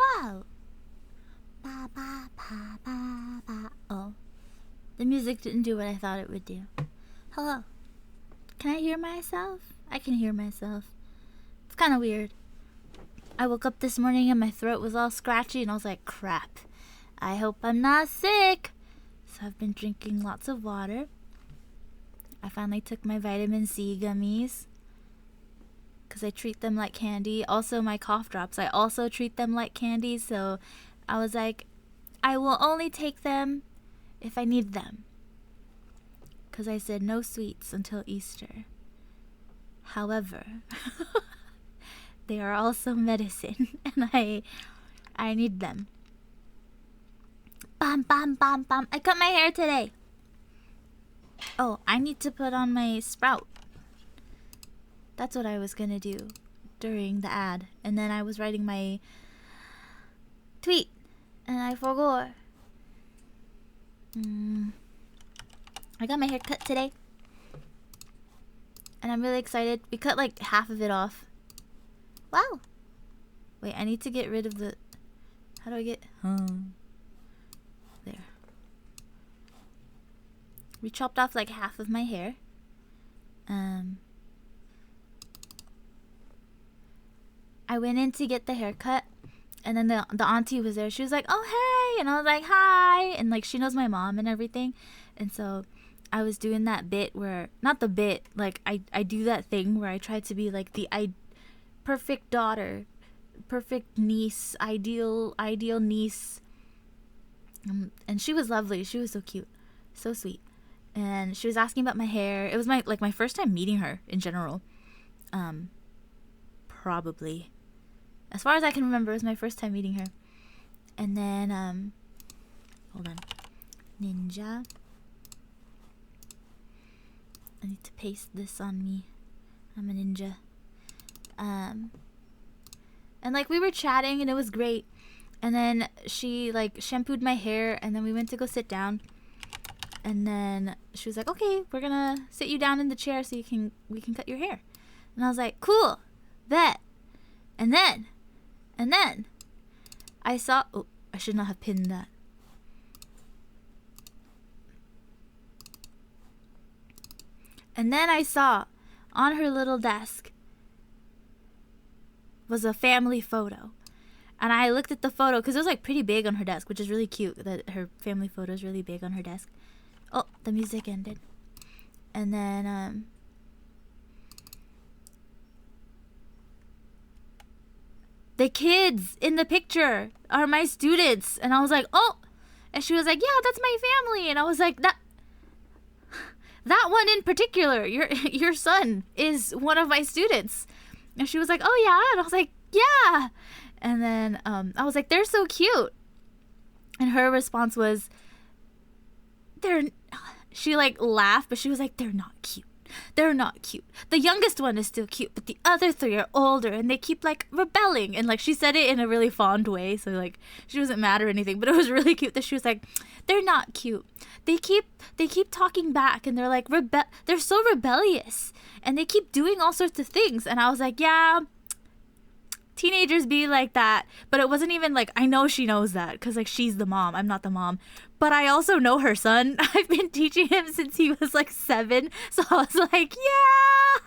Wow. Ba ba ba ba ba. Oh. The music didn't do what I thought it would do. Hello. Can I hear myself? I can hear myself. It's kind of weird. I woke up this morning and my throat was all scratchy and I was like, crap. I hope I'm not sick. So I've been drinking lots of water. I finally took my vitamin C gummies because I treat them like candy. Also, my cough drops, I also treat them like candy. So I was like, I will only take them if I need them. Because I said no sweets until Easter. However, they are also medicine and I need them. Bam, bam, bam, bam. I cut my hair today. Oh, I need to put on my sprout. That's what I was gonna do during the ad. And then I was writing my tweet. And I forgot. I got my hair cut today. And I'm really excited. We cut like half of it off. Wow. Wait, I need to get rid of the... How do I get... There. We chopped off like half of my hair. I went in to get the haircut, and then the auntie was there. She was like, "Oh hey," and I was like, "Hi," and like she knows my mom and everything, and so I was doing that bit where, not the bit, like I do that thing where I try to be like the perfect daughter, perfect niece, ideal niece. And she was lovely. She was so cute, so sweet. And she was asking about my hair. It was my first time meeting her in general. Probably. As far as I can remember, it was my first time meeting her. And then, hold on. Ninja. I need to paste this on me. I'm a ninja. And like we were chatting and it was great. And then she like shampooed my hair and then we went to go sit down. And then she was like, "Okay, we're gonna sit you down in the chair so we can cut your hair." And I was like, "Cool, bet." And then I saw, oh, I should not have pinned that. And then I saw on her little desk was a family photo. And I looked at the photo because it was like pretty big on her desk, which is really cute that her family photo is really big on her desk. Oh, the music ended. And then the kids in the picture are my students. And I was like, "Oh." And she was like, "Yeah, that's my family." And I was like, that one in particular, your son is one of my students. And she was like, "Oh yeah." And I was like, "Yeah." And then I was like, "They're so cute." And her response was, she like laughed, but she was like, "They're not cute. They're not cute. The youngest one is still cute, but the other three are older and they keep like rebelling." And like she said it in a really fond way, so like she wasn't mad or anything, but it was really cute that she was like, "They're not cute. They keep talking back and they're like they're so rebellious and they keep doing all sorts of things." And I was like, "Yeah, teenagers be like that." But it wasn't even like, I know she knows that because like she's the mom, I'm not the mom, but I also know her son. I've been teaching him since he was like 7, so I was like, yeah,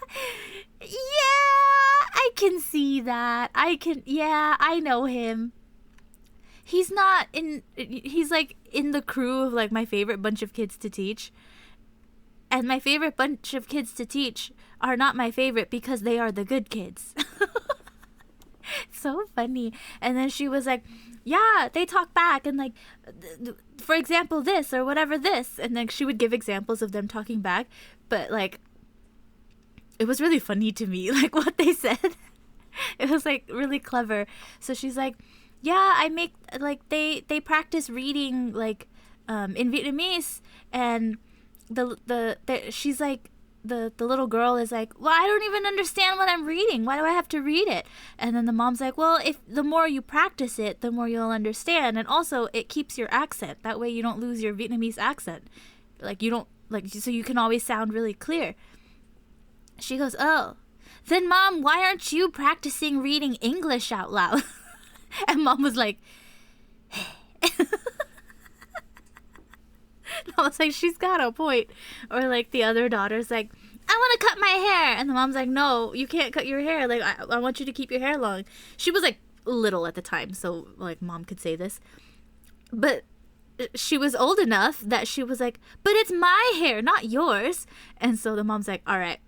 I can see that. I know him. He's like in the crew of like my favorite bunch of kids to teach, and my favorite bunch of kids to teach are not my favorite because they are the good kids. So funny. And then she was like, "Yeah, they talk back and like for example this or whatever this," and then she would give examples of them talking back, but like it was really funny to me like what they said. It was like really clever. So she's like, "Yeah, I make like they practice reading like in Vietnamese," and she's like, the little girl is like, "Well, I don't even understand what I'm reading. Why do I have to read it?" And then the mom's like, "Well, if the more you practice it, the more you'll understand. And also it keeps your accent. That way you don't lose your Vietnamese accent. Like you don't like, so you can always sound really clear." She goes, "Oh, then mom, why aren't you practicing reading English out loud?" And mom was like, I was like, she's got a point. Or like the other daughter's like, I want to cut my hair. And the mom's like, no, you can't cut your hair. Like, I want you to keep your hair long. She was like little at the time, so like mom could say this. But she was old enough that she was like, but it's my hair, not yours. And so the mom's like, all right,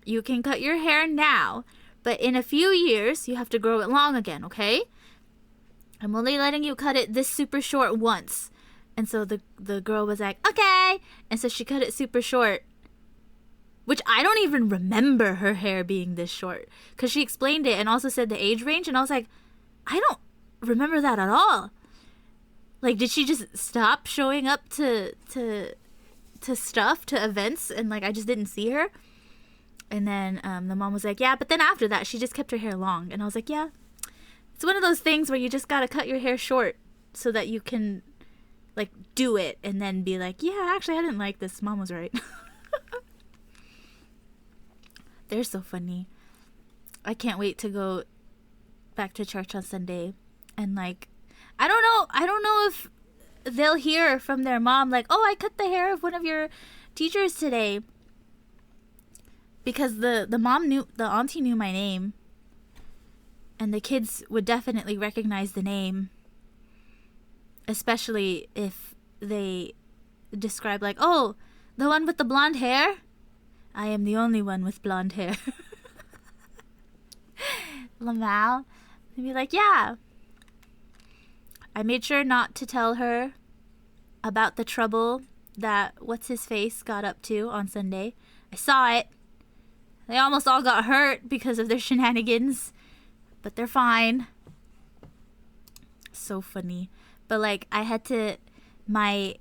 you can cut your hair now, but in a few years, you have to grow it long again, okay? I'm only letting you cut it this super short once. And so the girl was like, okay. And so she cut it super short, which I don't even remember her hair being this short, because she explained it and also said the age range. And I was like, I don't remember that at all. Like, did she just stop showing up to stuff, to events, and like I just didn't see her? And then the mom was like, yeah, but then after that, she just kept her hair long. And I was like, yeah, it's one of those things where you just gotta cut your hair short so that you can like do it and then be like, yeah, actually I didn't like this. Mom was right. They're so funny. I can't wait to go back to church on Sunday. And like, I don't know if they'll hear from their mom like, oh, I cut the hair of one of your teachers today. Because the auntie knew my name. And the kids would definitely recognize the name. Especially if they describe like, oh, the one with the blonde hair? I am the only one with blonde hair. Lamal. They'd be like, yeah. I made sure not to tell her about the trouble that what's-his-face got up to on Sunday. I saw it. They almost all got hurt because of their shenanigans. But they're fine. So funny. But like, I had to... My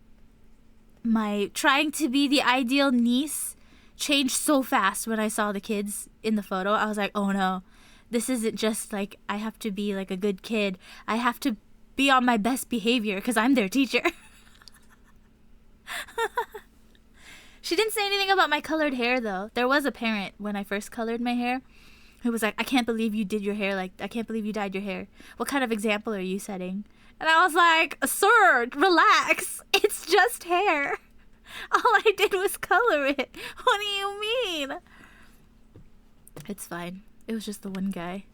trying to be the ideal niece changed so fast when I saw the kids in the photo. I was like, oh no. This isn't just like, I have to be like a good kid. I have to be on my best behavior because I'm their teacher. She didn't say anything about my colored hair though. There was a parent when I first colored my hair who was like, I can't believe you did your hair like, I can't believe you dyed your hair. What kind of example are you setting? And I was like, sir, relax. It's just hair. All I did was color it. What do you mean? It's fine. It was just the one guy.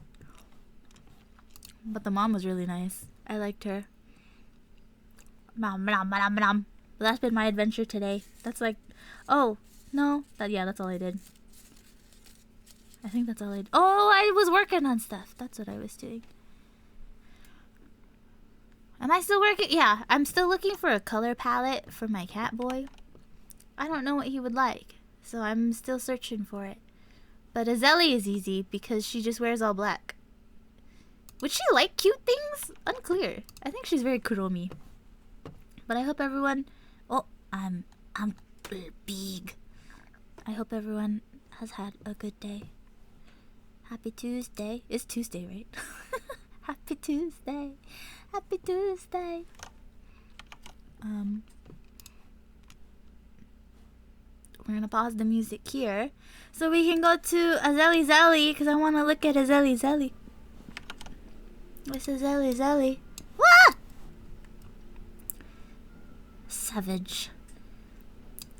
But the mom was really nice. I liked her. But that's been my adventure today. That's like, oh, no. That's all I did. I think that's all I did. Oh, I was working on stuff. That's what I was doing. Am I still working? Yeah, I'm still looking for a color palette for my cat boy. I don't know what he would like, so I'm still searching for it. But Azeli is easy because she just wears all black. Would she like cute things? Unclear. I think she's very kuromi. But I hope everyone... Oh, I'm big. I hope everyone has had a good day. Happy Tuesday. It's Tuesday, right? Happy Tuesday. Happy Tuesday. We're gonna pause the music here so we can go to Azeli Zelly because I want to look at Azeli Zelly. Where's Azeli Zelly? Wah! Savage.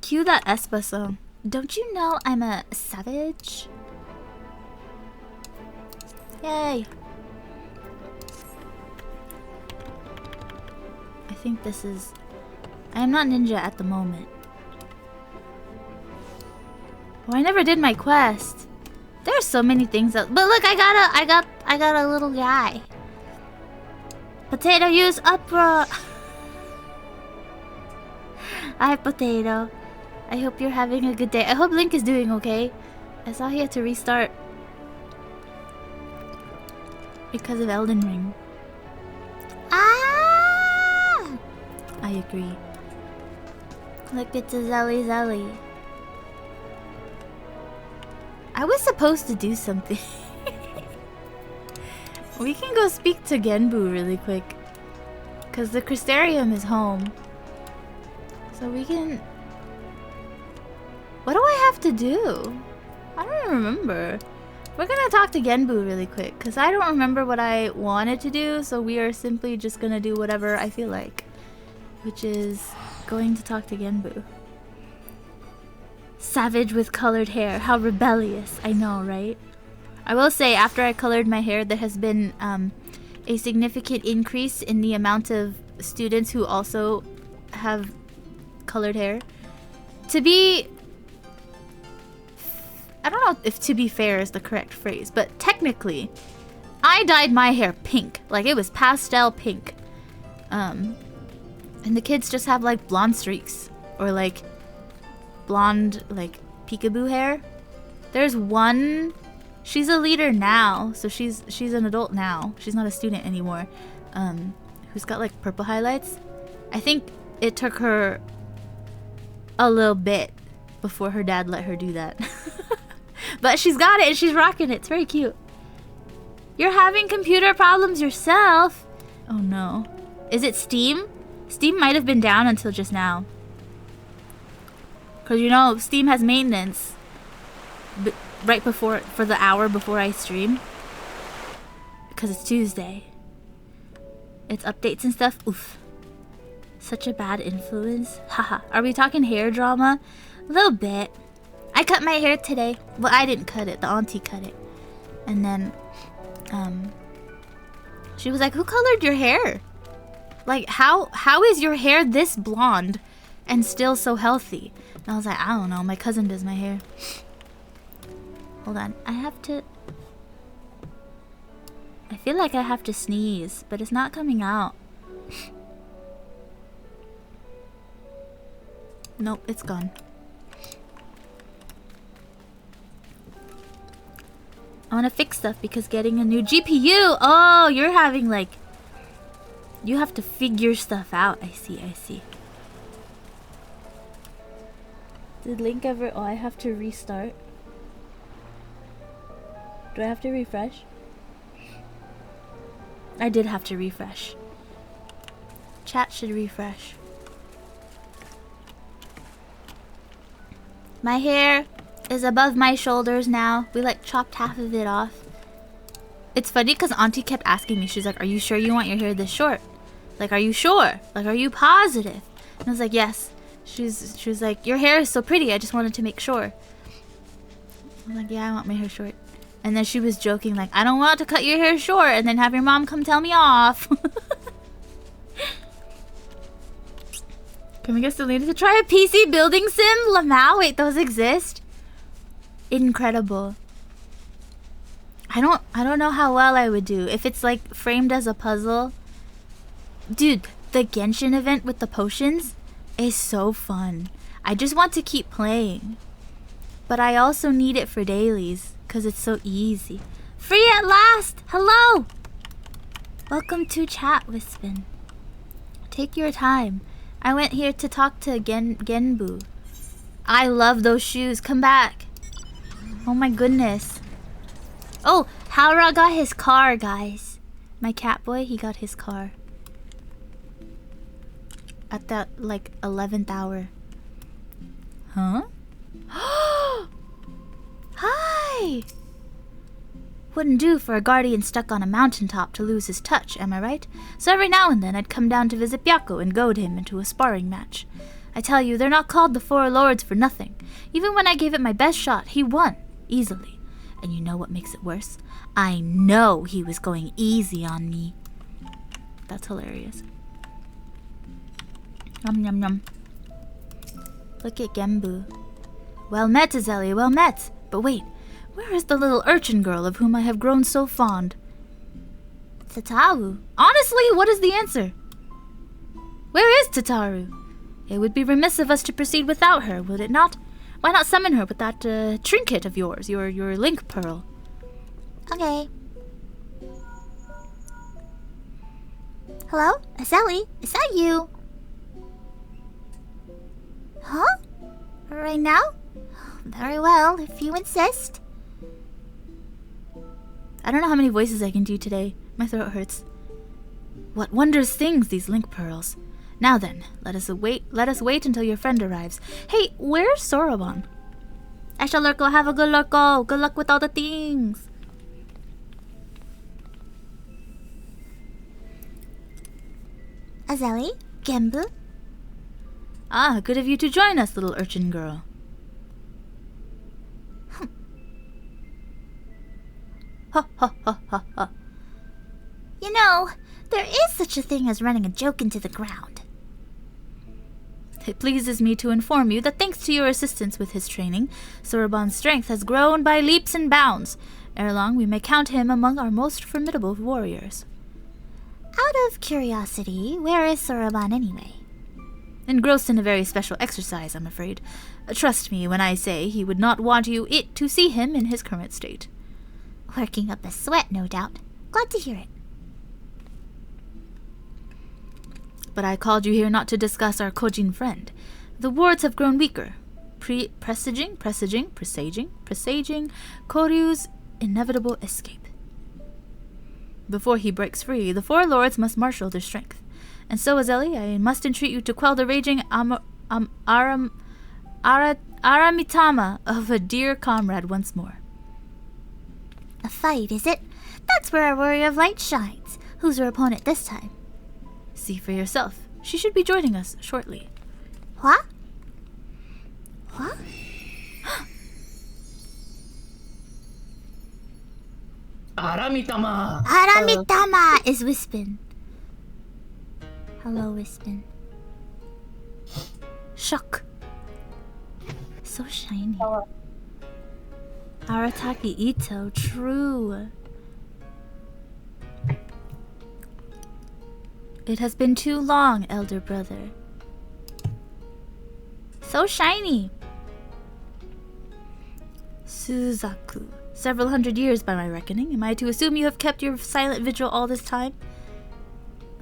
Cue that Espa song. Don't you know I'm a savage? Yay. I think this is... I am not ninja at the moment. Oh, I never did my quest. There's so many things that... But look, I got a little guy. Potato use opera. Hi, Potato. I hope you're having a good day. I hope Link is doing okay. I saw he had to restart because of Elden Ring. Ah! I agree. Look, it's a Zelly Zelly. I was supposed to do something. We can go speak to Genbu really quick. Because the Crystarium is home. So we can... What do I have to do? I don't remember. We're gonna talk to Genbu really quick, because I don't remember what I wanted to do, so we are simply just gonna do whatever I feel like. Which is going to talk to Genbu. Savage with colored hair. How rebellious. I know, right? I will say, after I colored my hair, there has been a significant increase in the amount of students who also have colored hair. To be... I don't know if to be fair is the correct phrase, but technically, I dyed my hair pink. Like, it was pastel pink. And the kids just have, like, blonde streaks. Or, like, blonde, like, peekaboo hair. There's one... She's a leader now, so she's an adult now. She's not a student anymore. Who's got, like, purple highlights. I think it took her a little bit before her dad let her do that. But she's got it and she's rocking it. It's very cute. You're having computer problems yourself. Oh no. Is it Steam? Steam might have been down until just now. Because you know, Steam has maintenance. Right before, for the hour before I stream. Because it's Tuesday. It's updates and stuff. Oof. Such a bad influence. Haha. Are we talking hair drama? A little bit. I cut my hair today. Well, I didn't cut it. The auntie cut it. And then, she was like, who colored your hair? Like, how is your hair this blonde and still so healthy? And I was like, I don't know. My cousin does my hair. Hold on. I feel like I have to sneeze, but it's not coming out. Nope, it's gone. I want to fix stuff because getting a new GPU. Oh, you're having like... You have to figure stuff out. I see. Did Link ever... Oh, I have to restart. Do I have to refresh? I did have to refresh. Chat should refresh. My hair is above my shoulders now. We like chopped half of it off. It's funny because Auntie kept asking me. She's like, are you sure you want your hair this short? Like, are you sure? Like, are you positive? And I was like, yes. She was like, your hair is so pretty. I just wanted to make sure. I'm like, yeah, I want my hair short. And then she was joking like, I don't want to cut your hair short and then have your mom come tell me off. Can we get Selena to try a PC building sim? Lamau? Wait, those exist? Incredible. I don't know how well I would do. If it's like framed as a puzzle. Dude, the Genshin event with the potions is so fun. I just want to keep playing. But I also need it for dailies. Because it's so easy. Free at last! Hello! Welcome to chat, Wispin. Take your time. I went here to talk to Genbu. I love those shoes. Come back. Oh my goodness. Oh, Haura got his car, guys. My cat boy, he got his car. At that, like, 11th hour. Huh? Hi! Wouldn't do for a guardian stuck on a mountaintop to lose his touch, am I right? So every now and then I'd come down to visit Byakko and goad him into a sparring match. I tell you, they're not called the Four Lords for nothing. Even when I gave it my best shot, he won. Easily. And you know what makes it worse? I know he was going easy on me. That's hilarious. Yum yum yum. Look at Genbu. Well met, Azalea, well met. But wait, where is the little urchin girl of whom I have grown so fond? Tataru. Honestly, what is the answer? Where is Tataru? It would be remiss of us to proceed without her, would it not? Why not summon her with that trinket of yours, your link pearl? Okay. Hello? Azali, is that you? Huh? Right now? Very well, if you insist. I don't know how many voices I can do today. My throat hurts. What wondrous things, these link pearls. Now then, let us wait until your friend arrives. Hey, where's Soroban? Esha Lurko, have a good Lurko. Good luck with all the things. Azeli? Genbu? Ah, good of you to join us, little urchin girl. Ha ha ha ha ha. You know, there is such a thing as running a joke into the ground. It pleases me to inform you that thanks to your assistance with his training, Soroban's strength has grown by leaps and bounds. Ere long, we may count him among our most formidable warriors. Out of curiosity, where is Soroban anyway? Engrossed in a very special exercise, I'm afraid. Trust me when I say he would not want you to see him in his current state. Working up a sweat, no doubt. Glad to hear it. But I called you here not to discuss our Kojin friend. The wards have grown weaker, presaging Koryu's inevitable escape. Before he breaks free, the four lords must marshal their strength. And so, Azeli, I must entreat you to quell the raging aramitama of a dear comrade once more. A fight, is it? That's where our warrior of light shines. Who's her opponent this time? See for yourself. She should be joining us shortly. What? What? Aramitama! Aramitama is Wispin. Hello, Wispin. Shock. So shiny. Arataki Ito, true. It has been too long, elder brother. So shiny. Suzaku. Several hundred years by my reckoning. Am I to assume you have kept your silent vigil all this time?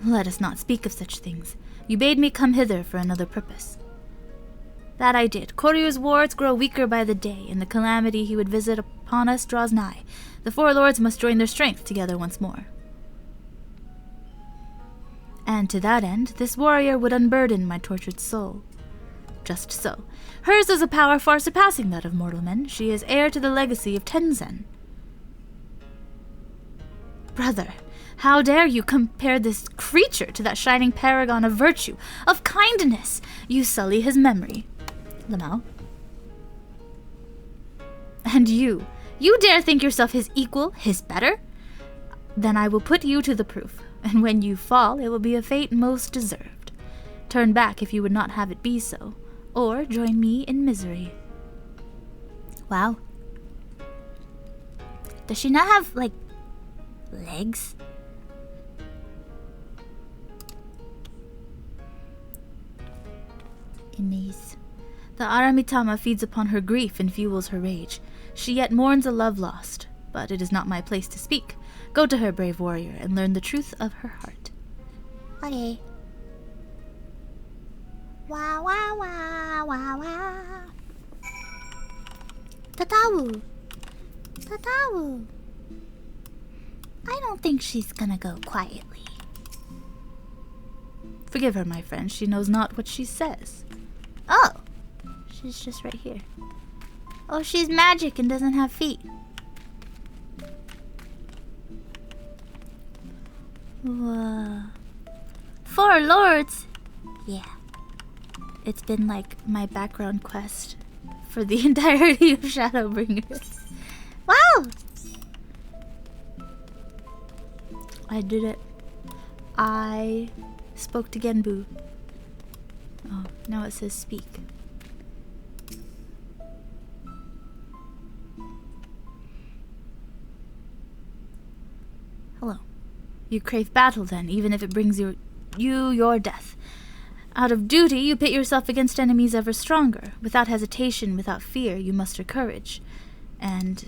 Let us not speak of such things. You bade me come hither for another purpose. That I did. Koryu's wards grow weaker by the day, and the calamity he would visit upon us draws nigh. The four lords must join their strength together once more. And to that end, this warrior would unburden my tortured soul. Just so. Hers is a power far surpassing that of mortal men. She is heir to the legacy of Tenzen. Brother, how dare you compare this creature to that shining paragon of virtue, of kindness? You sully his memory. Lamau. And you dare think yourself his equal, his better? Then I will put you to the proof, and when you fall, it will be a fate most deserved. Turn back if you would not have it be so, or join me in misery. Wow. Does she not have, like, legs? Inese. The Aramitama feeds upon her grief and fuels her rage. She yet mourns a love lost, but it is not my place to speak. Go to her, brave warrior, and learn the truth of her heart. Okay. Wah wah wah wah wah. Tatawu. Tatawu. I don't think she's gonna go quietly. Forgive her, my friend. She knows not what she says. Oh. She's just right here. Oh, she's magic and doesn't have feet. Whoa. 4 lords. Yeah. It's been like my background quest for the entirety of Shadowbringers. Wow. I did it. I spoke to Genbu. Oh, now it says speak. Hello. You crave battle then, even if it brings you your death. Out of duty, you pit yourself against enemies ever stronger. Without hesitation, without fear, you muster courage. And...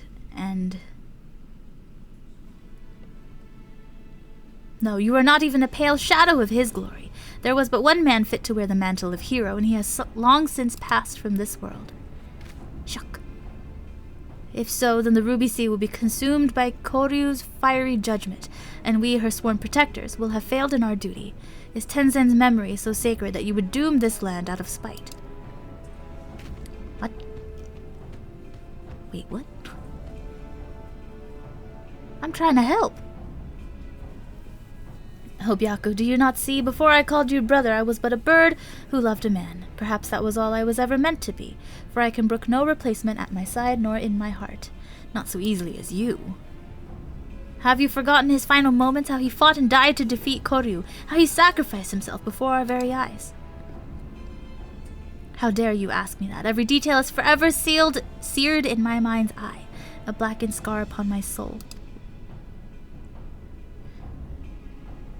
No, you are not even a pale shadow of his glory. There was but one man fit to wear the mantle of hero, and he has long since passed from this world. Shock. If so, then the Ruby Sea will be consumed by Koryu's fiery judgment, and we, her sworn protectors, will have failed in our duty. Is Tenzen's memory so sacred that you would doom this land out of spite? What? Wait, what? I'm trying to help. Oh, Byaku, do you not see? Before I called you brother, I was but a bird who loved a man. Perhaps that was all I was ever meant to be, for I can brook no replacement at my side nor in my heart. Not so easily as you. Have you forgotten his final moments, how he fought and died to defeat Koryu, how he sacrificed himself before our very eyes? How dare you ask me that? Every detail is forever seared in my mind's eye, a blackened scar upon my soul.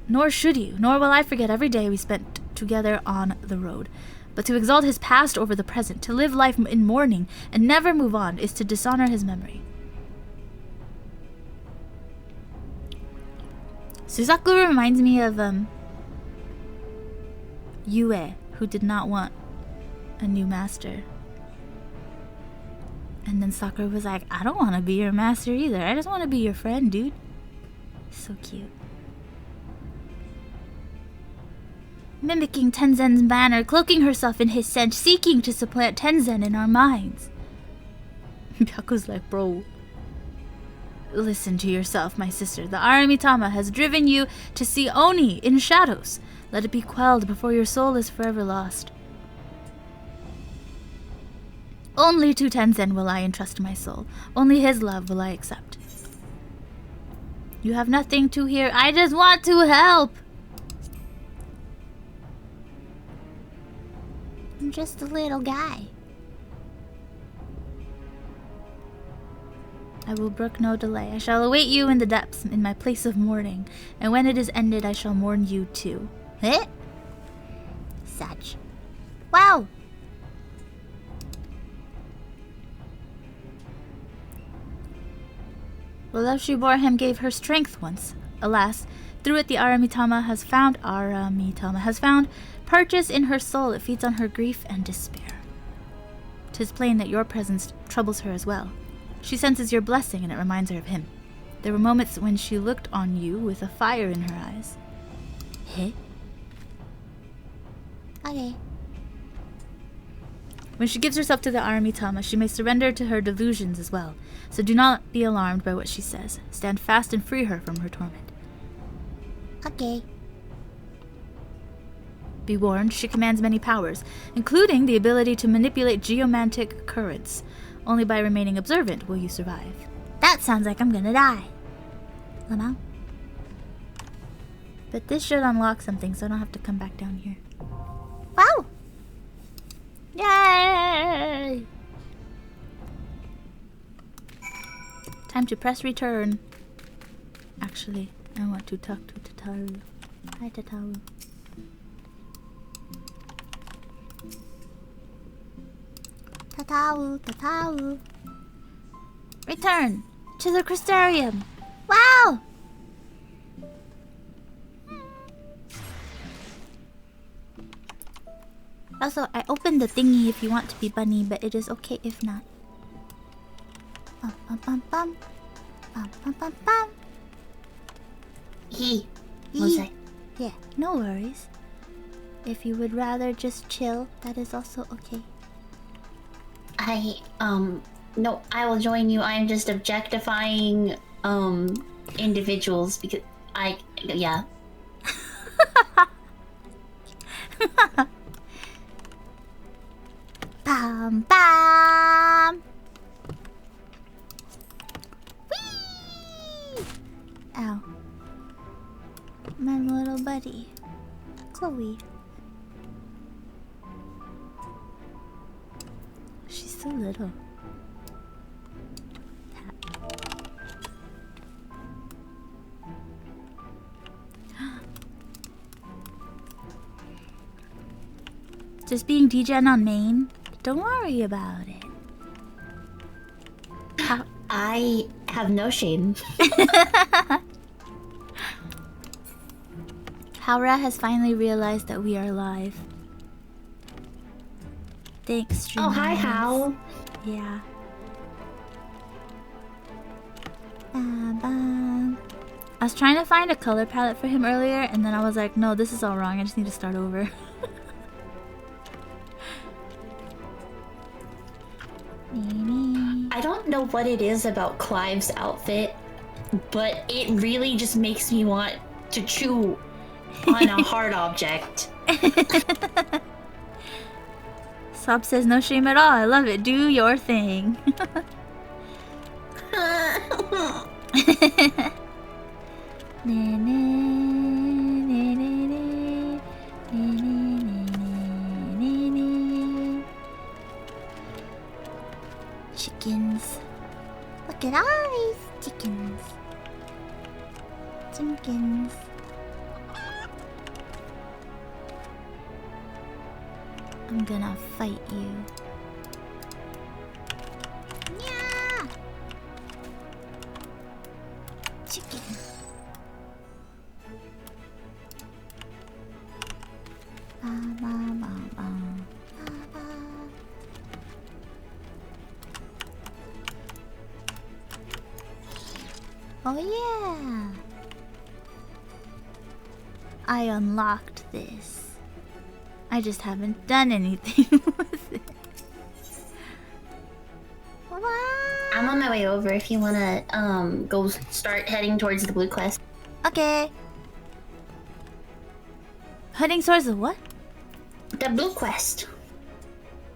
Nor should you, nor will I forget every day we spent together on the road. But to exalt his past over the present, to live life in mourning and never move on, is to dishonor his memory. Suzaku reminds me of, Yue, who did not want a new master. And then Sakura was like, I don't want to be your master either. I just want to be your friend, dude. So cute. Mimicking Tenzen's manner, cloaking herself in his scent, seeking to supplant Tenzen in our minds. Byaku's like, bro. Listen to yourself, my sister. The Aramitama has driven you to see Oni in shadows. Let it be quelled before your soul is forever lost. Only to Tenzen will I entrust my soul. Only his love will I accept. You have nothing to hear. I just want to help. I'm just a little guy. I will brook no delay. I shall await you in the depths, in my place of mourning. And when it is ended, I shall mourn you too. Eh? Such. Wow! The love she bore him gave her strength once. Alas, through it the Aramitama has found purchase in her soul. It feeds on her grief and despair. 'Tis plain that your presence troubles her as well. She senses your blessing and it reminds her of him. There were moments when she looked on you with a fire in her eyes. Eh? Okay. When she gives herself to the Aramitama, she may surrender to her delusions as well. So do not be alarmed by what she says. Stand fast and free her from her torment. Okay. Be warned, she commands many powers, including the ability to manipulate geomantic currents. Only by remaining observant will you survive. That sounds like I'm gonna die. Lamau? But this should unlock something, so I don't have to come back down here. Wow! Yay! Time to press return. Actually, I want to talk to Tataru. Hi, Tataru. Tataru, Tataru. Return to the Crystarium. Wow! Also, I opened the thingy if you want to be bunny, but it is okay if not. Bum bum bum bum. Bum bum bum bum. Was I? Yeah, No worries. If you would rather just chill, that is also okay. No, I will join you. I'm just objectifying, individuals because yeah. Bum bum. Whee! Ow. My little buddy, Chloe. She's so little. Just being DGen on main? Don't worry about it. I have no shame. Haura has finally realized that we are live. Thanks, stream. Oh, hi, Hal. Yeah. Bum bum. I was trying to find a color palette for him earlier, and then I was like, no, this is all wrong. I just need to start over. I don't know what it is about Clive's outfit, but it really just makes me want to chew On a hard object. Sob says no shame at all. I love it. Do your thing. Chickens. Look at all these chickens. Chickens. I'm gonna fight you. Yeah. Chicken. Ba, ba, ba, ba. Ba, ba. Oh yeah. I unlocked this. I just haven't done anything with it. I'm on my way over if you wanna go start heading towards the blue quest. Okay. Heading towards the what? The blue quest.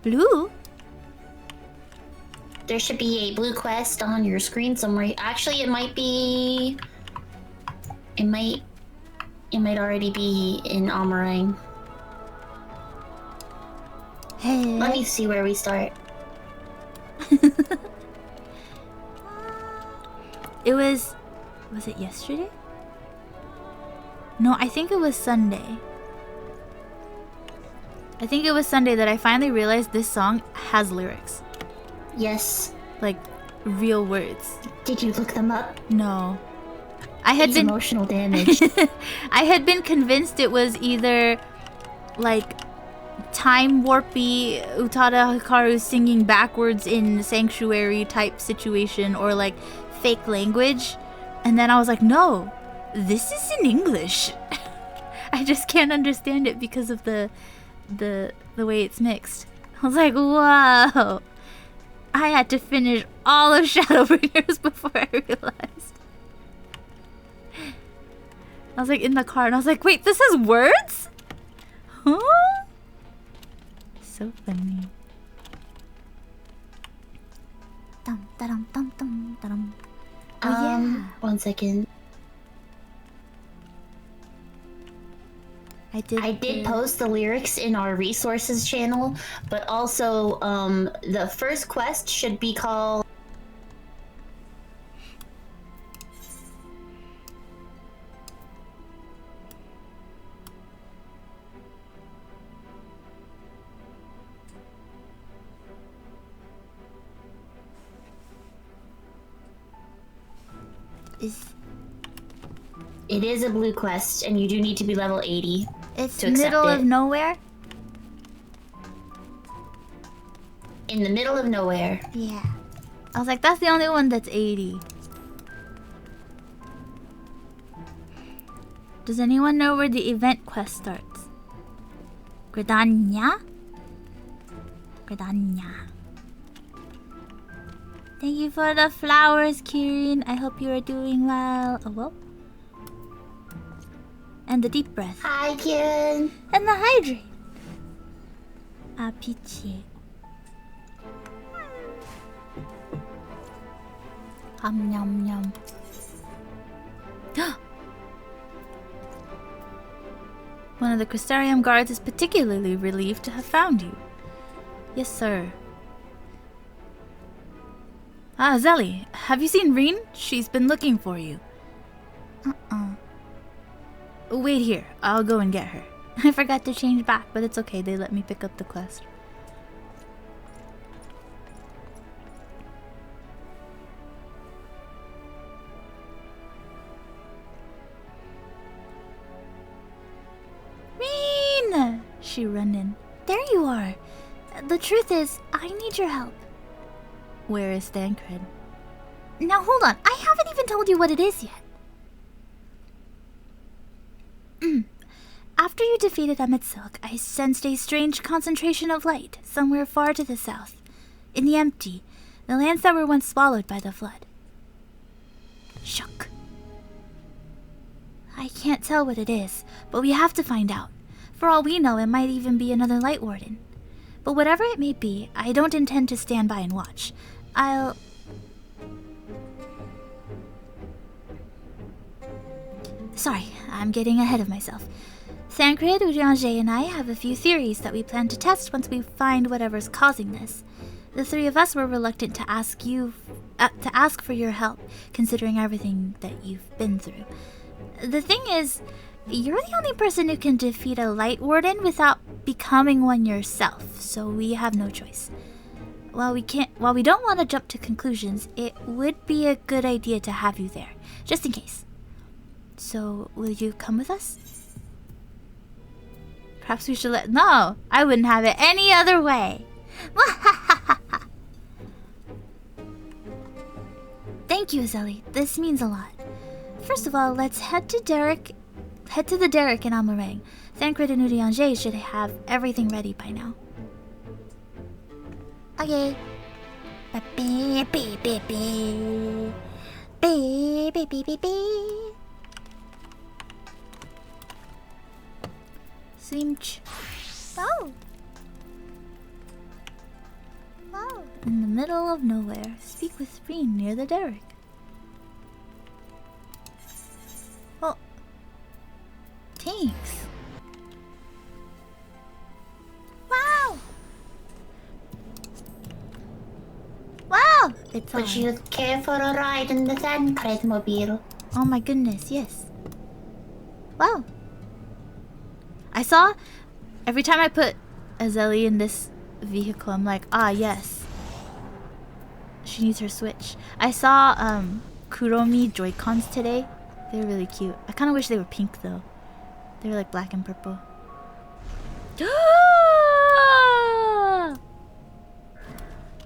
Blue? There should be a blue quest on your screen somewhere. Actually, it might be. It might already be in Amarang. Hey. Let me see where we start. It was it yesterday? No, I think it was Sunday. I think it was Sunday that I finally realized this song has lyrics. Yes. Like, real words. Did you look them up? No. I had It's been emotional damage. I had been convinced it was either like time warpy Utada Hikaru singing backwards in sanctuary type situation or like fake language, and then I was like, no, this is in English. I just can't understand it because of the way it's mixed. I was like, whoa. I had to finish all of Shadowbringers before I realized. I was like in the car and I was like, wait, this has words? Huh? So funny. Dum, da-dum, dum, dum, da-dum. Oh yeah. 1 second. I did post the lyrics in our resources channel, but also the first quest should be called It is a blue quest, and you do need to be level 80. It's to accept middle it. of nowhere? In the middle of nowhere. Yeah. I was like, that's the only one that's 80. Does anyone know where the event quest starts? Gridania? Gridania. Thank you for the flowers, Kirin. I hope you are doing well. Oh, well. And the deep breath. Hi, Kirin. And the hydrate. Apiche. Yum yum. One of the Crystarium guards is particularly relieved to have found you. Yes, sir. Ah, Zelly, have you seen Reen? She's been looking for you. Wait here, I'll go and get her. I forgot to change back, but it's okay, they let me pick up the quest. Reen! She run in. There you are. The truth is, I need your help. Where is Thancred? Now hold on, I haven't even told you what it is yet. After you defeated Emmett Silk, I sensed a strange concentration of light somewhere far to the south. In the empty, the lands that were once swallowed by the flood. Shook. I can't tell what it is, But we have to find out. For all we know, it might even be another Light Warden. But whatever it may be, I don't intend to stand by and watch. Sorry, I'm getting ahead of myself. Thancred, Urianger, and I have a few theories that we plan to test once we find whatever's causing this. The three of us were reluctant to ask for your help, considering everything that you've been through. The thing is, you're the only person who can defeat a Light Warden without becoming one yourself, so we have no choice. While we don't want to jump to conclusions, it would be a good idea to have you there, just in case. So, will you come with us? Perhaps we should No! I wouldn't have it any other way! Thank you, Azeli. This means a lot. First of all, let's head to the Derrick in Amarang. Thancred and Urianger should have everything ready by now. Okay. Simch. Oh. Oh. In the middle of nowhere, speak with Reen near the Derrick. Oh. Thanks. Wow. Wow. It's Would you care for a ride in the Thancred mobile? Oh my goodness, yes. Wow. I saw every time I put Azeli in this vehicle, I'm like, ah, yes. She needs her Switch. I saw Kuromi Joy-Cons today. They were really cute. I kind of wish they were pink though. They were like black and purple.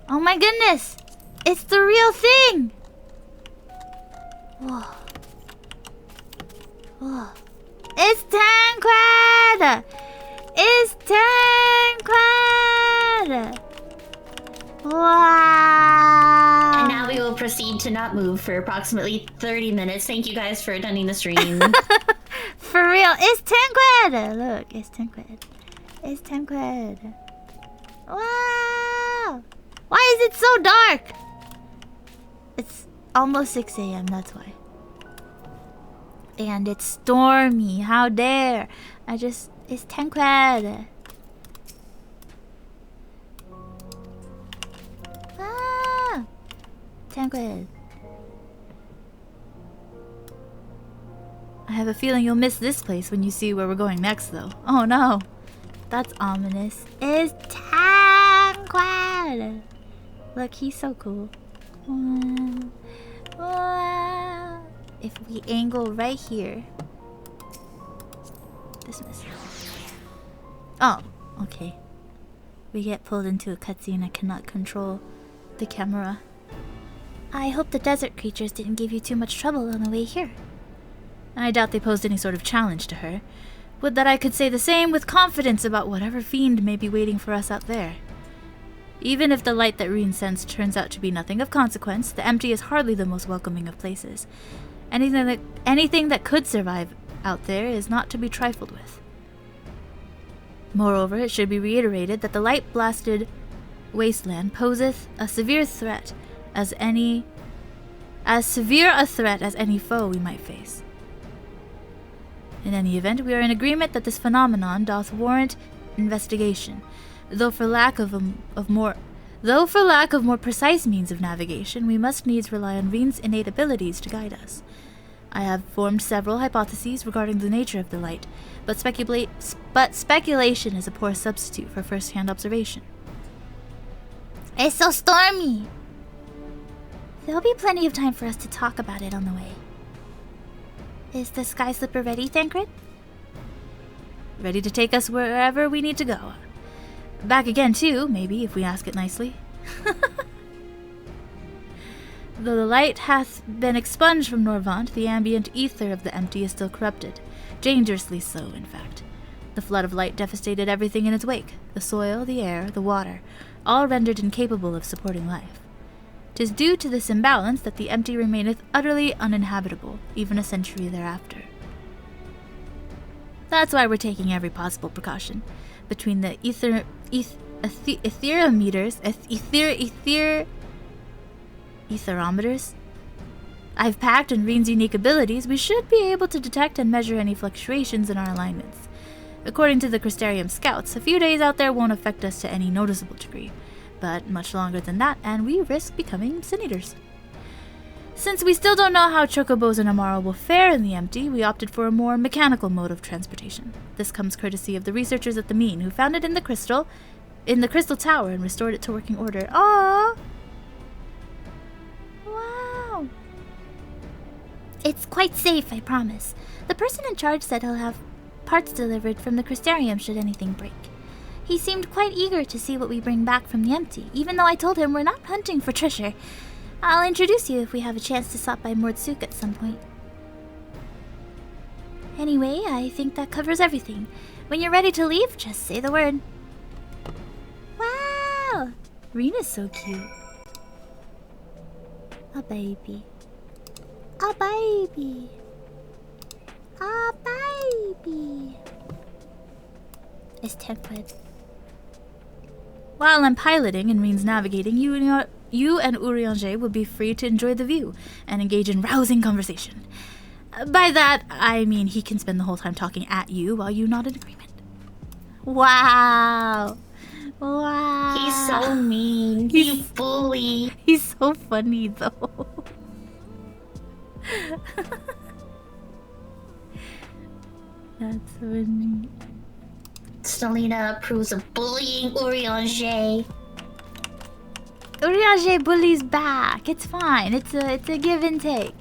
Oh my goodness! It's the real thing! Whoa. Whoa. It's Thancred! It's Thancred! Wow! And now we will proceed to not move for approximately 30 minutes. Thank you guys for attending the stream. For real, it's Thancred! Look, it's Thancred. It's Thancred. Wow! Why is it so dark? It's almost 6 a.m., that's why. And it's stormy. How dare? It's Thancred. Ah! Thancred. I have a feeling you'll miss this place when you see where we're going next, though. Oh no. That's ominous. It's Thancred. Look, he's so cool. Wow. If we angle right here. Dismiss. Oh, okay. We get pulled into a cutscene. I cannot control the camera. I hope the desert creatures didn't give you too much trouble on the way here. I doubt they posed any sort of challenge to her. Would that I could say the same with confidence about whatever fiend may be waiting for us out there. Even if the light that Reen sends turns out to be nothing of consequence, the empty is hardly the most welcoming of places. Anything that could survive out there is not to be trifled with. Moreover, it should be reiterated that the light-blasted wasteland poseth as severe a threat as any foe we might face. In any event, we are in agreement that this phenomenon doth warrant investigation, though for lack of more precise means of navigation, we must needs rely on Reen's innate abilities to guide us. I have formed several hypotheses regarding the nature of the light, but speculation is a poor substitute for first-hand observation. It's so stormy! There'll be plenty of time for us to talk about it on the way. Is the sky slipper ready, Thancred? Ready to take us wherever we need to go. Back again, too, maybe, if we ask it nicely. Though the light hath been expunged from Norvant, the ambient ether of the empty is still corrupted. Dangerously so, in fact. The flood of light devastated everything in its wake. The soil, the air, the water, all rendered incapable of supporting life. 'Tis due to this imbalance that the empty remaineth utterly uninhabitable, even a century thereafter. That's why we're taking every possible precaution. Between the etherometers I've packed and Reen's unique abilities, we should be able to detect and measure any fluctuations in our alignments. According to the Crystarium scouts, a few days out there won't affect us to any noticeable degree, but much longer than that, and we risk becoming sin eaters. Since we still don't know how Chocobos and Amaro will fare in the empty, we opted for a more mechanical mode of transportation. This comes courtesy of the researchers at the Mean, who found it in the crystal tower and restored it to working order. Aww! Wow! It's quite safe, I promise. The person in charge said he'll have parts delivered from the Crystarium should anything break. He seemed quite eager to see what we bring back from the empty, even though I told him we're not hunting for treasure. I'll introduce you if we have a chance to stop by Mordsuk at some point. Anyway, I think that covers everything. When you're ready to leave, just say the word. Wow! Reena's so cute. A baby. A baby. A baby. It's 10 quid. While I'm piloting and Reen's navigating, you and Urianger will be free to enjoy the view and engage in rousing conversation. By that, I mean he can spend the whole time talking at you while you nod in agreement. Wow. Wow. He's so mean. You bully. He's so funny, though. That's funny. Selena approves of bullying Urianger. Urianger bullies back. It's fine. It's a give and take.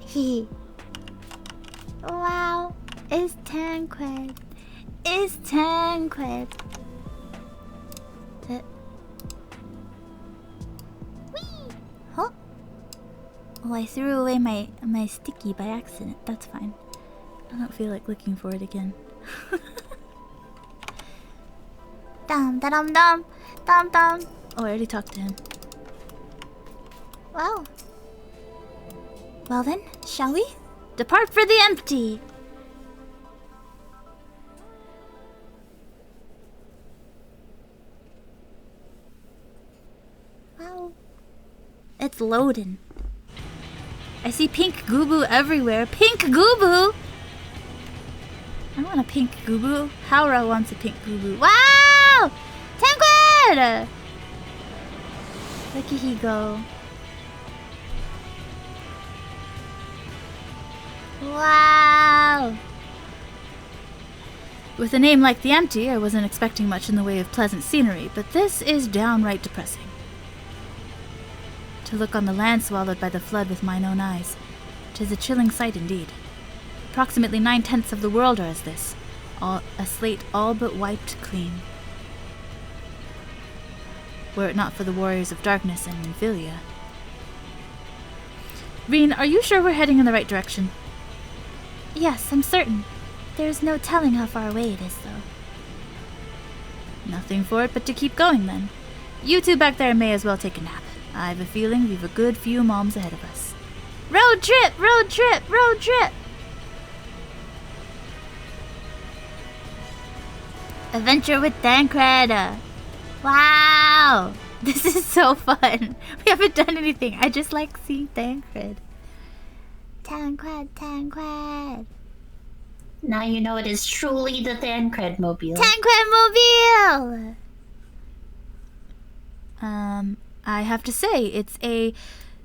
He. Wow. It's 10 quid. It's 10 quid. Whee! Huh? Oh, I threw away my sticky by accident. That's fine. I don't feel like looking for it again. Dum dum dum dum dum. Oh, I already talked to him. Wow. Well then, shall we? Depart for the empty. Wow. It's loading. I see pink goo-boo everywhere. Pink goo-boo! I want a pink goo-boo. Haura wants a pink goo-boo. Wow! 10 quid! Look at he go. Wow! With a name like the Empty, I wasn't expecting much in the way of pleasant scenery, but this is downright depressing. To look on the land swallowed by the flood with mine own eyes, 'tis a chilling sight indeed. Approximately 9/10 of the world are as this, a slate all but wiped clean. Were it not for the warriors of darkness and Nymphilia. Reen, are you sure we're heading in the right direction? Yes, I'm certain. There's no telling how far away it is, though. Nothing for it but to keep going, then. You two back there may as well take a nap. I have a feeling we've a good few moms ahead of us. Road trip! Road trip! Road trip! Adventure with Tancred! Wow! This is so fun! We haven't done anything. I just like seeing Tancred. Tancred! Now you know it is truly the Tancred mobile. Tancred mobile! I have to say, it's a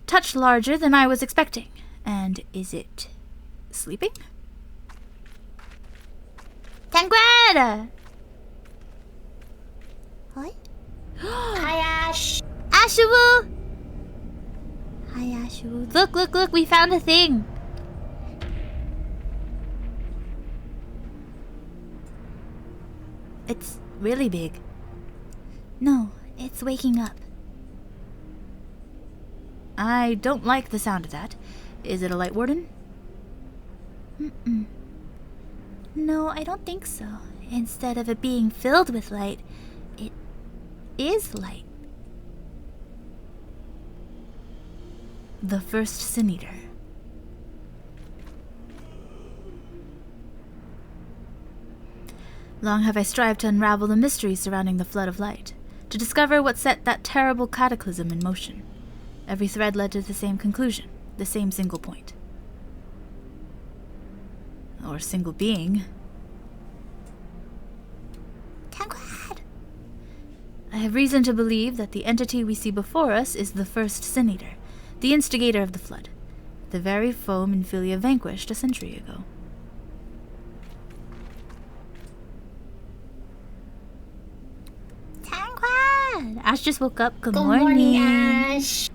touch larger than I was expecting. And is it sleeping? Tancred! What? Hi, Ash. Ashawu! Hi, Ashawu. Look, we found a thing. It's really big. No, it's waking up. I don't like the sound of that. Is it a light warden? No, I don't think so. Instead of it being filled with light, it is light. The first Sin Eater. Long have I strived to unravel the mystery surrounding the flood of light, to discover what set that terrible cataclysm in motion. Every thread led to the same conclusion, the same single point. Or single being. Tancred! I have reason to believe that the entity we see before us is the first Sin Eater, the instigator of the flood, the very foe Minfilia vanquished a century ago. Tancred! Ash just woke up. Good Good morning. morning, Ash.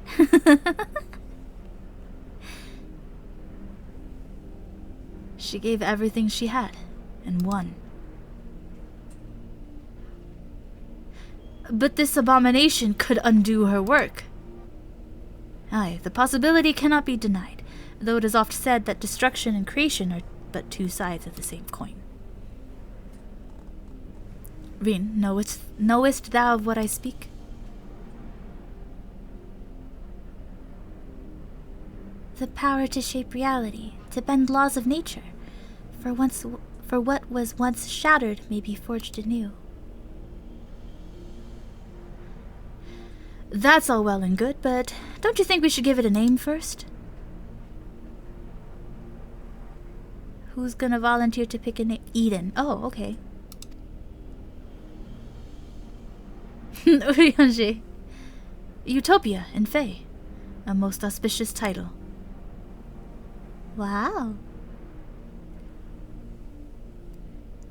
She gave everything she had, and won. But this abomination could undo her work. Aye, the possibility cannot be denied, though it is oft said that destruction and creation are but two sides of the same coin. Reen, knowest thou of what I speak? The power to shape reality, to bend laws of nature. For what was once shattered may be forged anew. That's all well and good, but don't you think we should give it a name first? Who's gonna volunteer to pick a name? Eden. Oh, okay. Urianger. Utopia in Fae. A most auspicious title. Wow.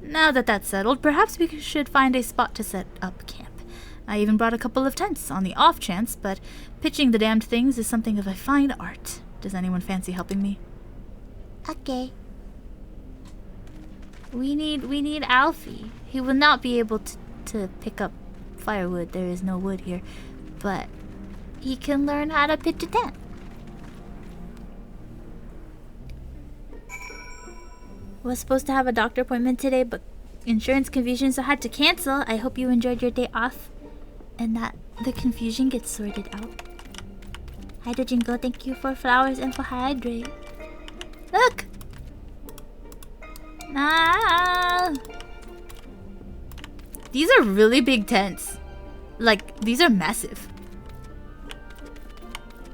Now that that's settled, perhaps we should find a spot to set up camp. I even brought a couple of tents on the off chance, but pitching the damned things is something of a fine art. Does anyone fancy helping me? Okay. We need Alfie. He will not be able to pick up firewood. There is no wood here. But he can learn how to pitch a tent. Was supposed to have a doctor appointment today, but insurance confusion, so I had to cancel. I hope you enjoyed your day off and that the confusion gets sorted out. Hi, Jingle. Thank you for flowers and for hydrate. Look! Ah! These are really big tents. Like, these are massive.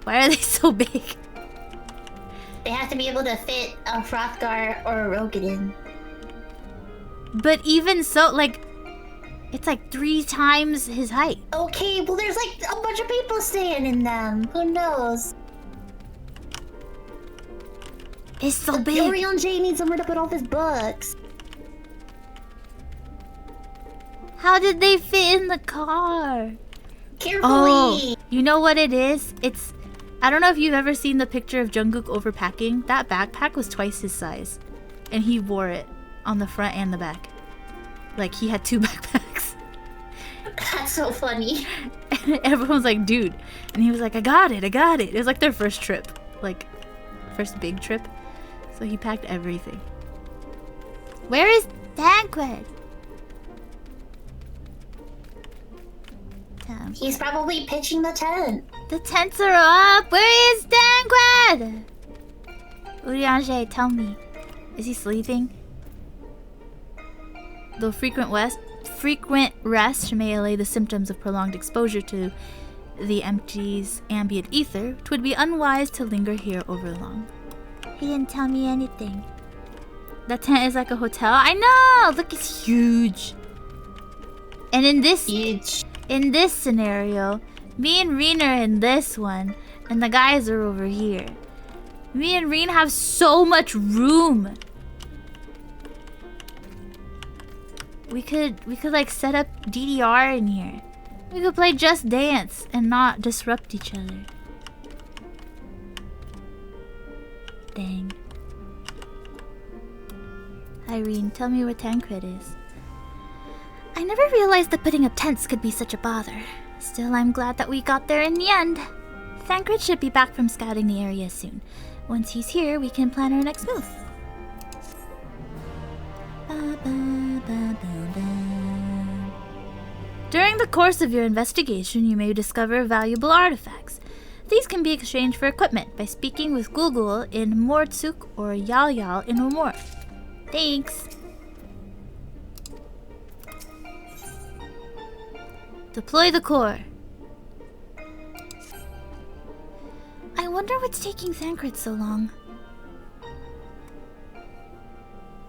Why are they so big? They have to be able to fit a Hrothgar or a Rogadin. But even so, like, it's like 3 times his height. Okay, well there's like a bunch of people staying in them. Who knows? It's so big. Urianger needs somewhere to put all his books. How did they fit in the car? Carefully. Oh, you know what it is? I don't know if you've ever seen the picture of Jungkook overpacking. That backpack was twice his size. And he wore it on the front and the back. Like, he had 2 backpacks. That's so funny. And everyone's like, dude. And he was like, I got it. It was like their first trip. Like, first big trip. So he packed everything. Where is Tancred? He's probably pitching the tent. The tents are up. Where is Tancred? Urianger, tell me. Is he sleeping? Though frequent rest may allay the symptoms of prolonged exposure to the empty's ambient ether, 'twould be unwise to linger here overlong. He didn't tell me anything. That tent is like a hotel. I know! Look, it's huge. And in this scenario, me and Reen are in this one, and the guys are over here. Me and Reen have so much room. We could like set up DDR in here. We could play Just Dance and not disrupt each other. Dang. Irene, tell me where Tancred is. I never realized that putting up tents could be such a bother. Still, I'm glad that we got there in the end. Tancred should be back from scouting the area soon. Once he's here, we can plan our next move. During the course of your investigation, you may discover valuable artifacts. These can be exchanged for equipment by speaking with Gulgul in Mortsuk or Yal Yal in Umor. Thanks! Deploy the core. I wonder what's taking Thancred so long.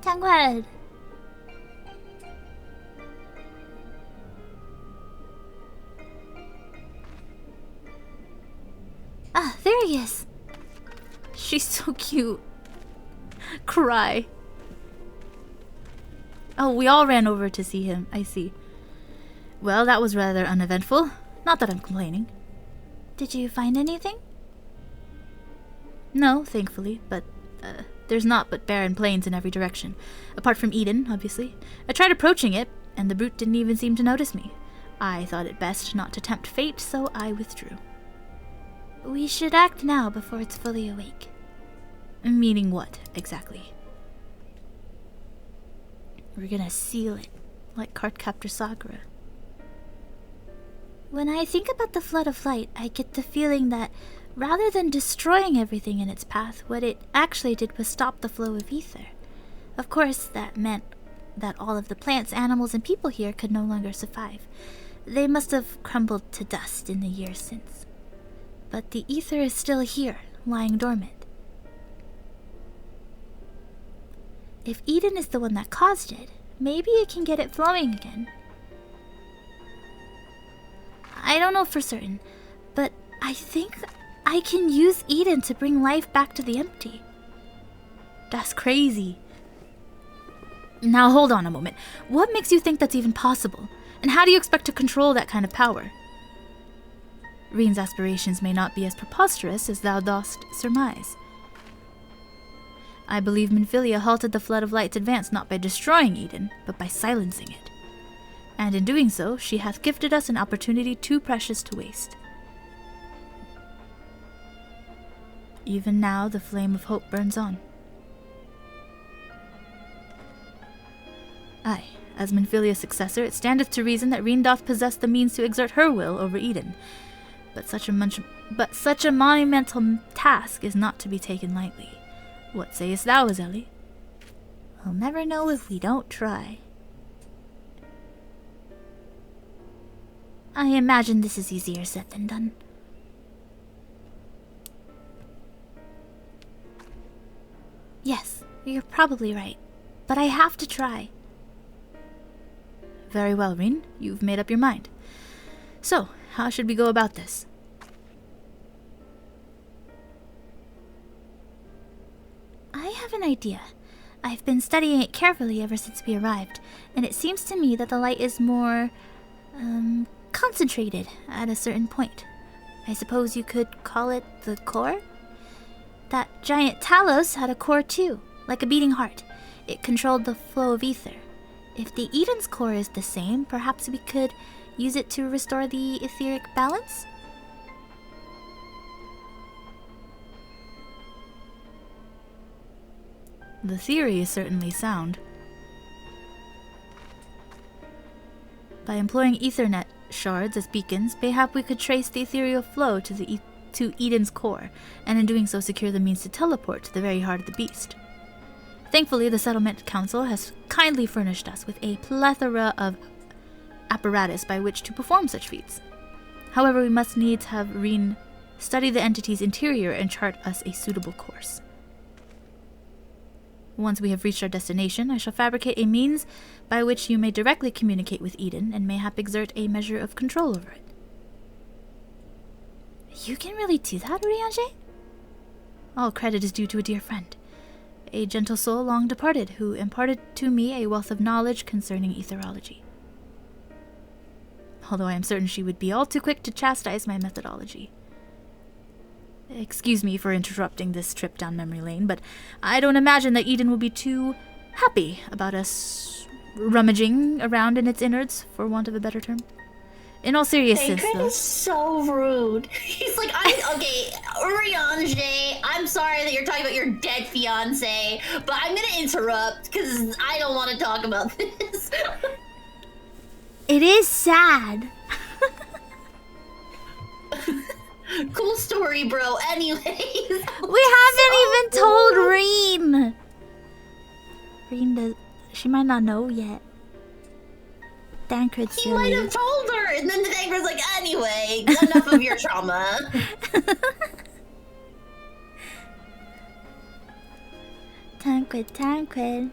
Thancred! Ah, there he is. She's so cute. Cry. Oh, we all ran over to see him. I see. Well, that was rather uneventful. Not that I'm complaining. Did you find anything? No, thankfully, but there's naught but barren plains in every direction. Apart from Eden, obviously. I tried approaching it, and the brute didn't even seem to notice me. I thought it best not to tempt fate, so I withdrew. We should act now before it's fully awake. Meaning what, exactly? We're gonna seal it, like Cardcaptor Sakura. When I think about the Flood of Light, I get the feeling that rather than destroying everything in its path, what it actually did was stop the flow of ether. Of course, that meant that all of the plants, animals, and people here could no longer survive. They must have crumbled to dust in the years since. But the ether is still here, lying dormant. If Eden is the one that caused it, maybe it can get it flowing again. I don't know for certain, but I think I can use Eden to bring life back to the empty. That's crazy. Now hold on a moment. What makes you think that's even possible? And how do you expect to control that kind of power? Reen's aspirations may not be as preposterous as thou dost surmise. I believe Minfilia halted the Flood of Light's advance not by destroying Eden, but by silencing it. And in doing so, she hath gifted us an opportunity too precious to waste. Even now, the flame of hope burns on. Aye, as Minfilia's successor, it standeth to reason that Reen doth possess the means to exert her will over Eden. But such a monumental task is not to be taken lightly. What sayest thou, Azeli? We'll never know if we don't try. I imagine this is easier said than done. Yes, you're probably right, but I have to try. Very well, Reen. You've made up your mind. So, how should we go about this? I have an idea. I've been studying it carefully ever since we arrived, and it seems to me that the light is more, concentrated at a certain point. I suppose you could call it the core? That giant Talos had a core too, like a beating heart. It controlled the flow of ether. If the Eden's core is the same, perhaps we could use it to restore the etheric balance? The theory is certainly sound. By employing Ethernet shards as beacons, mayhap we could trace the ethereal flow to Eden's core, and in doing so secure the means to teleport to the very heart of the beast. Thankfully, the Settlement Council has kindly furnished us with a plethora of apparatus by which to perform such feats. However, we must needs have Reen study the entity's interior and chart us a suitable course. Once we have reached our destination, I shall fabricate a means by which you may directly communicate with Eden and mayhap exert a measure of control over it. You can really do that, Urianger? All credit is due to a dear friend, a gentle soul long departed, who imparted to me a wealth of knowledge concerning etherology. Although I am certain she would be all too quick to chastise my methodology. Excuse me for interrupting this trip down memory lane, but I don't imagine that Eden will be too happy about us rummaging around in its innards, for want of a better term. In all seriousness, Thancred is so rude. He's like, okay, Urianger, I'm sorry that you're talking about your dead fiance, but I'm gonna interrupt because I don't want to talk about this. It is sad. Cool story, bro. Anyways. We haven't even told Reen. She might not know yet. Thancred's He might silly. have told her, and then they enough of your trauma. Tancred.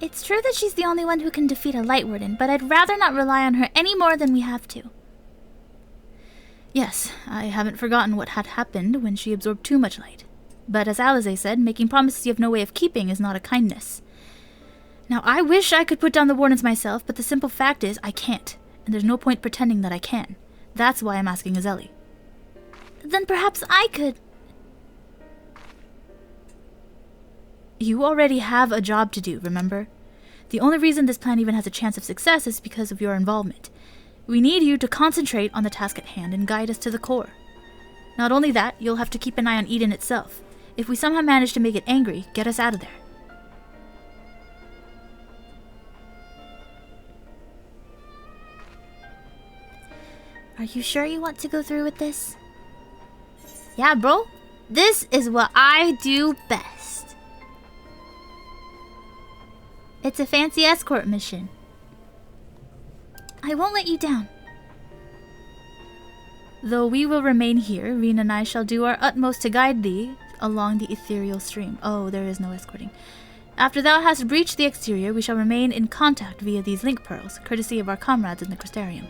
It's true that she's the only one who can defeat a Light Warden, but I'd rather not rely on her any more than we have to. Yes, I haven't forgotten what had happened when she absorbed too much light. But as Alize said, making promises you have no way of keeping is not a kindness. Now, I wish I could put down the Wardens myself, but the simple fact is I can't, and there's no point pretending that I can. That's why I'm asking Azeli. Then perhaps I could... You already have a job to do, remember? The only reason this plan even has a chance of success is because of your involvement. We need you to concentrate on the task at hand and guide us to the core. Not only that, you'll have to keep an eye on Eden itself. If we somehow manage to make it angry, get us out of there. Are you sure you want to go through with this? Yeah, bro. This is what I do best. It's a fancy escort mission. I won't let you down. Though we will remain here, Reen and I shall do our utmost to guide thee along the ethereal stream. Oh, there is no escorting. After thou hast breached the exterior, we shall remain in contact via these link pearls, courtesy of our comrades in the Crystarium.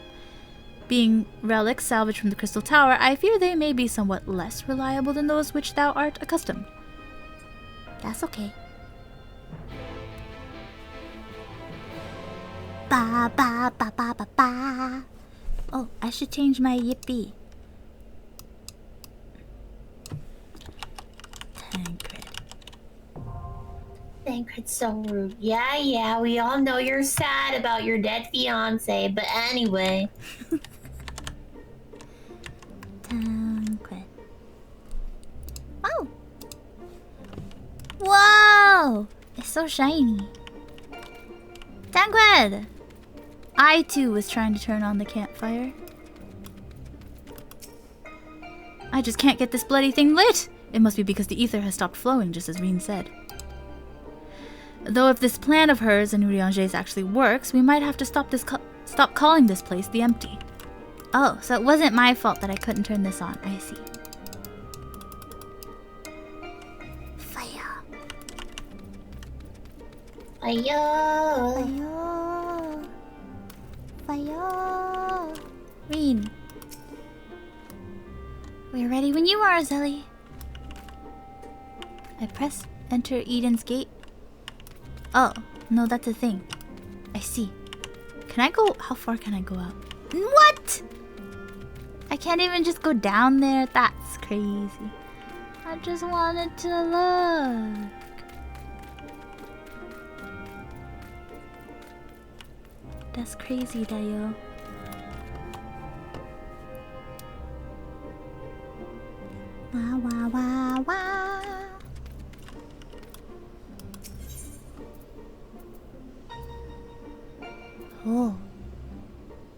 Being relics salvaged from the Crystal Tower, I fear they may be somewhat less reliable than those which thou art accustomed. That's okay. Ba ba ba ba ba ba. Oh, I should change my yippee. Tancred's so rude. Yeah, we all know you're sad about your dead fiance, but anyway. Tancred. Oh! Whoa! It's so shiny. Tancred! I too was trying to turn on the campfire. I just can't get this bloody thing lit! It must be because the ether has stopped flowing, just as Reen said. Though if this plan of hers and Urianger's actually works, we might have to stop calling this place the Empty. Oh, so it wasn't my fault that I couldn't turn this on. I see. Fire. Fire. Fire. Reen. We're ready when you are, Azeli. I press enter Eden's gate. Oh, no, that's a thing. I see. Can I go... How far can I go up? What? I can't even just go down there? That's crazy. I just wanted to look. That's crazy, Dayo. Wah, wah, wah, wah. Oh.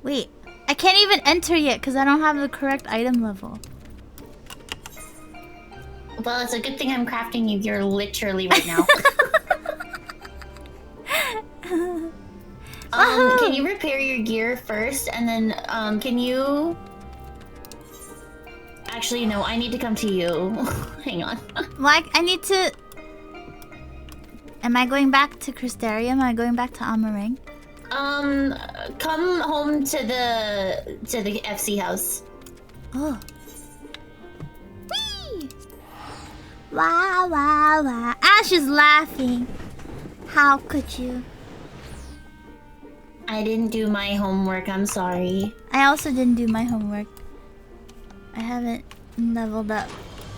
Wait, I can't even enter yet because I don't have the correct item level. Well, it's a good thing I'm crafting you gear literally right now. Can you repair your gear first, and then can you... Actually, no, I need to come to you. Hang on. Like, I need to... Am I going back to Crystarium? Am I going back to Amarang? Come home to the FC house. Oh. Whee! Wow, wow, wow. Ash is laughing. How could you? I didn't do my homework, I'm sorry. I also didn't do my homework. I haven't leveled up.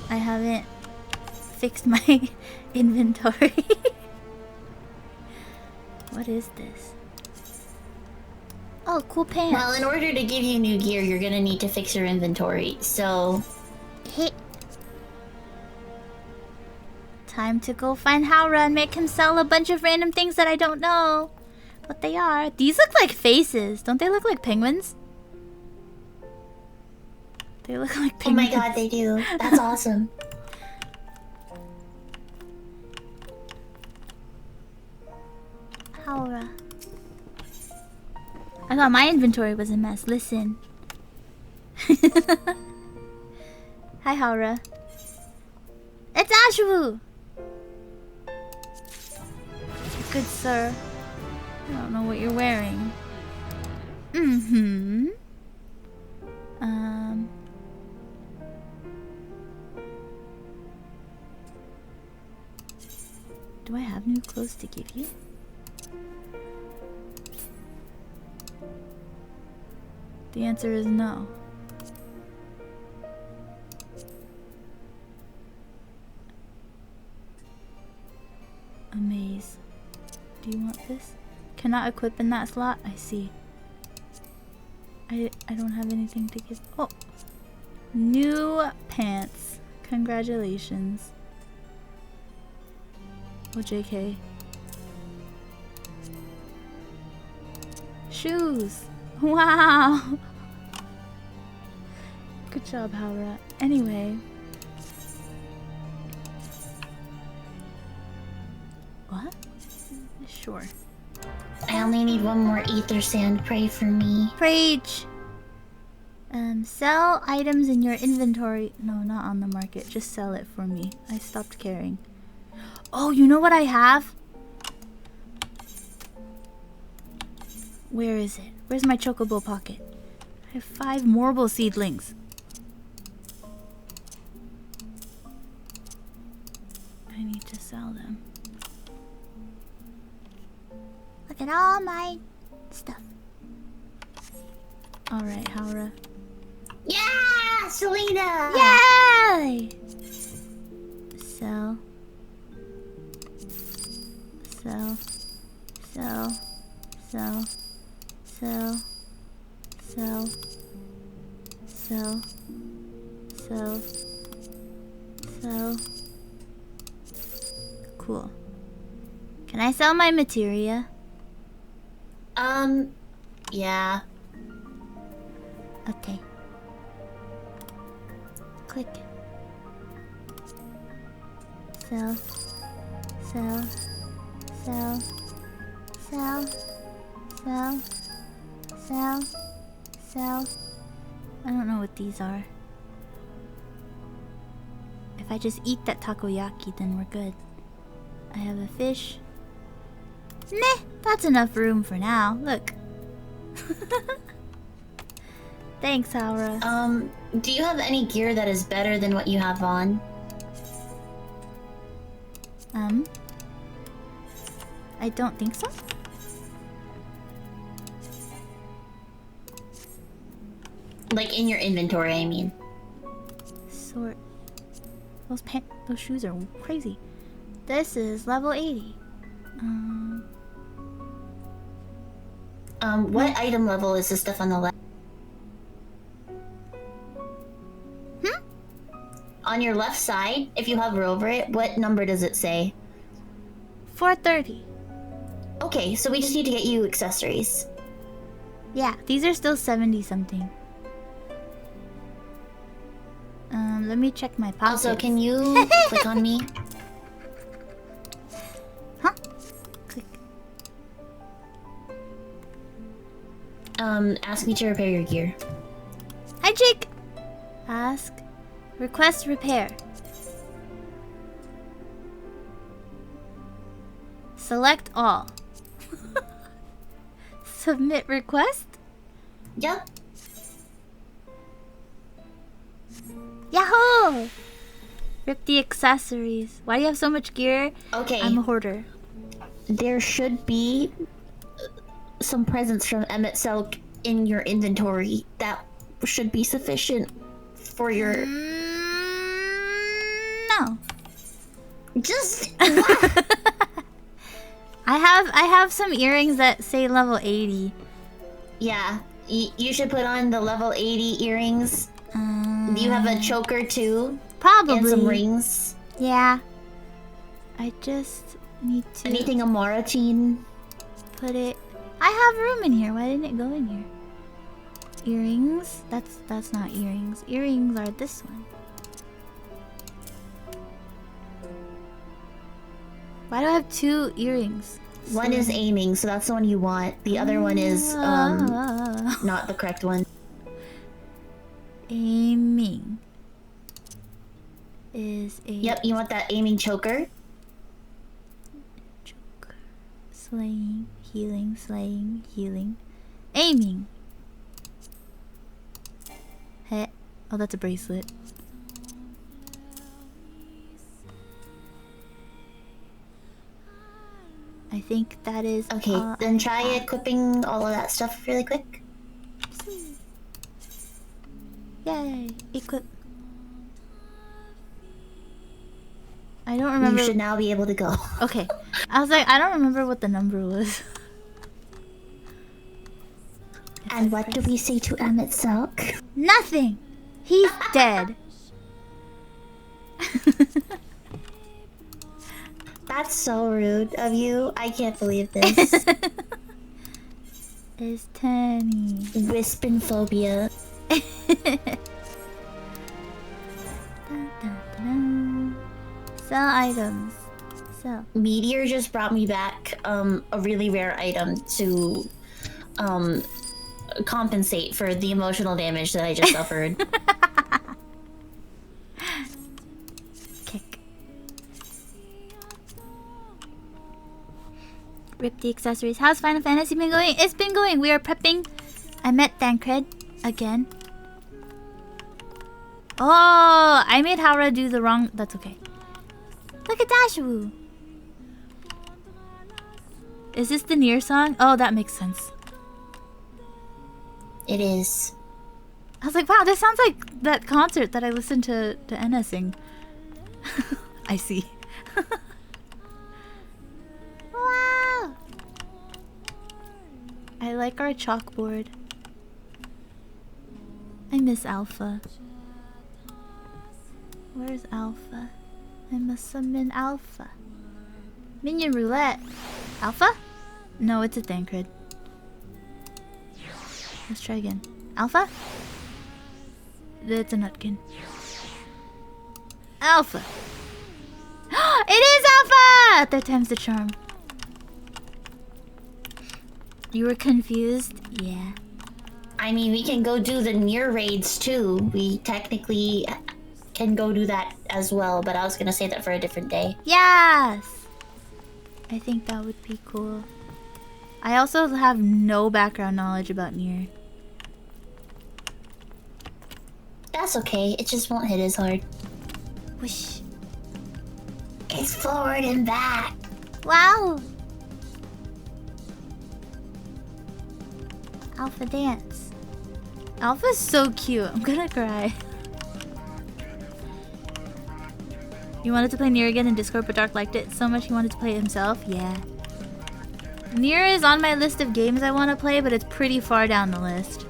I haven't fixed my inventory. What is this? Oh, cool pants. Well, in order to give you new gear, you're gonna need to fix your inventory, so... Hit. Time to go find Haura and make him sell a bunch of random things that I don't know what they are. These look like faces. Don't they look like penguins? They look like penguins. Oh my god, they do. That's awesome. Haura. I thought my inventory was a mess. Listen. Hi, Haura. It's Ashwu! Good sir. I don't know what you're wearing. Mm-hmm. Do I have new clothes to give you? The answer is no. A maze. Do you want this? Cannot equip in that slot? I see. I don't have anything to give. Oh! New pants. Congratulations. Oh, JK. Shoes! Wow! Good job, Haura. Anyway. What? Sure. I only need one more ether sand. Pray for me. Preach! Sell items in your inventory. No, not on the market. Just sell it for me. I stopped caring. Oh, you know what I have? Where is it? Where's my chocobo pocket? I have 5 marble seedlings. I need to sell them. Look at all my stuff. Alright, Haura. Yeah! Selena! Yay! Sell. Sell. Sell. Sell. Sell. Sell. Sell. Sell. Sell. Cool. Can I sell my materia? Yeah. Okay. Click. Sell. Sell. Sell. Sell. Sell. Sell. Sell. I don't know what these are. If I just eat that takoyaki, then we're good. I have a fish. Meh, that's enough room for now. Look. Thanks, Haura. Do you have any gear that is better than what you have on? I don't think so. Like in your inventory, I mean. Sort. Those shoes are crazy. This is level 80. What item level is the stuff on the left? On your left side, if you hover over it, what number does it say? 430. Okay, so we just need to get you accessories. Yeah, these are still 70 something. Let me check my pockets. Also, can you click on me? Huh? Click. Ask me to repair your gear. Hi, Jake! Ask. Request repair. Select all. Submit request? Yeah. Yahoo! Rip the accessories. Why do you have so much gear? Okay. I'm a hoarder. There should be some presents from Emmett Selk in your inventory. That should be sufficient for your... No. Just... I have some earrings that say level 80. Yeah. You should put on the level 80 earrings. Do you have a choker too? Probably. And some rings? Yeah. I just need to... Anything Amoratine? Put it... I have room in here. Why didn't it go in here? Earrings? That's not earrings. Earrings are this one. Why do I have 2 earrings? One is aiming, so that's the one you want. The other one is not the correct one. Aiming is a Yep, you want that aiming choker. choker. Slaying, healing, slaying, healing. Aiming. Hey. Oh, that's a bracelet. I think that is Okay, then try equipping all of that stuff really quick. Yay! Equip. I don't remember. You should now be able to go. Okay. I was like, I don't remember what the number was. And what do we say to Emmett Silk? Nothing! He's dead. That's so rude of you. I can't believe this. It's Tenny. Wispin phobia. Sell items. Sell. Meteor just brought me back a really rare item to compensate for the emotional damage that I just suffered. Kick. Rip the accessories. How's Final Fantasy been going? It's been going. We are prepping. I met Thancred again. Oh, I made Haura do the wrong. That's okay. Look at Dashu. Is this the Nier song? Oh, that makes sense. It is. I was like, wow, this sounds like that concert that I listened to Enna sing. I see. Wow. I like our chalkboard. I miss Alpha. Where's Alpha? I must summon Alpha. Minion roulette. Alpha? No, it's a Thancred. Let's try again. Alpha? It's a Nutkin. Alpha! It is Alpha! Third time's the charm. You were confused? Yeah. I mean, we can go do the Nier raids too. We technically can go do that as well, but I was gonna say that for a different day. Yes! I think that would be cool. I also have no background knowledge about Nier. That's okay, it just won't hit as hard. Whoosh. It's forward and back. Wow! Alpha dance. Alpha's so cute. I'm gonna cry. You wanted to play Nier again in Discord, but Dark liked it so much he wanted to play it himself? Yeah. Nier is on my list of games I want to play, but it's pretty far down the list.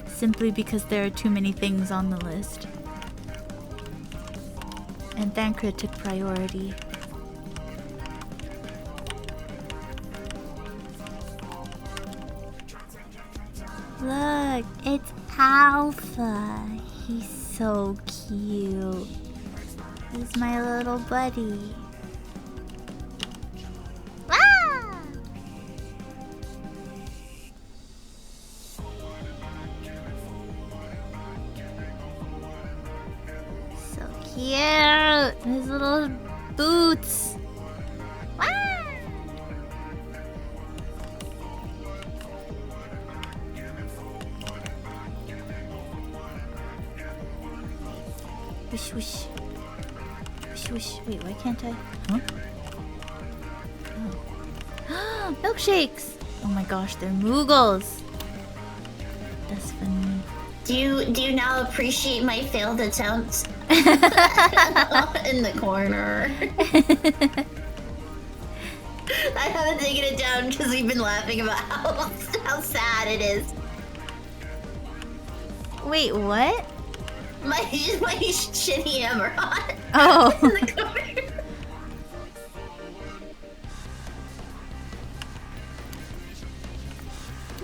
Simply because there are too many things on the list. And Thancred took priority. Look, it's Alpha. He's so cute. He's my little buddy. Ah! So cute. His little boots. Ah! Whoosh, whoosh. Whoosh, whoosh. Wait, why can't I? Huh? Oh. Milkshakes! Oh my gosh, they're Moogles. That's funny. Do you now appreciate my failed attempts? In the corner. I haven't taken it down because we've been laughing about how sad it is. Wait, what? My shitty Emerald. Oh. In the corner.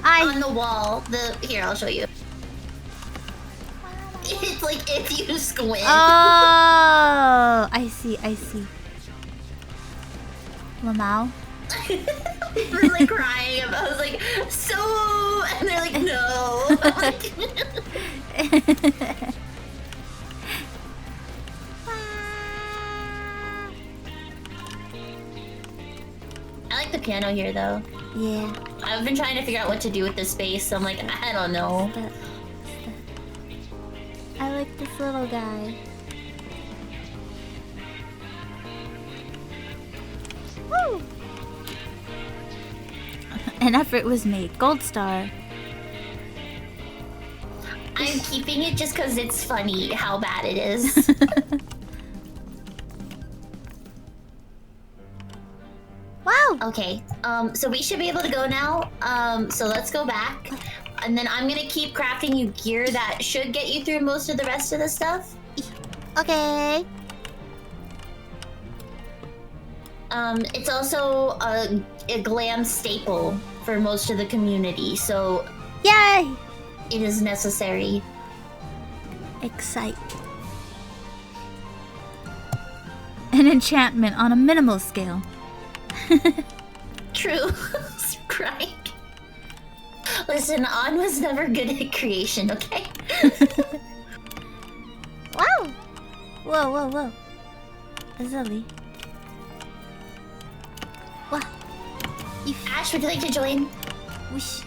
On the wall. Here, I'll show you. It's like if you squint. Oh, I see, I see. Lamau. We're like crying. I was like, so, and they're like, no. I like the piano here, though. Yeah. I've been trying to figure out what to do with this space, so I'm like, I don't know. I like this little guy. Woo! An effort was made. Gold star. I'm keeping it just because it's funny how bad it is. Wow! Okay, so we should be able to go now. So let's go back. And then I'm gonna keep crafting you gear that should get you through most of the rest of the stuff. Okay. It's also a glam staple for most of the community, so Yay! it is necessary. Excite. An enchantment on a minimal scale. True. Crying. Listen, An was never good at creation, okay? Wow! Whoa, whoa, whoa. Azali. What? Ash, would you like to join? Whoosh.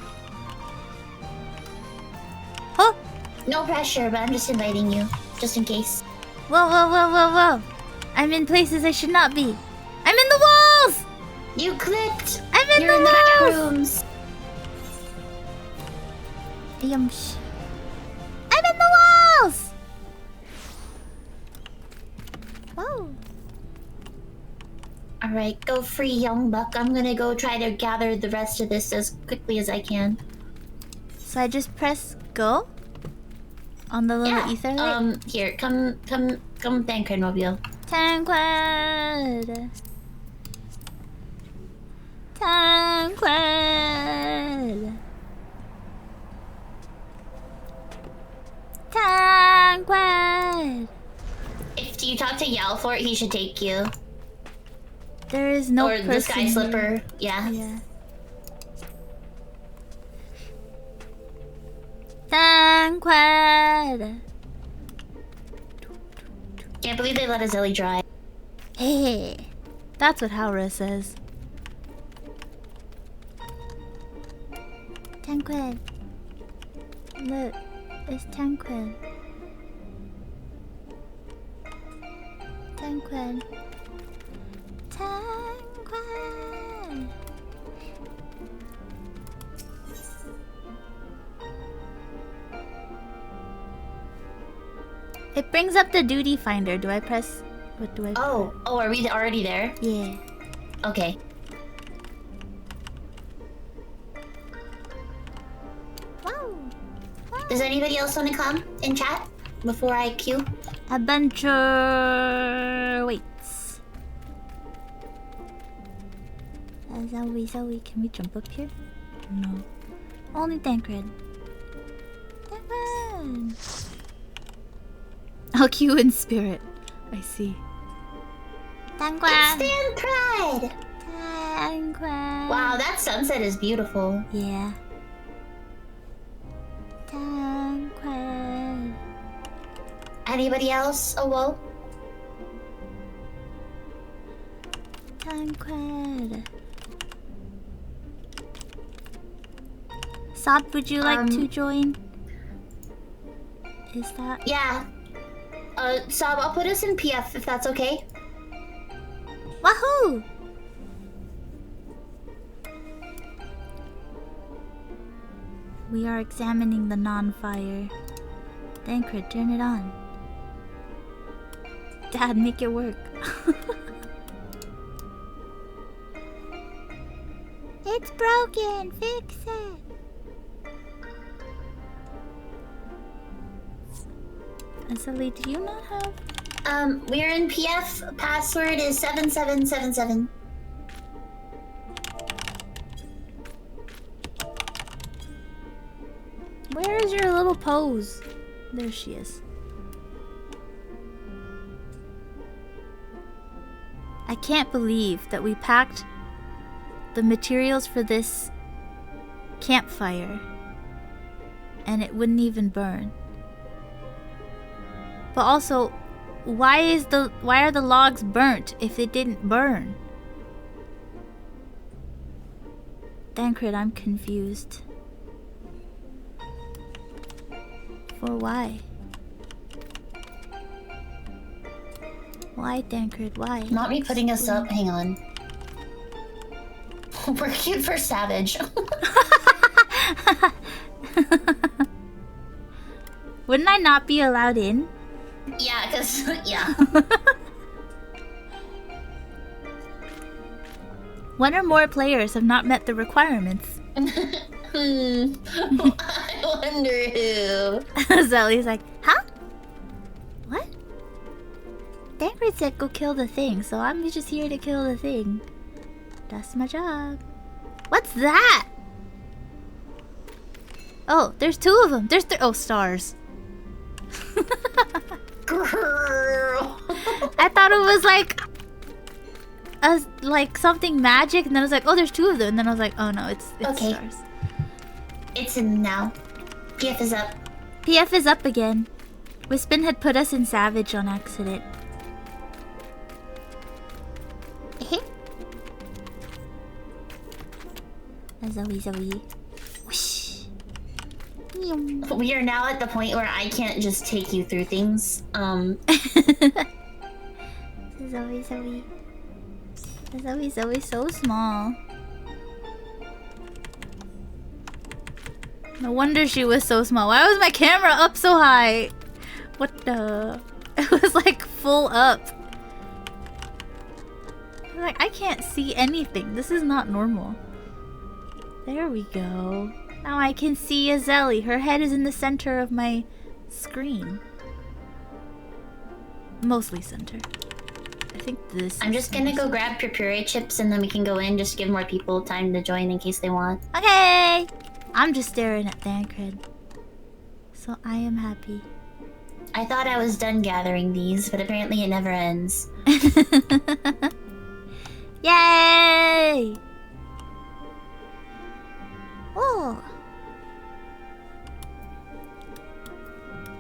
Huh? No pressure, but I'm just inviting you, just in case. Whoa, whoa, whoa, whoa, whoa. I'm in places I should not be. I'm in the walls! You clicked! I'm in You're the in the back walls! rooms. Yumsh. I'm in the walls! Whoa. Alright, go free, young buck. I'm gonna go try to gather the rest of this as quickly as I can. So I just press go? On the little ether light? Here, come, Tancred Mobile. Tancred. Tancred. Tancred. If you talk to Yalfort, he should take you. There is no or person the Sky here. Slipper, yeah. Yeah. Tancred. Can't believe they let Azali dry. Hey. That's what Haura says. Tancred. Look, it's Tancred. Tancred. Tancred. It brings up the duty finder. Do I press? What do I? Oh, are we already there? Yeah. Okay. Wow. Does anybody else want to come and chat before I queue? Adventure waits. Zoe, can we jump up here? No. Only Tancred. Tancred! I'll queue in spirit. I see. Tancred! It's Stan Pride! Tancred! Wow, that sunset is beautiful. Yeah. Tancred. Anybody else? Oh, whoa. Tancred. Sob, would you like to join? Is that... Yeah. Sob, I'll put us in PF if that's okay. Wahoo! We are examining the non-fire. Tancred, turn it on. Dad, make it work. It's broken! Fix it! Azali, do you not have... We're in PF. Password is 7777. Where is your little pose? There she is. I can't believe that we packed the materials for this campfire and it wouldn't even burn. But also, why are the logs burnt if it didn't burn? Dancred, I'm confused. For why? Why, Dancred? Why? Not me putting us up. Hang on. We're cute for Savage. Wouldn't I not be allowed in? Yeah, because, yeah. One or more players have not met the requirements. I wonder who. Zelly's like, huh? What? Dancred said go kill the thing, so I'm just here to kill the thing. That's my job. What's that? Oh, there's two of them. There's oh, stars. Girl. I thought it was like something magic, and then I was like, oh, there's two of them, and then I was like, oh no, it's Okay. stars. It's in now. PF is up. PF is up again. Wispin had put us in Savage on accident. Zoe. Whoosh. We are now at the point where I can't just take you through things. Zoe. Zoe's so small. No wonder she was so small. Why was my camera up so high? What the? It was like full up. Like, I can't see anything. This is not normal. There we go. Now I can see Azelli. Her head is in the center of my screen. Mostly center. I think this. I'm just gonna go grab puree chips and then we can go in. Just give more people time to join in case they want. Okay! I'm just staring at Dancred. So I am happy. I thought I was done gathering these, but apparently it never ends. Yay! Oh!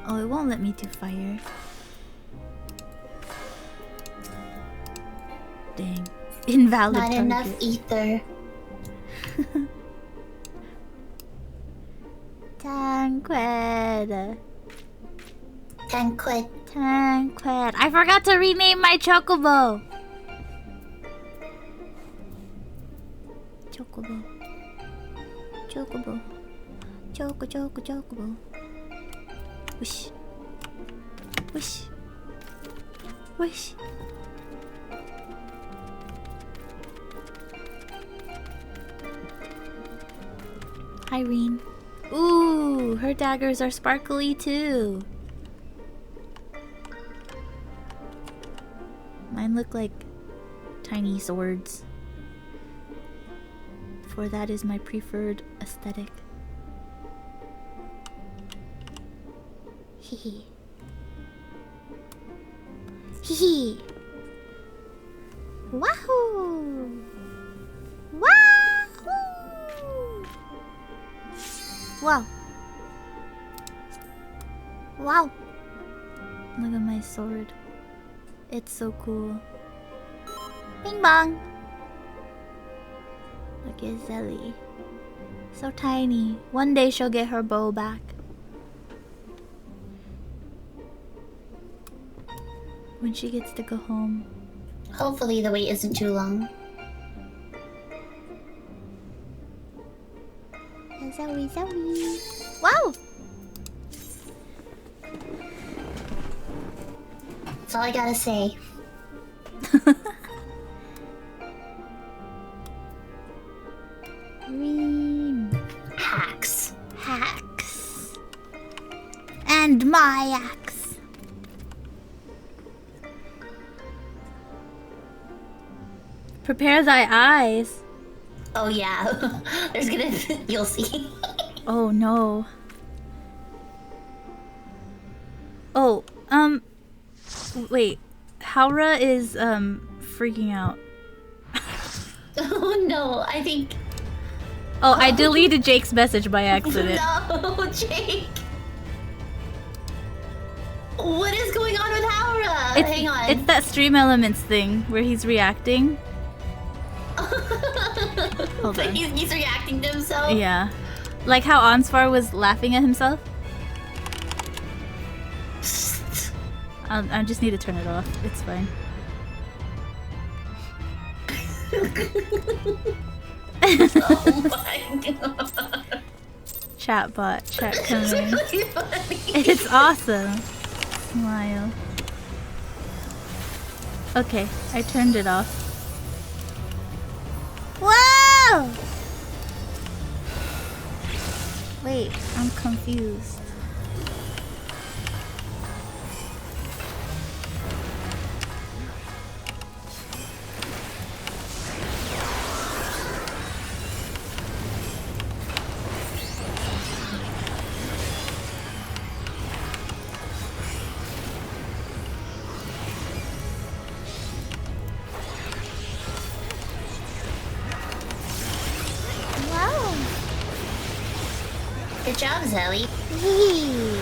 Oh, it won't let me do fire. Dang. Invalid Not target. enough ether. Tancred. Tancred. I forgot to rename my chocobo. Chocobo. Wish. Irene. Ooh, her daggers are sparkly too. Mine look like tiny swords. For that is my preferred aesthetic. Hee. Wahoo! Wow. Look at my sword. It's so cool. Bing bong. Look at Zelly. So tiny. One day she'll get her bow back. When she gets to go home. Hopefully the wait isn't too long. Zoe. Wow! That's all I gotta say. Green. Hacks. And my axe. Prepare thy eyes. Oh yeah. There's gonna... You'll see. Oh no. Oh, wait. Haura is freaking out. Oh no, I think... Oh, I deleted Jake's message by accident. No, Jake! What is going on with Haura? Hang on. It's that stream elements thing where he's reacting. Hold on. He's reacting to himself? Yeah. Like how Ansvar was laughing at himself. I just need to turn it off. It's fine. Oh my god. Chatbot, chat coming. It's really funny. It's awesome. Smile. Okay, I turned it off. Whoa! Wait, I'm confused. Wow. Good job, Zelly. Yee.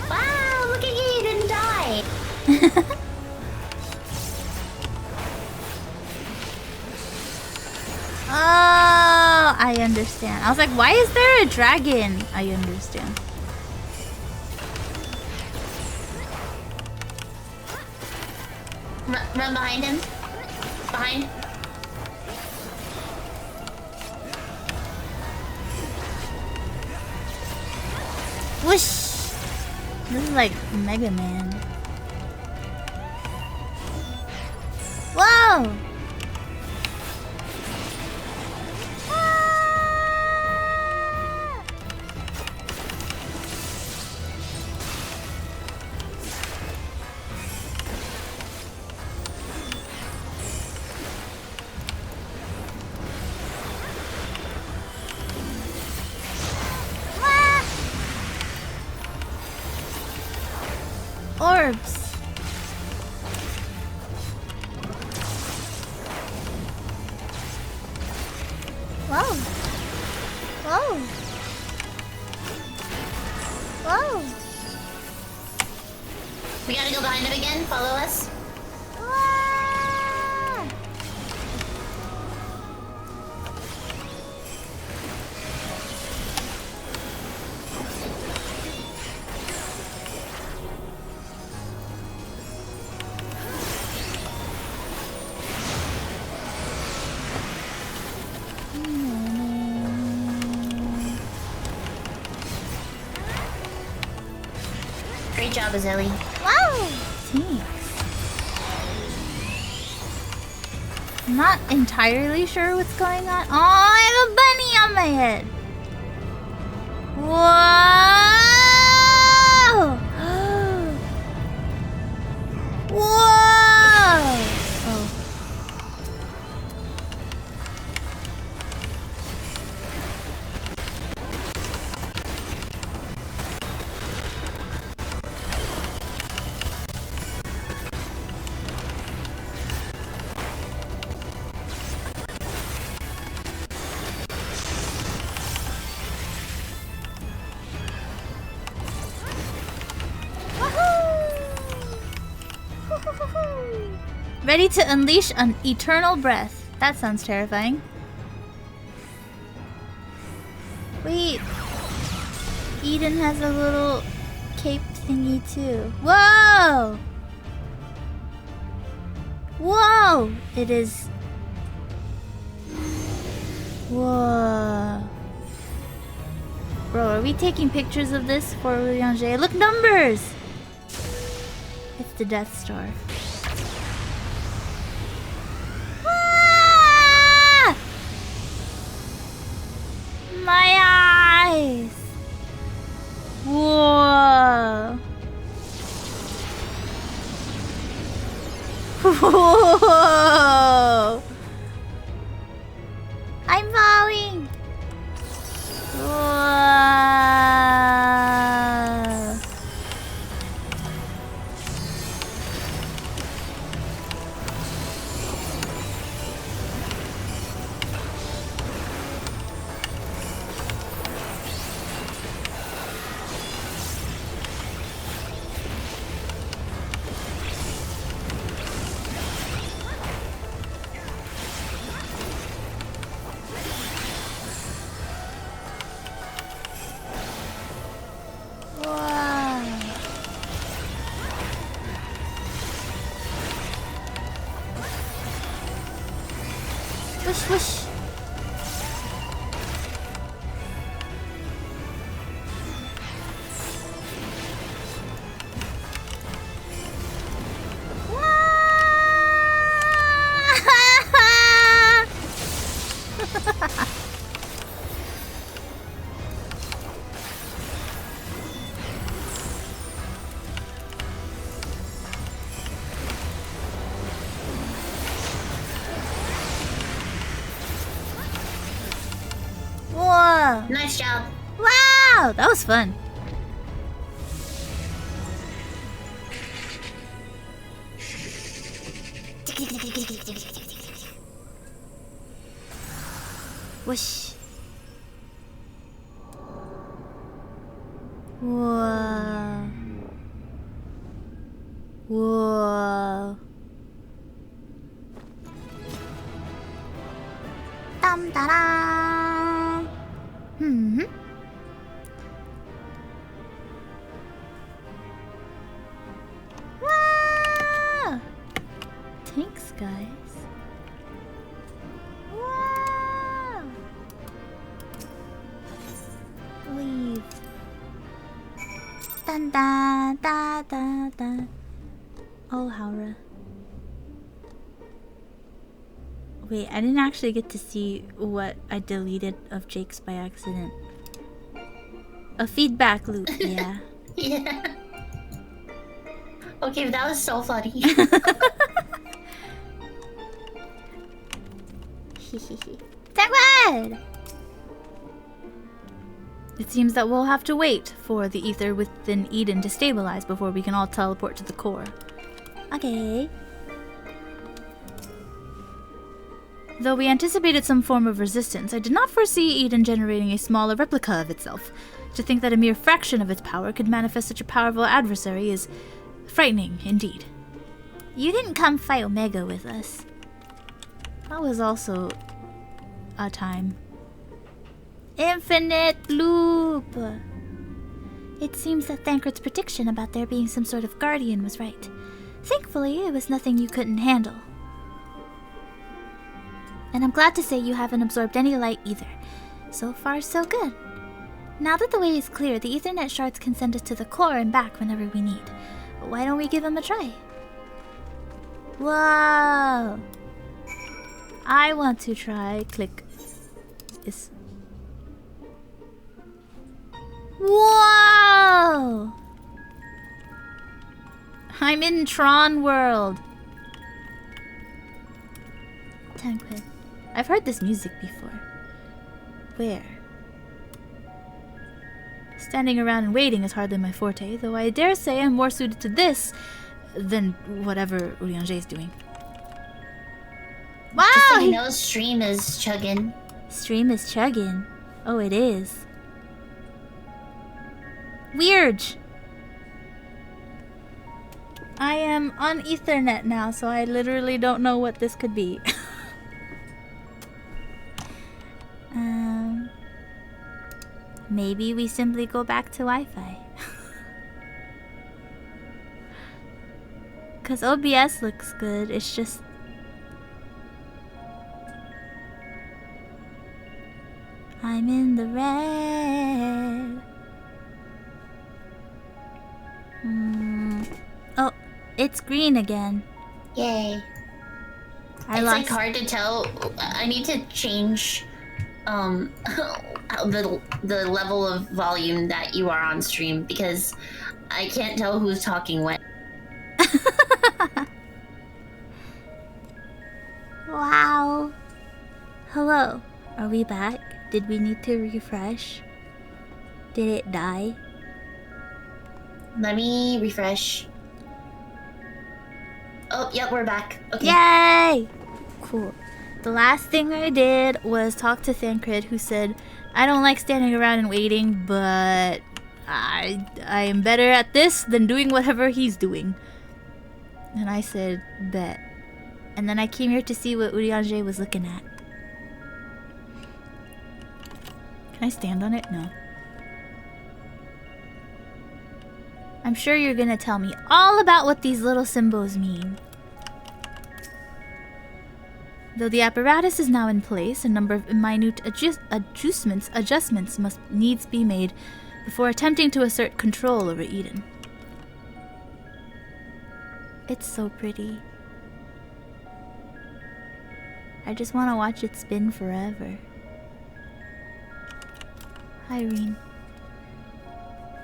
Wow, look at you didn't die. Oh, I understand. I was like, why is there a dragon? I understand. Run behind him. Behind. Whoosh! This is like Mega Man. Whoa! Ah! Ah! Orbs. Whoa. Whoa. Whoa. We gotta go behind him again. Follow us. Ah! Great job, Zelly. Wow! Thanks. I'm not entirely sure what's going on. Oh, I have a bunny on my head. Whoa! Whoa! Oh. Ready to unleash an eternal breath. That sounds terrifying. Wait. Eden has a little cape thingy too. Whoa! Whoa! It is... Whoa. Bro, are we taking pictures of this for Urianger? Look, numbers! It's the Death Star. Ah! My eyes! Whoa! Whoa! Whoosh. Whoa! Nice job. Wow, that was fun. Whoosh. Whoa. Whoa. Dum da da. Hmm. Wow. Thanks, guys. Wow. Leave. Dun da da da da. Oh, Haura. Wait, I didn't actually get to see what I deleted of Jake's by accident. A feedback loop, yeah. Yeah. Okay, but that was so funny. Tagwood! It seems that we'll have to wait for the ether within Eden to stabilize before we can all teleport to the core. Okay. Though we anticipated some form of resistance, I did not foresee Eden generating a smaller replica of itself. To think that a mere fraction of its power could manifest such a powerful adversary is frightening indeed. You didn't come fight Omega with us. That was also a time. Infinite loop! It seems that Thancred's prediction about there being some sort of guardian was right. Thankfully, it was nothing you couldn't handle. And I'm glad to say you haven't absorbed any light either. So far, so good. Now that the way is clear, the Ethernet shards can send us to the core and back whenever we need. Why don't we give them a try? Whoa! I want to try. Click. This. Whoa! I'm in Tron World. Tanquid. I've heard this music before. Where? Standing around and waiting is hardly my forte, though I dare say I'm more suited to this than whatever Urianger is doing. Wow! Just so you know, stream is chugging. Stream is chugging. Oh, it is. Weird. I am on Ethernet now, so I literally don't know what this could be. Maybe we simply go back to Wi-Fi. Cause OBS looks good, it's just... I'm in the red. Oh, it's green again. Yay. It's like hard to tell. I need to change the level of volume that you are on stream because I can't tell who's talking when. Wow. Hello. Are we back? Did we need to refresh? Did it die? Let me refresh. Oh, yep, we're back. Okay. Yay! Cool. The last thing I did was talk to Thancred, who said, I don't like standing around and waiting, but I am better at this than doing whatever he's doing. And I said, bet. And then I came here to see what Urianger was looking at. Can I stand on it? No. I'm sure you're gonna tell me all about what these little symbols mean. Though the apparatus is now in place, a number of minute adjustments must needs be made before attempting to assert control over Eden. It's so pretty. I just want to watch it spin forever. Hi, Irene.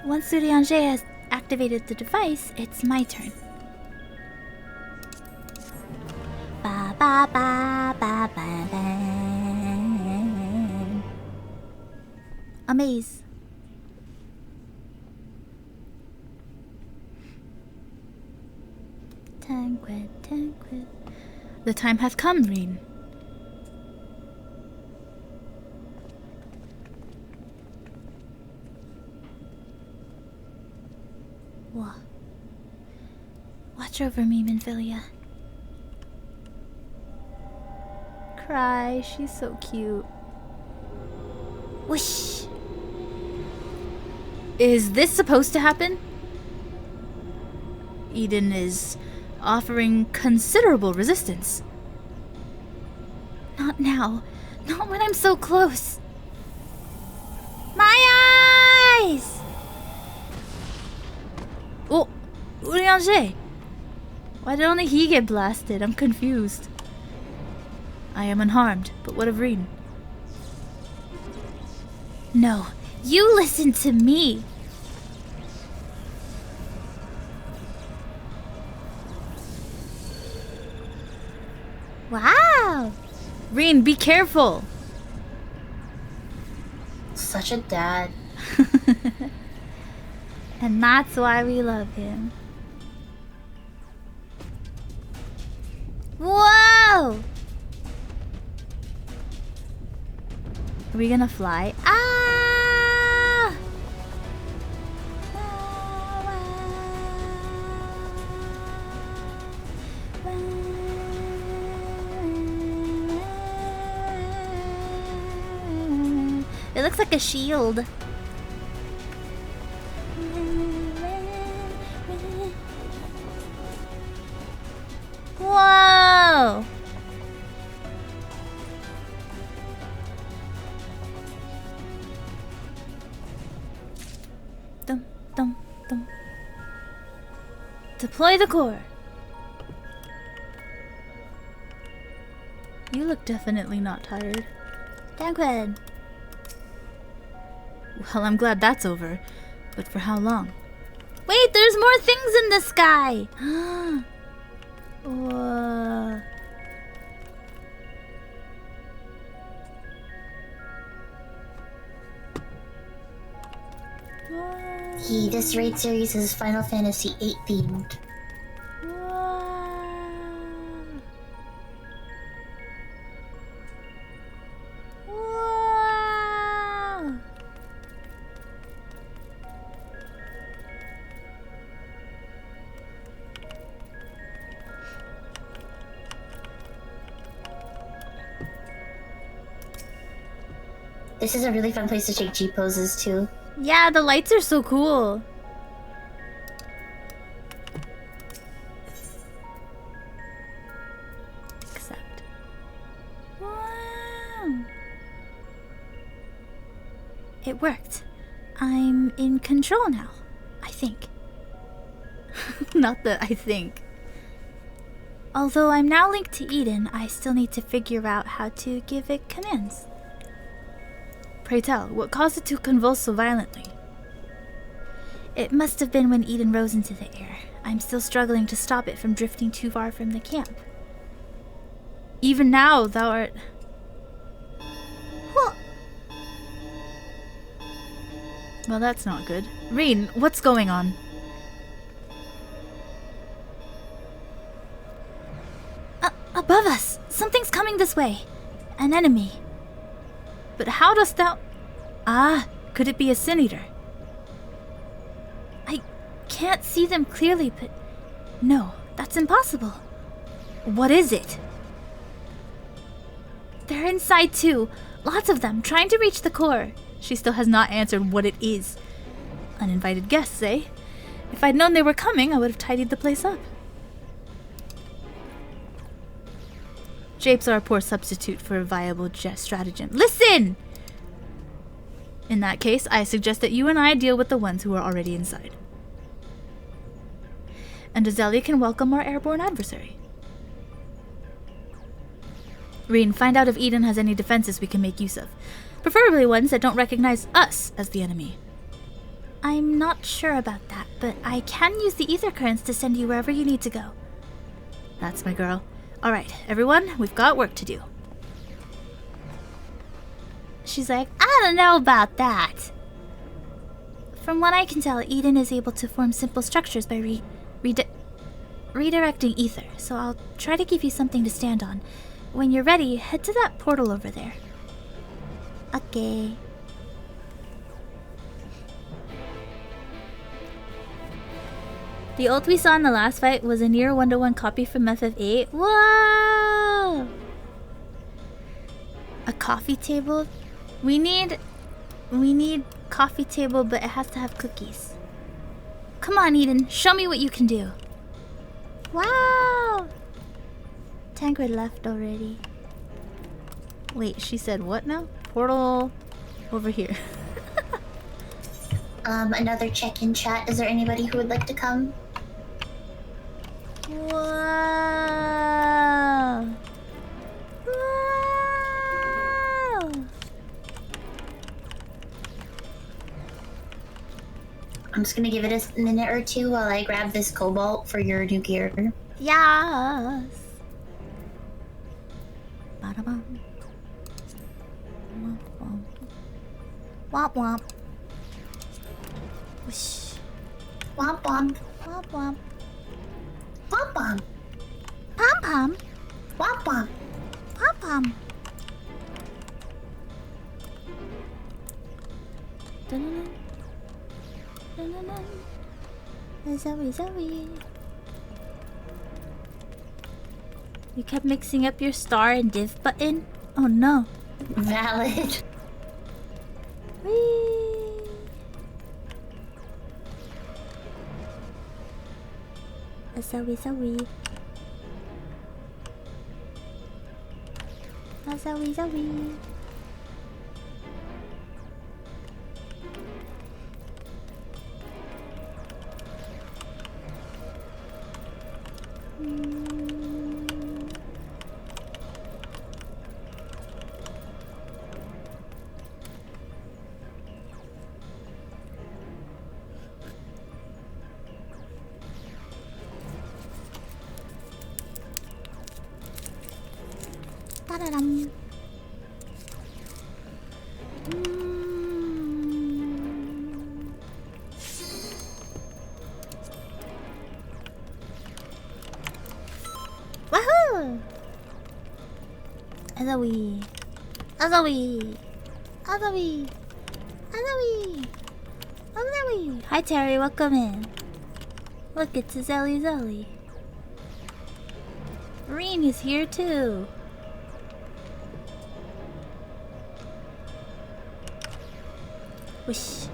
Once Urianger has activated the device, it's my turn. Ba ba ba ba ba ba. Amaze. Tanquid, Tanquid. The time hath come, Reen. Watch over me, Minfilia. Cry, she's so cute. Whoosh! Is this supposed to happen? Eden is offering considerable resistance. Not now. Not when I'm so close. My eyes! Oh, Urianger! Why did only he get blasted? I'm confused. I am unharmed, but what of Reen? No, you listen to me. Wow! Reen, be careful! Such a dad. And that's why we love him. Whoa! Are we gonna fly? Ah! It looks like a shield. Whoa! Dum, dum, dum. Deploy the core. You look definitely not tired. Tanquid. Well, I'm glad that's over. But for how long? Wait, there's more things in the sky! Whoa. This raid series is Final Fantasy VIII themed. This is a really fun place to take G poses too. Yeah, the lights are so cool. Accept. Wow. It worked. I'm in control now, I think. Not that I think. Although I'm now linked to Eden, I still need to figure out how to give it commands. Pray tell, what caused it to convulse so violently? It must have been when Eden rose into the air. I'm still struggling to stop it from drifting too far from the camp. Even now, thou art... Well, that's not good. Reen, what's going on? Above us! Something's coming this way! An enemy. But how dost thou... Ah, could it be a Sin Eater? I can't see them clearly, but... No, that's impossible. What is it? They're inside too. Lots of them, trying to reach the core. She still has not answered what it is. Uninvited guests, eh? If I'd known they were coming, I would have tidied the place up. Japes are a poor substitute for a viable stratagem. Listen! In that case, I suggest that you and I deal with the ones who are already inside. And Azeli can welcome our airborne adversary. Reen, find out if Eden has any defenses we can make use of. Preferably ones that don't recognize us as the enemy. I'm not sure about that, but I can use the ether currents to send you wherever you need to go. That's my girl. Alright, everyone, we've got work to do. She's like, I don't know about that. From what I can tell, Eden is able to form simple structures by redirecting ether, so I'll try to give you something to stand on. When you're ready, head to that portal over there. Okay. The ult we saw in the last fight was a near 1-to-1 copy from FF8. Whoa! A coffee table? We need coffee table, but it has to have cookies. Come on, Eden, show me what you can do. Wow! Tancred left already. Wait, she said what now? Portal over here. Another check-in chat. Is there anybody who would like to come? Wow! Wow! I'm just gonna give it a minute or two while I grab this cobalt for your new gear. Yes! Ba-da-bum. Womp womp. Womp womp. Whoosh. Womp womp. Womp womp. Womp womp. Pom pom. Womp womp. Pom pom. Dun-dun-dun. Dun-dun-dun. Zoe, Zoe. You kept mixing up your star and div button? Oh no. Valid. Whee! Zoe, Zoe. Zoe, Zoe. Da-da-dum. Woohoo! Azawi. Azawi. Azawi. Azawi. Azawi. Hi Terry, welcome in. Look, it's Zelly Zelly. Reen is here too. Whoosh.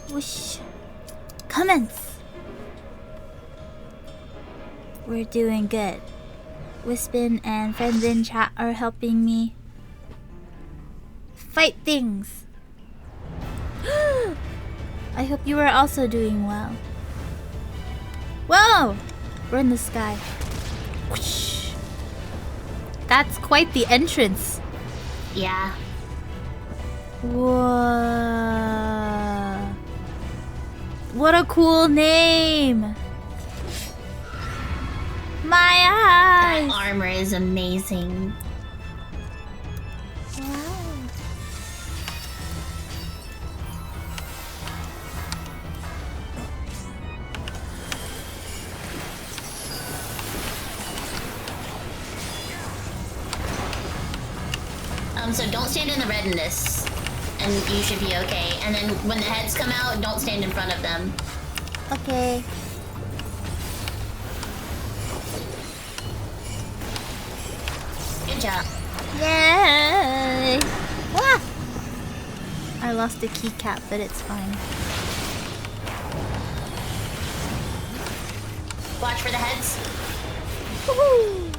Whoosh. Commence. We're doing good. Wispin and friends in chat are helping me fight things. I hope you are also doing well. Whoa! We're in the sky. Whoosh. That's quite the entrance. Yeah. Whoa. What a cool name. My eyes. That armor is amazing. Wow. So don't stand in the red in this, and you should be okay. And then when the heads come out, don't stand in front of them. Okay. Good job. Yay! Wah! I lost a keycap, but it's fine. Watch for the heads. Woohoo!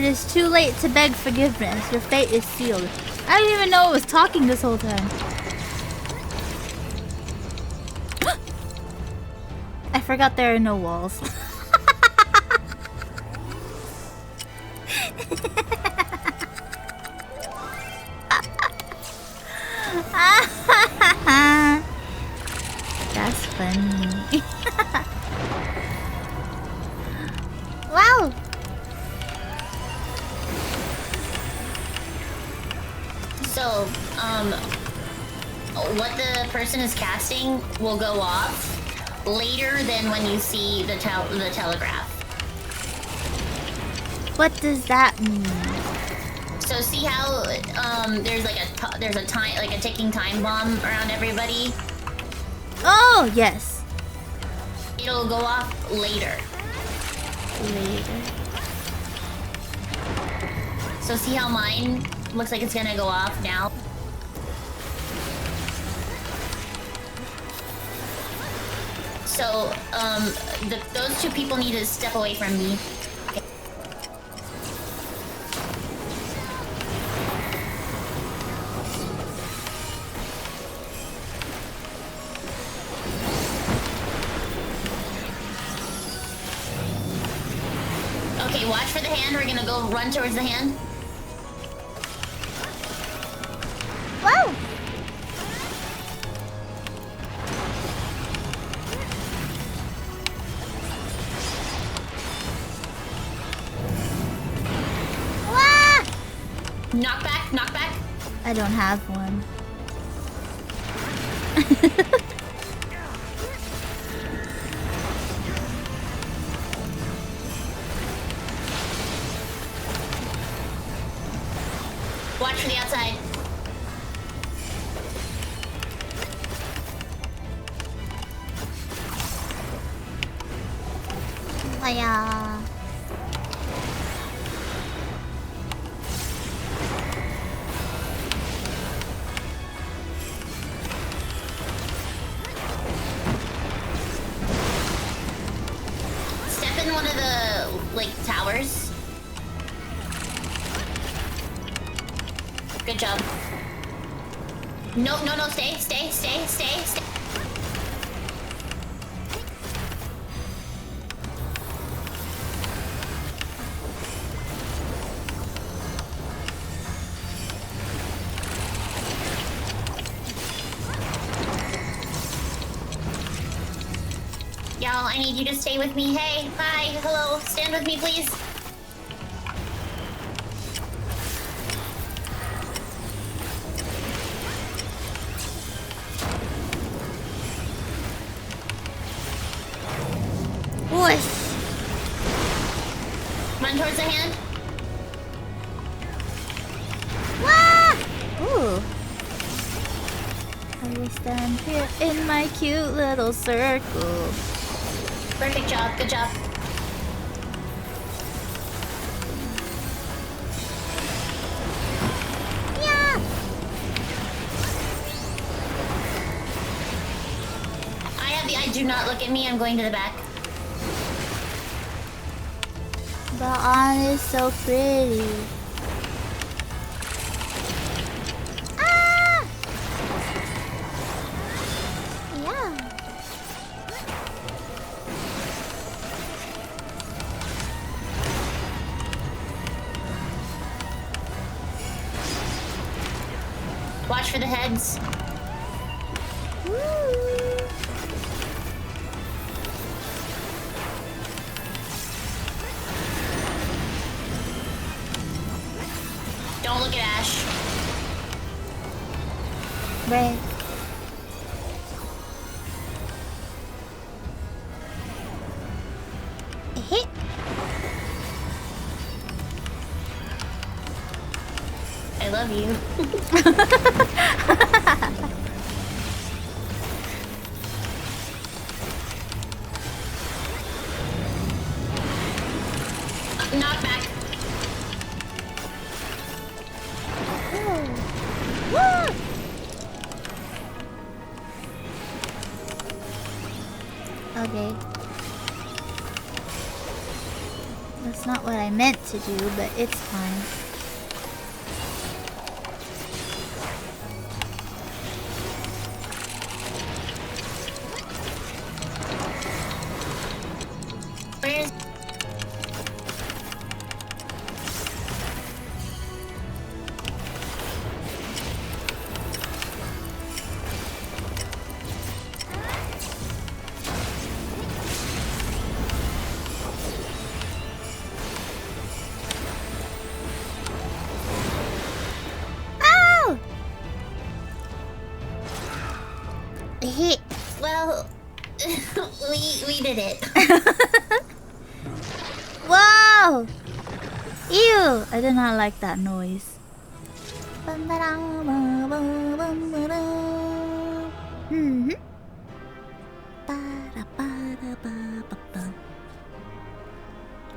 It is too late to beg forgiveness. Your fate is sealed. I didn't even know it was talking this whole time. I forgot there are no walls. That's funny. Wow. So, what the person is casting will go off later than when you see the telegraph. What does that mean? So see how there's like a ticking time bomb around everybody? Oh, yes. It'll go off later. So see how mine looks like it's gonna go off now? So, those two people need to step away from me. Okay. Okay, watch for the hand. We're gonna go run towards the hand. Wow. Knockback, knockback. I don't have one. Watch for the outside. Hiya. Step in one of the, like, towers. Good job. No, stay. Y'all, I need you to stay with me. Hey, hi, hello, stand with me, please. Whoosh. Run towards the hand. Wah! Ooh. I will stand here in my cute little circle. Perfect job, good job. Yeah. I do not look at me, I'm going to the back. The on is so pretty. Ah! Yeah. Watch for the heads. Don't look at Ash. Right. Hit. I love you. Knock back. Woo! Okay. That's not what I meant to do, but it's fine. Where's... Well, we did it. Whoa! Ew! I did not like that noise. Mm-hmm.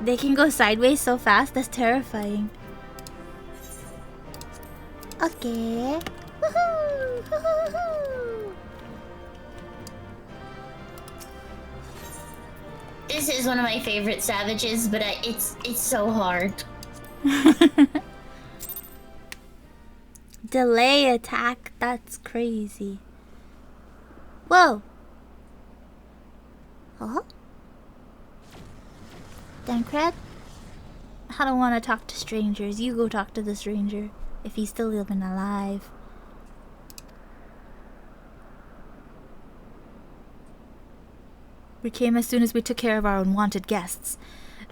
They can go sideways so fast, that's terrifying. Okay. Woohoo! Woohoo! This is one of my favorite savages, but it's so hard. Delay attack, that's crazy. Whoa! Huh? Dancred? I don't want to talk to strangers. You go talk to the stranger, if he's still even alive. We came as soon as we took care of our unwanted guests.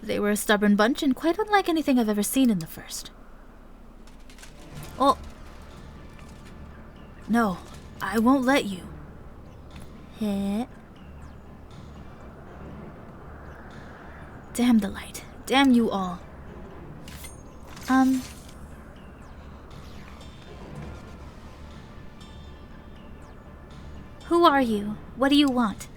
They were a stubborn bunch and quite unlike anything I've ever seen in the first. Oh. No, I won't let you. Heh. Damn the light. Damn you all. Who are you? What do you want?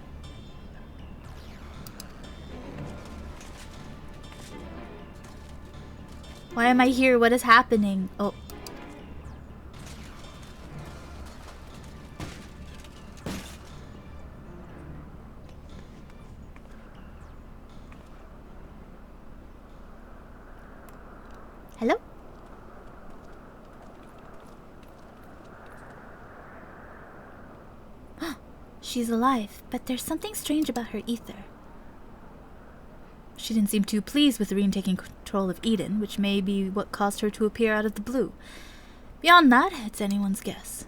Why am I here? What is happening? Oh. Hello? She's alive, but there's something strange about her ether. She didn't seem too pleased with Reen taking control of Eden, which may be what caused her to appear out of the blue. Beyond that, it's anyone's guess.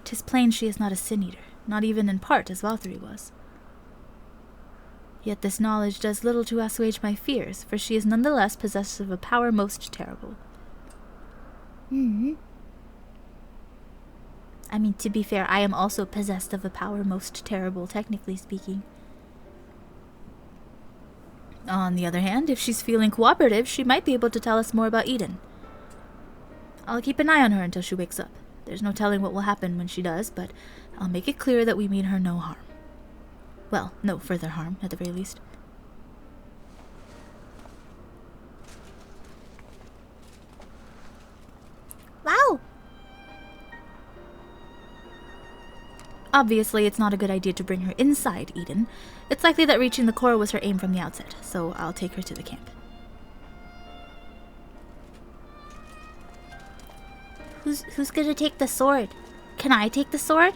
'Tis plain she is not a sin-eater, not even in part as Valkyrie was. Yet this knowledge does little to assuage my fears, for she is nonetheless possessed of a power most terrible. I mean, to be fair, I am also possessed of a power most terrible, technically speaking. On the other hand, if she's feeling cooperative, she might be able to tell us more about Eden. I'll keep an eye on her until she wakes up. There's no telling what will happen when she does, but I'll make it clear that we mean her no harm. Well, no further harm, at the very least. Wow! Obviously, it's not a good idea to bring her inside Eden. It's likely that reaching the core was her aim from the outset, so I'll take her to the camp. Who's gonna take the sword? Can I take the sword?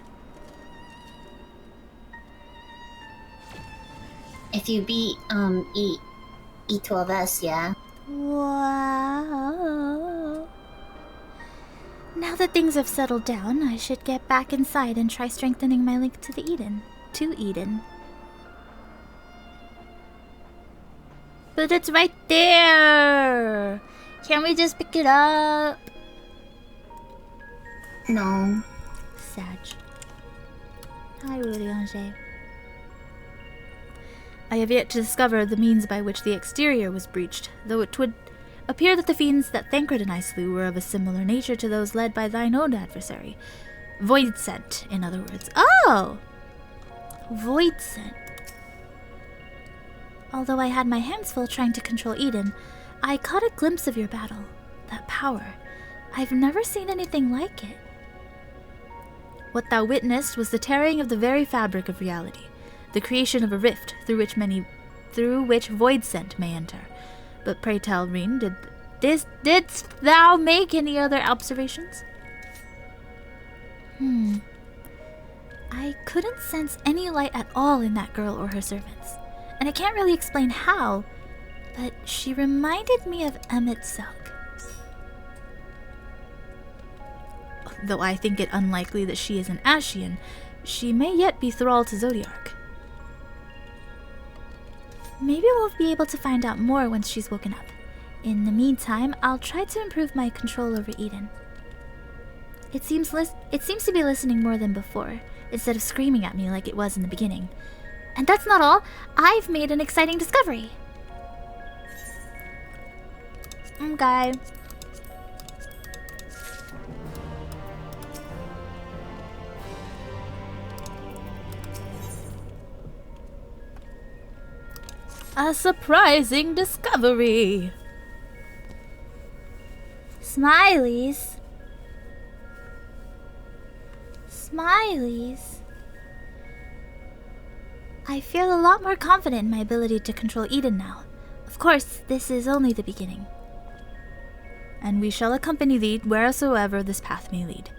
If you beat E12S, yeah. Wow. Now that things have settled down, I should get back inside and try strengthening my link to the Eden. To Eden. But it's right there! Can't we just pick it up? No. Sag. Hi, Uriange. I have yet to discover the means by which the exterior was breached, though it would appear that the fiends that Thancred and I slew were of a similar nature to those led by thine own adversary. Void Scent, in other words. Oh! Void Scent. Although I had my hands full trying to control Eden, I caught a glimpse of your battle. That power. I've never seen anything like it. What thou witnessed was the tearing of the very fabric of reality, the creation of a rift through which many through which void scent may enter. But pray tell, Reen, didst thou make any other observations? I couldn't sense any light at all in that girl or her servants, and I can't really explain how, but she reminded me of Emmett Silk. Though I think it unlikely that she is an Ashian, she may yet be thrall to Zodiark. Maybe we'll be able to find out more once she's woken up. In the meantime, I'll try to improve my control over Eden. It seems to be listening more than before, instead of screaming at me like it was in the beginning. And that's not all. I've made an exciting discovery. Okay. A surprising discovery. Smileys. Smileys. I feel a lot more confident in my ability to control Eden now. Of course, this is only the beginning. And we shall accompany thee wheresoever this path may lead.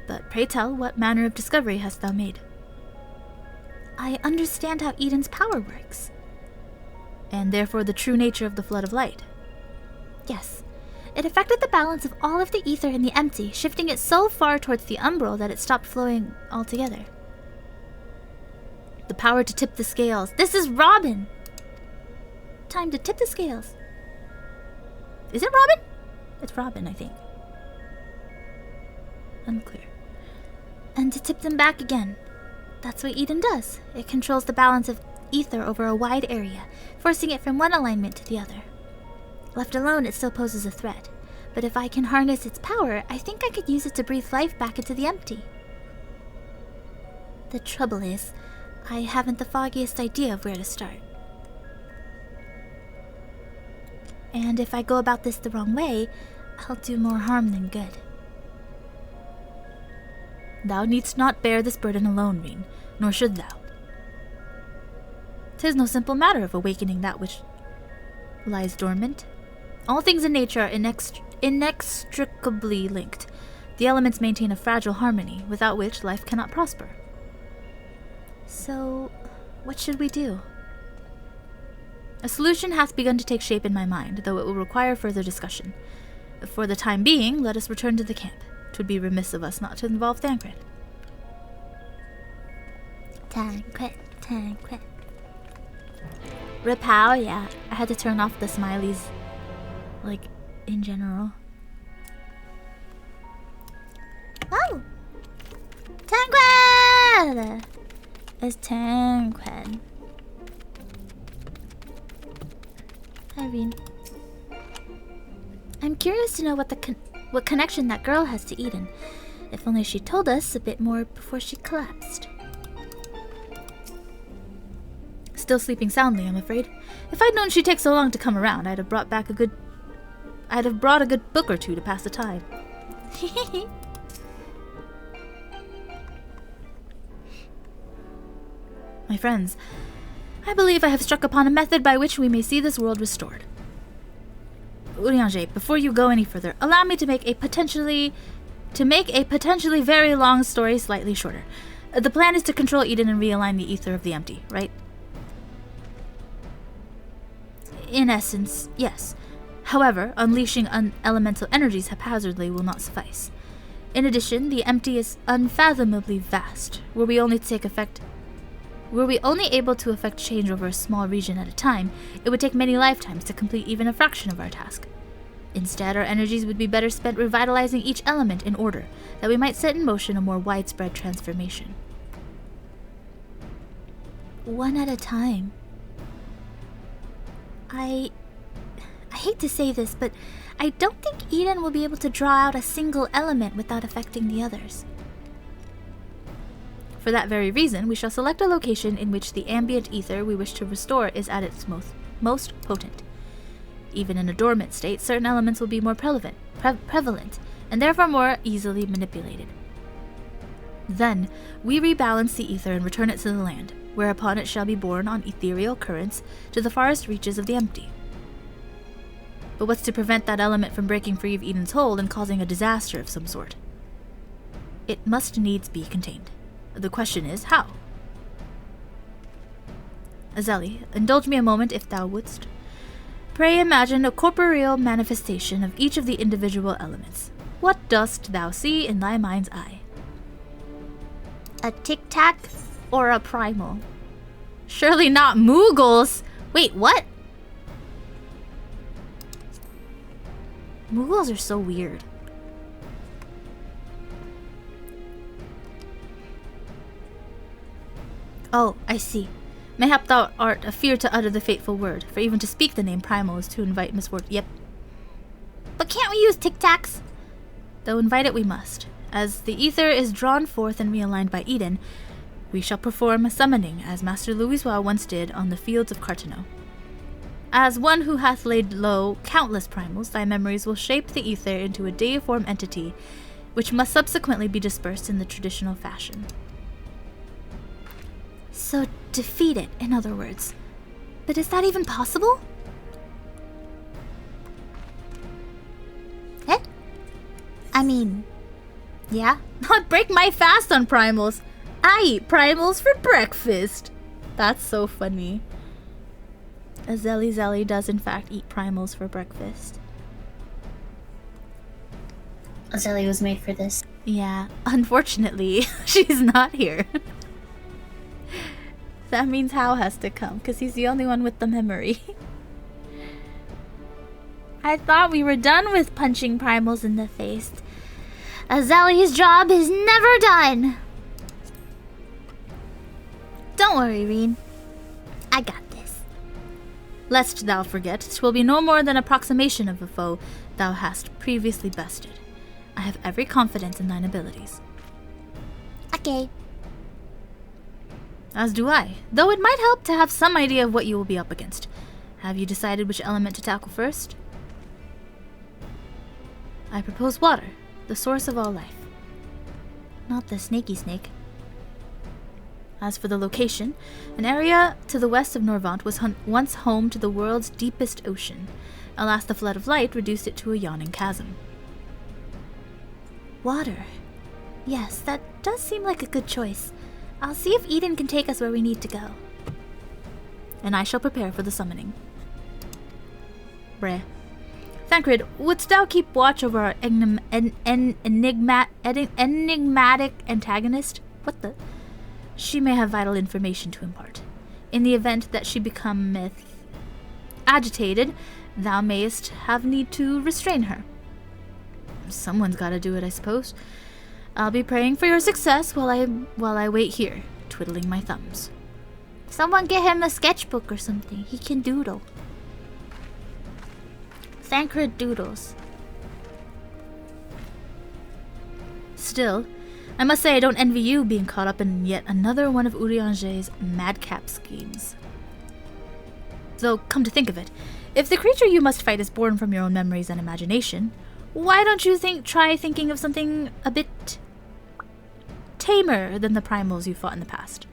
But pray tell, what manner of discovery hast thou made? I understand how Eden's power works. And therefore the true nature of the flood of light. Yes. It affected the balance of all of the ether in the empty, shifting it so far towards the umbral that it stopped flowing altogether. The power to tip the scales. This is Robin! Time to tip the scales. Is it Robin? It's Robin, I think. Unclear. And to tip them back again. That's what Eden does. It controls the balance of ether over a wide area, forcing it from one alignment to the other. Left alone, it still poses a threat, but if I can harness its power, I think I could use it to breathe life back into the empty. The trouble is, I haven't the foggiest idea of where to start. And if I go about this the wrong way, I'll do more harm than good. Thou needst not bear this burden alone, Reen, nor should thou. 'Tis no simple matter of awakening that which lies dormant. All things in nature are inextricably linked. The elements maintain a fragile harmony, without which life cannot prosper. So, what should we do? A solution hath begun to take shape in my mind, though it will require further discussion. For the time being, let us return to the camp. 'Twould be remiss of us not to involve Thancred. Thancred. Rip how, yeah. I had to turn off the smileys, like, in general. Oh! Thancred! It's Thancred. Irene. I'm curious to know what connection that girl has to Eden. If only she told us a bit more before she collapsed. Still sleeping soundly, I'm afraid. If I'd known she'd take so long to come around, I'd have brought a good book or two to pass the time. My friends, I believe I have struck upon a method by which we may see this world restored. Urianger, before you go any further, allow me to make a potentially very long story slightly shorter. The plan is to control Eden and realign the ether of the empty, right? In essence, yes. However, unleashing elemental energies haphazardly will not suffice. In addition, the empty is unfathomably vast. Were we only able to effect change over a small region at a time, it would take many lifetimes to complete even a fraction of our task. Instead, our energies would be better spent revitalizing each element in order, that we might set in motion a more widespread transformation. One at a time. I hate to say this, but I don't think Eden will be able to draw out a single element without affecting the others. For that very reason, we shall select a location in which the ambient ether we wish to restore is at its most potent. Even in a dormant state, certain elements will be more prevalent, and therefore more easily manipulated. Then, we rebalance the ether and return it to the land. whereupon it shall be borne on ethereal currents to the farthest reaches of the empty. But what's to prevent that element from breaking free of Eden's hold and causing a disaster of some sort? It must needs be contained. The question is, how? Azeli, indulge me a moment if thou wouldst. Pray imagine a corporeal manifestation of each of the individual elements. What dost thou see in thy mind's eye? A tic-tac or a primal? Surely not Moogles! Wait, what? Moogles are so weird. Oh, I see. Mayhap thou art afeard to utter the fateful word, for even to speak the name primal is to invite misfortune. Yep. But can't we use tic-tacs? Though invite it we must. As the ether is drawn forth and realigned by Eden, we shall perform a summoning, as Master Louisoix once did on the fields of Carteneau. As one who hath laid low countless primals, thy memories will shape the ether into a deiform entity, which must subsequently be dispersed in the traditional fashion. So defeat it, in other words. But is that even possible? Eh? I mean, yeah. Not break my fast on primals. I eat primals for breakfast. That's so funny. Azeli Zelly does in fact eat primals for breakfast. Azeli was made for this. Yeah, unfortunately, she's not here. That means Hal has to come, because he's the only one with the memory. I thought we were done with punching primals in the face. Azeli's job is never done. Don't worry, Reen. I got this. Lest thou forget, 'twill be no more than approximation of a foe thou hast previously bested. I have every confidence in thine abilities. Okay. As do I, though it might help to have some idea of what you will be up against. Have you decided which element to tackle first? I propose water, the source of all life. Not the snaky snake. As for the location, an area to the west of Norvant was once home to the world's deepest ocean. Alas, the flood of light reduced it to a yawning chasm. Water. Yes, that does seem like a good choice. I'll see if Eden can take us where we need to go. And I shall prepare for the summoning. Bre. Thancred, wouldst thou keep watch over our enigmatic antagonist? What the? She may have vital information to impart. In the event that she becometh agitated, thou mayest have need to restrain her. Someone's gotta do it, I suppose. I'll be praying for your success while I wait here, twiddling my thumbs. Someone get him a sketchbook or something. He can doodle. Thancred doodles. Still, I must say I don't envy you being caught up in yet another one of Urianger's madcap schemes. Though, come to think of it, if the creature you must fight is born from your own memories and imagination, why don't you try thinking of something a bit tamer than the primals you fought in the past?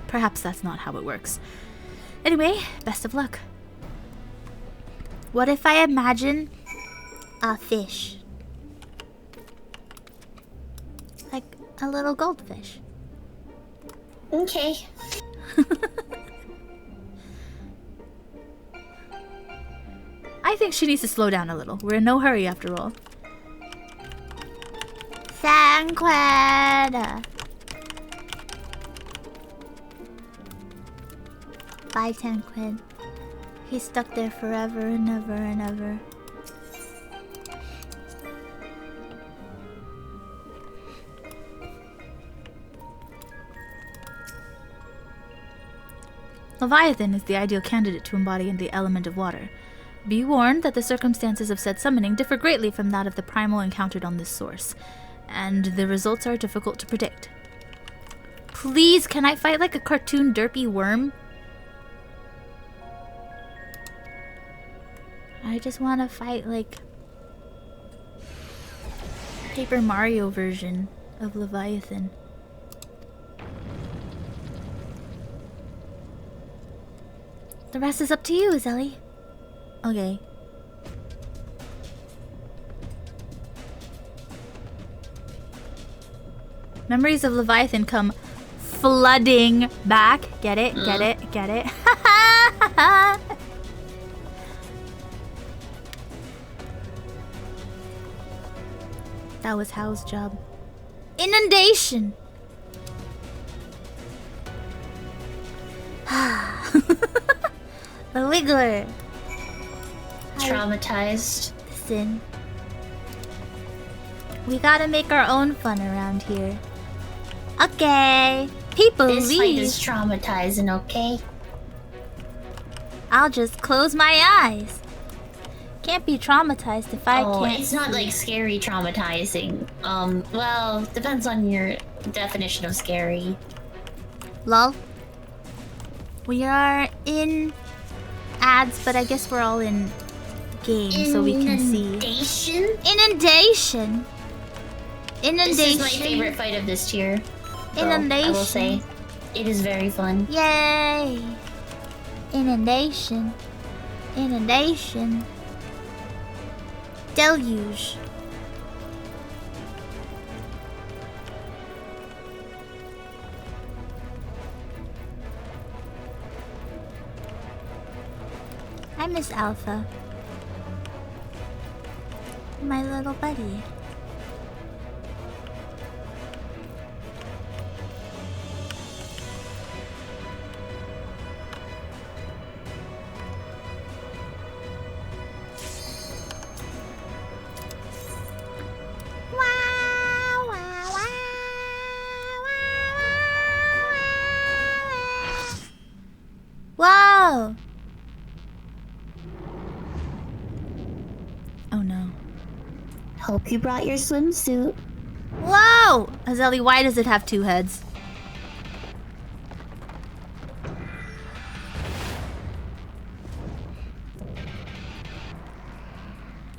Perhaps that's not how it works. Anyway, best of luck. What if I imagine a fish? Like a little goldfish. Okay. I think she needs to slow down a little. We're in no hurry after all. Thancred! Bye, Thancred. He's stuck there forever and ever and ever. Leviathan is the ideal candidate to embody the element of water. Be warned that the circumstances of said summoning differ greatly from that of the primal encountered on this source, and the results are difficult to predict. Please, can I fight like a cartoon derpy worm? I just want to fight like Paper Mario version of Leviathan. The rest is up to you, Zelly. Okay. Memories of Leviathan come flooding back. Get it? Get it? Get it? That was Hal's job. Inundation! The Wiggler. Traumatized. Listen. We gotta make our own fun around here. Okay. People This fight leave. is traumatizing, okay? I'll just close my eyes. Can't be traumatized if I can't. It's not see. like scary traumatizing. Well, depends on your definition of scary. Lol. We are in ads, but I guess we're all in game, so we can see. Inundation? Inundation. Inundation. This is my favorite fight of this tier. Inundation. I will say, it is very fun. Yay! Inundation. Inundation. Deluge. I miss Alpha. My little buddy. Wow! Oh no. Hope you brought your swimsuit. Whoa! Azeli, why does it have two heads?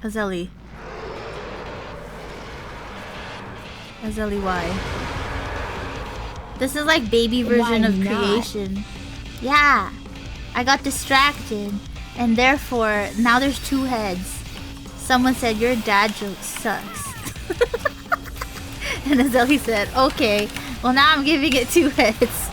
Azeli. Azeli, why? This is like baby version Why of not? creation. Yeah. I got distracted. And therefore, now there's two heads. Someone said, your dad joke sucks. And Azeli said, okay. Well, now I'm giving it two heads.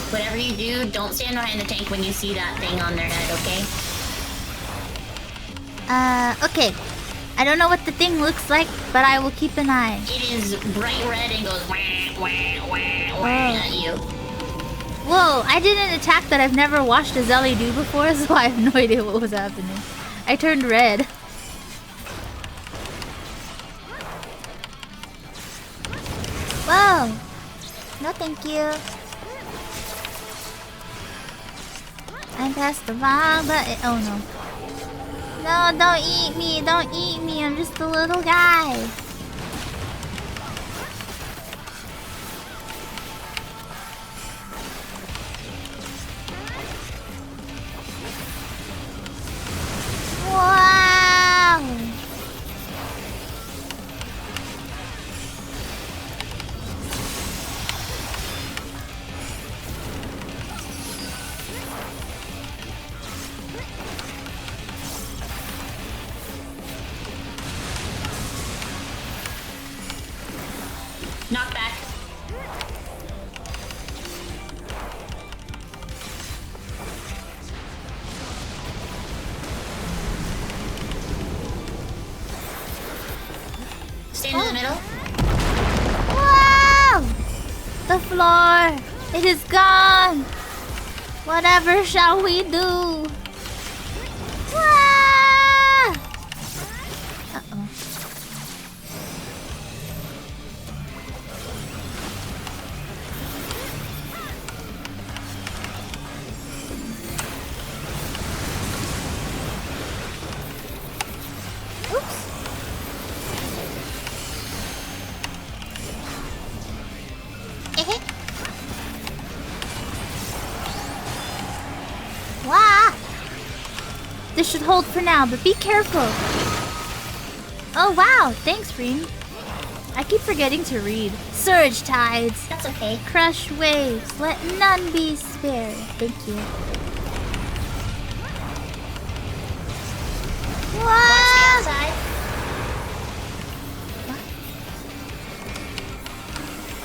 Whatever you do, don't stand behind the tank when you see that thing on their head, okay? Okay. I don't know what the thing looks like, but I will keep an eye. It is bright red and goes wah, wah, wah, wah at you. Whoa, I did an attack that I've never watched Azeli do before, so I have no idea what was happening. I turned red. Whoa! No thank you. I pressed the wrong button. Oh no. No, don't eat me. Don't eat me. I'm just a little guy. Wow. Knockback. Stand in the middle. Wow! The floor! It is gone! Whatever shall we do? Wow! Uh-oh. Oops. Wow! This should hold for now, but be careful. Oh wow, thanks, Reem. I keep forgetting to read. Surge tides. That's okay. Crush waves. Let none be spared. Thank you. Watch the outside.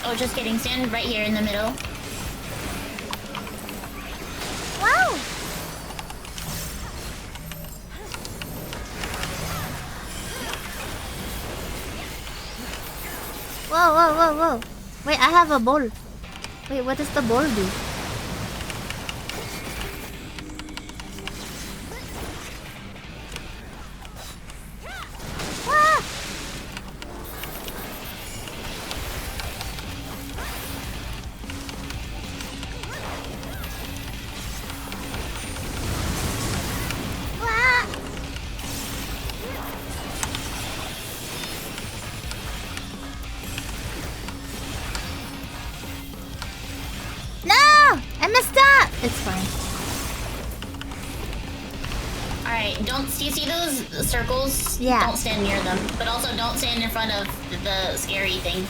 Oh, just kidding. Stand right here in the middle. Wow. Whoa, whoa, whoa, whoa. Wait, I have a ball. Wait, what does the ball do? Ah! Ah! No! I messed up! It's fine. Alright, you see those circles? Yeah. Don't stand near them. But also don't stand in front of the scary thing.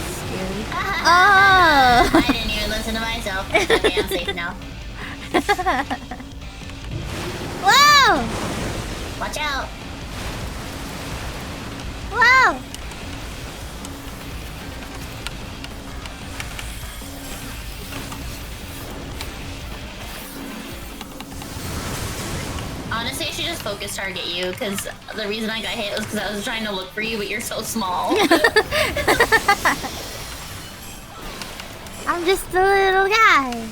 Scary. I Oh! didn't even listen to myself. Okay, I'm safe now. Wow! Watch out. Wow! Honestly, I should just focus target you, because the reason I got hit was because I was trying to look for you, but you're so small. I'm just a little guy.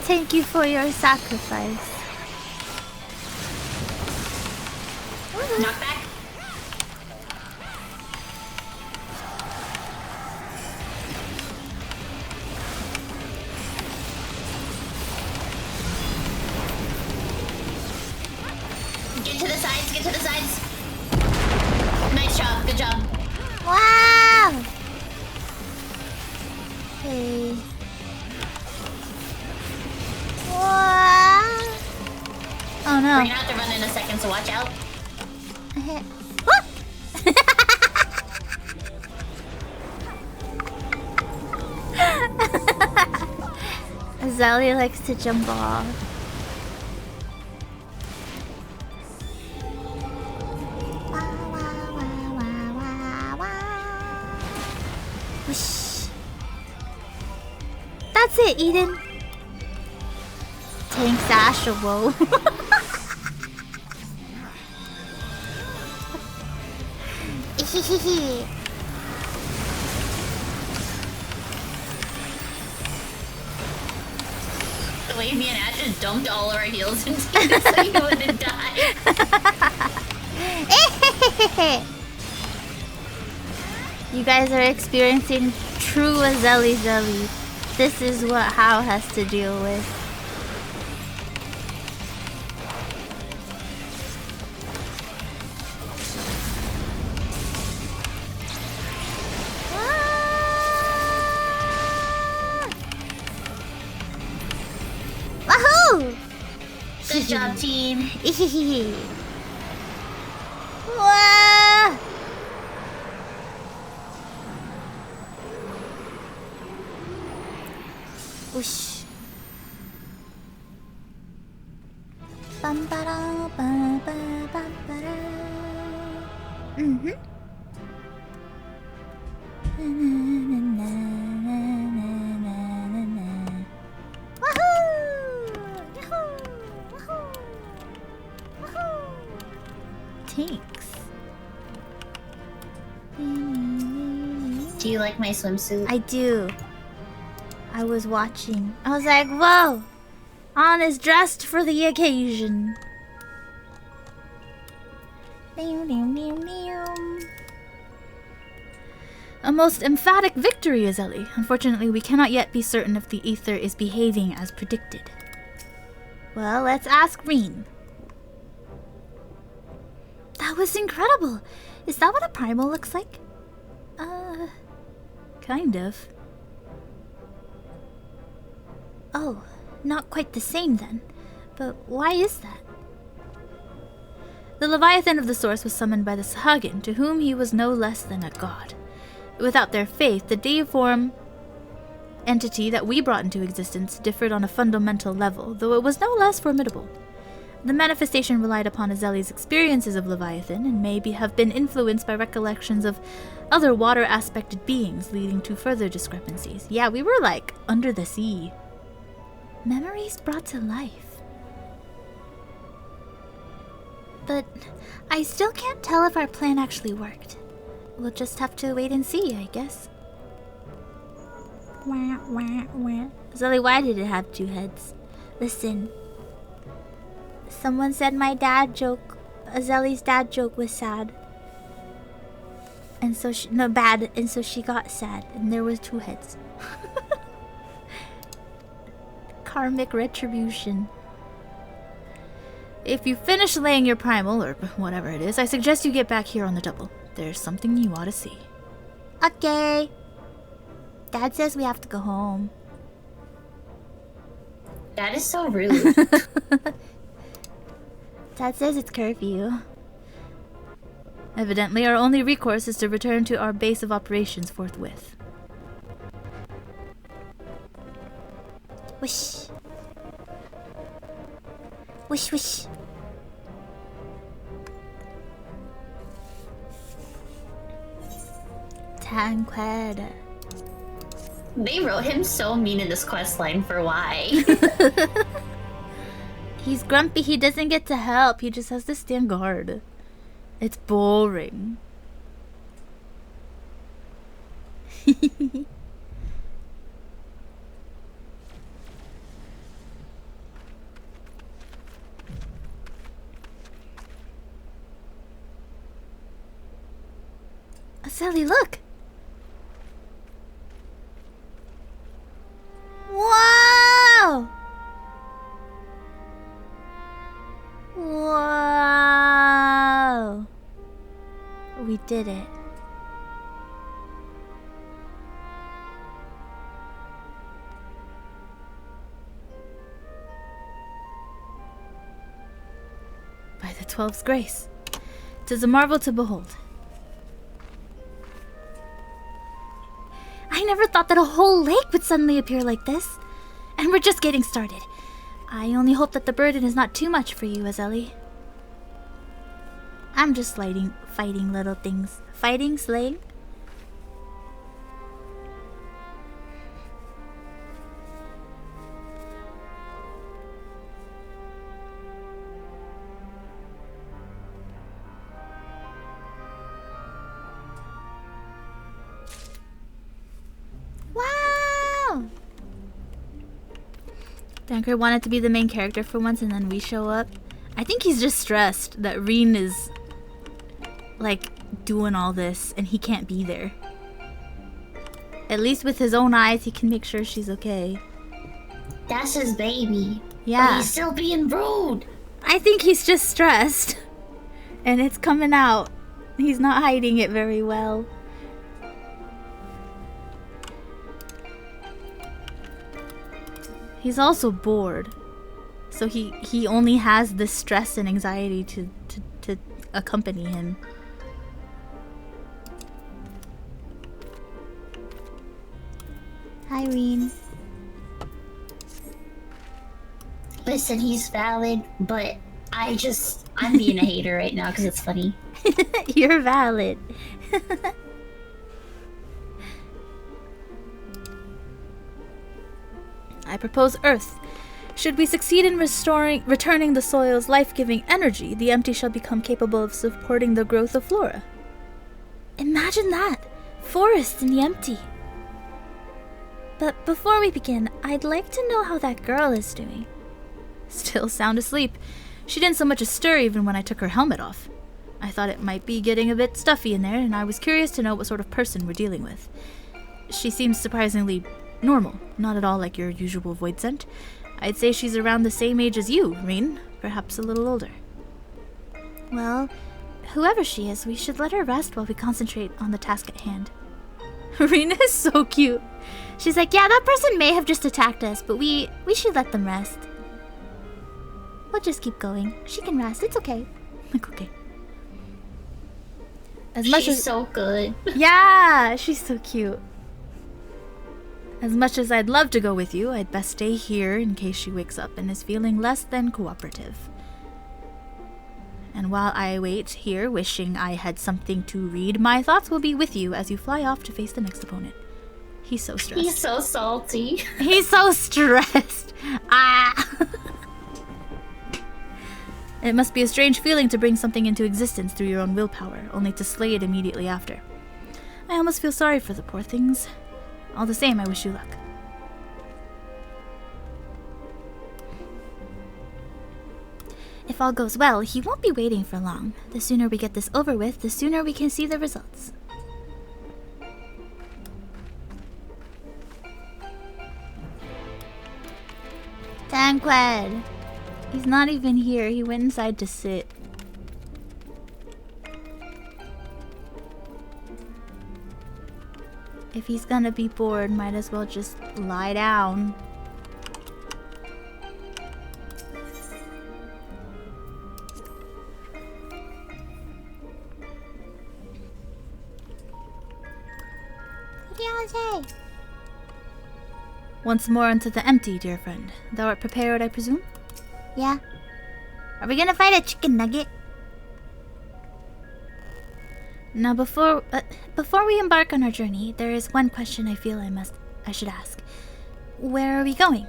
Thank you for your sacrifice. Knockback. Get to the sides, get to the sides. Nice job, good job. Wow! Okay. Wow! Oh no. We're gonna have to run in a second, so watch out. Azalea likes to jump off. Whoosh. That's it, Eden. Tank Sashable. The way me and Ash just dumped all of our heals into you so you wouldn't die. You guys are experiencing true Azelli Zelly. This is what How has to deal with. Wahoo! Good job, team. Wah! Whoosh. Bum ba da ba ba ba ba da. Mhm. Na na na na na na na na. Wahoo! Yahoo! Wahoo! Wahoo! Tanks. Do you like my swimsuit? I do. I was watching. I was like, whoa! Ann is dressed for the occasion. A most emphatic victory, Azelli. Unfortunately, we cannot yet be certain if the ether is behaving as predicted. Well, let's ask Reen. That was incredible! Is that what a primal looks like? Kind of. Oh, not quite the same then. But why is that? The Leviathan of the Source was summoned by the Sahagin, to whom he was no less than a god. Without their faith, the deiform entity that we brought into existence differed on a fundamental level, though it was no less formidable. The manifestation relied upon Azeli's experiences of Leviathan, and have been influenced by recollections of other water-aspected beings, leading to further discrepancies. Yeah, we were like under the sea. Memories brought to life. But I still can't tell if our plan actually worked. We'll just have to wait and see, I guess. Wah, wah, wah. Zeli, why did it have two heads? Listen. Someone said my dad joke, Azeli's dad joke was sad. And so bad, and so she got sad, and there was two heads. Karmic retribution. If you finish laying your primal, or whatever it is, I suggest you get back here on the double. There's something you ought to see. Okay. Dad says we have to go home. That is so rude. Dad says it's curfew. Evidently, our only recourse is to return to our base of operations forthwith. Whoosh. Whoosh, whoosh. Tancred. They wrote him so mean in this quest line for why. He's grumpy, he doesn't get to help, he just has to stand guard. It's boring. Sally, look! Wow! Wow! We did it. By the 12's grace. 'Tis a marvel to behold. I never thought that a whole lake would suddenly appear like this. And we're just getting started. I only hope that the burden is not too much for you, Azeli. I'm just fighting little things. Fighting, slaying? Wow! Tancred wanted to be the main character for once, and then we show up. I think he's just stressed that Reen is like doing all this and he can't be there. At least with his own eyes he can make sure she's okay. That's his baby. Yeah. But he's still being rude. I think he's just stressed. And it's coming out. He's not hiding it very well. He's also bored. So he only has this stress and anxiety to accompany him. Hi, Reen. Listen, he's valid, but I'm being a hater right now because it's funny. You're valid. I propose Earth. Should we succeed in returning the soil's life-giving energy, the empty shall become capable of supporting the growth of flora. Imagine that! Forests in the empty. But before we begin, I'd like to know how that girl is doing. Still sound asleep. She didn't so much as stir even when I took her helmet off. I thought it might be getting a bit stuffy in there, and I was curious to know what sort of person we're dealing with. She seems surprisingly normal, not at all like your usual void scent. I'd say she's around the same age as you, Reen, perhaps a little older. Well, whoever she is, we should let her rest while we concentrate on the task at hand. Reen is so cute. She's like, yeah, that person may have just attacked us, but we should let them rest. We'll just keep going. She can rest. It's okay. Like, okay. She's so good. Yeah, she's so cute. As much as I'd love to go with you, I'd best stay here in case she wakes up and is feeling less than cooperative. And while I wait here, wishing I had something to read, my thoughts will be with you as you fly off to face the next opponent. He's so stressed. He's so salty. He's so stressed. Ah! It must be a strange feeling to bring something into existence through your own willpower, only to slay it immediately after. I almost feel sorry for the poor things. All the same, I wish you luck. If all goes well, he won't be waiting for long. The sooner we get this over with, the sooner we can see the results. Tancred! He's not even here. He went inside to sit. If he's gonna be bored, might as well just lie down. What do you say? Once more into the empty, dear friend. Thou art prepared, I presume? Yeah. Are we gonna fight a chicken nugget? Now, before we embark on our journey, there is one question I feel I should ask. Where are we going?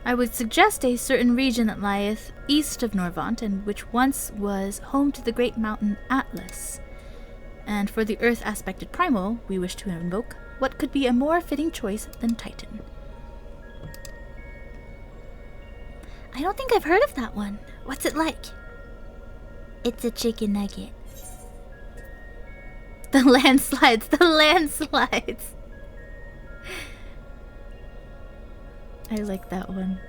I would suggest a certain region that lieth east of Norvant, and which once was home to the great mountain Atlas. And for the earth-aspected primal we wish to invoke, what could be a more fitting choice than Titan? I don't think I've heard of that one. What's it like? It's a chicken nugget. The landslides, the landslides. I like that one.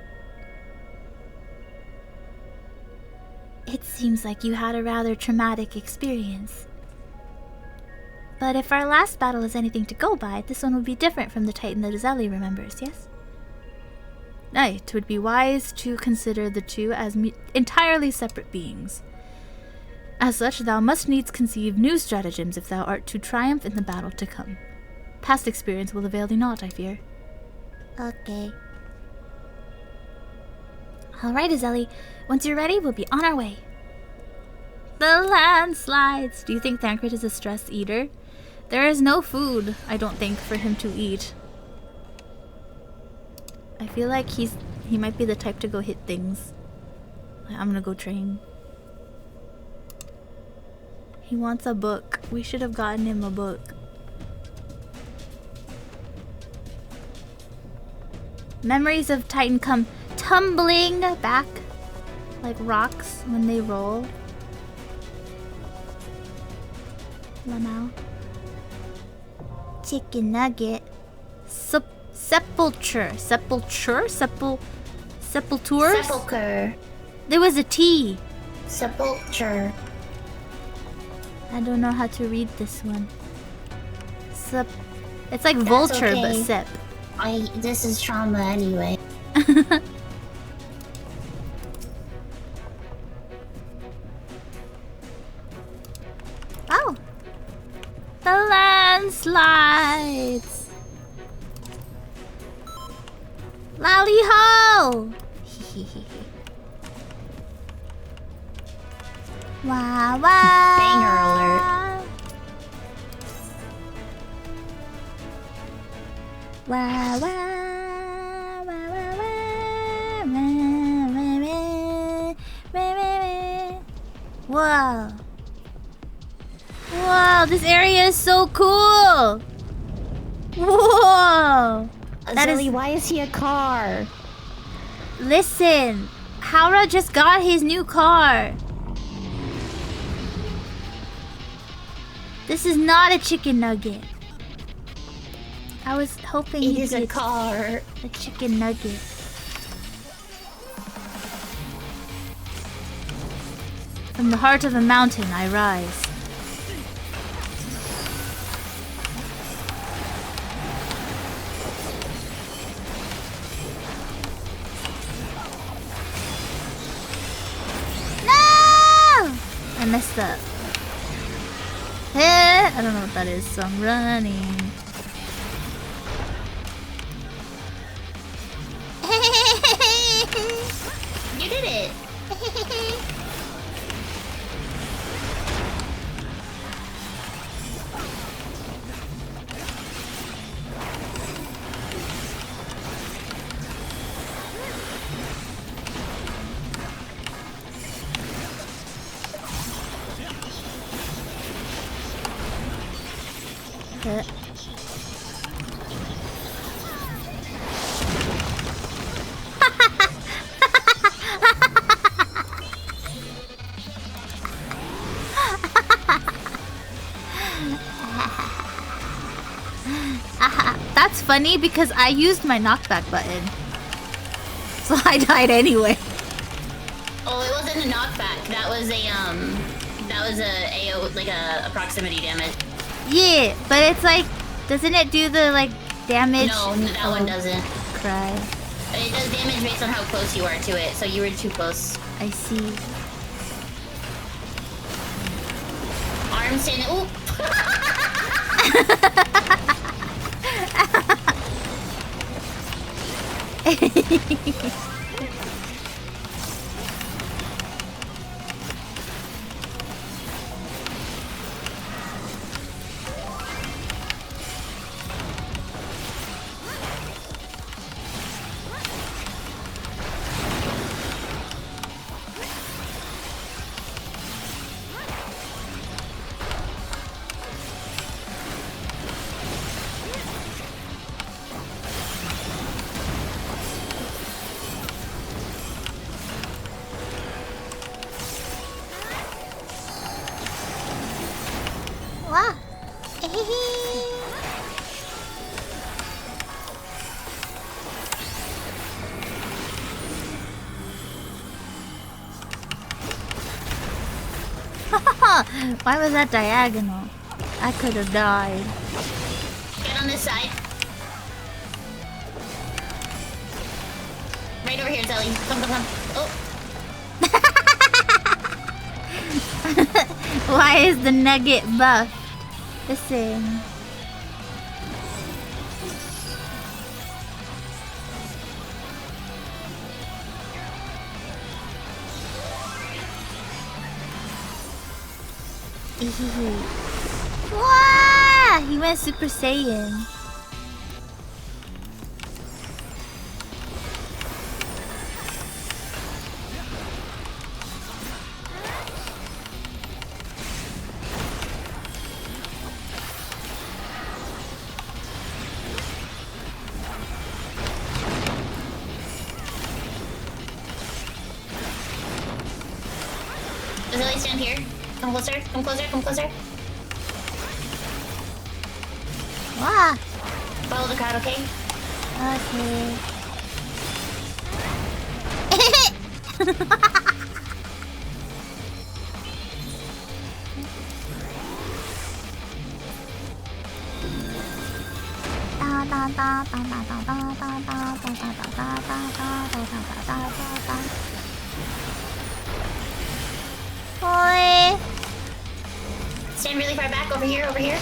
It seems like you had a rather traumatic experience. But if our last battle is anything to go by, this one would be different from the Titan that Zelly remembers, yes? Aye, it would be wise to consider the two as entirely separate beings. As such, thou must needs conceive new stratagems if thou art to triumph in the battle to come. Past experience will avail thee not, I fear. Okay. Alright, Zelly. Once you're ready, we'll be on our way. The landslides! Do you think Thancred is a stress eater? There is no food, I don't think, for him to eat. I feel like he might be the type to go hit things. I'm gonna go train. He wants a book. We should have gotten him a book. Memories of Titan come tumbling back like rocks when they roll. Lamau. Chicken nugget. Sepulture. Sepulture? Sepultures? Sepulcher. There was a T. Sepulcher. I don't know how to read this one. It's like vulture, okay. but sep. This is trauma anyway. Oh! The landslides! Lally ho! Wow, wow! Banger alert. Wow, wow! Wow, wow, wow! Whoa! Wow, this area is so cool! Whoa! Zelly, why is he a car? Listen, Haura just got his new car. This is not a chicken nugget. I was hoping It he'd is be a car. a chicken nugget. From the heart of a mountain I rise. messed up. I don't know what that is, so I'm running. You did it. That's funny because I used my knockback button. So I died anyway. Oh, it wasn't a knockback. That was a AO, like a proximity damage. Yeah, but it's like, doesn't it do the like damage? No, that one doesn't. Cry. It does damage based on how close you are to it, so you were too close. I see. Arms in. Ooh. Wow. Why was that diagonal? I could have died. Get on this side. Right over here, Zelly. Come, come, come. Oh. Why is the nugget buffed? Listen. Wow! He went Super Saiyan. Zelly, stand here. Come closer, come closer, come closer. Wow. Follow the crowd, okay? Okay. Boy. Stand really far back, over here, over here.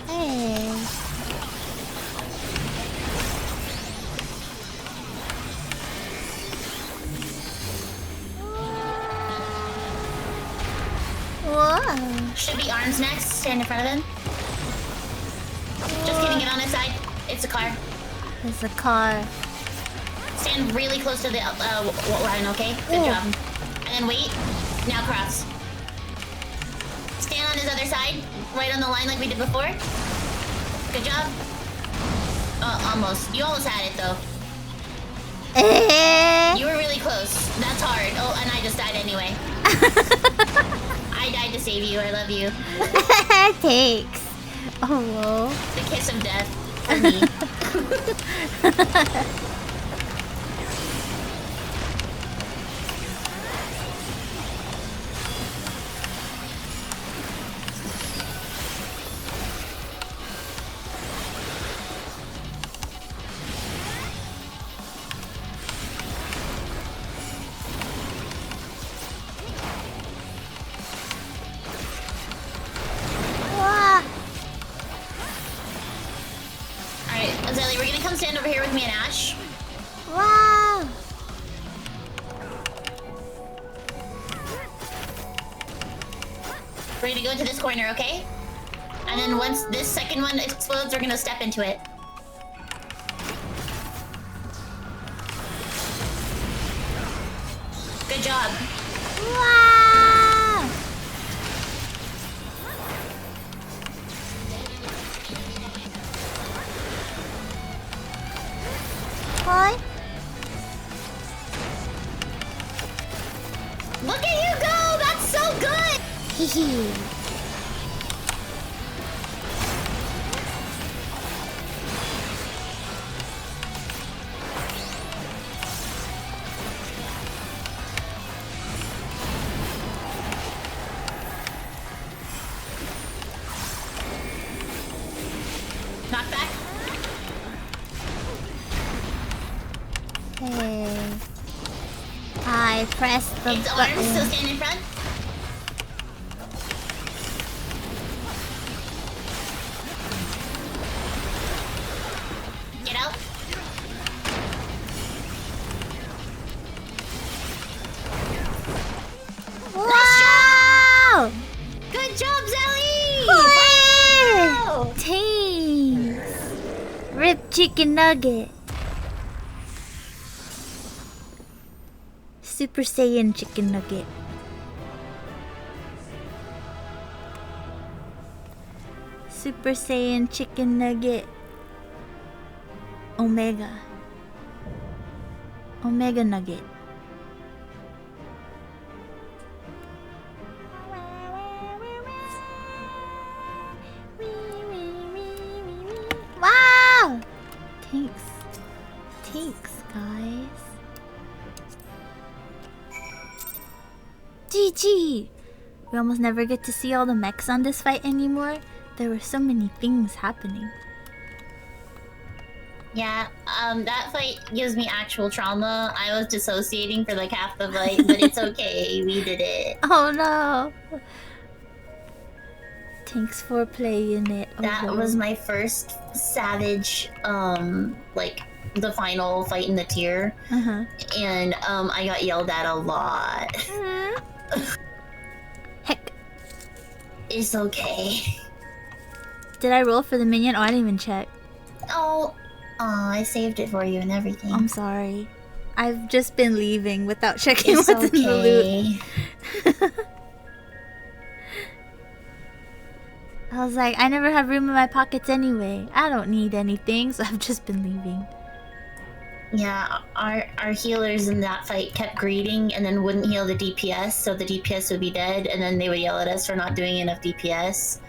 Hey. Whoa. Should be arms next. Stand in front of him. Just kidding, get on his side. It's a car. There's a car. Stand really close to the line, okay? Good Ooh. job. And then wait. Now cross. Stand on his other side, right on the line like we did before. Good job. Almost. You almost had it though. You were really close. That's hard. Oh, and I just died anyway. I died to save you. I love you. Thanks. Oh, whoa. The kiss of death for me. we're gonna come stand over here with me and Ash. Wow! We're gonna go into this corner, okay? And then once this second one explodes, we're gonna step into it. Good job. Wow! Boy? Look at you go! That's so good! Hehe. Knock back. Hey. I pressed the Its button. arms still stand in front. Get out. Wow! Good job, Zelly! Wow! Wow! Thanks. Rib chicken nugget. Super Saiyan chicken nugget. Super Saiyan chicken nugget. Omega. Omega nugget. Wow! Thanks. Thanks, guys. GG! We almost never get to see all the mechs on this fight anymore. There were so many things happening. Yeah, that fight gives me actual trauma. I was dissociating for like half the fight, but it's okay. We did it. Oh no! Thanks for playing it. That over. was my first savage, like the final fight in the tier, Uh-huh. and I got yelled at a lot. Heck. It's okay. Did I roll for the minion? Oh, I didn't even check. Oh, I saved it for you and everything. I'm sorry. I've just been leaving without checking It's what's in the okay. loot. I was like, I never have room in my pockets anyway. I don't need anything, so I've just been leaving. Yeah, our healers in that fight kept greeting and then wouldn't heal the DPS, so the DPS would be dead, and then they would yell at us for not doing enough DPS.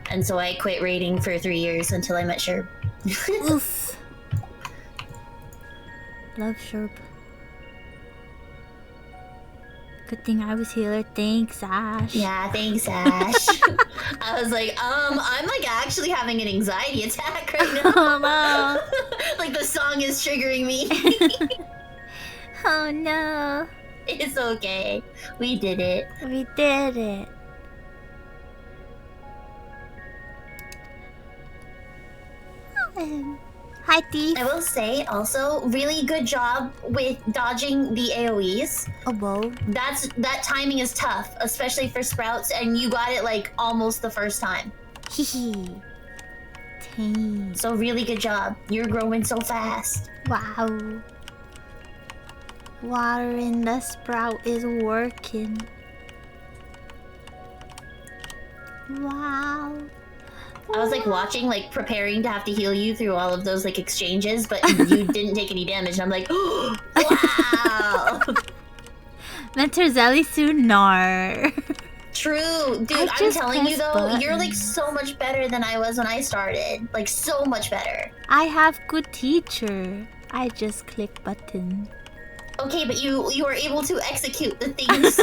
And so I quit raiding for 3 years until I met Sherb. Oof. Love Sherp. Good thing I was healer. Thanks, Ash. Yeah, thanks, Ash. I was like, I'm like actually having an anxiety attack right now. Oh no. Like the song is triggering me. Oh no. It's okay. We did it. We did it. Hi, Thief. I will say also, really good job with dodging the AoEs. Oh, whoa. That timing is tough, especially for Sprouts, and you got it like almost the first time. Hehe. Thanks. So really good job. You're growing so fast. Wow. Water in the sprout is working. Wow. I was like watching, like preparing to have to heal you through all of those like exchanges, but you didn't take any damage. And I'm like, oh, wow. Mentor Zelly Sunar. True, dude. I I'm just telling you press though, you're like buttons. so much better than I was when I started. Like so much better. I have good teacher. I just click button. Okay, but you were able to execute the things.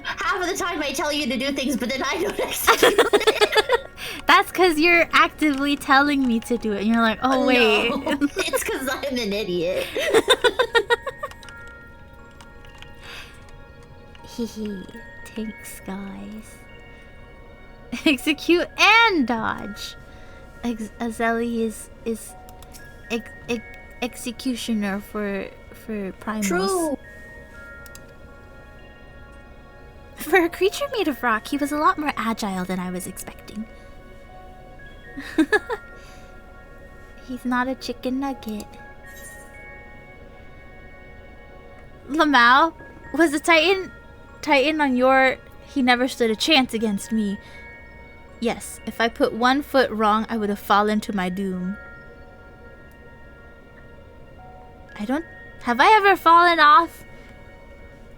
Half of the time I tell you to do things, but then I don't execute it. That's because you're actively telling me to do it. And you're like, oh, wait. No, it's because I'm an idiot. Hehe. Thanks, guys. Execute and dodge. Azeli is executioner for Primos. True. For a creature made of rock, he was a lot more agile than I was expecting. He's not a chicken nugget. Lamau was a Titan on your. He never stood a chance against me. Yes, if I put 1 foot wrong, I would have fallen to my doom. Have I ever fallen off?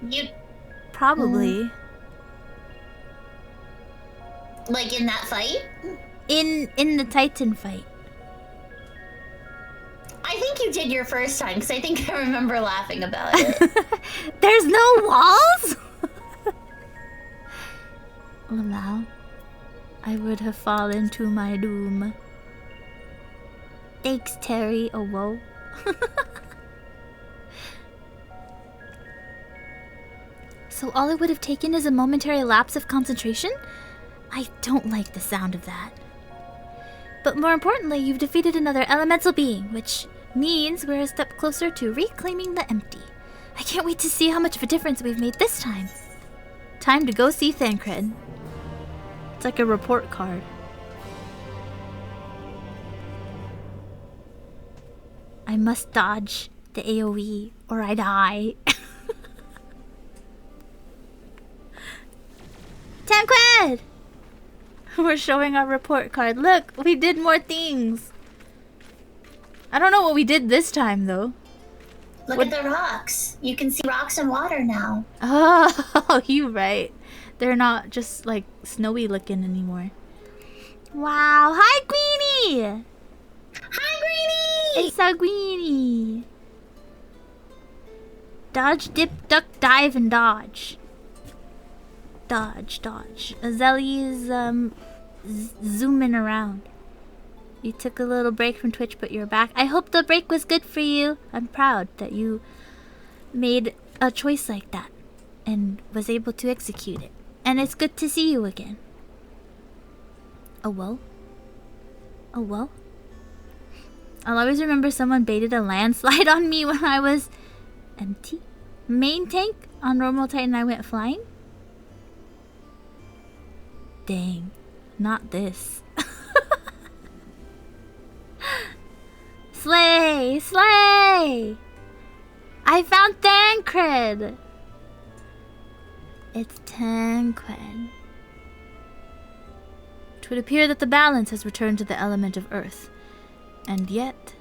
You. Probably. Like in that fight? In the Titan fight. I think you did your first time, because I think I remember laughing about it. There's no walls? Lamau, I would have fallen to my doom. Thanks, Terry. Oh, whoa. So all it would have taken is a momentary lapse of concentration? I don't like the sound of that. But more importantly, you've defeated another elemental being, which means we're a step closer to reclaiming the empty. I can't wait to see how much of a difference we've made this time. Time to go see Thancred. It's like a report card. I must dodge the AoE or I die. Thancred! We're showing our report card. Look, we did more things. I don't know what we did this time, though. Look at the rocks. You can see rocks and water now. Oh, you're right. They're not just, like, snowy looking anymore. Wow. Hi, Queenie! Hi, Greenie! It's our Queenie. Dodge, dip, duck, dive, and dodge. Dodge, dodge. Azeli is zooming around. You took a little break from Twitch, but you're back. I hope the break was good for you. I'm proud that you made a choice like that and was able to execute it. And it's good to see you again. Oh well. Oh well. I'll always remember someone baited a landslide on me when I was empty. Main tank on normal Titan I went flying. Dang, not this. Slay! Slay! I found Thancred! It's Thancred. It would appear that the balance has returned to the element of earth. And yet...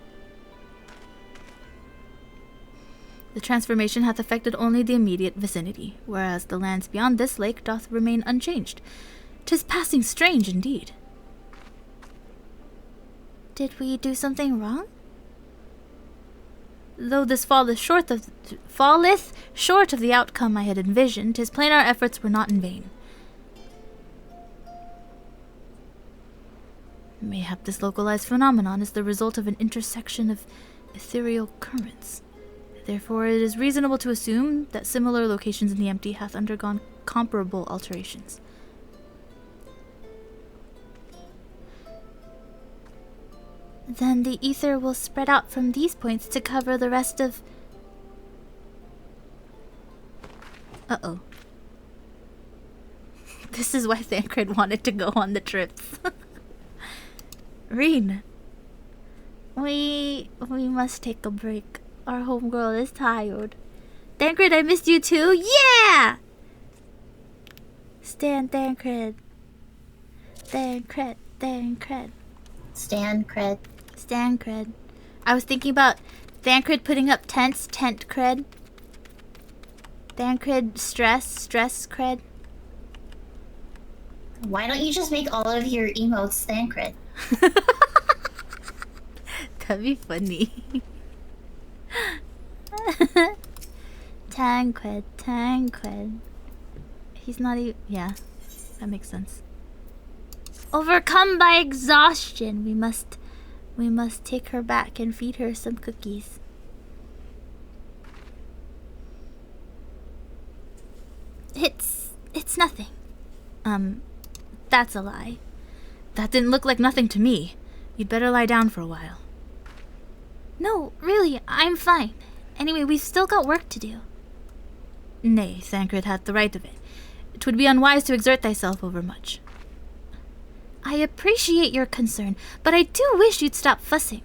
the transformation hath affected only the immediate vicinity, whereas the lands beyond this lake doth remain unchanged. 'Tis passing strange indeed. Did we do something wrong? Though this falleth short of the outcome I had envisioned, 'tis plain our efforts were not in vain. Mayhap this localized phenomenon is the result of an intersection of ethereal currents. Therefore, it is reasonable to assume that similar locations in the empty hath undergone comparable alterations. Then the ether will spread out from these points to cover the rest of... Uh-oh. This is why Thancred wanted to go on the trips. Reen. We must take a break. Our homegirl is tired. Thancred, I missed you too. Yeah! Stan Thancred. Thancred. Thancred. Stan cred. Stan cred. I was thinking about Thancred putting up tents, tent cred. Thancred stress cred. Why don't you just make all of your emotes Stan cred? That'd be funny. Thancred. He's not even... yeah, that makes sense. Overcome by exhaustion, we must take her back and feed her some cookies. It's nothing. That's a lie. That didn't look like nothing to me. You'd better lie down for a while. No, really, I'm fine. Anyway, we've still got work to do. Nay, Thancred hath the right of it. 'Twould be unwise to exert thyself overmuch. I appreciate your concern, but I do wish you'd stop fussing.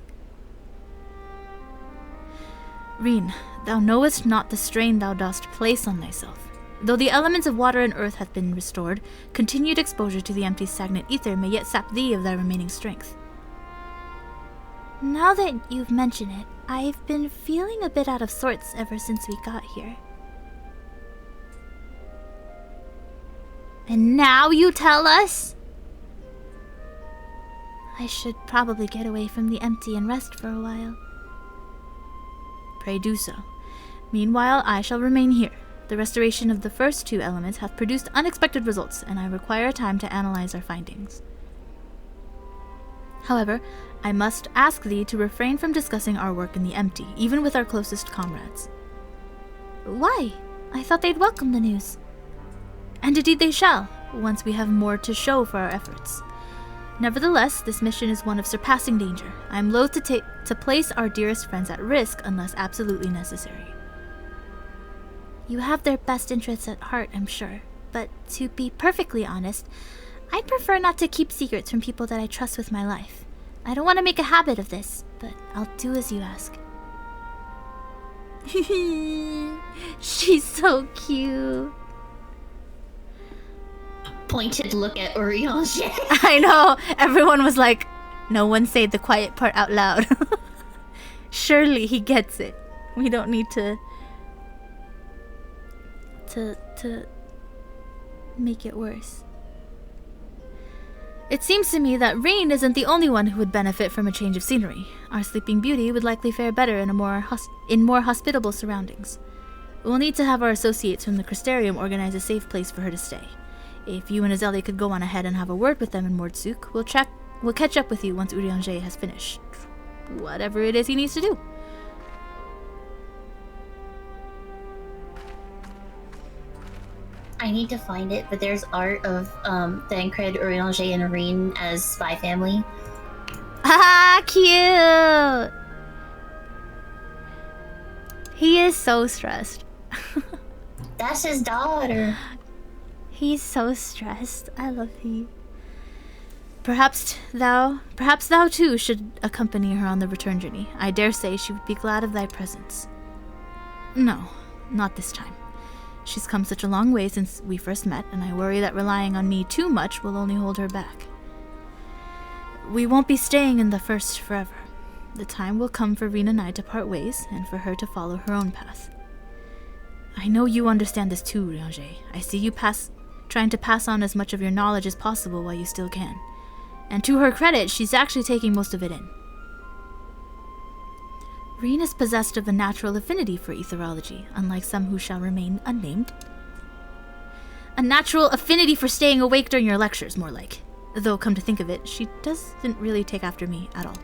Reen, thou knowest not the strain thou dost place on thyself. Though the elements of water and earth hath been restored, continued exposure to the empty stagnant ether may yet sap thee of thy remaining strength. Now that you've mentioned it, I've been feeling a bit out of sorts ever since we got here. And now you tell us? I should probably get away from the empty and rest for a while. Pray do so. Meanwhile, I shall remain here. The restoration of the first 2 elements hath produced unexpected results, and I require time to analyze our findings. However, I must ask thee to refrain from discussing our work in the empty, even with our closest comrades. Why? I thought they'd welcome the news. And indeed they shall, once we have more to show for our efforts. Nevertheless, this mission is one of surpassing danger. I am loath to place our dearest friends at risk unless absolutely necessary. You have their best interests at heart, I'm sure. But to be perfectly honest, I'd prefer not to keep secrets from people that I trust with my life. I don't want to make a habit of this, but I'll do as you ask. She's so cute. Pointed look at Urianger. I know. Everyone was like, no one say the quiet part out loud. Surely he gets it. We don't need to make it worse. It seems to me that Reen isn't the only one who would benefit from a change of scenery. Our sleeping beauty would likely fare better in more hospitable surroundings. We'll need to have our associates from the Crystarium organize a safe place for her to stay. If you and Azeli could go on ahead and have a word with them in Mordsuk, we'll catch up with you once Urianger has finished whatever it is he needs to do. I need to find it, but there's art of Thancred, Urianger, and Areen as spy family. Ah, cute! He is so stressed. That's his daughter. He's so stressed. I love you. Perhaps thou too should accompany her on the return journey. I dare say she would be glad of thy presence. No, not this time. She's come such a long way since we first met, and I worry that relying on me too much will only hold her back. We won't be staying in the First forever. The time will come for Reen and I to part ways, and for her to follow her own path. I know you understand this too, Urianger. I see you trying to pass on as much of your knowledge as possible while you still can. And to her credit, she's actually taking most of it in. Reen is possessed of a natural affinity for etherology, unlike some who shall remain unnamed. A natural affinity for staying awake during your lectures, more like. Though, come to think of it, she doesn't really take after me at all.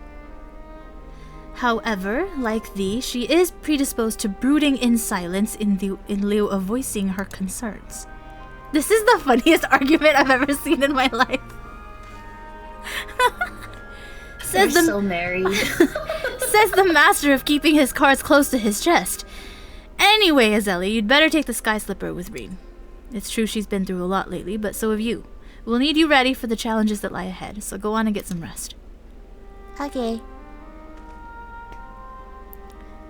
However, like thee, she is predisposed to brooding in silence in lieu of voicing her concerns. This is the funniest argument I've ever seen in my life. They're so married. Says the master of keeping his cards close to his chest. Anyway, Azeli, you'd better take the Sky Slipper with Reen. It's true she's been through a lot lately, but so have you. We'll need you ready for the challenges that lie ahead, so go on and get some rest. Okay.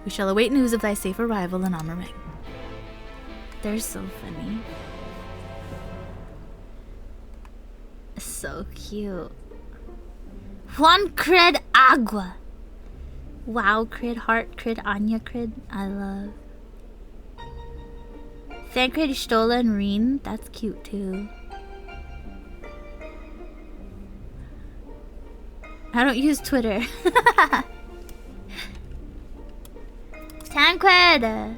We shall await news of thy safe arrival in Amareng. They're so funny. So cute. Juan cred agua. Wow, cred heart, cred Anya, cred I love. Thancred, Stola, and Reen. That's cute too. I don't use Twitter. Thancred!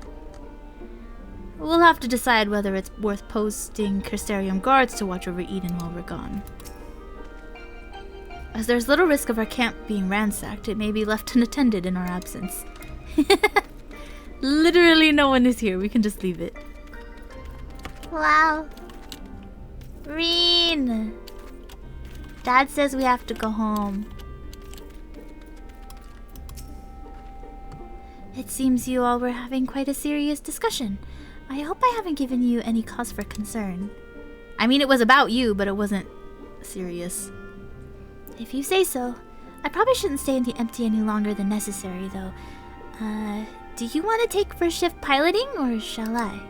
We'll have to decide whether it's worth posting Crystarium guards to watch over Eden while we're gone. As there's little risk of our camp being ransacked, it may be left unattended in our absence. Literally no one is here, we can just leave it. Wow. Reen! Dad says we have to go home. It seems you all were having quite a serious discussion. I hope I haven't given you any cause for concern. I mean, it was about you, but it wasn't serious. If you say so. I probably shouldn't stay in the empty any longer than necessary, though. Do you want to take first shift piloting, or shall I?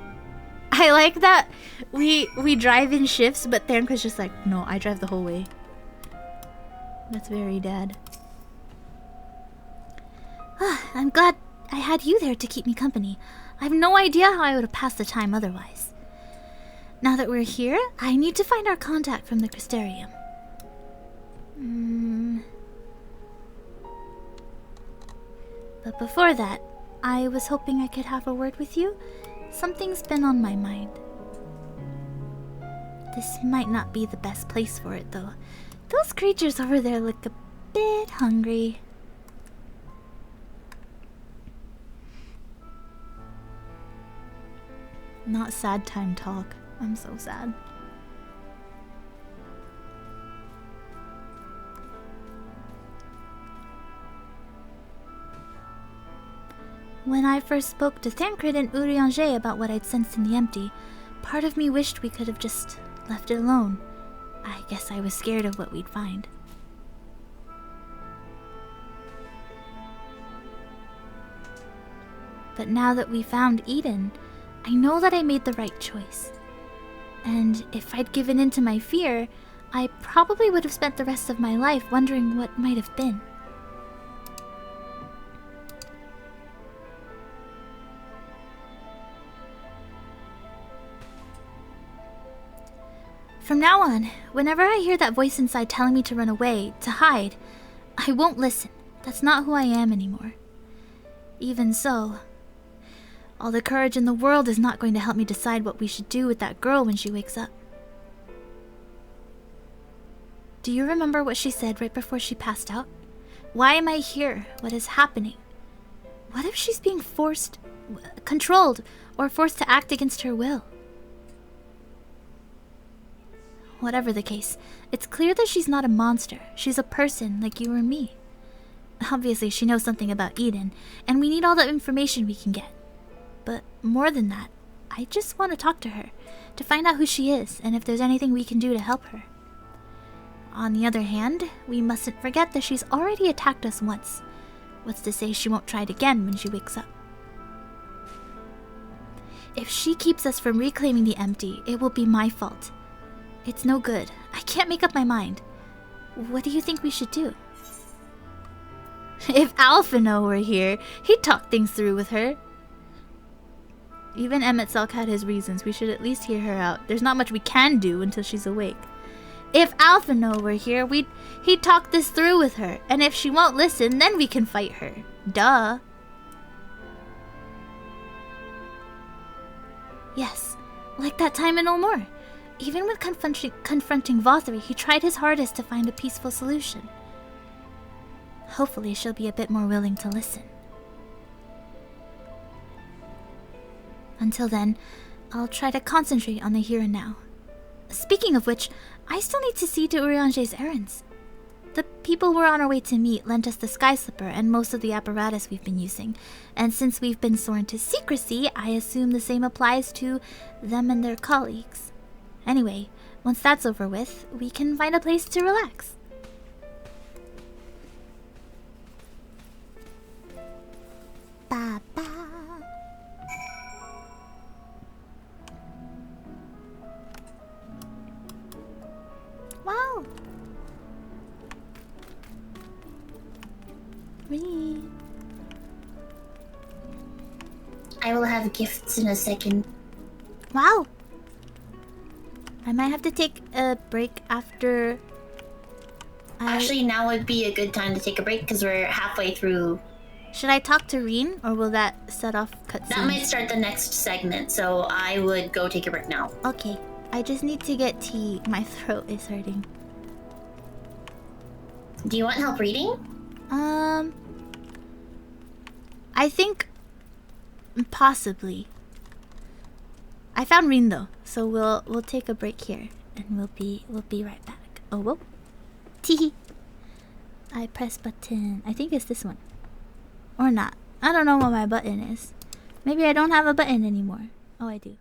I like that we drive in shifts, but Thankrid's just like, no, I drive the whole way. That's very dad. I'm glad I had you there to keep me company. I have no idea how I would have passed the time otherwise. Now that we're here, I need to find our contact from the Crystarium. But before that, I was hoping I could have a word with you. Something's been on my mind. This might not be the best place for it, though. Those creatures over there look a bit hungry. Not sad time talk. I'm so sad. When I first spoke to Thancred and Urianger about what I'd sensed in the empty, part of me wished we could have just left it alone. I guess I was scared of what we'd find. But now that we found Eden, I know that I made the right choice. And if I'd given in to my fear, I probably would have spent the rest of my life wondering what might have been. From now on, whenever I hear that voice inside telling me to run away, to hide, I won't listen. That's not who I am anymore. Even so, all the courage in the world is not going to help me decide what we should do with that girl when she wakes up. Do you remember what she said right before she passed out? Why am I here? What is happening? What if she's being controlled, or forced to act against her will? Whatever the case, it's clear that she's not a monster. She's a person like you or me. Obviously, she knows something about Eden, and we need all the information we can get. But more than that, I just want to talk to her, to find out who she is, and if there's anything we can do to help her. On the other hand, we mustn't forget that she's already attacked us once. What's to say she won't try it again when she wakes up? If she keeps us from reclaiming the empty, it will be my fault. It's no good. I can't make up my mind. What do you think we should do? If Alphino were here, he'd talk things through with her. Even Emet-Selk had his reasons. We should at least hear her out. There's not much we can do until she's awake. If Alphino were here, he'd talk this through with her. And if she won't listen, then we can fight her. Duh. Yes, like that time in Ulmor. Even when confronting Vothri, he tried his hardest to find a peaceful solution. Hopefully she'll be a bit more willing to listen. Until then, I'll try to concentrate on the here and now. Speaking of which, I still need to see to Urianger's errands. The people we're on our way to meet lent us the Sky Slipper and most of the apparatus we've been using, and since we've been sworn to secrecy, I assume the same applies to them and their colleagues. Anyway, once that's over with, we can find a place to relax. Ba-ba. Wow. Read. I will have gifts in a second. Wow. I might have to take a break after. Actually, now would be a good time to take a break because we're halfway through. Should I talk to Reen, or will that set off cutscenes? That might start the next segment, so I would go take a break now. Okay, I just need to get tea. My throat is hurting. Do you want help reading? I think possibly. I found Reen though, so we'll take a break here, and we'll be right back. Oh whoa, teehee. I press button. I think it's this one, or not. I don't know what my button is. Maybe I don't have a button anymore. Oh, I do.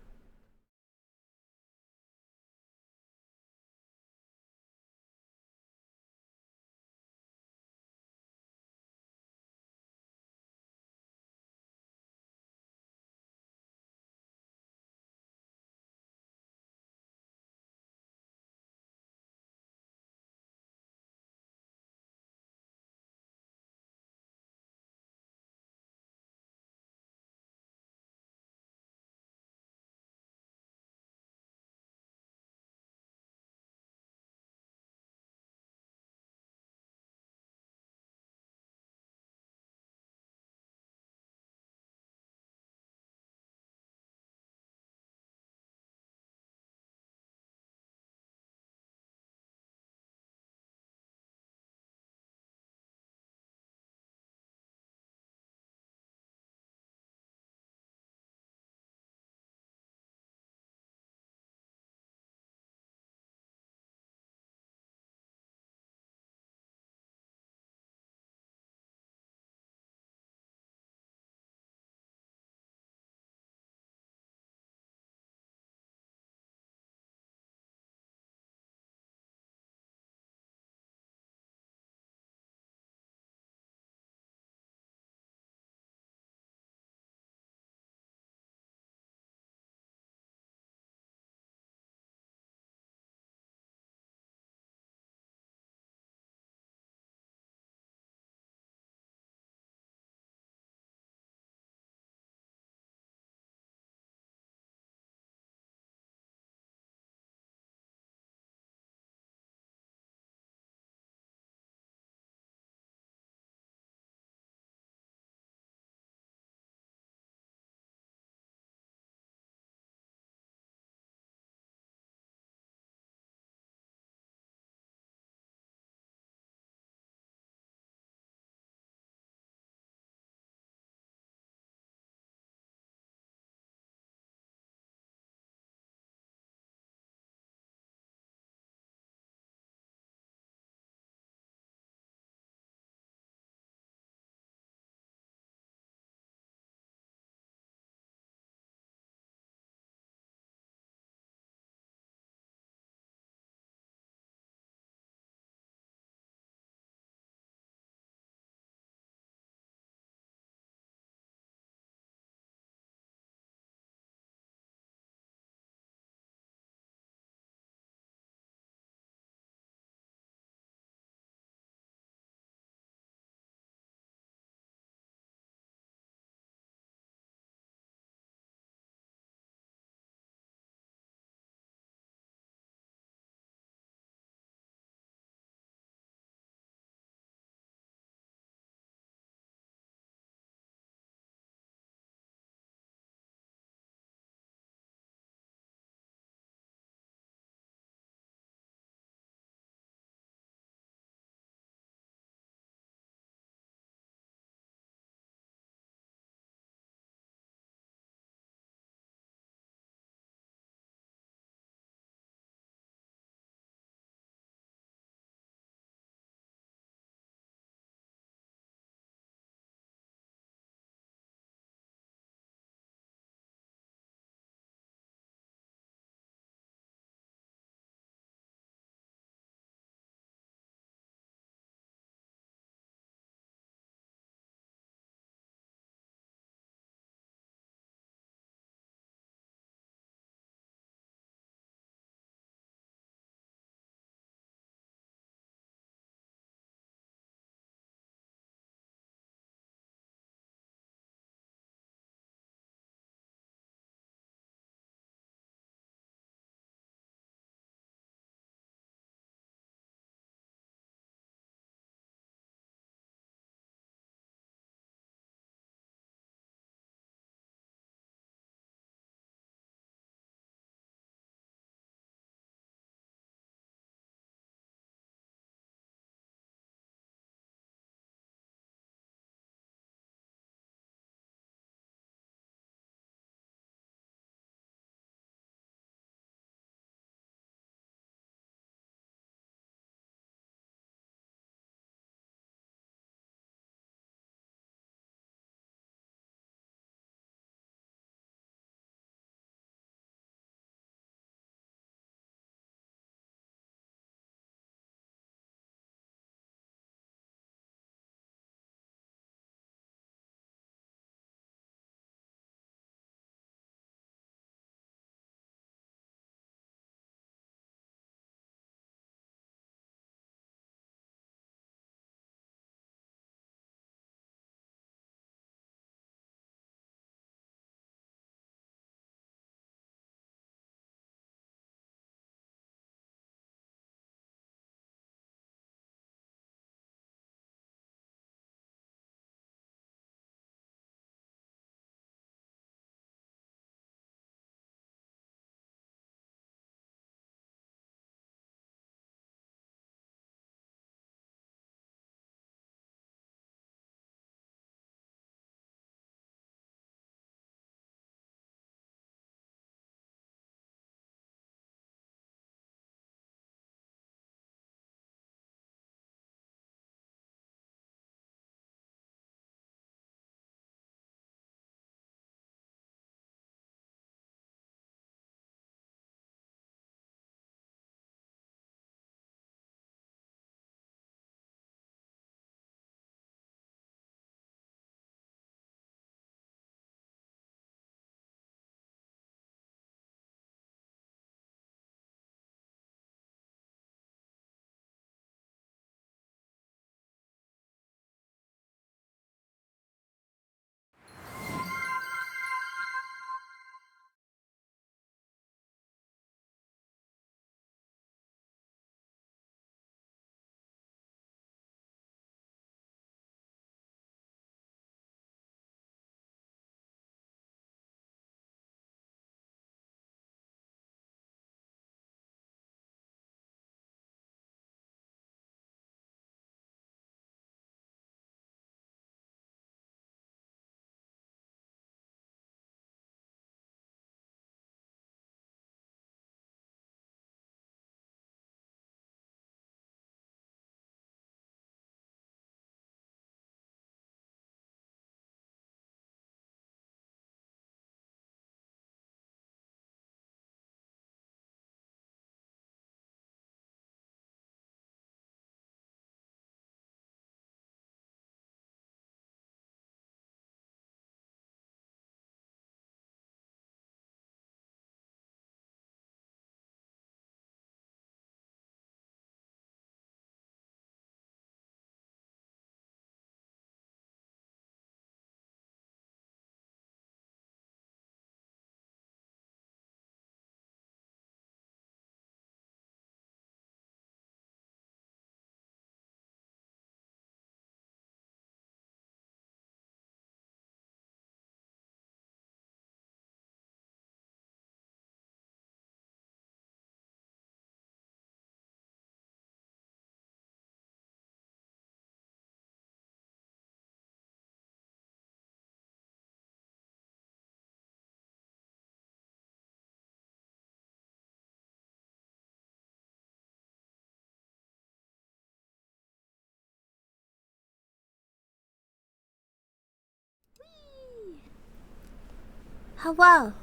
Hello.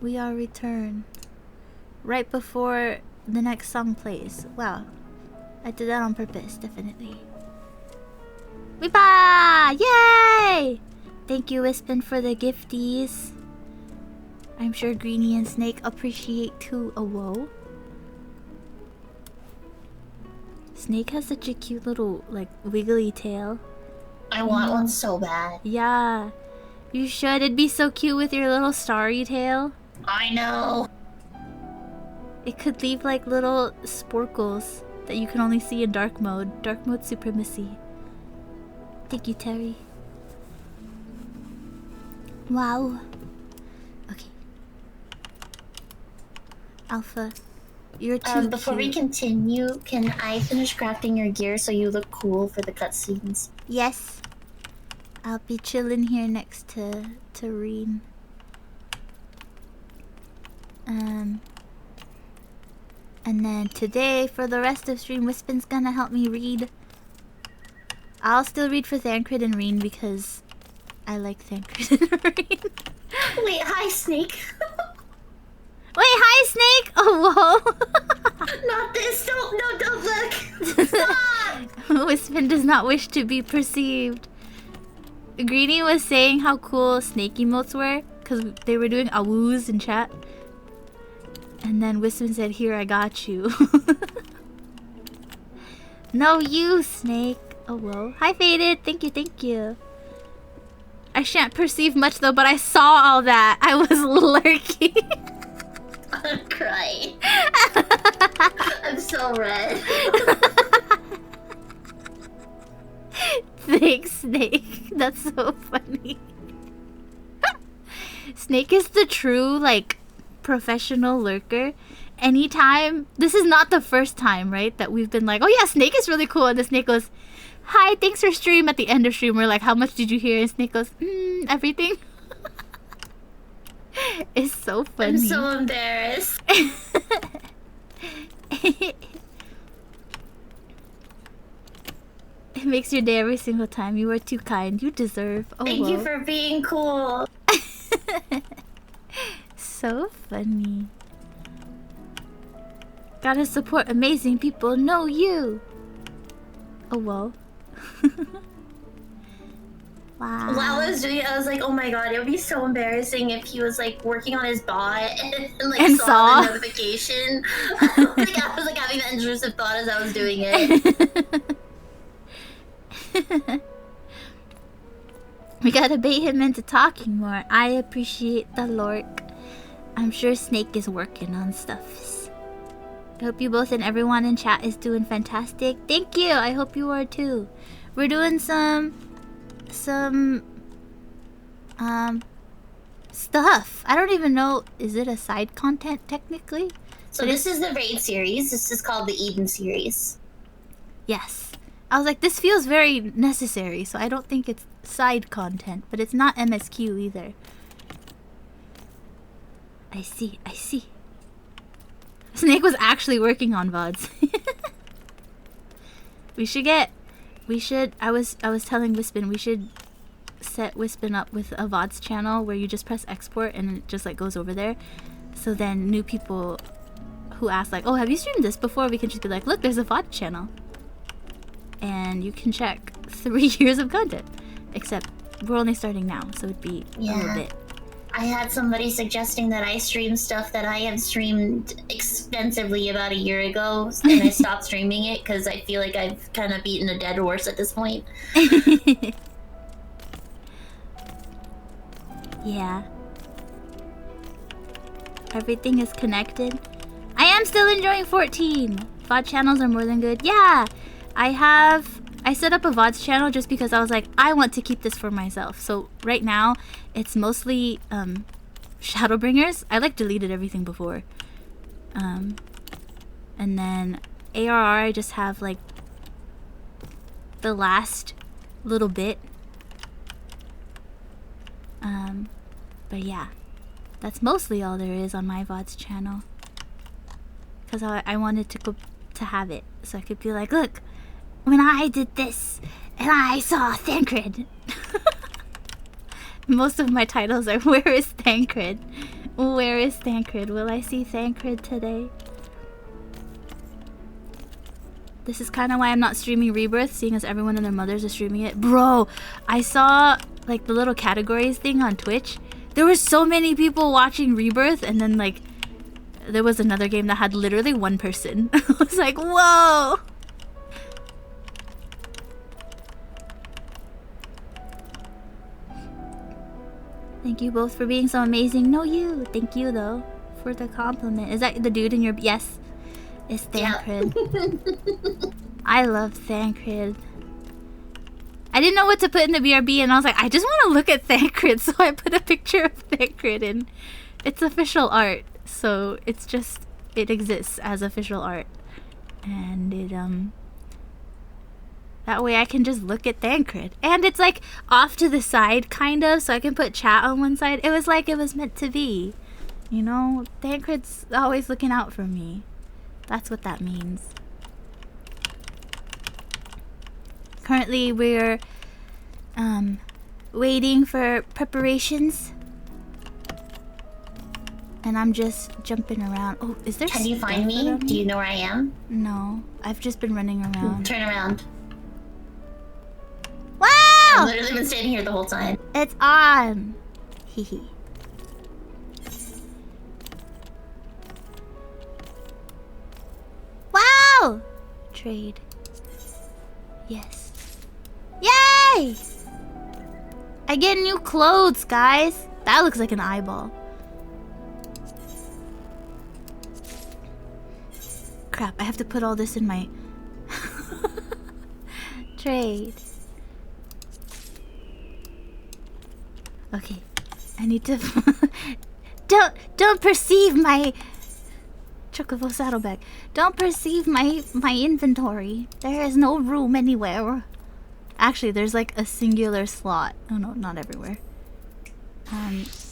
We are returned. Right before the next song plays. Wow. I did that on purpose, definitely. Weepa! Yay! Thank you, Wispin, for the gifties. I'm sure Greenie and Snake appreciate too. Oh, whoa. Snake has such a cute little, like, wiggly tail. I want one so bad. Yeah. You should. It'd be so cute with your little starry tail. I know. It could leave, like, little sporkles that you can only see in dark mode. Dark mode supremacy. Thank you, Terry. Wow. Okay. Alpha, you're too Before we cute. continue, can I finish crafting your gear so you look cool for the cutscenes? Yes. I'll be chilling here next to Reen. And then today, for the rest of stream, Wispin's gonna help me read. I'll still read for Thancred and Reen because I like Thancred and Reen. Wait, hi, Snake. Wait, hi, Snake! Oh, whoa! Not this! Don't look! Stop! Wispin does not wish to be perceived. Greenie was saying how cool snake emotes were because they were doing awoos in chat. And then Wispin said, "Here, I got you." No, you, Snake. Oh, whoa. Hi, Faded. Thank you, thank you. I shan't perceive much, though, but I saw all that. I was lurking. I'm crying. I'm so red. Thanks, Snake. That's so funny. Snake is the true, like, professional lurker. Anytime, this is not the first time, right, that we've been like, oh yeah, Snake is really cool, and the Snake goes, hi, thanks for stream. At the end of stream, we're like, how much did you hear? And Snake goes, everything. It's so funny. I'm so embarrassed. It makes your day every single time. You are too kind. You deserve. Oh, Thank you for being cool. So funny. Gotta support amazing people. No, you. Oh, whoa. Wow. While I was doing it, I was like, oh my god, it would be so embarrassing if he was like working on his bot and like And saw saw? the notification. Like, I was like having that intrusive thought as I was doing it. We gotta bait him into talking more. I appreciate the lurk. I'm sure Snake is working on stuffs. I hope you both and everyone in chat is doing fantastic. Thank you. I hope you are too. We're doing some stuff. I don't even know. Is it a side content technically? So this is the raid series. This is called the Eden series. Yes. I was like, this feels very necessary, so I don't think it's side content, but it's not MSQ either. I see, I see. Snake was actually working on VODs. I was telling Wispin, we should set Wispin up with a VODs channel where you just press export and it just like goes over there. So then new people who ask like, oh, have you streamed this before? We can just be like, look, there's a VOD channel. And you can check 3 years of content. Except we're only starting now, so it'd be a little bit. I had somebody suggesting that I stream stuff that I had streamed extensively about a year ago, and I stopped streaming it because I feel like I've kind of beaten a dead horse at this point. Yeah. Everything is connected. I am still enjoying 14. VOD channels are more than good. Yeah. I set up a VODs channel just because I was like, I want to keep this for myself. So right now, it's mostly Shadowbringers. I like deleted everything before. And then ARR, I just have like the last little bit. But yeah, that's mostly all there is on my VODs channel. Because I wanted to have it. So I could be like, look, when I did this, and I saw Thancred. Most of my titles are Where is Thancred? Where is Thancred? Will I see Thancred today? This is kind of why I'm not streaming Rebirth, seeing as everyone and their mothers are streaming it. Bro, I saw like the little categories thing on Twitch. There were so many people watching Rebirth, and then like there was another game that had literally one person. I was like, whoa! Thank you both for being so amazing. No, you. Thank you, though, for the compliment. Is that the dude in your... Yes. It's Thancred. Yeah. I love Thancred. I didn't know what to put in the BRB, and I was like, I just want to look at Thancred, so I put a picture of Thancred in. It's official art, so it's just... It exists as official art. And it, that way I can just look at Thancred. And it's like off to the side, kind of, so I can put chat on one side. It was like it was meant to be. You know, Thancred's always looking out for me. That's what that means. Currently, we're waiting for preparations. And I'm just jumping around. Oh, is there... Can you find me? Do you know where I am? No. I've just been running around. Turn around. Wow! I've literally been standing here the whole time. It's on. Hehe. Wow! Trade. Yes. Yay! I get new clothes, guys. That looks like an eyeball. Crap, I have to put all this in my... Trade. Okay, I need to... don't perceive my... Chocobo saddlebag. Don't perceive my inventory. There is no room anywhere. Actually, there's like a singular slot. Oh no, not everywhere.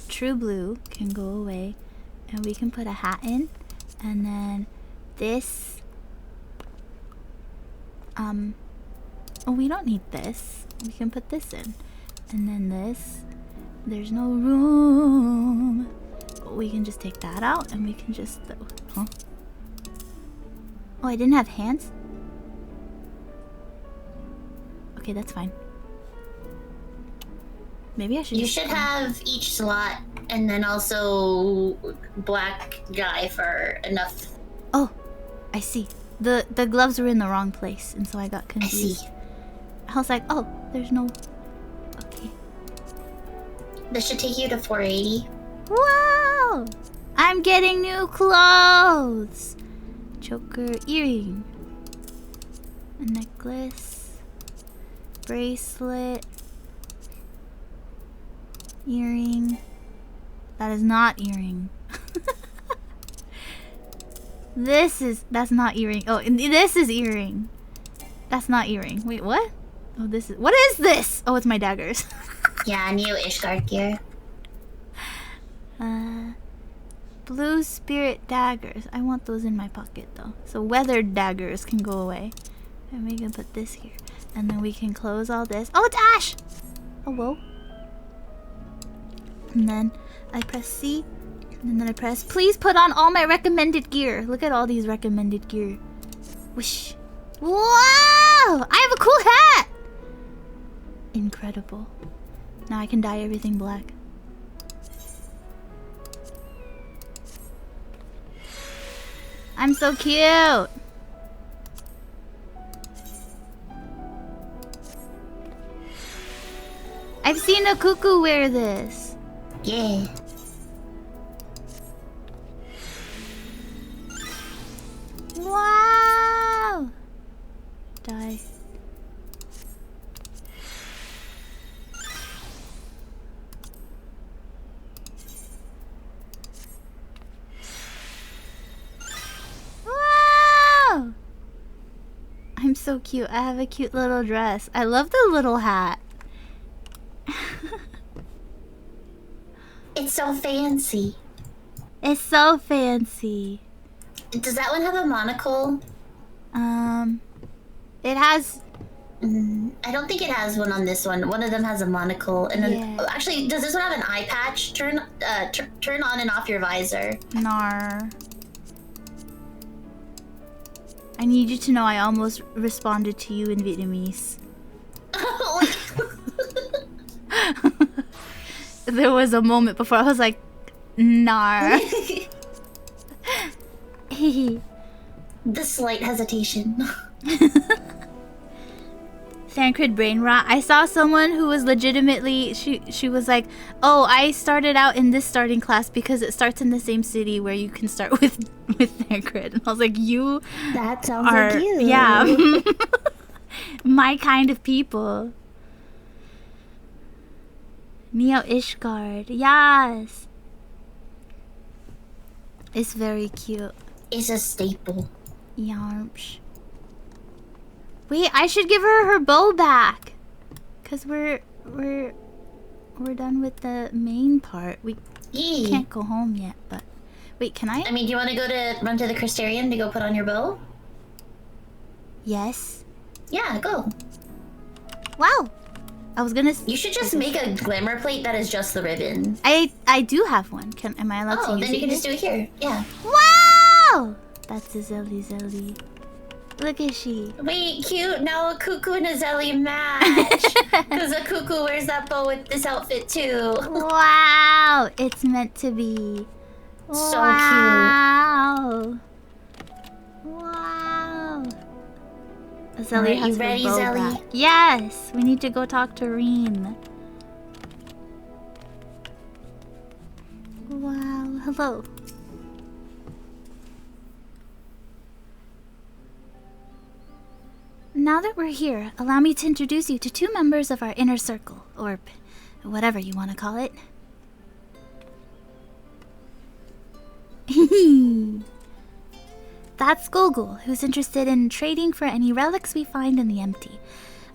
True blue can go away. And we can put a hat in. And then this... Oh, we don't need this. We can put this in. And then this... There's no room. We can just take that out and we can just... Huh? Oh, I didn't have hands? Okay, that's fine. Maybe I should... You should have each slot and then also black guy for enough. Oh, I see. The gloves were in the wrong place and so I got confused. I see. I was like, oh, there's no... Okay. This should take you to 480. Wow! I'm getting new clothes! Choker earring. A necklace. Bracelet. Earring. That is not earring. That's not earring. Oh, this is earring. That's not earring. Wait, what? Oh, this is... What is this? Oh, it's my daggers. Yeah, new Ishgard gear. Blue spirit daggers. I want those in my pocket though. So weathered daggers can go away. And we can put this here. And then we can close all this. Oh, it's Ash! Oh, whoa. And then I press C. And then I press, please put on all my recommended gear. Look at all these recommended gear. Whoosh. Wow! I have a cool hat! Incredible. Now I can dye everything black. I'm so cute! I've seen a cuckoo wear this. Yeah. Wow! Die. Wow! I'm so cute. I have a cute little dress. I love the little hat. It's so fancy. It's so fancy. Does that one have a monocle? It has... I don't think it has one on this one. One of them has a monocle, and then Yeah. actually, does this one have an eye patch? Turn on and off your visor. Nar. I need you to know I almost responded to you in Vietnamese. There was a moment before I was like, nar. The slight hesitation. Thancred brain rot. I saw someone who was legitimately she was like, "Oh, I started out in this starting class because it starts in the same city where you can start with Thancred." And I was like, "You That sounds are like you. yeah, my kind of people." Neo Ishgard, yes, it's very cute. It's a staple. Yarmsh. Wait, I should give her bow back, cause we're done with the main part. We can't go home yet, but wait, can I? I mean, do you want to run to the Crystarium to go put on your bow? Yes. Yeah, go. Wow. I was gonna. You should just make a glamour plate that is just the ribbon. I do have one. Am I allowed to use it? Oh, then you can just do it here. Yeah. Wow! That's a Zelly. Look at she. Wait, cute. Now a cuckoo and a Zelly match. Because a cuckoo wears that bow with this outfit too. Wow! It's meant to be. So wow. Wow. Zelly Alright, has you ready, her bow Zelly? back. Yes! We need to go talk to Reen. Wow. Hello. Now that we're here, allow me to introduce you to two members of our inner circle, or whatever you want to call it. That's Gulgul, who's interested in trading for any relics we find in the empty.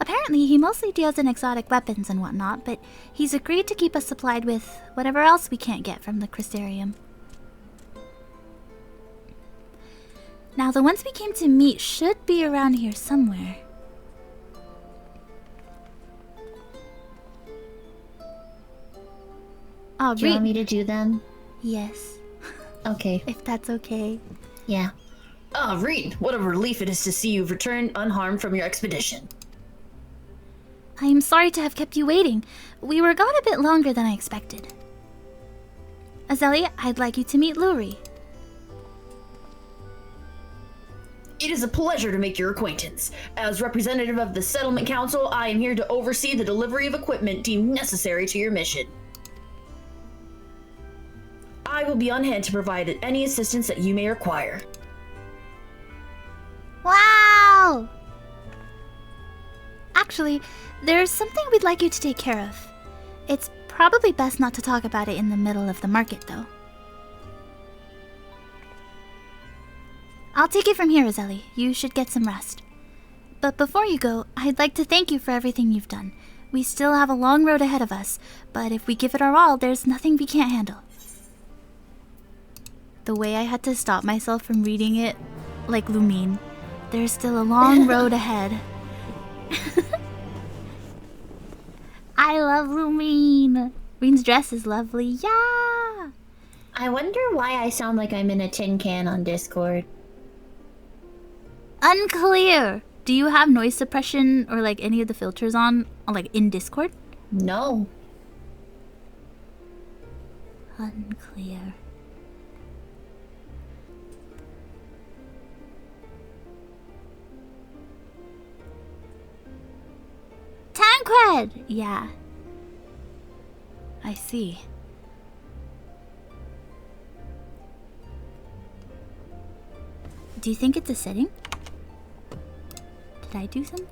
Apparently, he mostly deals in exotic weapons and whatnot, but he's agreed to keep us supplied with whatever else we can't get from the Crystarium. Now, the ones we came to meet should be around here somewhere. Oh, Do you want me to do them? Yes, Okay. if that's okay. Yeah. Ah, Reed, what a relief it is to see you've returned unharmed from your expedition. I am sorry to have kept you waiting. We were gone a bit longer than I expected. Azalea, I'd like you to meet Luri. It is a pleasure to make your acquaintance. As representative of the Settlement Council, I am here to oversee the delivery of equipment deemed necessary to your mission. I will be on hand to provide any assistance that you may require. Wow! Actually, there's something we'd like you to take care of. It's probably best not to talk about it in the middle of the market, though. I'll take it from here, Azeli. You should get some rest. But before you go, I'd like to thank you for everything you've done. We still have a long road ahead of us, but if we give it our all, there's nothing we can't handle. The way I had to stop myself from reading it like Lumine. There's still a long road ahead. I love Lumine. Reen's dress is lovely. Yeah! I wonder why I sound like I'm in a tin can on Discord. Unclear. Do you have noise suppression or like any of the filters on like in Discord? No. Unclear. Tancred! Yeah. I see. Do you think it's a setting? Did I do something?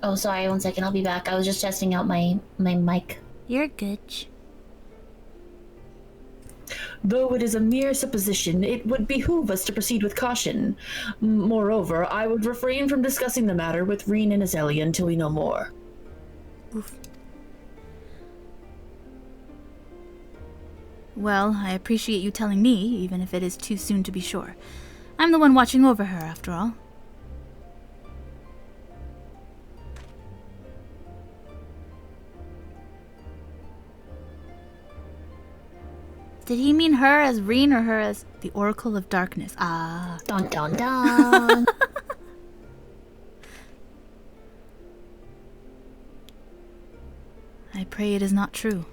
Oh, sorry. 1 second. I'll be back. I was just testing out my mic. You're good. Though it is a mere supposition, it would behoove us to proceed with caution. Moreover, I would refrain from discussing the matter with Reen and Azalea until we know more. Oof. Well, I appreciate you telling me, even if it is too soon to be sure. I'm the one watching over her, after all. Did he mean her as Reen or her as the Oracle of Darkness? Ah. Dun dun dun. I pray it is not true.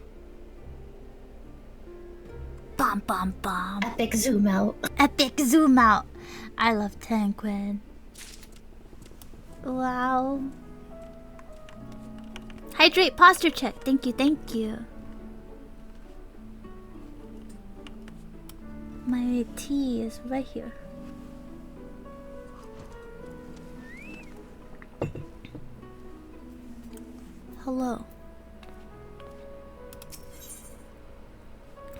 Bom bom bom. Epic zoom out. Epic zoom out. I love Tanquin. Wow. Hydrate posture check. Thank you, thank you. My tea is right here. Hello.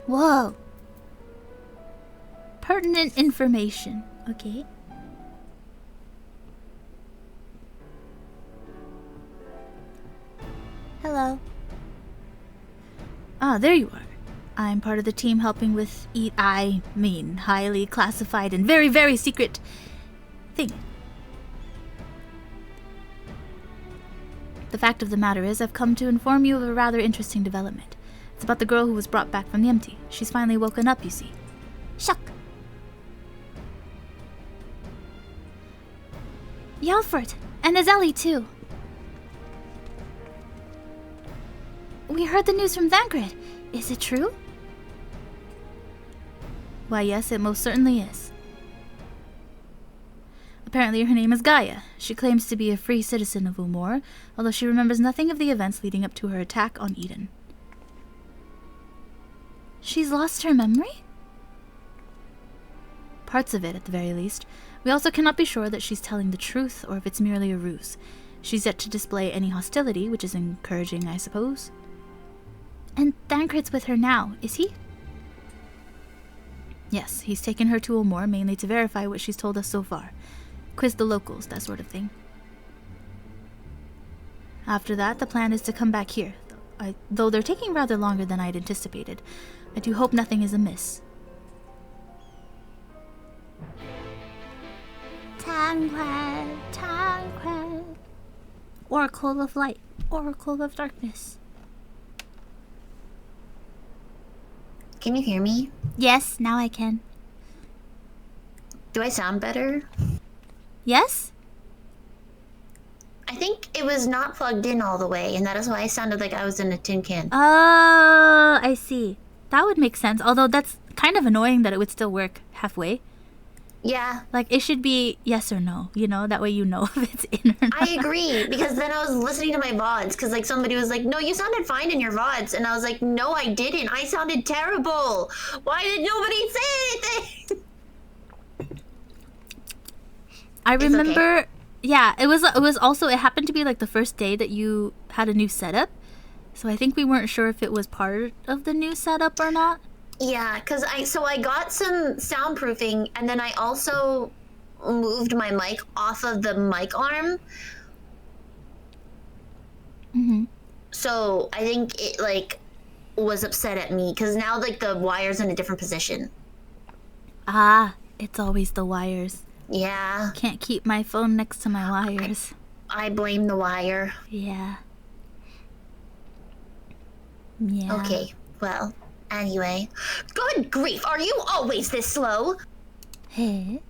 Whoa. Pertinent information. Okay. Hello. Ah, there you are. I'm part of the team helping with highly classified and very, very secret thing. The fact of the matter is, I've come to inform you of a rather interesting development. It's about the girl who was brought back from the empty. She's finally woken up, you see. Shuck! Yelfort! And Azeli, too. We heard the news from Thancred. Is it true? Why, yes, it most certainly is. Apparently her name is Gaia. She claims to be a free citizen of Umor, although she remembers nothing of the events leading up to her attack on Eden. She's lost her memory? Parts of it, at the very least. We also cannot be sure that she's telling the truth, or if it's merely a ruse. She's yet to display any hostility, which is encouraging, I suppose. And Thancred's with her now, is he? Yes, he's taken her to Umor mainly to verify what she's told us so far. Quiz the locals, that sort of thing. After that, the plan is to come back here. Though they're taking rather longer than I'd anticipated. I do hope nothing is amiss. Tancred, Tancred. Oracle of Light, Oracle of Darkness. Can you hear me? Yes, now I can. Do I sound better? Yes? I think it was not plugged in all the way, and that is why I sounded like I was in a tin can. Oh, I see. That would make sense, although that's kind of annoying that it would still work halfway. Yeah. Like, it should be yes or no, you know? That way you know if it's in or not. I agree, because then I was listening to my VODs, because like somebody was like, no, you sounded fine in your VODs, and I was like, no, I didn't. I sounded terrible. Why did nobody say anything? I remember, okay. Yeah, it was also, it happened to be like the first day that you had a new setup, so I think we weren't sure if it was part of the new setup or not. Yeah, because I got some soundproofing, and then I also moved my mic off of the mic arm. Mm-hmm. So I think it like was upset at me because now like the wire's in a different position. Ah, it's always the wires. Yeah. Can't keep my phone next to my wires. I blame the wire. Yeah. Yeah. Okay, well, anyway. Good grief, are you always this slow? Hey.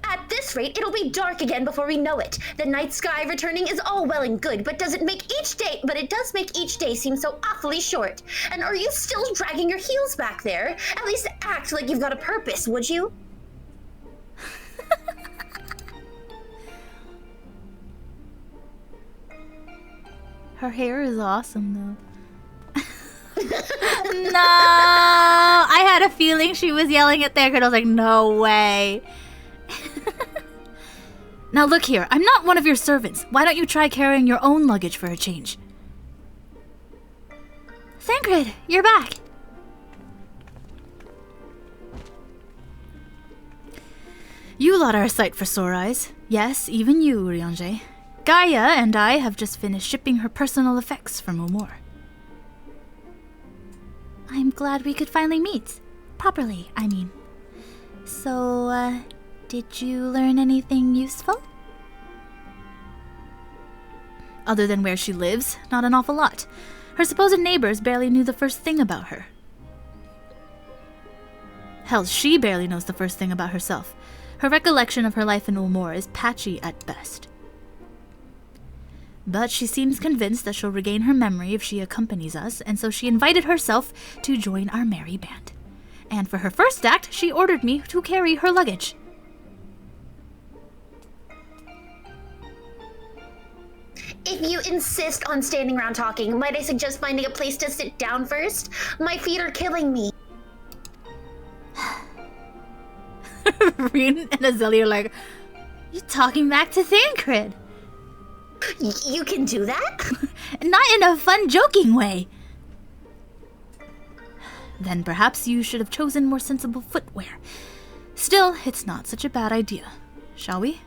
At this rate, it'll be dark again before we know it. The night sky returning is all well and good, but it does make each day seem so awfully short. And are you still dragging your heels back there? At least act like you've got a purpose, would you? Her hair is awesome, though. No! I had a feeling she was yelling at Thancred. I was like, no way. Now look here, I'm not one of your servants. Why don't you try carrying your own luggage for a change? Thancred, you're back. You lot are a sight for sore eyes. Yes, even you, Ryanje. Gaia and I have just finished shipping her personal effects from Umor. I'm glad we could finally meet. Properly, I mean. So, did you learn anything useful? Other than where she lives, not an awful lot. Her supposed neighbors barely knew the first thing about her. Hell, she barely knows the first thing about herself. Her recollection of her life in Ulmor is patchy at best. But she seems convinced that she'll regain her memory if she accompanies us, and so she invited herself to join our merry band. And for her first act, she ordered me to carry her luggage. If you insist on standing around talking, might I suggest finding a place to sit down first? My feet are killing me. Reen and Azeli are like, "You talking back to Thancred?" You can do that? Not in a fun, joking way. Then perhaps you should have chosen more sensible footwear. Still, it's not such a bad idea. Shall we?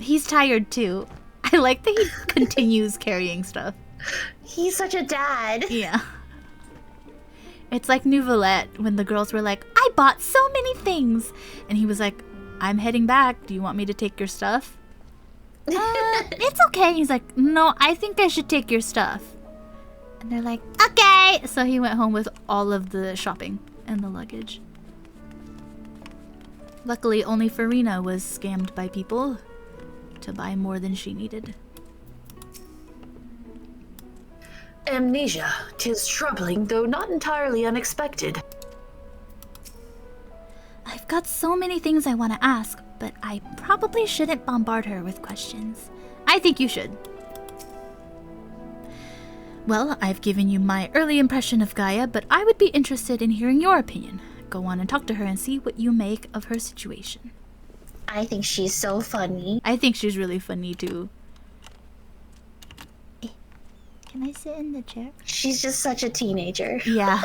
He's tired too. I like that he continues carrying stuff. He's such a dad. Yeah. It's like Nouvellette when the girls were like, "I bought so many things." And he was like, "I'm heading back. Do you want me to take your stuff?" It's okay. He's like, "No, I think I should take your stuff." And they're like, "Okay." So he went home with all of the shopping and the luggage. Luckily, only Farina was scammed by people to buy more than she needed. Amnesia. 'Tis troubling, though not entirely unexpected. I've got so many things I want to ask, but I probably shouldn't bombard her with questions. I think you should. Well, I've given you my early impression of Gaia, but I would be interested in hearing your opinion. Go on and talk to her and see what you make of her situation. I think she's so funny. I think she's really funny too. Can I sit in the chair? She's just such a teenager. Yeah.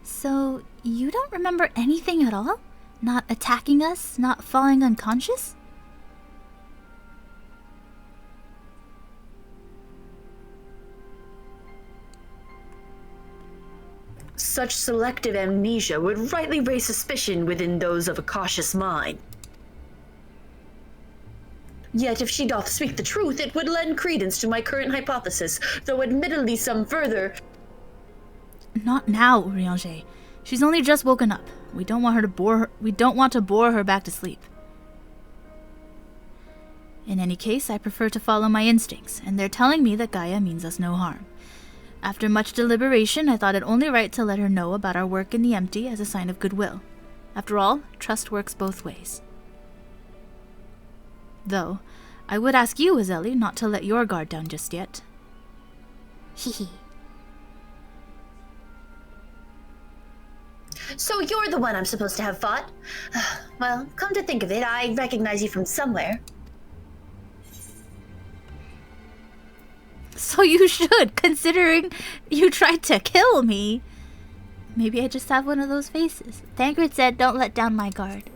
So, you don't remember anything at all? Not attacking us? Not falling unconscious? Such selective amnesia would rightly raise suspicion within those of a cautious mind. Yet if she doth speak the truth, it would lend credence to my current hypothesis, though admittedly some further... Not now, Urianger. She's only just woken up. We don't want to bore her back to sleep. In any case, I prefer to follow my instincts, and they're telling me that Gaia means us no harm. After much deliberation, I thought it only right to let her know about our work in the empty as a sign of goodwill. After all, trust works both ways. Though, I would ask you, Azeli, not to let your guard down just yet. Hehe. So you're the one I'm supposed to have fought? Well, come to think of it, I recognize you from somewhere. So you should, considering you tried to kill me. Maybe I just have one of those faces. Thancred said, "Don't let down my guard."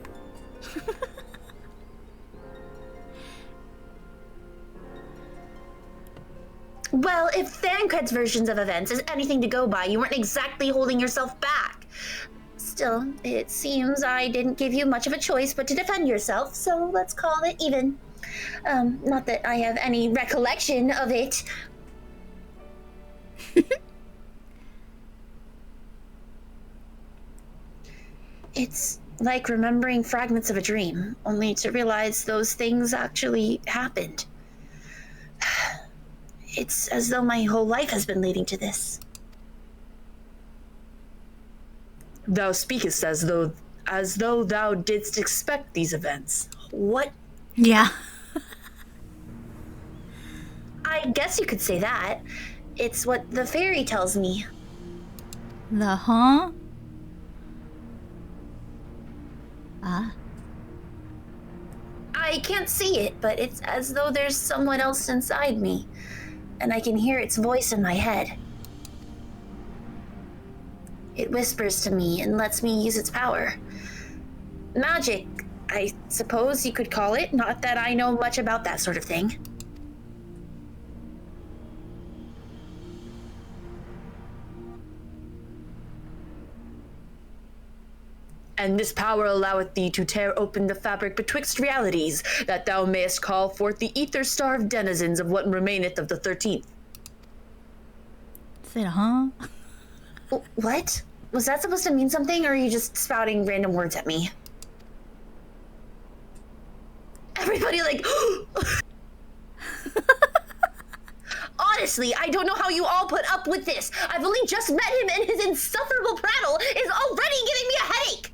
Well, if Thancred's versions of events is anything to go by, you weren't exactly holding yourself back. Still, it seems I didn't give you much of a choice but to defend yourself, so let's call it even. Not that I have any recollection of it. It's like remembering fragments of a dream, only to realize those things actually happened. It's as though my whole life has been leading to this. Thou speakest as though thou didst expect these events. What? Yeah. I guess you could say that. It's what the fairy tells me. The huh? Ah. I can't see it, but it's as though there's someone else inside me, and I can hear its voice in my head. It whispers to me and lets me use its power. Magic, I suppose you could call it, not that I know much about that sort of thing. And this power alloweth thee to tear open the fabric betwixt realities, that thou mayest call forth the ether-starved denizens of what remaineth of the 13th. Said, huh? What? Was that supposed to mean something, or are you just spouting random words at me? Everybody like... Honestly, I don't know how you all put up with this. I've only just met him and his insufferable prattle is already giving me a headache.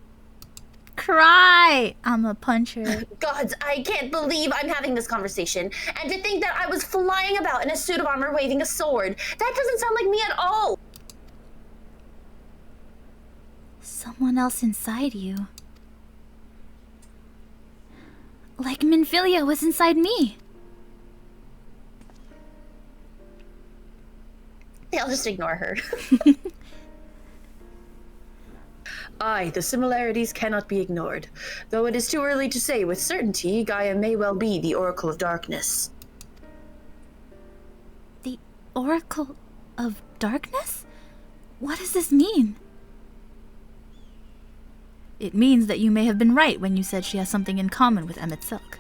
Cry! I'm a puncher. Gods, I can't believe I'm having this conversation. And to think that I was flying about in a suit of armor waving a sword. That doesn't sound like me at all. Someone else inside you. Like Minfilia was inside me. I'll just ignore her. Aye, the similarities cannot be ignored. Though it is too early to say with certainty, Gaia may well be the Oracle of Darkness. The Oracle of Darkness? What does this mean? It means that you may have been right when you said she has something in common with Emmett Silk.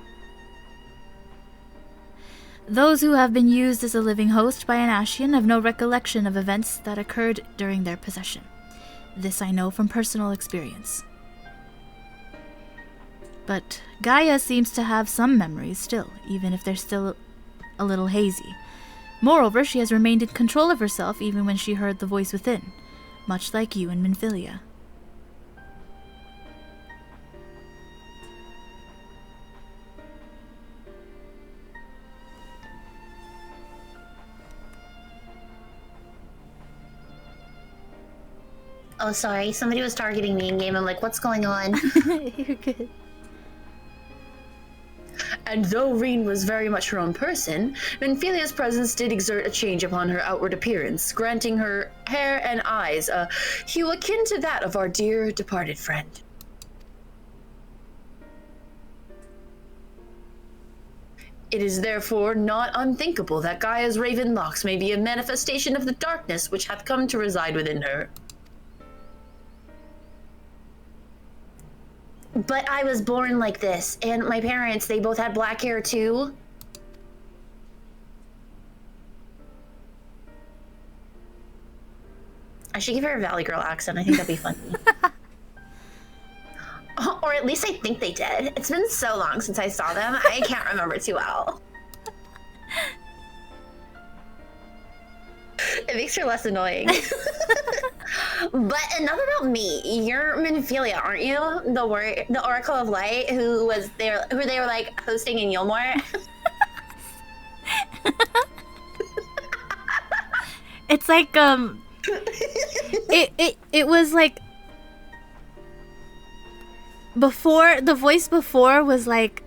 Those who have been used as a living host by an Ashian have no recollection of events that occurred during their possession. This I know from personal experience. But Gaia seems to have some memories still, even if they're still a little hazy. Moreover, she has remained in control of herself even when she heard the voice within, much like you and Minfilia. Oh, sorry. Somebody was targeting me in game. I'm like, what's going on? You're good. And though Reen was very much her own person, Minfilia's presence did exert a change upon her outward appearance, granting her hair and eyes a hue akin to that of our dear departed friend. It is therefore not unthinkable that Gaia's raven locks may be a manifestation of the darkness which hath come to reside within her. But I was born like this, and my parents, they both had black hair too. I should give her a Valley Girl accent. I think that'd be funny. Or at least I think they did. It's been so long since I saw them, I can't remember too well. It makes her less annoying. But enough about me. You're Minfilia, aren't you? The Oracle of Light, who they were like hosting in Yulmore. It's like it was like before the voice before was like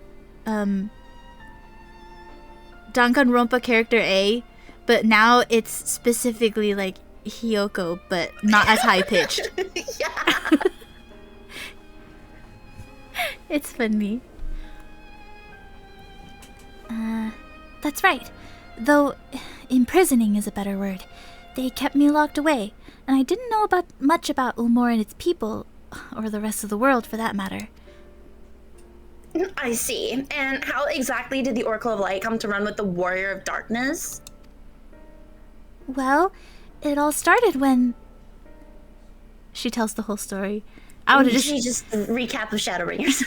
Danganronpa character A, but now it's specifically like Hiyoko, but not as high pitched. Yeah. It's funny. That's right. Though imprisoning is a better word. They kept me locked away, and I didn't know much about Ulmor and its people, or the rest of the world for that matter. I see. And how exactly did the Oracle of Light come to run with the Warrior of Darkness? Well, it all started when... She tells the whole story. I would have just recap of Shadowbringers.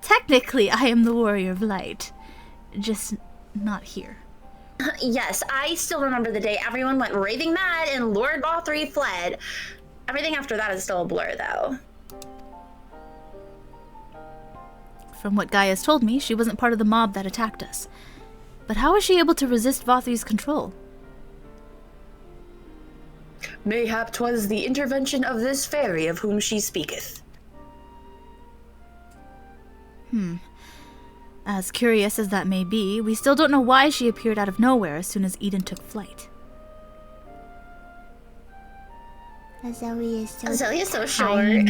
Technically, I am the Warrior of Light. Just not here. Yes, I still remember the day everyone went raving mad and Lord Bothri fled. Everything after that is still a blur, though. From what Gaia's told me, she wasn't part of the mob that attacked us. But how was she able to resist Vothri's control? Mayhap 'twas the intervention of this fairy of whom she speaketh. As curious as that may be, we still don't know why she appeared out of nowhere as soon as Eden took flight. Azalea is so short.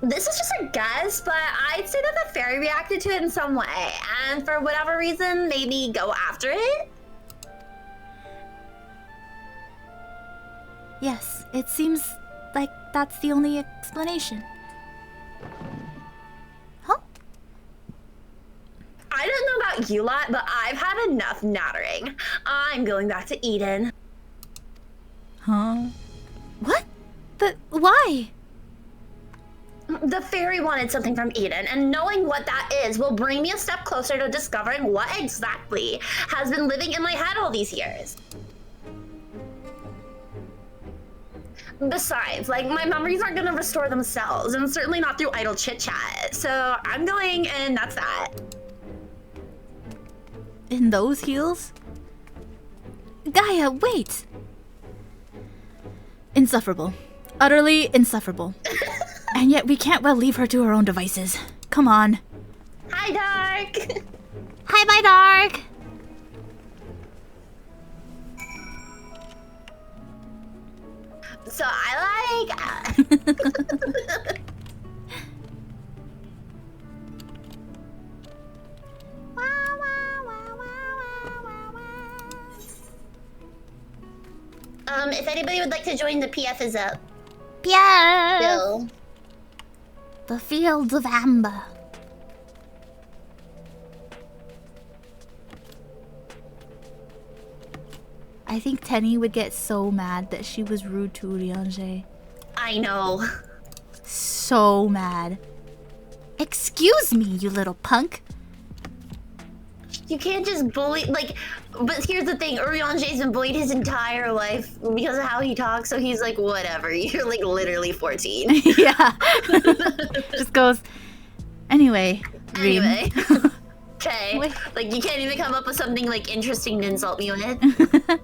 This is just a guess, but I'd say that the fairy reacted to it in some way, and for whatever reason, maybe go after it? Yes, it seems like that's the only explanation. Huh? I don't know about you lot, but I've had enough nattering. I'm going back to Eden. Huh? What? But why? The fairy wanted something from Eden, and knowing what that is will bring me a step closer to discovering what exactly has been living in my head all these years. Besides, like, my memories aren't gonna restore themselves, and certainly not through idle chit-chat. So I'm going, and that's that. In those heels? Gaia, wait! Insufferable. Utterly insufferable. And yet we can't well leave her to her own devices. Come on. Hi, Dark! Hi, my Dark! So I like... if anybody would like to join, the PF is up. Pierre! Bill. The fields of amber. I think Tenny would get so mad that she was rude to Urianger. I know. So mad. Excuse me, you little punk. You can't just bully, like, but here's the thing, Urianger's been bullied his entire life because of how he talks, so he's like, whatever, you're like literally 14. Yeah. Just goes, anyway. Reem." Anyway. Okay. Wait. Like, you can't even come up with something, like, interesting to insult me with.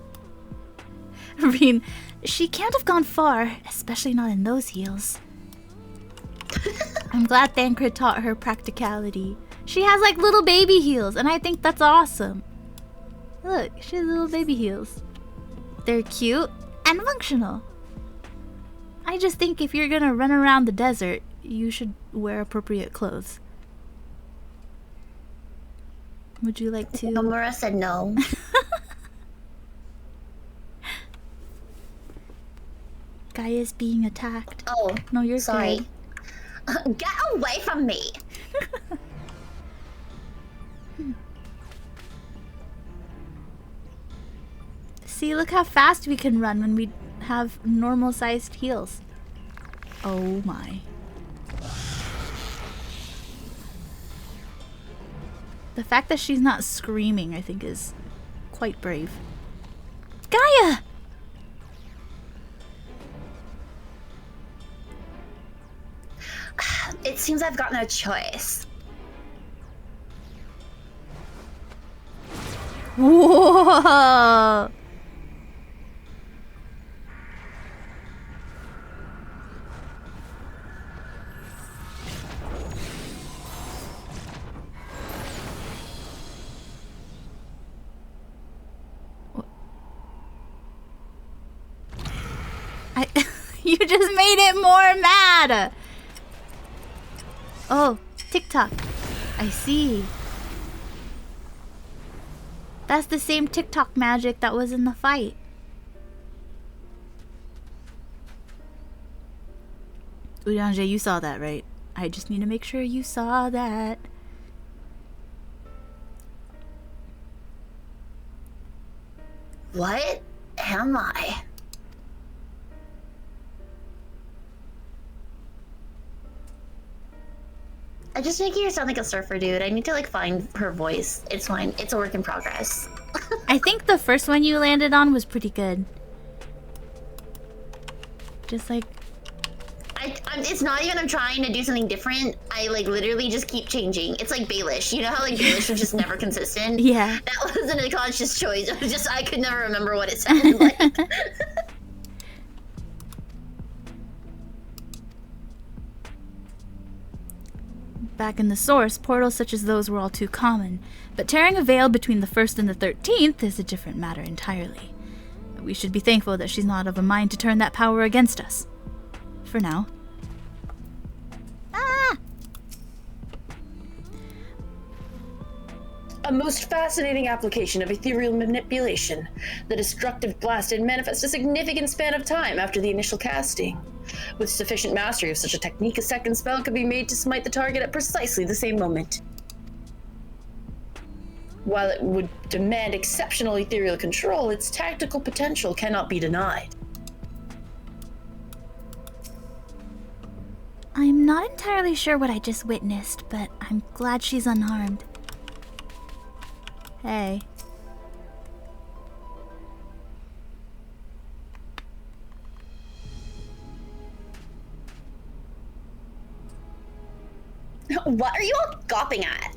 Reem, she can't have gone far, especially not in those heels. I'm glad Thancred taught her practicality. She has like little baby heels, and I think that's awesome. Look, she has little baby heels. They're cute and functional. I just think if you're gonna run around the desert, you should wear appropriate clothes. Would you like to? Nomura said no. Gaia's being attacked. Oh, No, you're sorry. good. Get away from me! See, look how fast we can run when we have normal-sized heels. Oh my. The fact that she's not screaming, I think, is quite brave. Gaia! It seems I've got no choice. Whoa! You just made it more mad! Oh, TikTok. I see. That's the same TikTok magic that was in the fight. Urianger, you saw that, right? I just need to make sure you saw that. What am I? I just making her sound like a surfer dude. I need to like find her voice. It's fine. It's a work in progress. I think the first one you landed on was pretty good. Just like... it's not even I'm trying to do something different. I like literally just keep changing. It's like Baelish. You know how like Baelish was just never consistent? Yeah. That wasn't a conscious choice. It was just I could never remember what it sounded like. Back in the source, portals such as those were all too common, but tearing a veil between the 1st and the 13th is a different matter entirely. We should be thankful that she's not of a mind to turn that power against us. For now. Ah! A most fascinating application of ethereal manipulation. The destructive blast did manifest a significant span of time after the initial casting. With sufficient mastery of such a technique, a second spell could be made to smite the target at precisely the same moment. While it would demand exceptional ethereal control, its tactical potential cannot be denied. I'm not entirely sure what I just witnessed, but I'm glad she's unharmed. Hey. What are you all gawping at?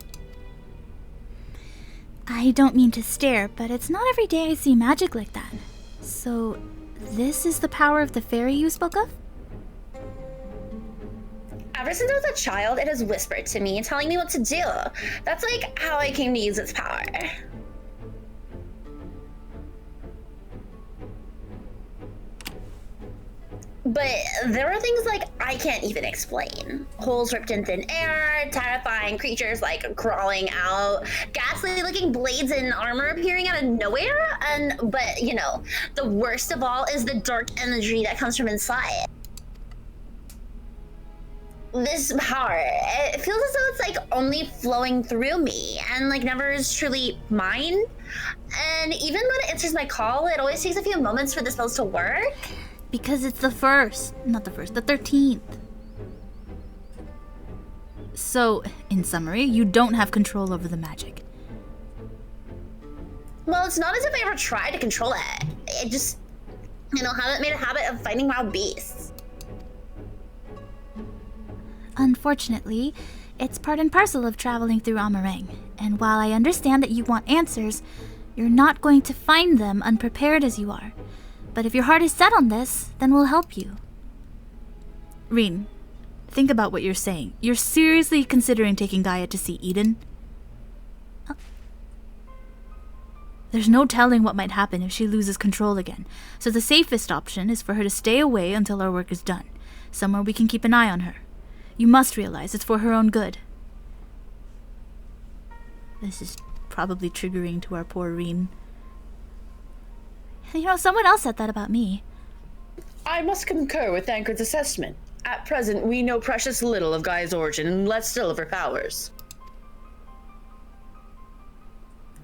I don't mean to stare, but it's not every day I see magic like that. So, this is the power of the fairy you spoke of? Ever since I was a child, it has whispered to me, telling me what to do. That's like how I came to use its power. But there are things like I can't even explain. Holes ripped in thin air, terrifying creatures like crawling out, ghastly looking blades and armor appearing out of nowhere, but you know, the worst of all is the dark energy that comes from inside. This power, it feels as though it's like only flowing through me and like never is truly mine. And even when it answers my call, it always takes a few moments for the spells to work. Because it's the 13th. So, in summary, you don't have control over the magic. Well, it's not as if I ever tried to control it. I just, haven't made a habit of fighting wild beasts. Unfortunately, it's part and parcel of traveling through Amarang, and while I understand that you want answers, you're not going to find them unprepared as you are. But if your heart is set on this, then we'll help you. Reen, think about what you're saying. You're seriously considering taking Gaia to see Eden? There's no telling what might happen if she loses control again, so the safest option is for her to stay away until our work is done, somewhere we can keep an eye on her. You must realize it's for her own good. This is probably triggering to our poor Reen. Someone else said that about me. I must concur with Thancred's assessment. At present, we know precious little of Gaia's origin and less still of her powers.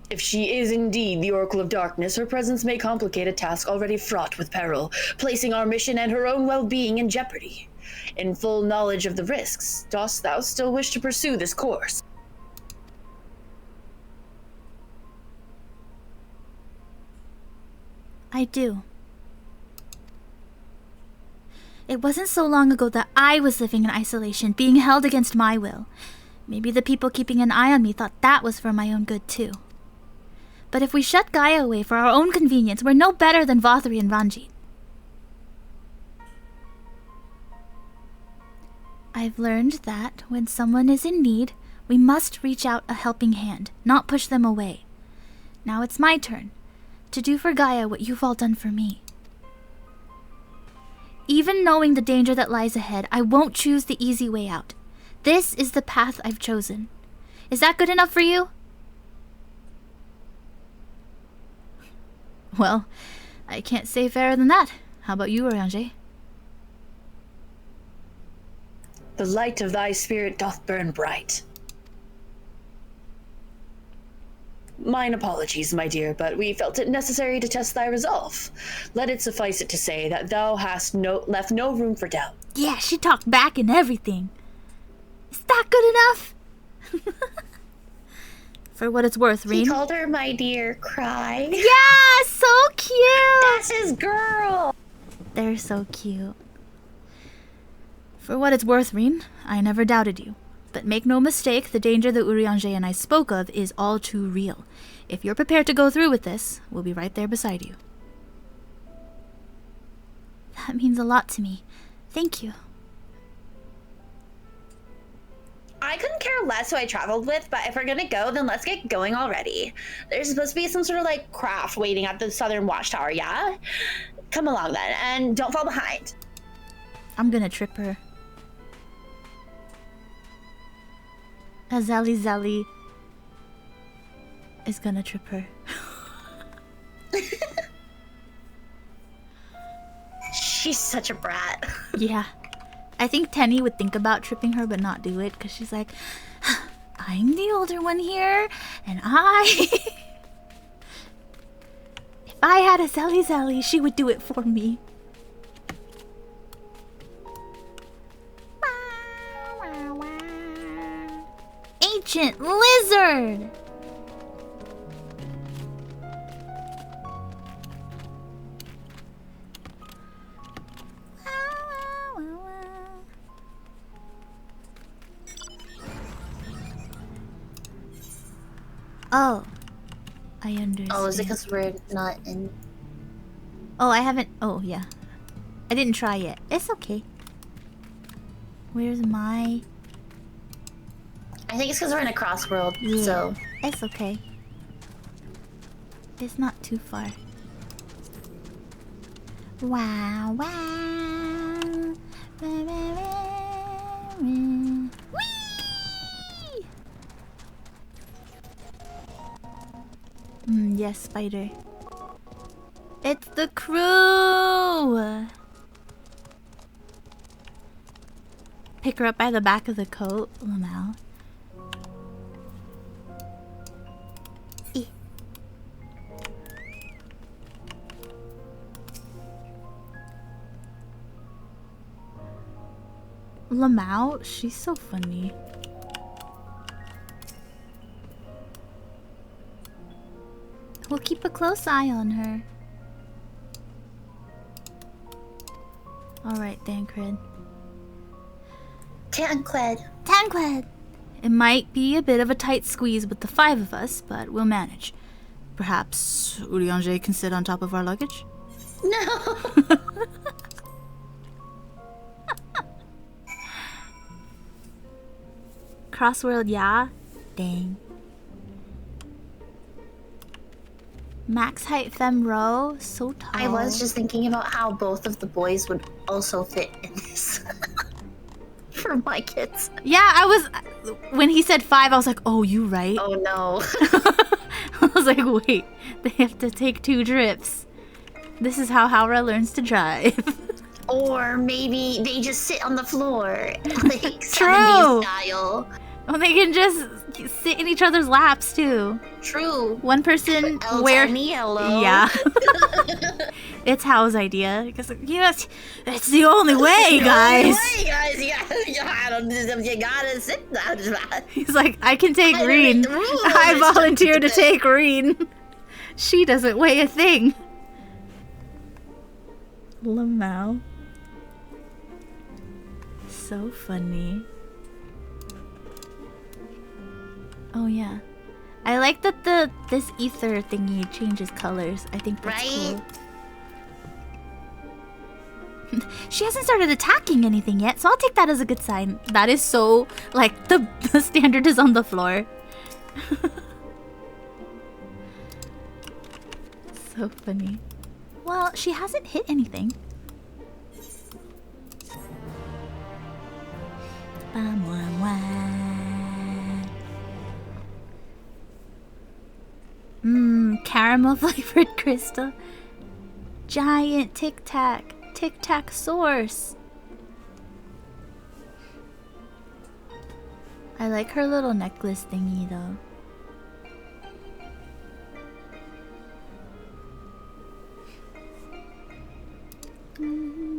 If she is indeed the Oracle of Darkness, her presence may complicate a task already fraught with peril, placing our mission and her own well-being in jeopardy. In full knowledge of the risks, dost thou still wish to pursue this course? I do. It wasn't so long ago that I was living in isolation, being held against my will. Maybe the people keeping an eye on me thought that was for my own good too. But if we shut Gaia away for our own convenience, we're no better than Vothri and Ranjit. I've learned that when someone is in need, we must reach out a helping hand, not push them away. Now it's my turn to do for Gaia what you've all done for me. Even knowing the danger that lies ahead, I won't choose the easy way out. This is the path I've chosen. Is that good enough for you? Well, I can't say fairer than that. How about you, Oriange? The light of thy spirit doth burn bright. Mine apologies, my dear, but we felt it necessary to test thy resolve. Let it suffice it to say that thou hast left no room for doubt. Yeah, she talked back and everything. Is that good enough? For what it's worth, Reen. He called her my dear cry. Yeah, so cute! That's his girl! They're so cute. For what it's worth, Reen, I never doubted you. But make no mistake, the danger that Urianger and I spoke of is all too real. If you're prepared to go through with this, we'll be right there beside you. That means a lot to me. Thank you. I couldn't care less who I traveled with, but if we're gonna go, then let's get going already. There's supposed to be some sort of like craft waiting at the southern watchtower, yeah? Come along then, and don't fall behind. I'm gonna trip her. Azali is gonna trip her. Shh. She's such a brat. Yeah. I think Tenny would think about tripping her but not do it because she's like, I'm the older one here, and if I had a Zelly Zelly, she would do it for me. Ancient lizard! Oh, I understand. Oh, is it because we're not in? Oh, I haven't. Oh, yeah. I didn't try yet. It's okay. Where's my... I think it's because we're in a cross world, Yeah, so... it's okay. It's not too far. Wow, wow. Whee! Yes, spider. It's the crew! Pick her up by the back of the coat, Lamau. Eh. Lamau, she's so funny. We'll keep a close eye on her. Alright, Tancred. Tancred! It might be a bit of a tight squeeze with the 5 of us, but we'll manage. Perhaps Urianger can sit on top of our luggage? No! Crossworld, yeah? Dang. Max height femme row, so tall. I was just thinking about how both of the boys would also fit in this. For my kids. Yeah, I was... When he said 5, I was like, oh, you right. Oh no. I was like, wait, they have to take 2 trips. This is how Haura learns to drive. Or maybe they just sit on the floor. Like, True. 70s style. Well, they can just sit in each other's laps, too. True. One person wear... Yeah. It's Hal's idea. Because, yes, it's the only way, guys. You gotta sit down. He's like, I can take Reen. I volunteer to take Reen. She doesn't weigh a thing. Lamau. So funny. Oh yeah. I like that this ether thingy changes colors. I think that's cool. She hasn't started attacking anything yet, so I'll take that as a good sign. That is so, like, the standard is on the floor. So funny. Well, she hasn't hit anything. Caramel flavored crystal. Giant Tic Tac. Tic Tac source. I like her little necklace thingy though.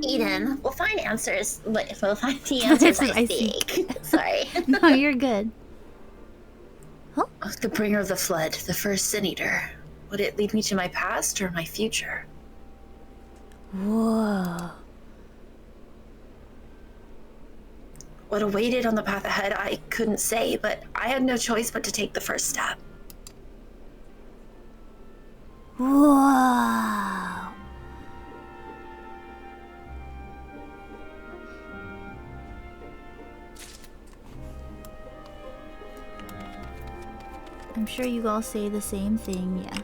Eden, we'll find answers. But we'll find the answers I seek. Sorry. No, you're good. Oh, the bringer of the flood, the first sin eater. Would it lead me to my past or my future? Whoa. What awaited on the path ahead, I couldn't say, but I had no choice but to take the first step. Whoa. I'm sure you all say the same thing, yeah.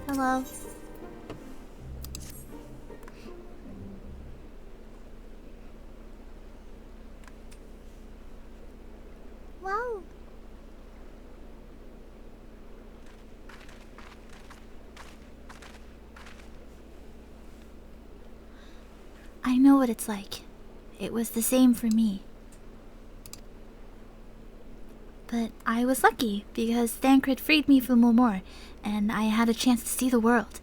Hello. Wow. know what it's like. It was the same for me. But I was lucky, because Thancred freed me from Mulmore, and I had a chance to see the world.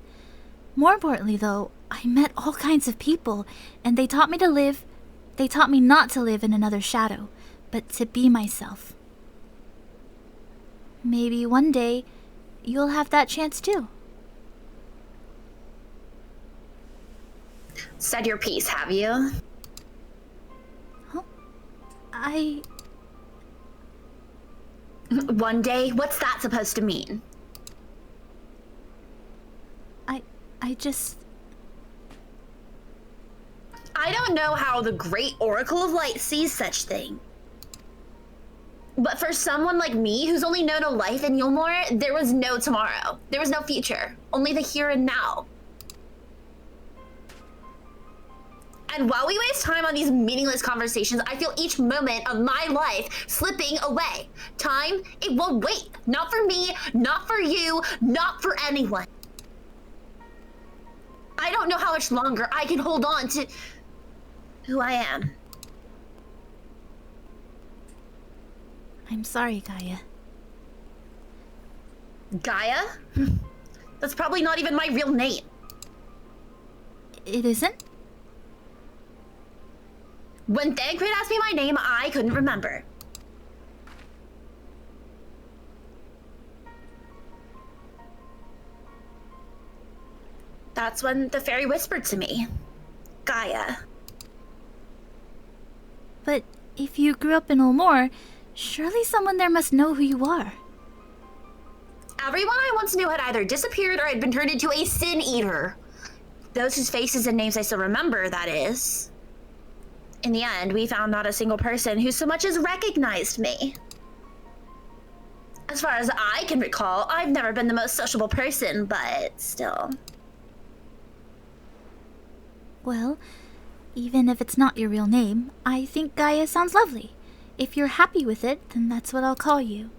More importantly, though, I met all kinds of people, and they taught me not to live in another shadow, but to be myself. Maybe one day, you'll have that chance too. Said your piece, have you? Huh? One day? What's that supposed to mean? I don't know how the Great Oracle of Light sees such thing. But for someone like me, who's only known a life in Yulmore, there was no tomorrow. There was no future. Only the here and now. And while we waste time on these meaningless conversations, I feel each moment of my life slipping away. Time, it won't wait. Not for me, not for you, not for anyone. I don't know how much longer I can hold on to who I am. I'm sorry, Gaia. Gaia? That's probably not even my real name. It isn't? When Thancred asked me my name, I couldn't remember. That's when the fairy whispered to me. Gaia. But if you grew up in Ulmore, surely someone there must know who you are. Everyone I once knew had either disappeared or had been turned into a sin eater. Those whose faces and names I still remember, that is. In the end, we found not a single person who so much as recognized me. As far as I can recall, I've never been the most sociable person, but still. Well, even if it's not your real name, I think Gaia sounds lovely. If you're happy with it, then that's what I'll call you.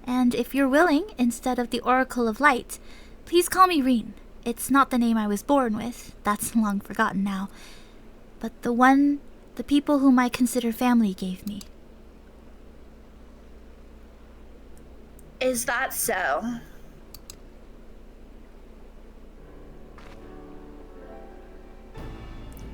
And if you're willing, instead of the Oracle of Light, please call me Reen. It's not the name I was born with, that's long forgotten now, but the people whom I consider family gave me. Is that so?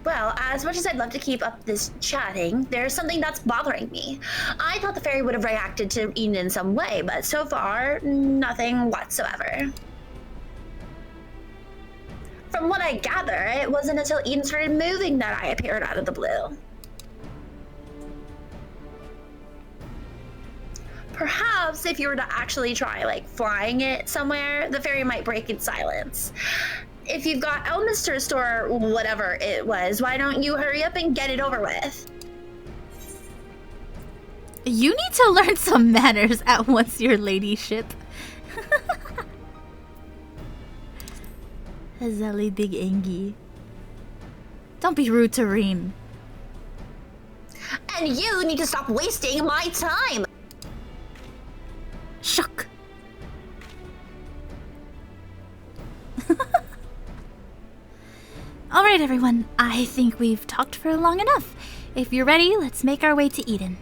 Well, as much as I'd love to keep up this chatting, there's something that's bothering me. I thought the fairy would have reacted to Eden in some way, but so far, nothing whatsoever. From what I gather, it wasn't until Eden started moving that I appeared out of the blue. Perhaps if you were to actually try, like, flying it somewhere, the fairy might break in silence. If you've got elements to restore whatever it was, why don't you hurry up and get it over with? You need to learn some manners at once, your ladyship. Azali Big Angie. Don't be rude to Reen. And you need to stop wasting my time! Shuck. Alright everyone, I think we've talked for long enough. If you're ready, let's make our way to Eden.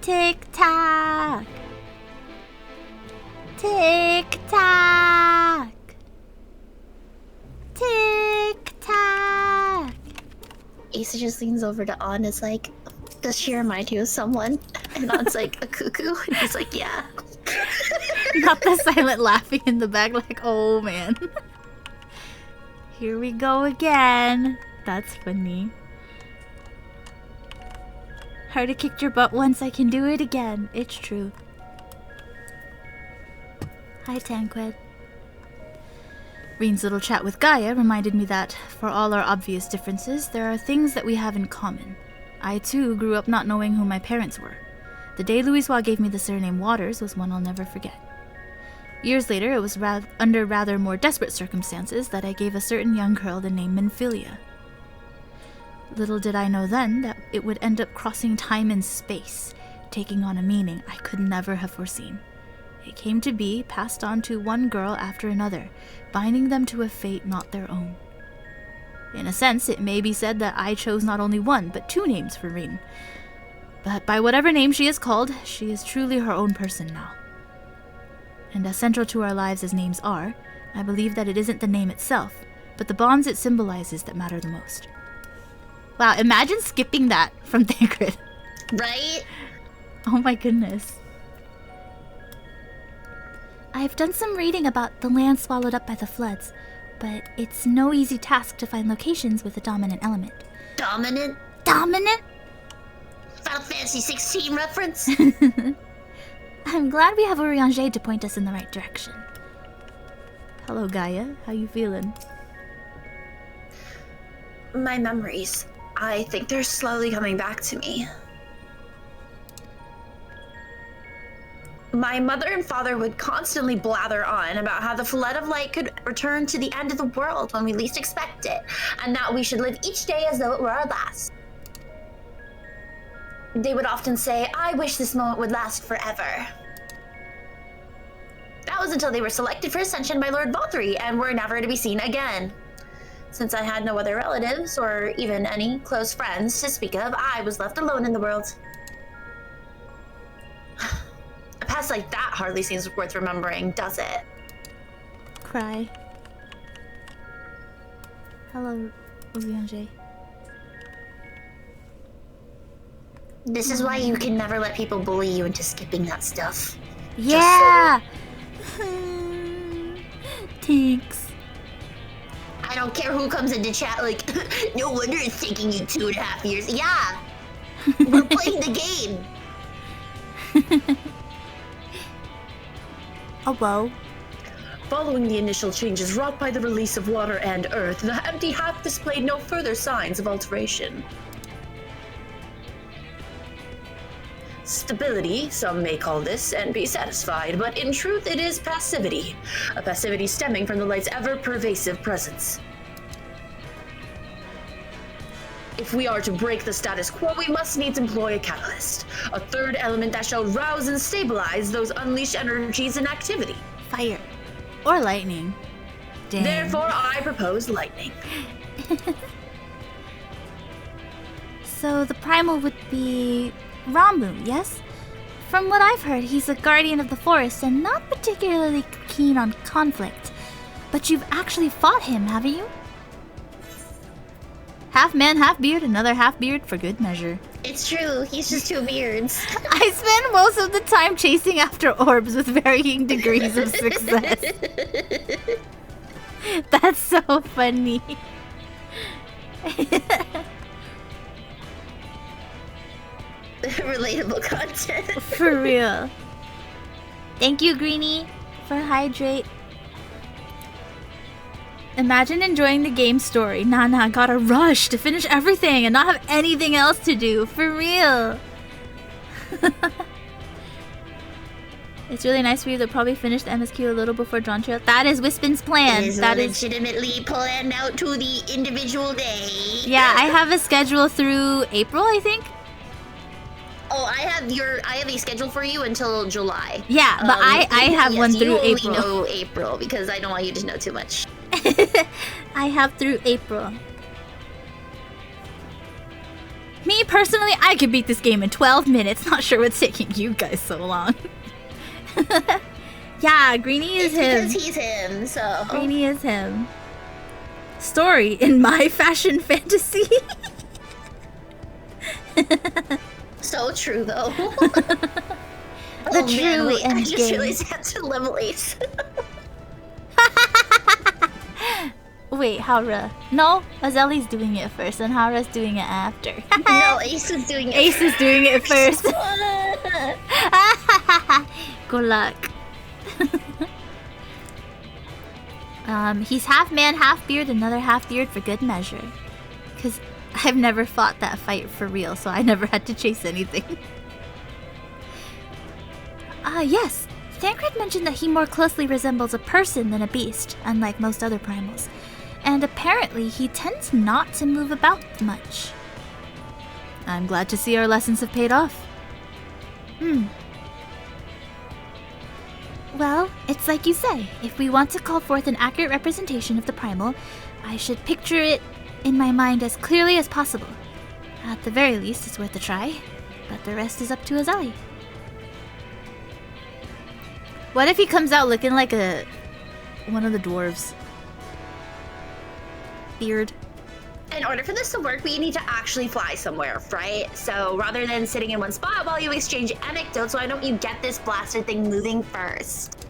Tick-tock. Tick-tock. Tick-tock. Asa just leans over to On, is like, does she remind you of someone? And On's like, a cuckoo? And he's like, yeah. Not the silent laughing in the back like, oh man. Here we go again. That's funny. Heard it kicked your butt once, I can do it again. It's true. Hi, Tanquid. Reen's little chat with Gaia reminded me that, for all our obvious differences, there are things that we have in common. I, too, grew up not knowing who my parents were. The day Louisoix gave me the surname Waters was one I'll never forget. Years later, it was under rather more desperate circumstances that I gave a certain young girl the name Minfilia. Little did I know then that it would end up crossing time and space, taking on a meaning I could never have foreseen. It came to be, passed on to one girl after another, binding them to a fate not their own. In a sense, it may be said that I chose not only one, but two names for Rin. But by whatever name she is called, she is truly her own person now. And as central to our lives as names are, I believe that it isn't the name itself, but the bonds it symbolizes that matter the most. Wow, imagine skipping that from Thancred. Right? Oh my goodness. I've done some reading about the land swallowed up by the floods, but it's no easy task to find locations with a dominant element. Dominant? Dominant? Final Fantasy 16 reference? I'm glad we have Urianger to point us in the right direction. Hello, Gaia. How you feeling? My memories. I think they're slowly coming back to me. My mother and father would constantly blather on about how the flood of light could return to the end of the world when we least expect it, and that we should live each day as though it were our last. They would often say, "I wish this moment would last forever." That was until they were selected for ascension by Lord Valtteri and were never to be seen again. Since I had no other relatives or even any close friends to speak of, I was left alone in the world. A past like that hardly seems worth remembering, does it? Cry. Hello, Urianger. This is why you can never let people bully you into skipping that stuff. Yeah! Thanks. I don't care who comes into chat like, no wonder it's taking you 2.5 years. Yeah, we're playing the game. Oh, whoa. Following the initial changes wrought by the release of water and earth, the empty half displayed no further signs of alteration. Stability, some may call this, and be satisfied, but in truth it is passivity. A passivity stemming from the light's ever-pervasive presence. If we are to break the status quo, we must needs employ a catalyst. A third element that shall rouse and stabilize those unleashed energies in activity. Fire. Or lightning. Dang. Therefore, I propose lightning. So the primal would be Rambu, yes? From what I've heard, he's a guardian of the forest and not particularly keen on conflict. But you've actually fought him, haven't you? Half man, half beard, another half beard for good measure. It's true, he's just two beards. I spend most of the time chasing after orbs with varying degrees of success. That's so funny. Relatable content. For real. Thank you, Greenie, for hydrate. Imagine enjoying the game story. Nah, gotta rush to finish everything and not have anything else to do. For real. It's really nice for you to probably finish the MSQ a little before Dawn Trail. That is Wispin's plan. It is that legitimately planned out to the individual day. Yeah, I have a schedule through April, I think. Oh, I have a schedule for you until July. Yeah, but I have yes, one through you April. only know April because I don't want you to know too much. I have through April. Me personally, I could beat this game in 12 minutes. Not sure what's taking you guys so long. Yeah, Greenie is him. Because he's him, so. Greenie is him. Story in my fashion fantasy. So true, though. The true wait, I just endgame. realized I had to level 8. Wait, Haura. No, Azeli's doing it first, and Haura's doing it after. No, Ace is doing it. Ace is doing it first. Good luck. He's half man, half beard, another half beard for good measure. Because I've never fought that fight for real, so I never had to chase anything. Yes. Thancred mentioned that he more closely resembles a person than a beast, unlike most other primals. And apparently, he tends not to move about much. I'm glad to see our lessons have paid off. Well, it's like you say. If we want to call forth an accurate representation of the primal, I should picture it in my mind as clearly as possible. At the very least, it's worth a try. But the rest is up to Azali. What if he comes out looking like one of the dwarves? Beard. In order for this to work, we need to actually fly somewhere, right? So rather than sitting in one spot while you exchange anecdotes, why don't you get this blaster thing moving first?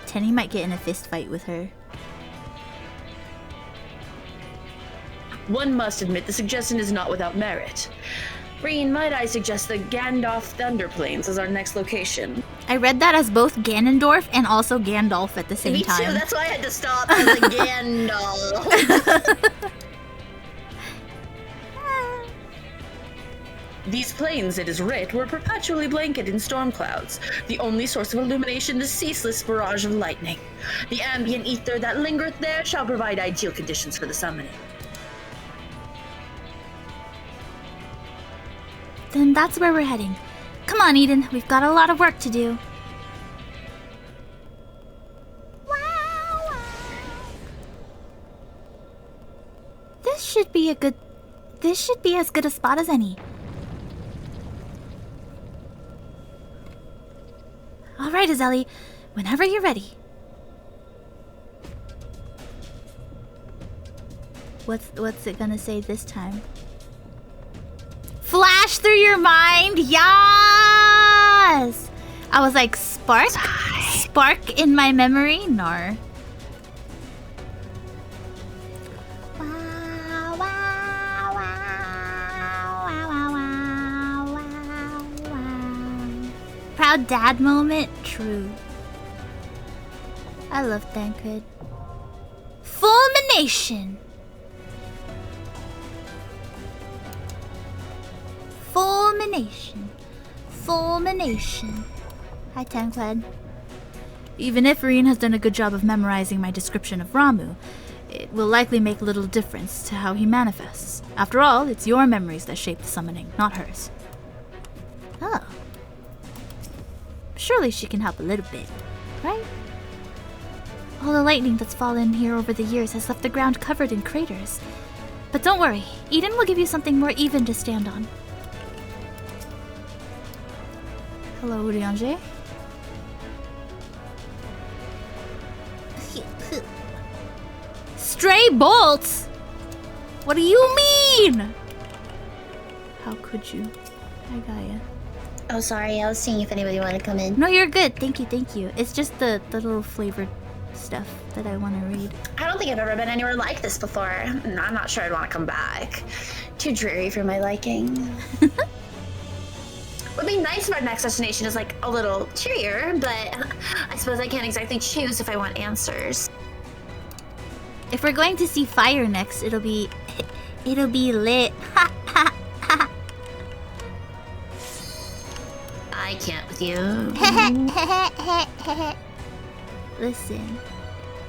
Tenny might get in a fist fight with her. One must admit the suggestion is not without merit. Reen, might I suggest the Gandalf Thunder Plains as our next location? I read that as both Ganondorf and also Gandalf at the same time. Me too, that's why I had to stop as a Gandalf. These plains, it is writ, were perpetually blanketed in storm clouds. The only source of illumination the ceaseless barrage of lightning. The ambient ether that lingereth there shall provide ideal conditions for the summoning. Then that's where we're heading. Come on, Eden. We've got a lot of work to do. This should be as good a spot as any. All right, Azali. Whenever you're ready. What's it gonna say this time? Flash through your mind, yes! I was like, spark? Spark in my memory? Nar. Proud dad moment? True. I love Thancred. Fulmination! Fulmination. Fulmination. Hi, Tancred. Even if Reen has done a good job of memorizing my description of Ramu, it will likely make little difference to how he manifests. After all, it's your memories that shape the summoning, not hers. Oh. Surely she can help a little bit, right? All the lightning that's fallen here over the years has left the ground covered in craters. But don't worry, Eden will give you something more even to stand on. Hello, Urianger. Stray bolts? What do you mean? How could you? I got ya. Oh, sorry. I was seeing if anybody wanted to come in. No, you're good. Thank you, thank you. It's just the little flavored stuff that I want to read. I don't think I've ever been anywhere like this before. I'm not sure I'd want to come back. Too dreary for my liking. Would be nice if our next destination is like a little cheerier, but I suppose I can't exactly choose if I want answers. If we're going to see fire next, it'll be lit. I can't with you. Listen,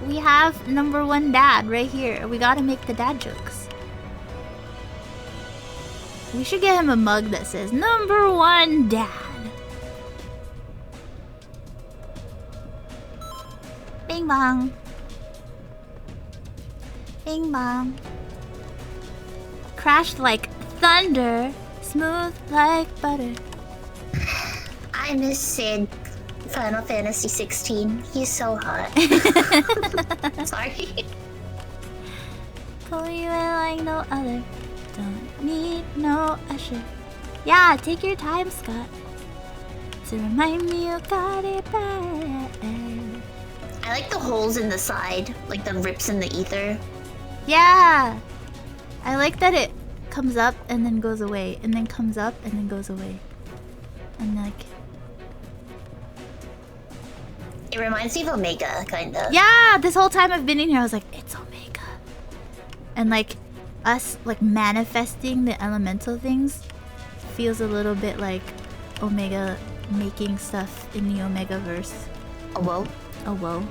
we have #1 dad right here. We gotta make the dad jokes. We should get him a mug that says #1 dad. Bing bong. Bing bong. Crashed like thunder, smooth like butter. I miss Sid. Final Fantasy 16. He's so hot. Sorry. Pull you in like no other. Don't need no usher. Yeah, take your time, Scott. To remind me you got it bad. I like the holes in the side, like the rips in the ether. Yeah! I like that it comes up and then goes away, and then comes up and then goes away. And like... It reminds me of Omega, kind of. Yeah! This whole time I've been in here, I was like, it's Omega. And like, us like manifesting the elemental things feels a little bit like Omega making stuff in the Omega-verse. Oh, whoa. Oh, whoa.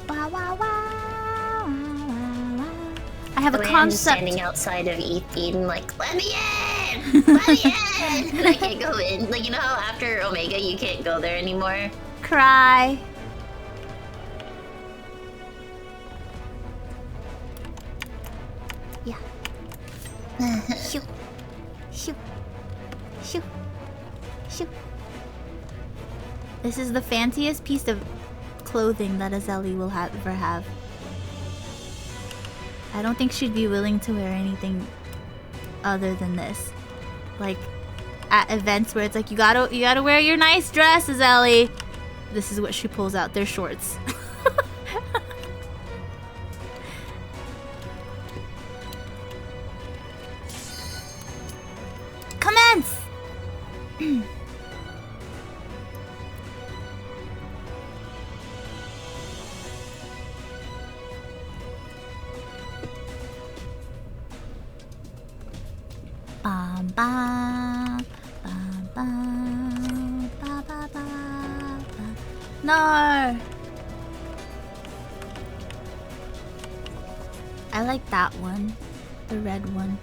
Wow, wow, wow, wow, wow, I have a I'm just concept. standing outside of Eden, like, let me in! Let me in! And I can't go in. Like, you know how after Omega you can't go there anymore? Cry. Yeah. Shoo. Shoo. Shoo. Shoo. This is the fanciest piece of clothing that Azeli will ever have. I don't think she'd be willing to wear anything other than this. Like at events where it's like you gotta wear your nice dress, Azeli. This is what she pulls out. Their shorts. Commence. Bam bam bam bam ba ba ba ba. No. I like that one, the red one.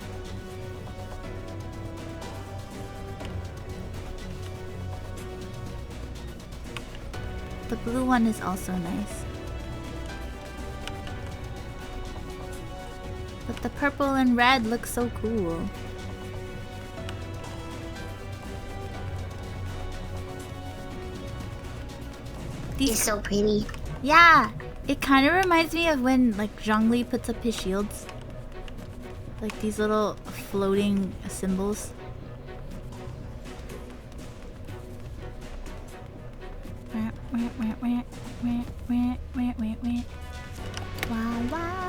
The blue one is also nice. But the purple and red look so cool. He's so pretty. Yeah, it kind of reminds me of when like Zhongli puts up his shields. Like these little floating symbols. Wow, wow.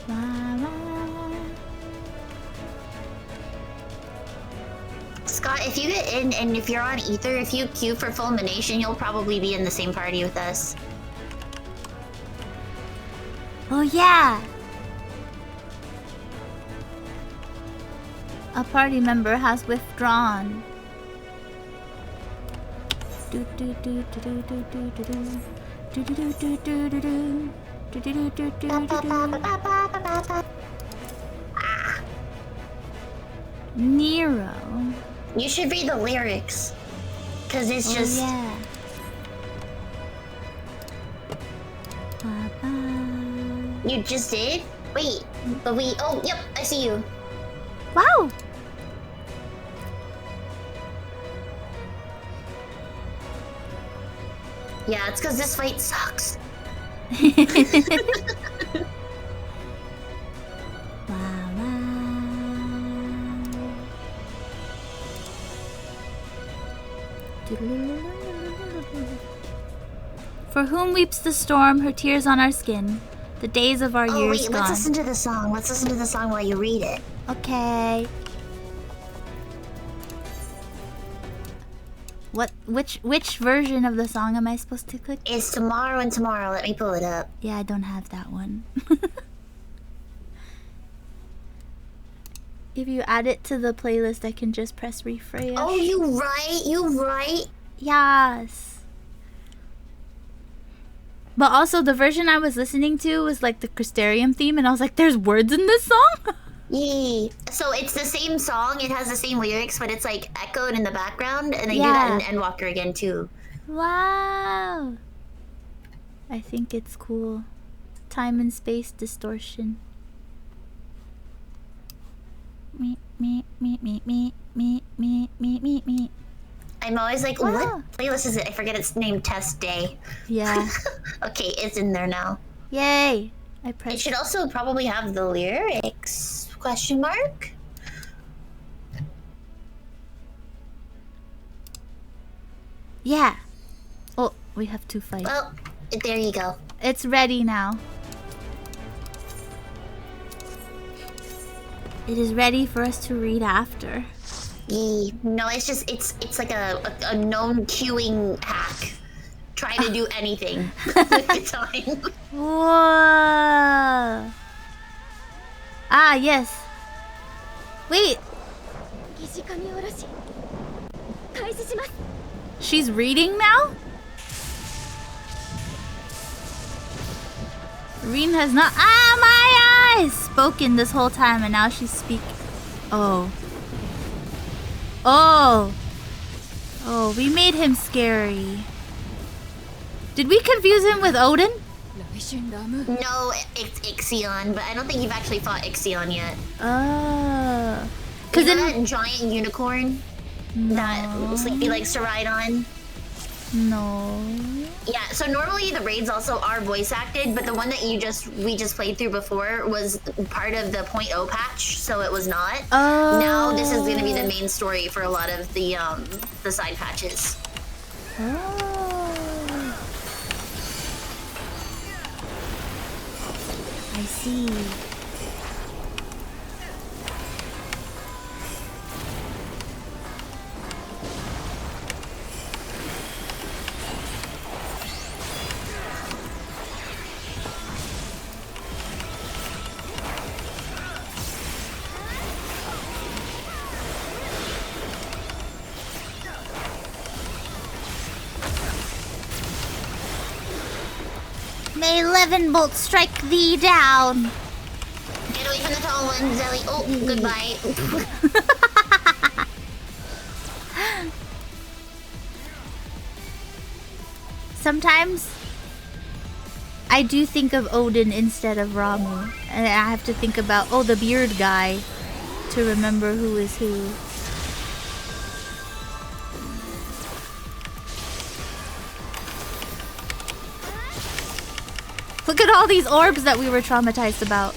Wow, wow. Scott, if you get in and if you're on Ether, if you queue for Fulmination, you'll probably be in the same party with us. Oh yeah! A party member has withdrawn. Do do do do do do do do do. Do do do do do do do. Do do do do do do do. Nero. You should read the lyrics. Cause it's just... Yeah. You just did? Wait, but we... Oh, yep, I see you. Wow! Yeah, it's cause this fight sucks. For whom weeps the storm, her tears on our skin. The days of our Oh years wait, gone. let's listen to the song. Let's listen to the song while you read it. Okay. Which version of the song am I supposed to click? It's Tomorrow and Tomorrow. Let me pull it up. Yeah, I don't have that one. If you add it to the playlist, I can just press refresh. Oh, you right? You right? Yes. But also, the version I was listening to was like the Crystarium theme, and I was like, there's words in this song? Yeah. So it's the same song, it has the same lyrics, but it's like echoed in the background, and they do that in Endwalker again too. Wow. I think it's cool. Time and space distortion. Me. I'm always like, Wow. what playlist is it? I forget its name, Test Day. Yeah. Okay, it's in there now. Yay. I It pressed. should also probably have the lyrics, question mark? Yeah. Oh, we have to fight. Well, there you go. It's ready now. It is ready for us to read after. Yeah. No, it's just, it's like a known queuing hack. Try to do anything with the time. Whoa. Ah, yes. Wait. She's reading now? Reen has not my eyes spoken this whole time, and now she's speaking. Oh. Oh. Oh, we made him scary. Did we confuse him with Odin? No, it's Ixion, but I don't think you've actually fought Ixion yet. Cause you know that giant unicorn that Sleepy likes to ride on? No. Yeah, so normally the raids also are voice acted, but the one that we just played through before was part of the .0 patch, so it was not. Oh. Now this is gonna be the main story for a lot of the side patches. Oh. I see. May 11 bolts strike thee down. Get away from the tall one, Zelly. Oh, goodbye. Sometimes I do think of Odin instead of Ramu. And I have to think about, oh, the beard guy to remember who is who. Look at all these orbs that we were traumatized about.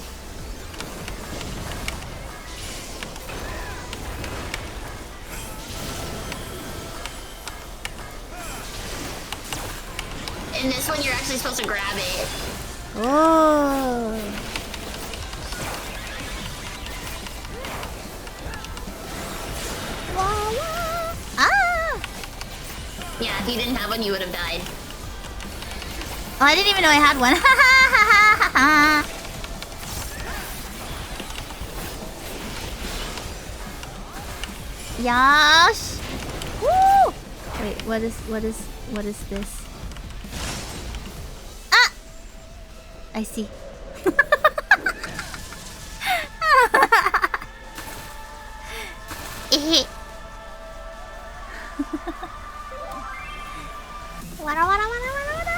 In this one, you're actually supposed to grab it. Oh. Ah! Yeah, if you didn't have one, you would have died. Oh, I didn't even know I had one. Yash. Woo! Wait, what is this? Ah! I see. Wada, wada, wada, wada, wada.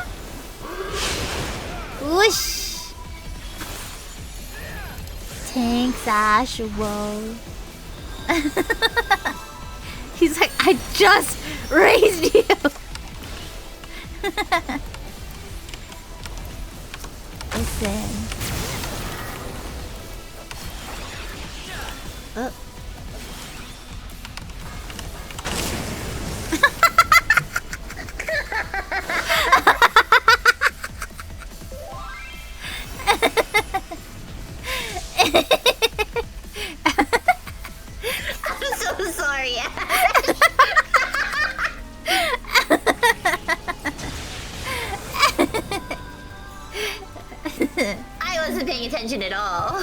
Whoosh! Thanks, Ashwell. He's like, I just raised you! Listen. I'm so sorry. I wasn't paying attention at all.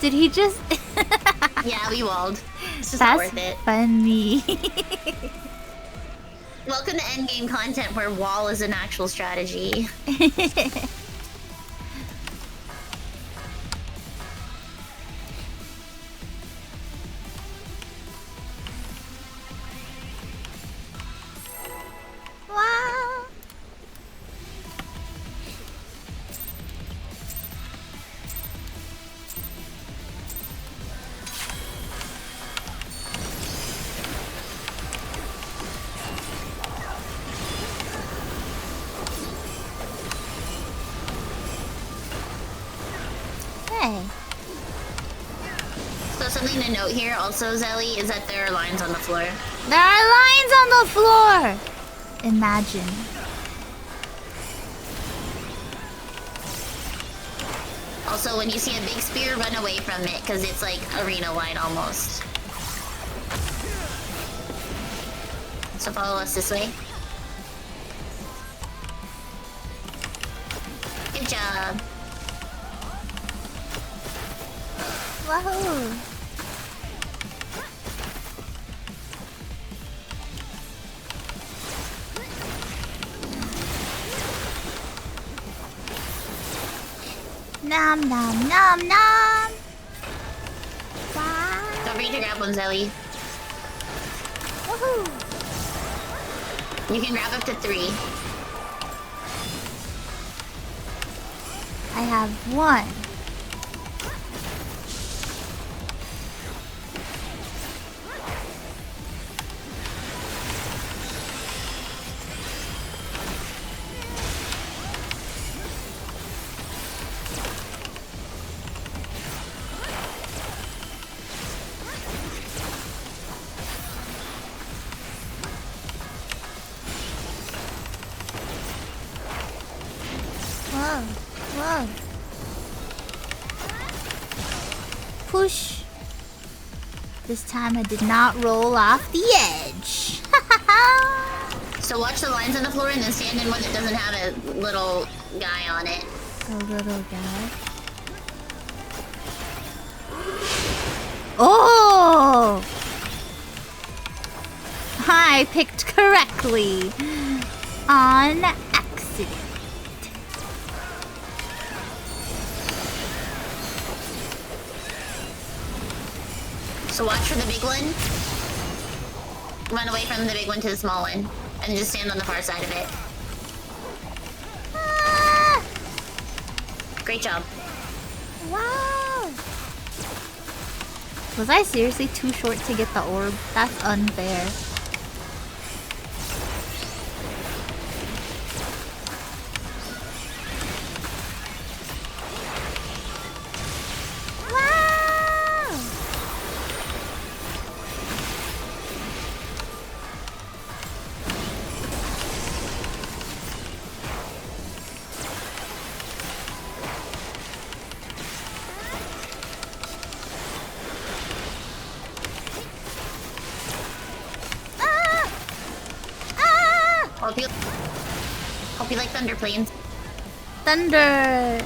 Did he just... Yeah, we walled. It's just not That's worth it. funny. Welcome to endgame content where wall is an actual strategy. Wow. Hey. So something to note here also, Zelly, is that there are lines on the floor. There are lines on the floor! Imagine. Also, when you see a big spear, run away from it, because it's like arena-wide almost. So follow us this way. Good job. Wahoo! Nom nom nom nom. Wow. Don't forget to grab one, Zelly. Woohoo. You can grab up to 3. I have 1. Whoa, whoa. Push. This time I did not roll off the edge. So watch the lines on the floor and then stand in one that doesn't have a little guy on it. A little guy. Oh! I picked correctly. On accident. So watch for the big one. Run away from the big one to the small one. And just stand on the far side of it. Ah! Great job. Wow! Was I seriously too short to get the orb? That's unfair. Wow! Ah! Ah! Hope you like thunder planes. Thunder!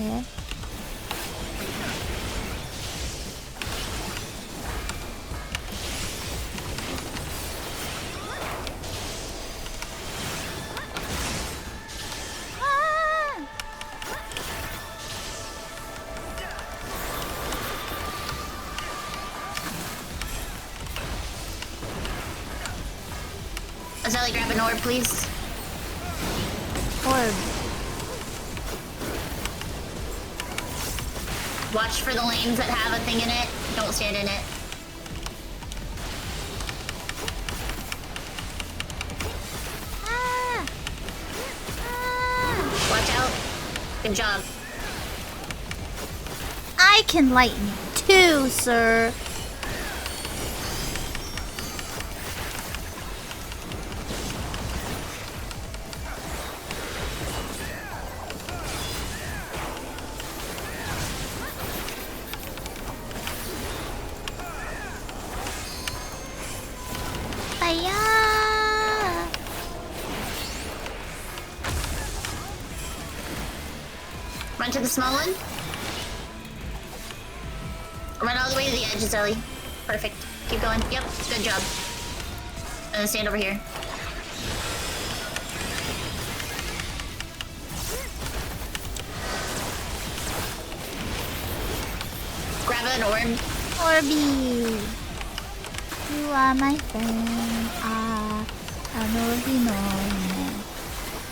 Eh? Ah! Azali, grab an orb, please. Orb. Watch for the lanes that have a thing in it. Don't stand in it. Ah! Ah! Watch out. Good job. I can lighten too, sir. Hiya! Run to the small one. Run all the way to the edge, Azali. Perfect. Keep going. Yep, good job. And then stand over here. Grab an orb. Orby! You are my friend. Ah, あの日の夢。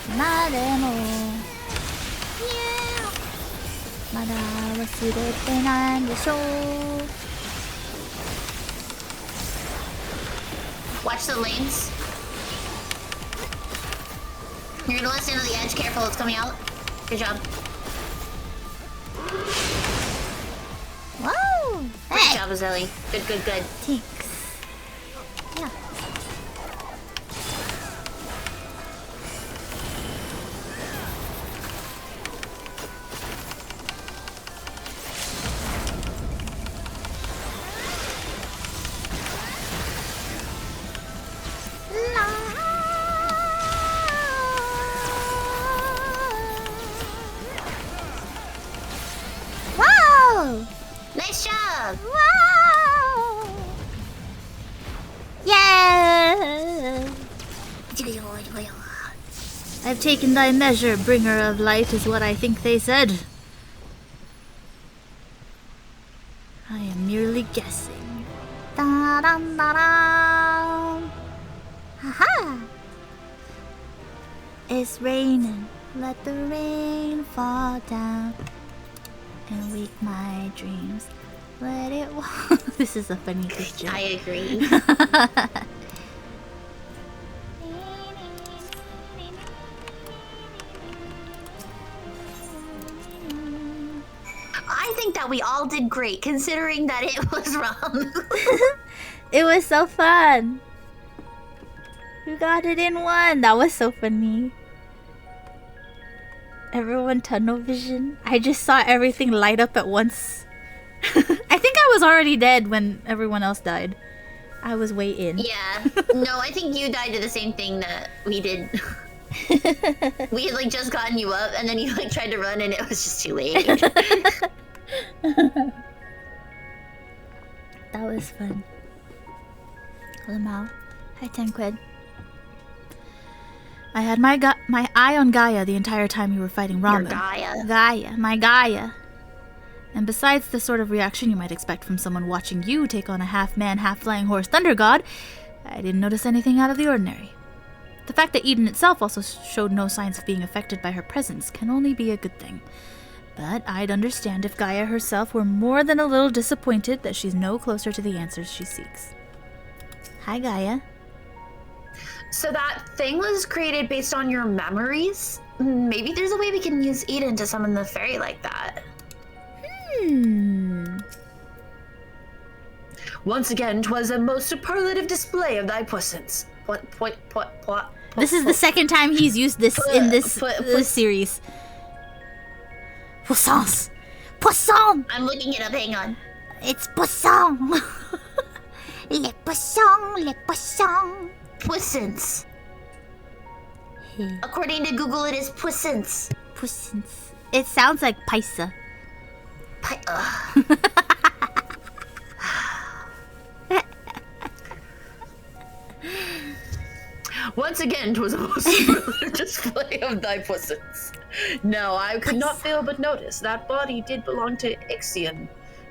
今でも。Yeah. まだ忘れてないでしょう。Watch the lanes. You're gonna let stand on the edge. Careful, it's coming out. Good job. Whoa! Good Hey! job, Azali. Good, good, good. Thanks. Yeah. job. Wow! Yeah! I've taken thy measure, bringer of light, is what I think they said. I am merely guessing. Da-dum-da-dum. Ha-ha! It's raining. Let the rain fall down and wake my dreams. Let it walk. This is a funny picture. I agree. I think that we all did great, considering that it was wrong. It was so fun. We got it in one. That was so funny. Everyone tunnel vision. I just saw everything light up at once. I think I was already dead when everyone else died. I was way in. Yeah. No, I think you died to the same thing that we did. We had like just gotten you up, and then you like tried to run, and it was just too late. That was fun. Lamau. Hi, 10 quid. I had my eye on Gaia the entire time you were fighting Ramu. Your Gaia. Gaia, my Gaia. And besides the sort of reaction you might expect from someone watching you take on a half-man, half-flying horse thunder god, I didn't notice anything out of the ordinary. The fact that Eden itself also showed no signs of being affected by her presence can only be a good thing. But I'd understand if Gaia herself were more than a little disappointed that she's no closer to the answers she seeks. Hi, Gaia. So that thing was created based on your memories? Maybe there's a way we can use Eden to summon the fairy like that. Once again, 'twas a most superlative display of thy puissance. This is the second time he's used this in this series. Puissance! Poisson! I'm looking it up. Hang on. It's poisson! Le poisson, le poisson. Puissance. According to Google, it is puissance. Puissance. It sounds like paisa. Once again, 'twas a most superlative display of thy puissance. Now I could not fail but notice that body did belong to Ixion,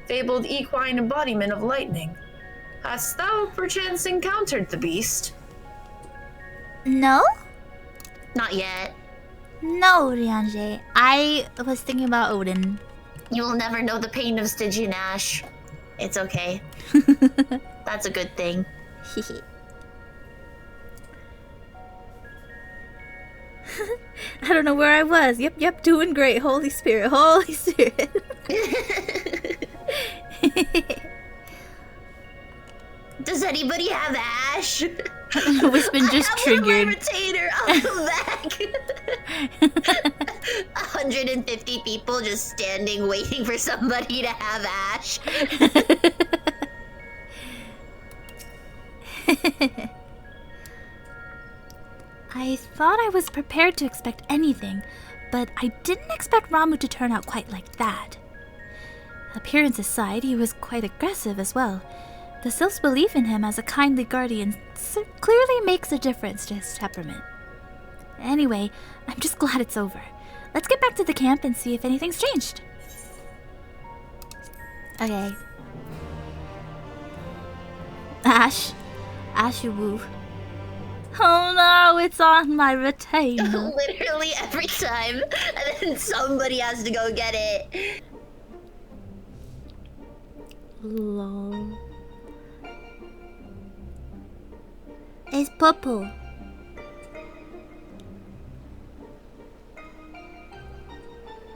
fabled equine embodiment of lightning. Hast thou perchance encountered the beast? No? Not yet. No, Riange. I was thinking about Odin. You will never know the pain of Stygian Ash. It's okay. That's a good thing. I don't know where I was. Yep, doing great. Holy Spirit, Holy Spirit. Does anybody have Ash? Wispin just I have triggered. One of my retainer. I'll come back. 150 people just standing waiting for somebody to have Ash. I thought I was prepared to expect anything, but I didn't expect Ramu to turn out quite like that. Appearance aside, he was quite aggressive as well. The Sylph's belief in him as a kindly guardian clearly makes a difference to his temperament. Anyway, I'm just glad it's over. Let's get back to the camp and see if anything's changed. Okay. Ashuwu. Oh no, it's on my retainer. Literally every time, and then somebody has to go get it. Lol. It's purple.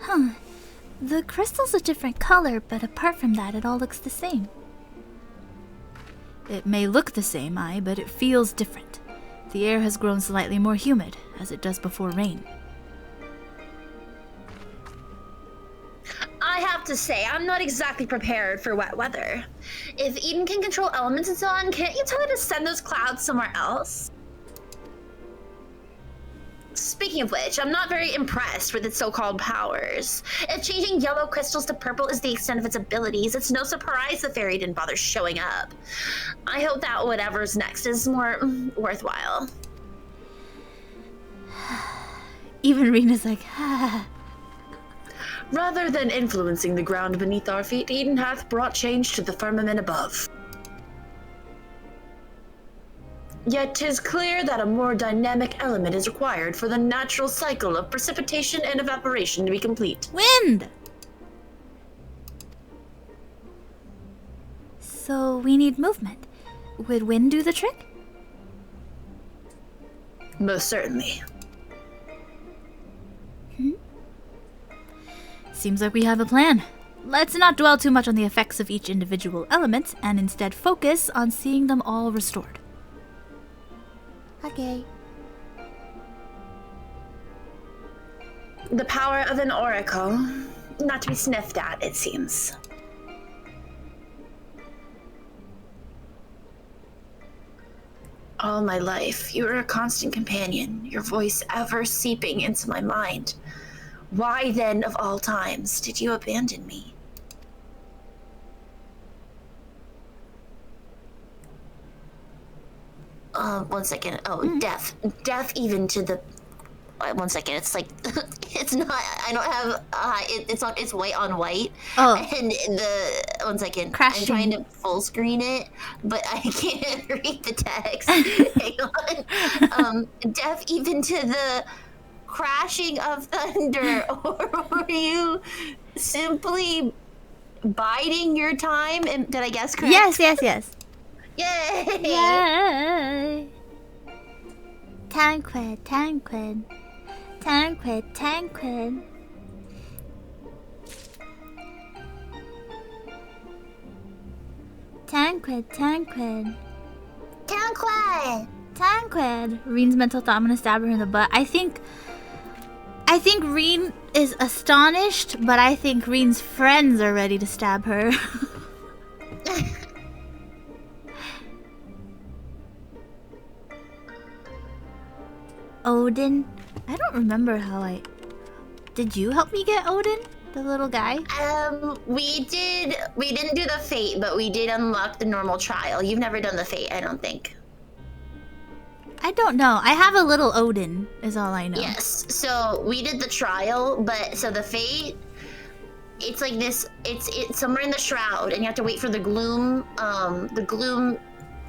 Huh. The crystal's a different color, but apart from that, it all looks the same. It may look the same, but it feels different. The air has grown slightly more humid, as it does before rain. I have to say, I'm not exactly prepared for wet weather. If Eden can control elements and so on, can't you tell her to send those clouds somewhere else? speaking of which, I'm not very impressed with its so-called powers. If changing yellow crystals to purple is the extent of its abilities, it's no surprise the fairy didn't bother showing up. I hope that whatever's next is more worthwhile. Even Rena's like, Rather than influencing the ground beneath our feet, Eden hath brought change to the firmament above. Yet 'tis clear that a more dynamic element is required for the natural cycle of precipitation and evaporation to be complete. Wind! So we need movement. Would wind do the trick? Most certainly. Seems like we have a plan. Let's not dwell too much on the effects of each individual element, and instead focus on seeing them all restored. Okay. The power of an oracle. Not to be sniffed at, it seems. All my life, you were a constant companion, your voice ever seeping into my mind. Why then, of all times, did you abandon me? One second. Oh, death. Death even to the... 1 second. It's like... it's not... I don't have... it's white on white. Oh. And the... 1 second. Crashing. I'm trying to full screen it, but I can't read the text. Hang on. Death even to the... crashing of thunder, or were you simply biding your time? And did I guess correct? Yes. Yay! Yay! Tancred. Tancred. Reen's mental thought, I'm gonna stab her in the butt. I think Reen is astonished, but I think Reen's friends are ready to stab her. Odin? I don't remember how I... Did you help me get Odin? The little guy? We didn't do the fate, but we did unlock the normal trial. You've never done the fate, I don't think. I don't know. I have a little Odin, is all I know. Yes, so we did the trial, but so the fate, it's like this, it's somewhere in the shroud, and you have to wait for the gloom,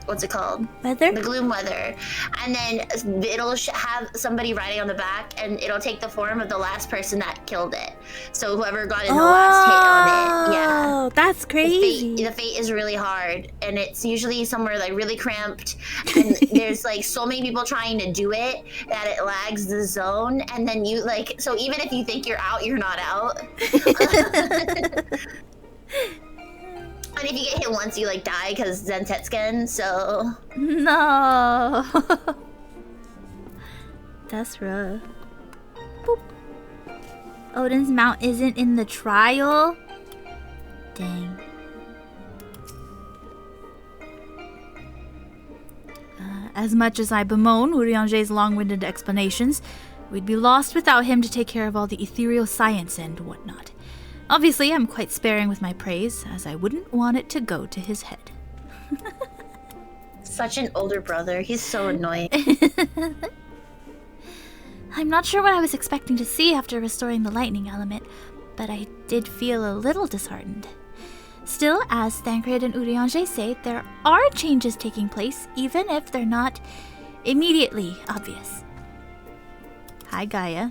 what's it called? Weather? The gloom weather. And then it'll have somebody riding on the back, and it'll take the form of the last person that killed it. So whoever got in the last hit on it, yeah. Oh, that's crazy. The fate is really hard, and it's usually somewhere like really cramped, and there's like so many people trying to do it that it lags the zone, and then you like, so even if you think you're out, you're not out. And if you get hit once, you like die because Zentetsken, so... No. That's rough. Boop. Odin's mount isn't in the trial? Dang. As much as I bemoan Urianger's long-winded explanations, we'd be lost without him to take care of all the ethereal science and whatnot. Obviously, I'm quite sparing with my praise, as I wouldn't want it to go to his head. Such an older brother. He's so annoying. I'm not sure what I was expecting to see after restoring the lightning element, but I did feel a little disheartened. Still, as Thancred and Urianger say, there are changes taking place, even if they're not immediately obvious. Hi, Gaia.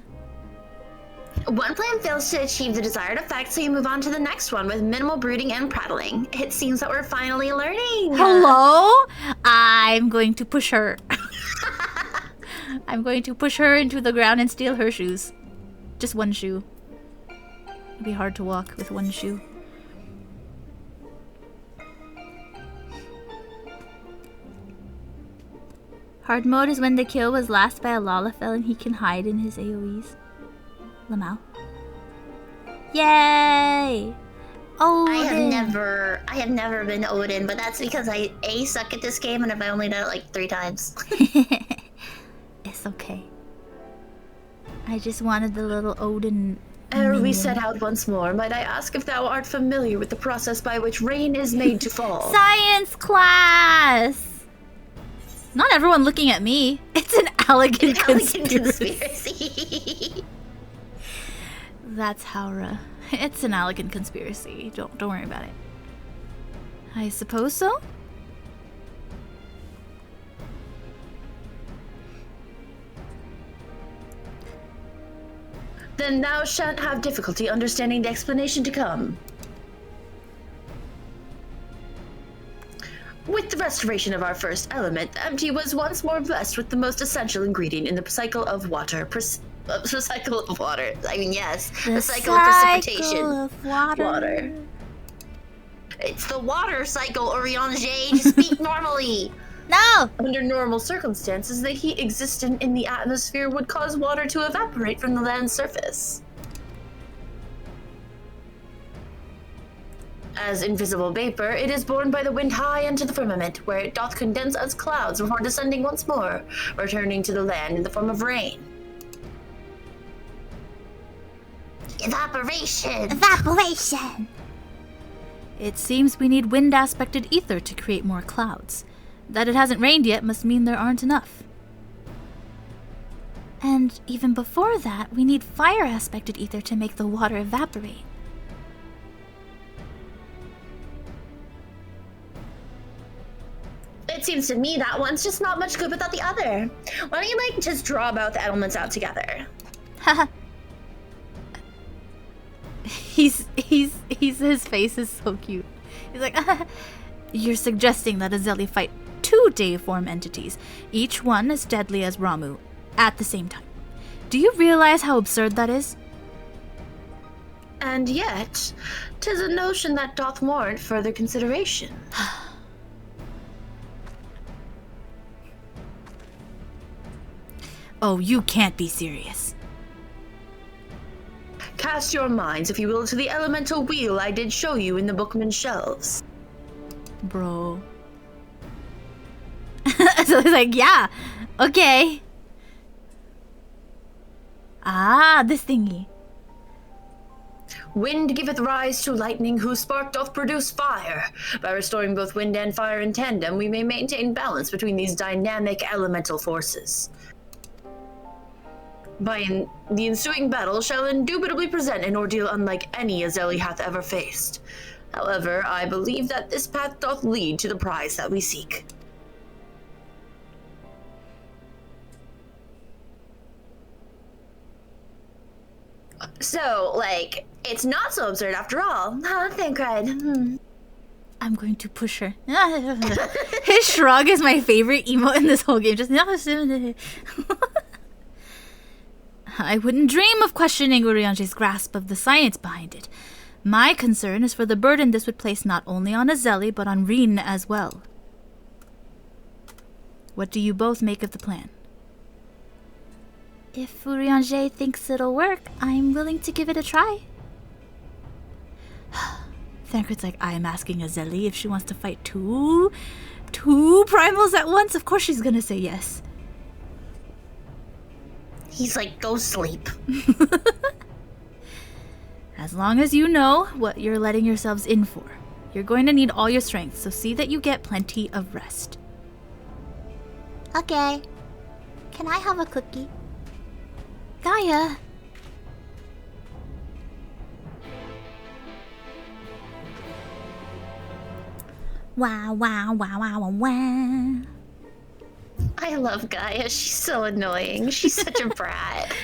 One plan fails to achieve the desired effect, so you move on to the next one with minimal brooding and prattling. It seems that we're finally learning. Hello? I'm going to push her. I'm going to push her into the ground and steal her shoes. Just one shoe. It'd be hard to walk with one shoe. Hard mode is when the kill was last by a Lalafell and he can hide in his AoEs. Lamau. Yay! Odin! I have never been Odin, but that's because I suck at this game and I've only done it like 3 times. It's okay. I just wanted the little Odin. Ere we minion. set out once more, might I ask if thou art familiar with the process by which rain is made to fall? Science class! Not everyone looking at me. It's an elegant conspiracy. That's Haura. It's an elegant conspiracy. Don't worry about it. I suppose so? Then thou shan't have difficulty understanding the explanation to come. With the restoration of our first element, the empty was once more blessed with the most essential ingredient in the cycle of water. The cycle of water. I mean, yes. The cycle of precipitation. Of water. It's the water cycle, Oriange. Just speak normally. No! Under normal circumstances, the heat existent in the atmosphere would cause water to evaporate from the land's surface. As invisible vapor, it is borne by the wind high into the firmament, where it doth condense as clouds before descending once more, returning to the land in the form of rain. Evaporation! Evaporation! It seems we need wind-aspected ether to create more clouds. That it hasn't rained yet must mean there aren't enough. And even before that, we need fire-aspected ether to make the water evaporate. It seems to me that one's just not much good without the other. Why don't you, just draw both the elements out together? Haha. His face is so cute. He's like, You're suggesting that Azeli fight two deiform entities, each one as deadly as Ramu, at the same time. Do you realize how absurd that is? And yet, 'tis a notion that doth warrant further consideration. Oh, you can't be serious. Cast your minds, if you will, to the elemental wheel I did show you in the bookman's shelves. Bro. So he's like, yeah, okay. Ah, this thingy. Wind giveth rise to lightning, whose spark doth produce fire. By restoring both wind and fire in tandem, we may maintain balance between these dynamic elemental forces. The ensuing battle shall indubitably present an ordeal unlike any Azeli hath ever faced. However, I believe that this path doth lead to the prize that we seek. So, it's not so absurd after all. Huh, Thancred? I'm going to push her. His shrug is my favorite emote in this whole game. Just I wouldn't dream of questioning Uriange's grasp of the science behind it. My concern is for the burden this would place not only on Azeli, but on Reen as well. What do you both make of the plan? If Uriange thinks it'll work, I'm willing to give it a try. Thancred's like, I'm asking Azeli if she wants to fight two primals at once. Of course she's gonna say yes. He's like, go sleep. As long as you know what you're letting yourselves in for. You're going to need all your strength, so see that you get plenty of rest. Okay. Can I have a cookie? Gaia! Wow, wow, wow, wow, wow, wow. I love Gaia. She's so annoying. She's such a brat.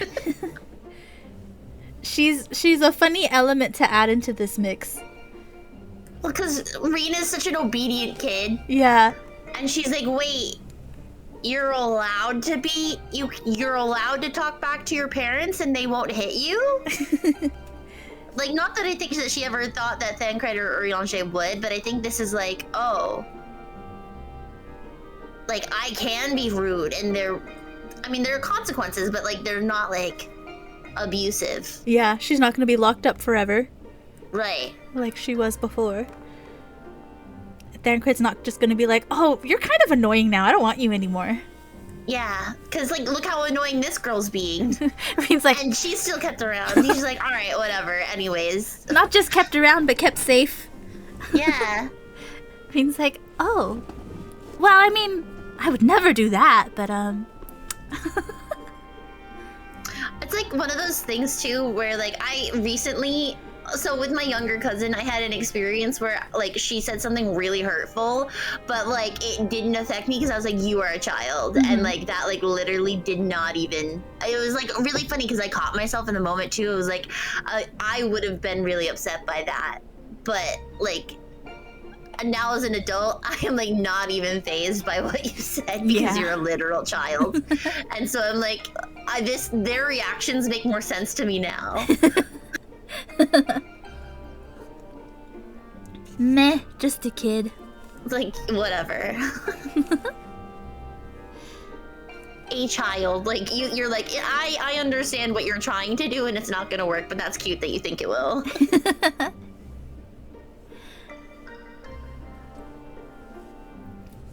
She's a funny element to add into this mix. Well, because Rena's such an obedient kid. Yeah. And she's like, wait, you're allowed to talk back to your parents and they won't hit you? Not that I think that she ever thought that Thancred or Uriange would, but I think this is like, oh. I can be rude, and there are consequences, but, they're not, abusive. Yeah, she's not gonna be locked up forever. Right. Like she was before. Thancred's not just gonna be like, oh, you're kind of annoying now, I don't want you anymore. Yeah, because, like, look how annoying this girl's being. Reen's like, And she still kept around. He's like, alright, whatever, anyways. not just kept around, but kept safe. Yeah. Reen's like, oh. Well, I mean, I would never do that, but, It's like one of those things, too, where, like, I recently... So with my younger cousin, I had an experience where, like, she said something really hurtful, but, like, it didn't affect me because I was like, you are a child. And, like, that, like, literally did not even... It was, like, really funny because I caught myself in the moment, too. It was like, I would have been really upset by that. But, like... Now as an adult, I am, like, not even fazed by what you said because you're a literal child. And so I'm like, their reactions make more sense to me now. meh, just a kid. Like, whatever. A child, like, you're like, I understand what you're trying to do and it's not gonna work, but that's cute that you think it will.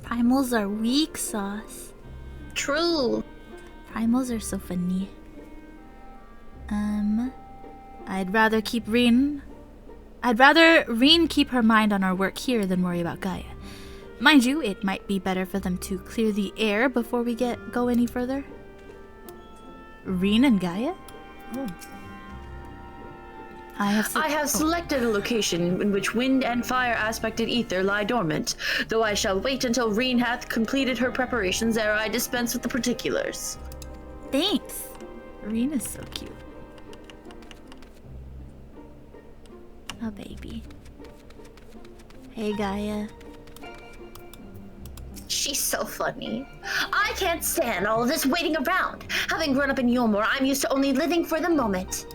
Primals are weak sauce. True. Primals are so funny. I'd rather Reen keep her mind on our work here than worry about Gaia. Mind you, it might be better for them to clear the air before we go any further. Reen and Gaia? Oh. I have selected a location in which wind and fire aspected ether lie dormant, though I shall wait until Reen hath completed her preparations ere I dispense with the particulars. Thanks. Reen is so cute. Oh, baby. Hey, Gaia. She's so funny. I can't stand all of this waiting around. Having grown up in Yulmore, I'm used to only living for the moment.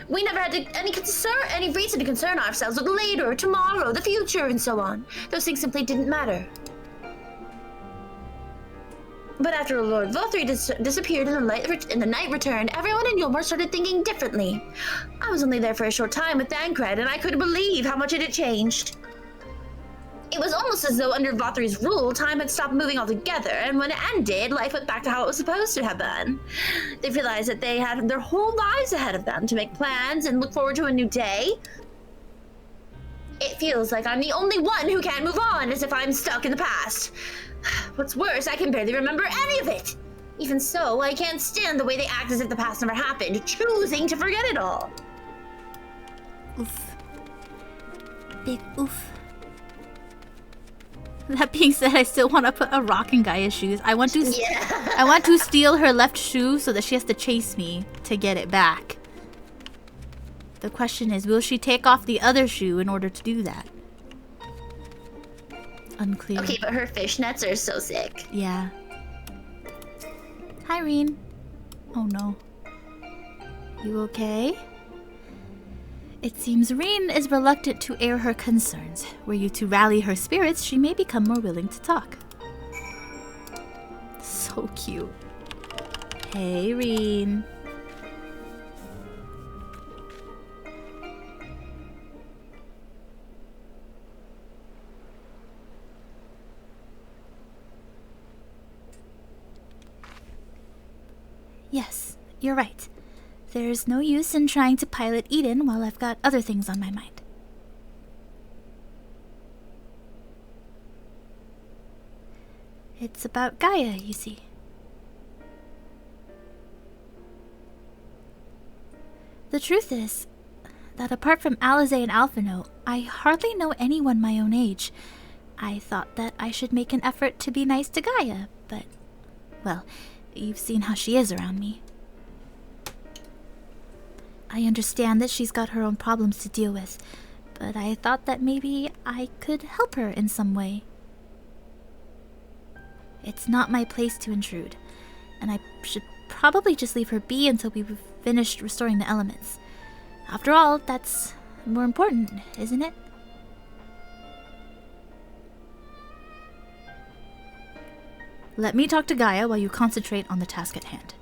We never had any reason to concern ourselves with later, tomorrow, the future, and so on. Those things simply didn't matter. But after Lord Vothri disappeared and the night returned, everyone in Yulmore started thinking differently. I was only there for a short time with Thancred, and I couldn't believe how much it had changed. It was almost as though under Vothri's rule, time had stopped moving altogether, and when it ended, life went back to how it was supposed to have been. They realized that they had their whole lives ahead of them to make plans and look forward to a new day. It feels like I'm the only one who can't move on, as if I'm stuck in the past. What's worse, I can barely remember any of it. Even so, I can't stand the way they act as if the past never happened, choosing to forget it all. Oof. Big oof. That being said, I still want to put a rock in Gaia's shoes. I want to steal her left shoe so that she has to chase me to get it back. The question is, will she take off the other shoe in order to do that? Unclear. Okay, but her fishnets are so sick. Yeah. Hi, Reen. Oh no. You okay? It seems Reen is reluctant to air her concerns. Were you to rally her spirits, she may become more willing to talk. So cute. Hey, Reen. Yes, you're right. There's no use in trying to pilot Eden while I've got other things on my mind. It's about Gaia, you see. The truth is that apart from Alize and Alphino, I hardly know anyone my own age. I thought that I should make an effort to be nice to Gaia, but, well, you've seen how she is around me. I understand that she's got her own problems to deal with, but I thought that maybe I could help her in some way. It's not my place to intrude, and I should probably just leave her be until we've finished restoring the elements. After all, that's more important, isn't it? Let me talk to Gaia while you concentrate on the task at hand.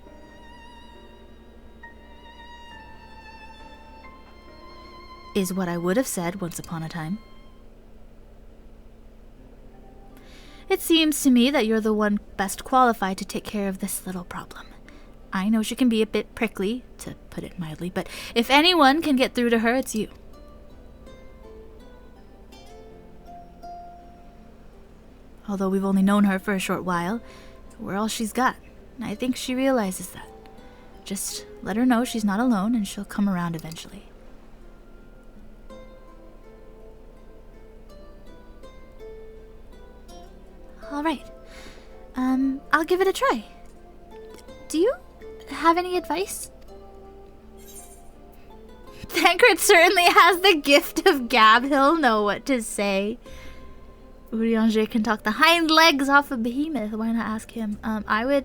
Is what I would have said once upon a time. It seems to me that you're the one best qualified to take care of this little problem. I know she can be a bit prickly, to put it mildly, but if anyone can get through to her, it's you. Although we've only known her for a short while, we're all she's got, and I think she realizes that. Just let her know she's not alone, and she'll come around eventually. All right. I'll give it a try. Do you have any advice? Tancred certainly has the gift of gab. He'll know what to say. Urianger can talk the hind legs off of Behemoth. Why not ask him? I would...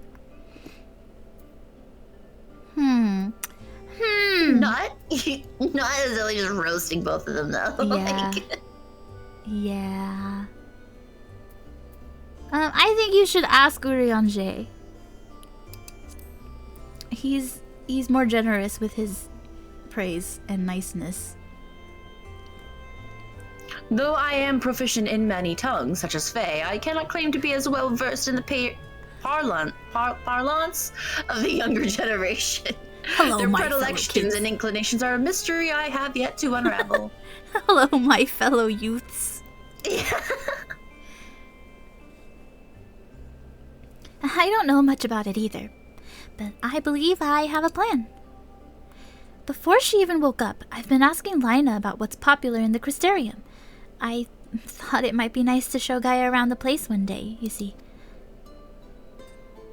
Not necessarily just roasting both of them, though. Yeah. Yeah. I think you should ask Urianger. He's more generous with his praise and niceness. Though I am proficient in many tongues, such as Fae, I cannot claim to be as well versed in the parlance of the younger generation. Hello, Their my fellow predilections kids. and inclinations are a mystery I have yet to unravel. Hello, my fellow youths. I don't know much about it either, but I believe I have a plan. Before she even woke up, I've been asking Lina about what's popular in the Crystarium. I thought it might be nice to show Gaia around the place one day, you see.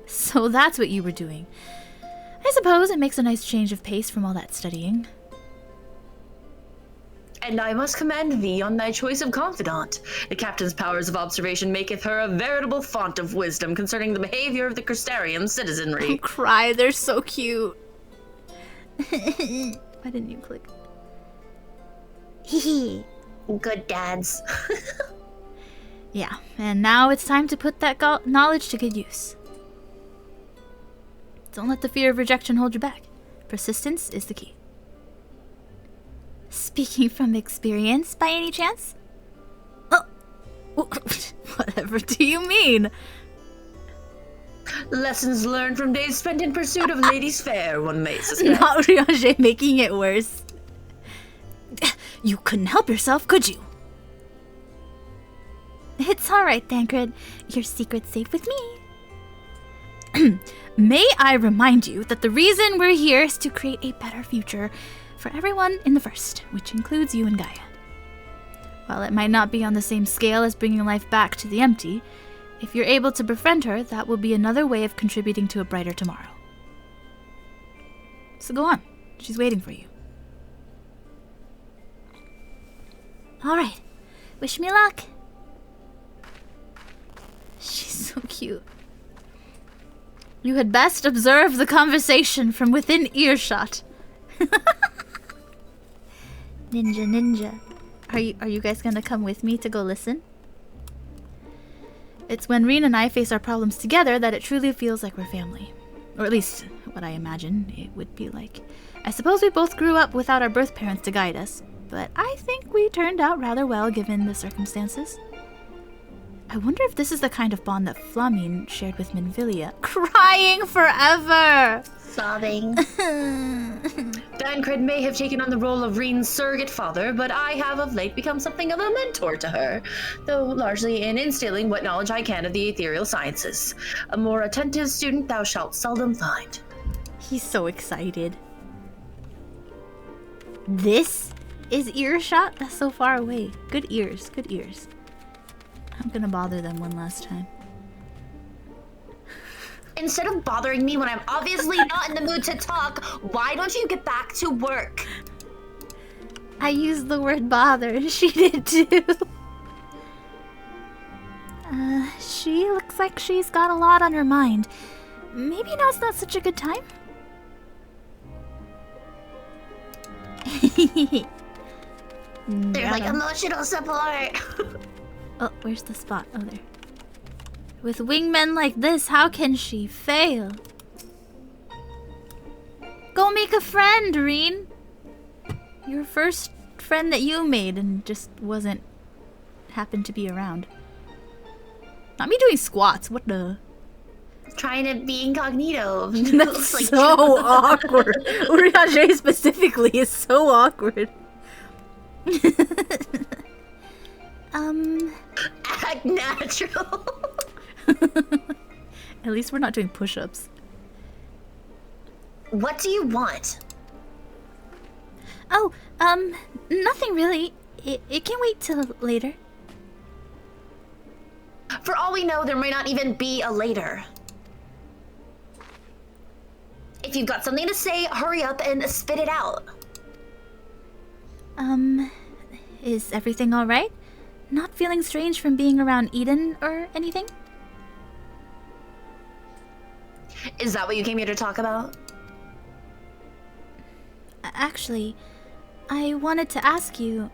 So that's what you were doing. I suppose it makes a nice change of pace from all that studying. And I must commend thee on thy choice of confidant. The captain's powers of observation maketh her a veritable font of wisdom concerning the behavior of the Crystarium citizenry. Don't cry, they're so cute. Why didn't you click? Hehe. Good dads. Yeah, and now it's time to put that knowledge to good use. Don't let the fear of rejection hold you back. Persistence is the key. Speaking from experience, by any chance? Oh, whatever do you mean? Lessons learned from days spent in pursuit of ladies fair, one may suspect. Not Urianger making it worse. You couldn't help yourself, could you? It's alright, Tancred. Your secret's safe with me. May I remind you that the reason we're here is to create a better future for everyone in the First, which includes you and Gaia. While it might not be on the same scale as bringing life back to the empty, if you're able to befriend her, that will be another way of contributing to a brighter tomorrow. So go on. She's waiting for you. Alright. Wish me luck. She's so cute. You had best observe the conversation from within earshot. Ninja. Are you guys gonna come with me to go listen? It's when Reen and I face our problems together that it truly feels like we're family. Or at least, what I imagine it would be like. I suppose we both grew up without our birth parents to guide us, but I think we turned out rather well given the circumstances. I wonder if this is the kind of bond that Flamine shared with Minvilia. Crying forever! Sobbing. Tancred may have taken on the role of Reen's surrogate father, but I have of late become something of a mentor to her, though largely in instilling what knowledge I can of the ethereal sciences. A more attentive student thou shalt seldom find. He's so excited. This is earshot? That's so far away. Good ears, good ears. I'm gonna bother them one last time. Instead of bothering me when I'm obviously not in the mood to talk, why don't you get back to work? I used the word bother, and she did too. She looks like she's got a lot on her mind. Maybe now's not such a good time? They're like emotional support. Oh, where's the spot? Oh, there. With wingmen like this, how can she fail? Go make a friend, Reen. Your first friend that you made and just happened to be around. Not me doing squats. What the? Trying to be incognito. That's Like, so awkward. Urianger specifically is so awkward. act natural. At least we're not doing push-ups. What do you want? Oh, nothing really. It can wait till later. For all we know, there may not even be a later. If you've got something to say, hurry up and spit it out. Is everything alright? Not feeling strange from being around Eden or anything? Is that what you came here to talk about? Actually, I wanted to ask you...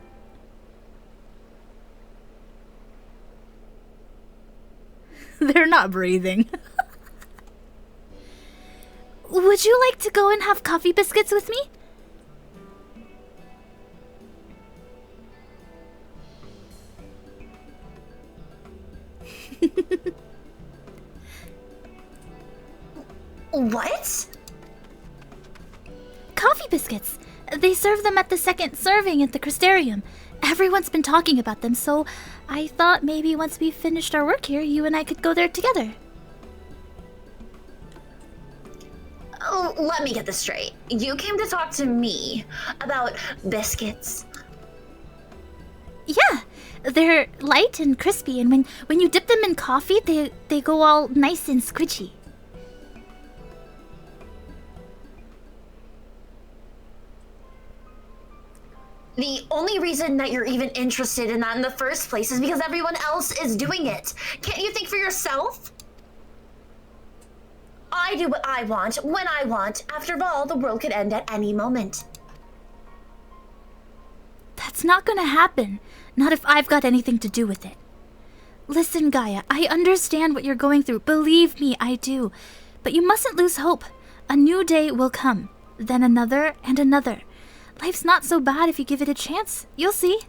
They're not breathing. Would you like to go and have coffee biscuits with me? What? Coffee biscuits. They serve them at the second serving at the Crystarium. Everyone's been talking about them, so I thought maybe once we finished our work here, you and I could go there together. Oh, let me get this straight. You came to talk to me about biscuits. Yeah, they're light and crispy, and when you dip them in coffee, they go all nice and squidgy. The only reason that you're even interested in that in the first place is because everyone else is doing it. Can't you think for yourself? I do what I want, when I want. After all, the world could end at any moment. That's not gonna happen. Not if I've got anything to do with it. Listen, Gaia, I understand what you're going through. Believe me, I do. But you mustn't lose hope. A new day will come. Then another and another. Life's not so bad if you give it a chance. You'll see.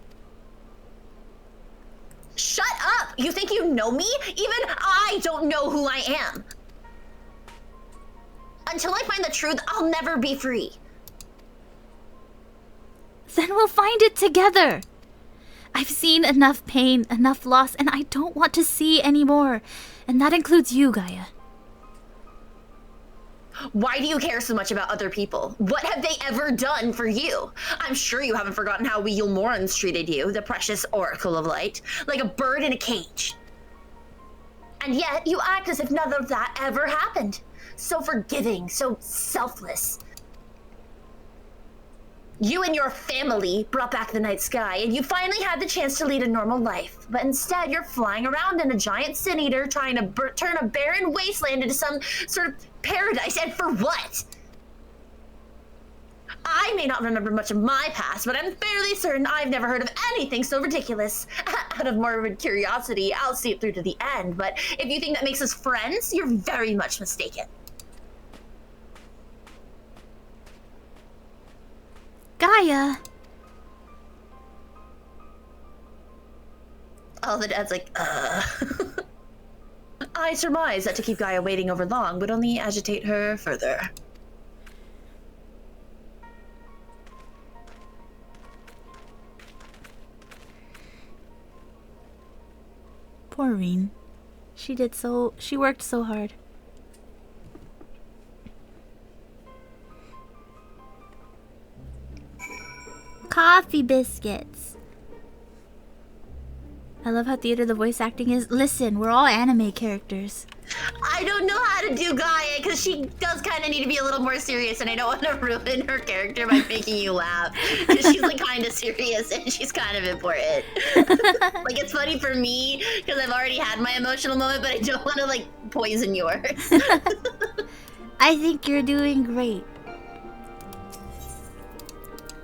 Shut up! You think you know me? Even I don't know who I am. Until I find the truth, I'll never be free. Then we'll find it together. I've seen enough pain, enough loss, and I don't want to see any more. And that includes you, Gaia. Why do you care so much about other people? What have they ever done for you? I'm sure you haven't forgotten how we Yulmorans treated you, the precious Oracle of Light, like a bird in a cage. And yet, you act as if none of that ever happened. So forgiving, so selfless. You and your family brought back the night sky, and you finally had the chance to lead a normal life. But instead, you're flying around in a giant sin eater, trying to turn a barren wasteland into some sort of paradise. And for what? I may not remember much of my past, but I'm fairly certain I've never heard of anything so ridiculous. Out of morbid curiosity, I'll see it through to the end, but if you think that makes us friends, you're very much mistaken. Gaia! Oh, the dad's like, I surmise that to keep Gaia waiting over long would only agitate her further. Poor Reen. She worked so hard. Coffee biscuits. I love how theater the voice acting is. Listen, we're all anime characters. I don't know how to do Gaia because she does kind of need to be a little more serious, and I don't want to ruin her character by making you laugh because she's like kind of serious and she's kind of important. Like, it's funny for me because I've already had my emotional moment, but I don't want to like poison yours. I think you're doing great.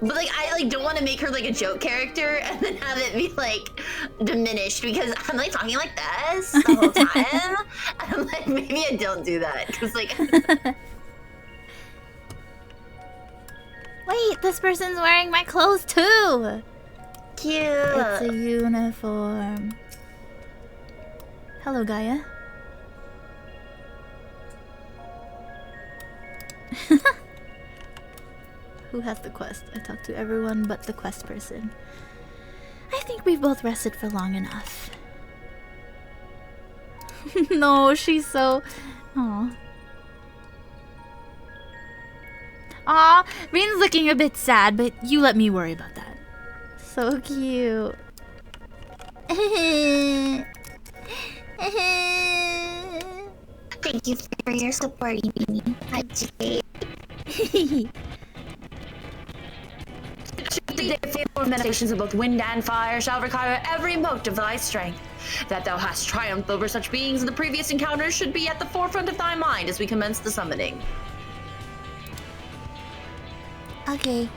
But like, I like don't want to make her like a joke character and then have it be like diminished because I'm like talking like this the whole time. And I'm like, maybe I don't do that because like. Wait, this person's wearing my clothes too. Cute. It's a uniform. Hello, Gaia. Who has the quest? I talked to everyone but the quest person. I think we've both rested for long enough. No, she's so... Aw. Aw, Reen's looking a bit sad, but you let me worry about that. So cute. Thank you for your support, Beanie. The faithful manifestations of both wind and fire shall require every mote of thy strength. That thou hast triumphed over such beings in the previous encounters should be at the forefront of thy mind as we commence the summoning. Okay.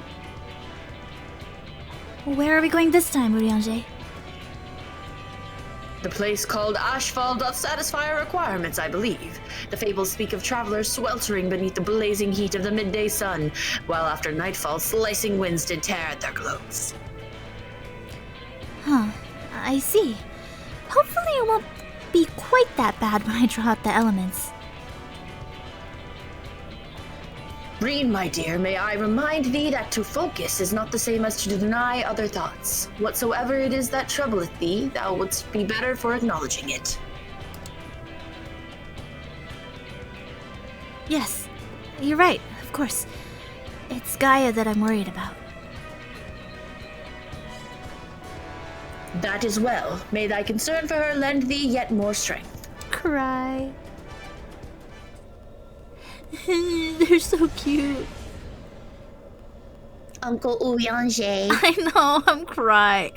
Where are we going this time, Urianger? The place called Ashfall doth satisfy our requirements, I believe. The fables speak of travelers sweltering beneath the blazing heat of the midday sun, while after nightfall slicing winds did tear at their clothes. Huh. I see. Hopefully it won't be quite that bad when I draw out the elements. Reen, my dear, may I remind thee that to focus is not the same as to deny other thoughts. Whatsoever it is that troubleth thee, thou wouldst be better for acknowledging it. Yes, you're right, of course. It's Gaia that I'm worried about. That is well. May thy concern for her lend thee yet more strength. Cry. They're so cute. Uncle Urianger. I know, I'm crying.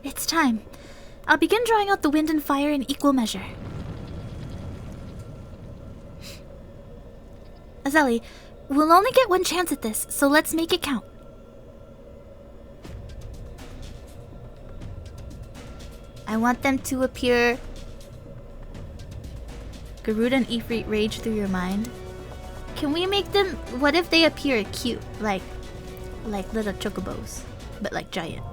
It's time. I'll begin drawing out the wind and fire in equal measure. Azali, we'll only get one chance at this, so let's make it count. I want them to appear... Garuda and Ifrit rage through your mind. Can we make them... What if they appear cute? Like little chocobos, but like giant.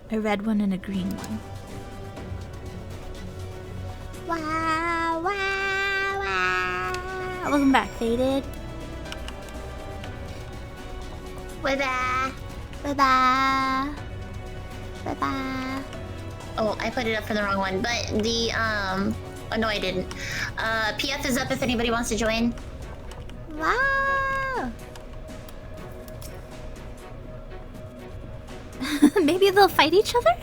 A red one and a green one. Wow, wow, wow. Welcome back, Faded. Bye-bye. Bye-bye. Bye-bye. Oh, I put it up for the wrong one, but the, Oh, no, I didn't. PF is up if anybody wants to join. Wow. Maybe they'll fight each other?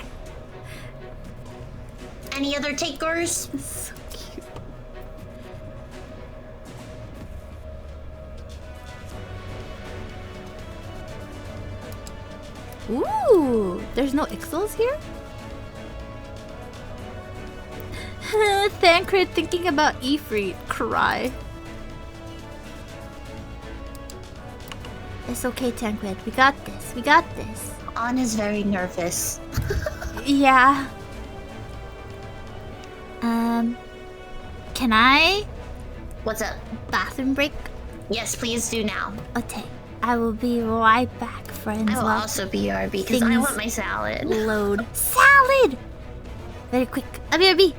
Any other takers? So cute. Ooh, there's no Ixals here? Thancred thinking about Ifrit. Cry. It's okay, Tancred. We got this. We got this. Ann is very nervous. Yeah. Can I What's up? bathroom break? Yes, please do now. Okay. I will be right back, friends. I will while also be RB because I things want my salad. load. Salad! Very quick. BRB.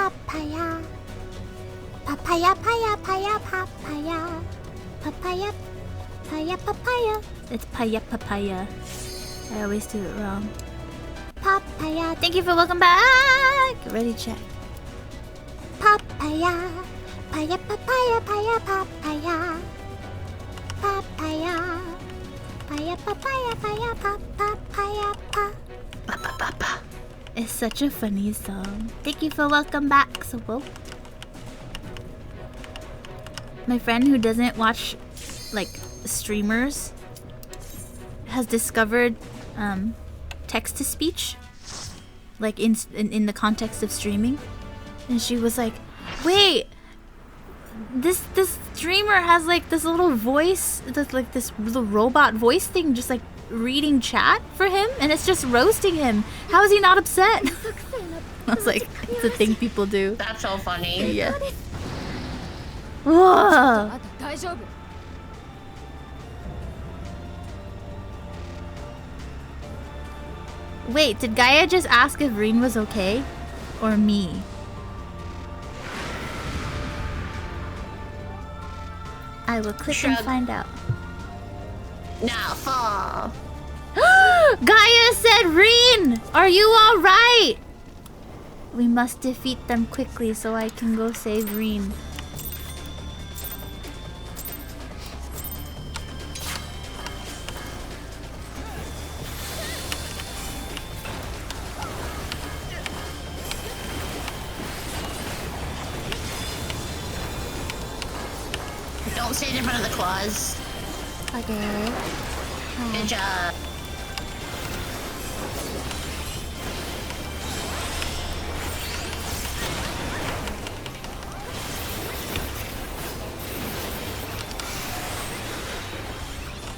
papaya. Papaya, paya, paya, papaya. Papaya, paya, papaya. It's paya, papaya. I always do it wrong. Papaya. Thank you for welcome back. Ready, check. Papaya. Paya, papaya, paya, papaya. Papaya. Paya, papaya, paya, papaya, pa. Pa, pa, pa, pa. It's such a funny song. Thank you for welcome back, Sobo. My friend who doesn't watch, like, streamers has discovered text-to-speech, like, in the context of streaming. And she was like, wait, this streamer has, like, this little voice, this little robot voice thing just, like, reading chat for him, and it's just roasting him. How is he not upset? I was like, it's a thing people do. That's so funny. Yeah. Whoa. Wait, did Gaia just ask if Reen was okay? Or me? I will click and find out. Now fall. Gaia said, Reen, are you alright? We must defeat them quickly so I can go save Reen. Don't stand in front of the claws. Okay. Good job.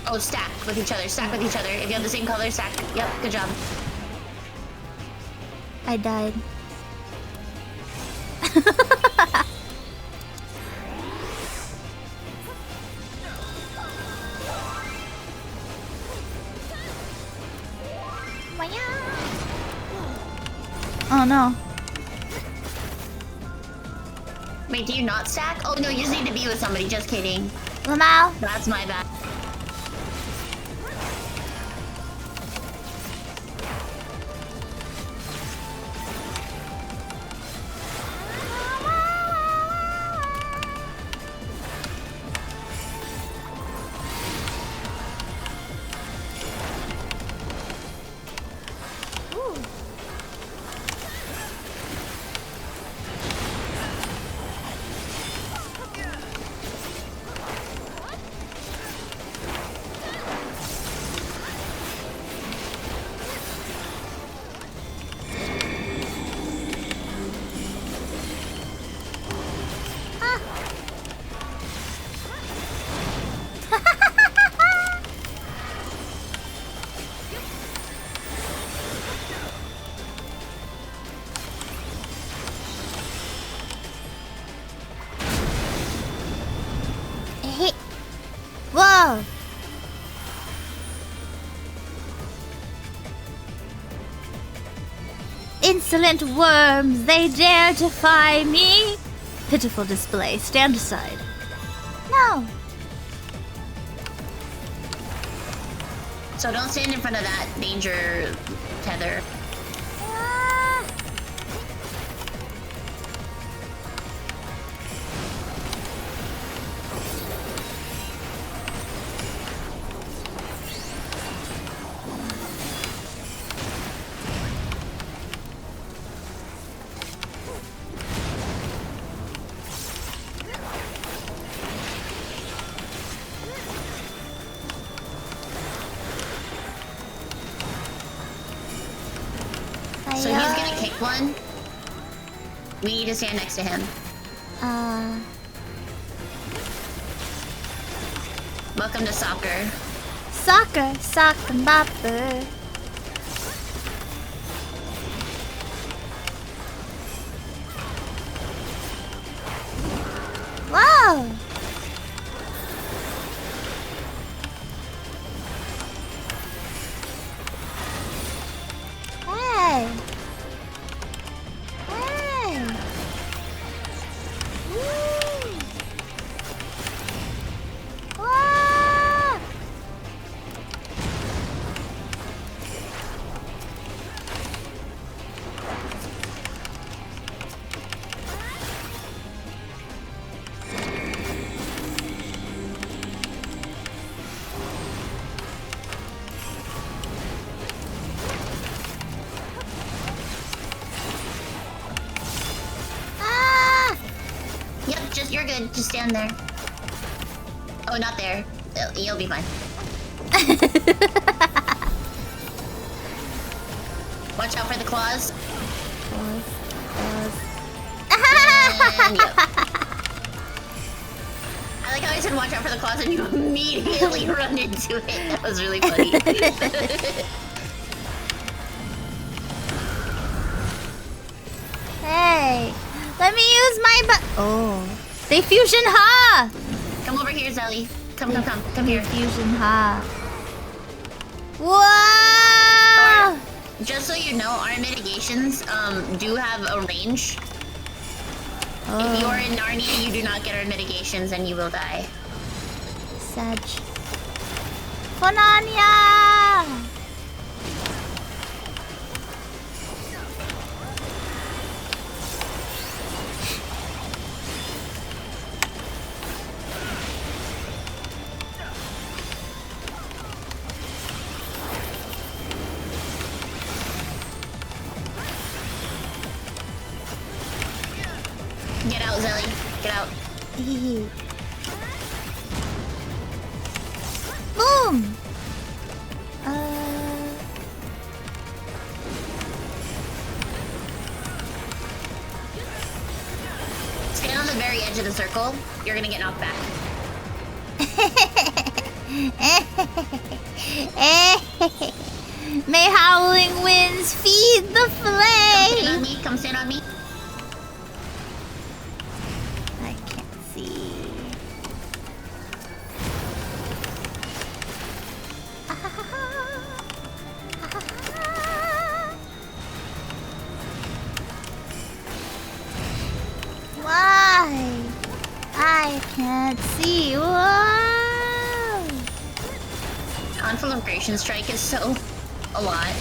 Oh, stack with each other. Stack with each other. If you have the same color, stack. Yep, good job. I died. Oh no. Wait, do you not stack? Oh no, you just need to be with somebody. Just kidding. Lamau. That's my bad. Whoa! Insolent worms, they dare defy me! Pitiful display, stand aside. No! So don't stand in front of that danger tether. Ah. So he's gonna kick one. We need to stand next to him. Welcome to soccer. Soccer, soccer, bopper. Wow! Hey! Hey! good. Just stand there. Oh, not there. You'll be fine. Watch out for the claws. And yep. I like how I said watch out for the claws and you immediately run into it. That was really funny. Hey, let me use my oh. They fusion ha! Come over here, Zelly. Come here. Fusion ha. Whoa! Just so you know, our mitigations do have a range. Oh. If you're in Narnia, you do not get our mitigations and you will die. Sag. Fonania! Get out, Zelly. Get out. Boom! Stand on the very edge of the circle. You're gonna get knocked back. May howling winds feed the flame! Come stand on me. I can't see. Why? I can't see. Whoa! Conflagration strike is so a lot.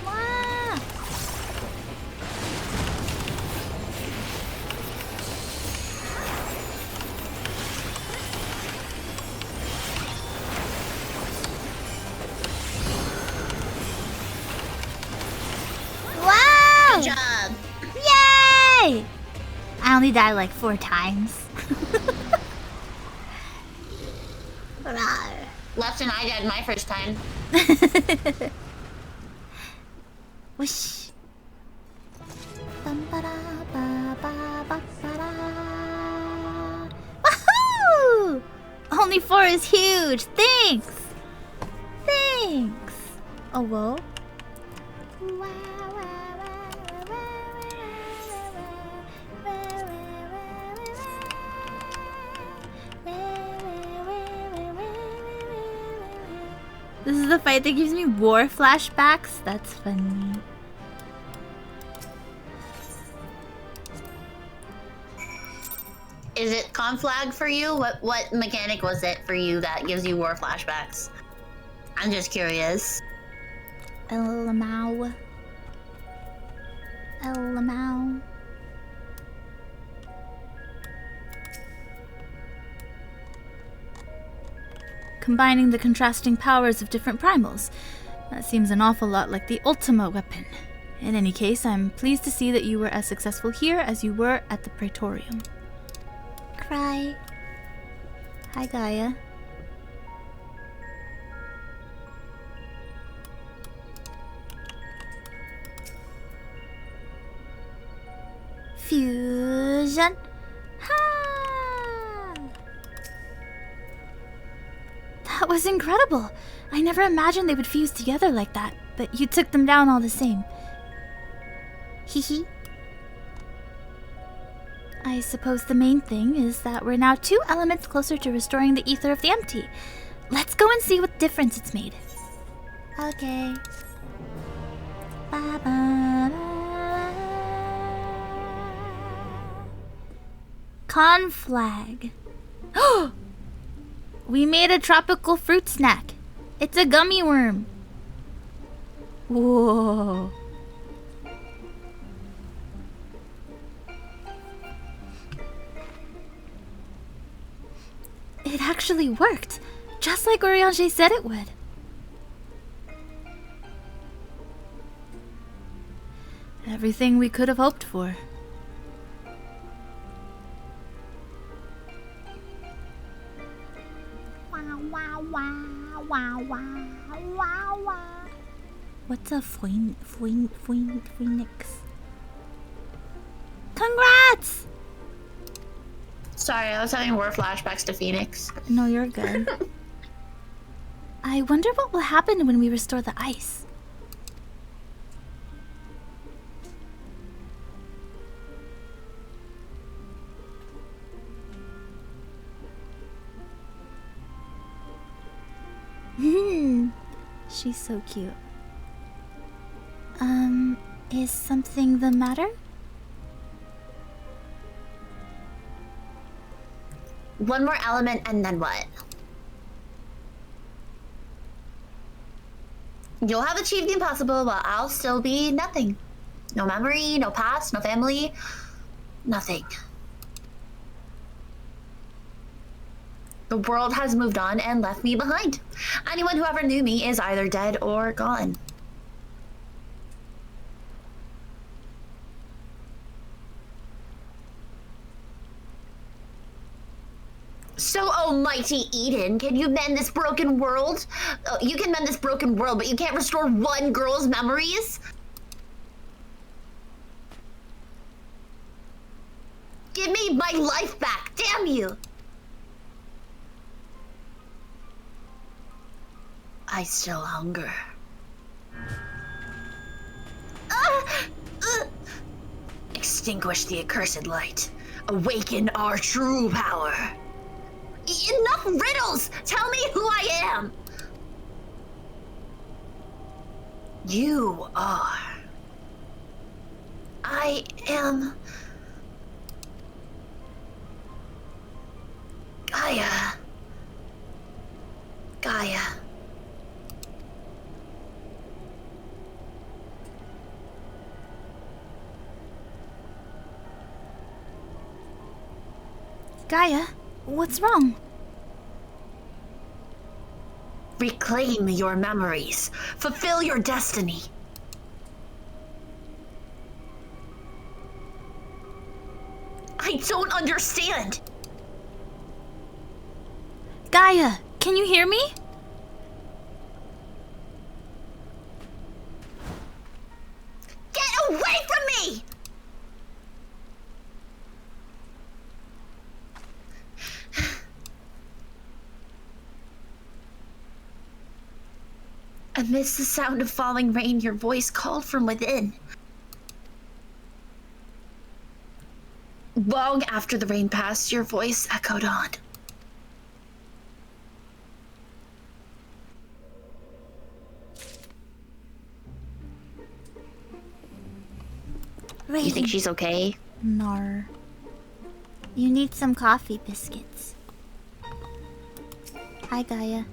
Wow. Wow! Good job. Yay! I only died like 4 times. Left and I died my first time. Whoosh. Bum, ba-da, ba, ba, ba, ba-da. Woohoo! Only 4 is huge. Thanks. Thanks. Oh, whoa. This is the fight that gives me war flashbacks. That's funny. Is it conflag for you? What mechanic was it for you that gives you war flashbacks? I'm just curious. Elamau. Elamau. Combining the contrasting powers of different primals. That seems an awful lot like the Ultima weapon. In any case, I'm pleased to see that you were as successful here as you were at the Praetorium. Cry. Hi, Gaia. Fusion. Ha! That was incredible. I never imagined they would fuse together like that, but you took them down all the same. Hee. I suppose the main thing is that we're now 2 elements closer to restoring the ether of the empty. Let's go and see what difference it's made. Okay. Conflag. We made a tropical fruit snack. It's a gummy worm. Whoa. It actually worked, just like Oriange said it would. Everything we could have hoped for. What's a phoenix? Congrats! Sorry, I was having more flashbacks to Phoenix. No, you're good. I wonder what will happen when we restore the ice. She's so cute. Is something the matter? One more element and then what? You'll have achieved the impossible while I'll still be nothing. No memory, no past, no family, nothing. The world has moved on and left me behind. Anyone who ever knew me is either dead or gone. So, almighty Eden, can you mend this broken world? You can mend this broken world, but you can't restore one girl's memories? Give me my life back, damn you! I still hunger. Extinguish the accursed light. Awaken our true power. Enough riddles! Tell me who I am! You are. I am... Gaia. Gaia. Gaia, what's wrong? Reclaim your memories. Fulfill your destiny. I don't understand. Gaia, can you hear me? Get away from me! Amidst the sound of falling rain, your voice called from within. Long after the rain passed, your voice echoed on. Rain. You think she's okay? Nar. You need some coffee biscuits. Hi, Gaia.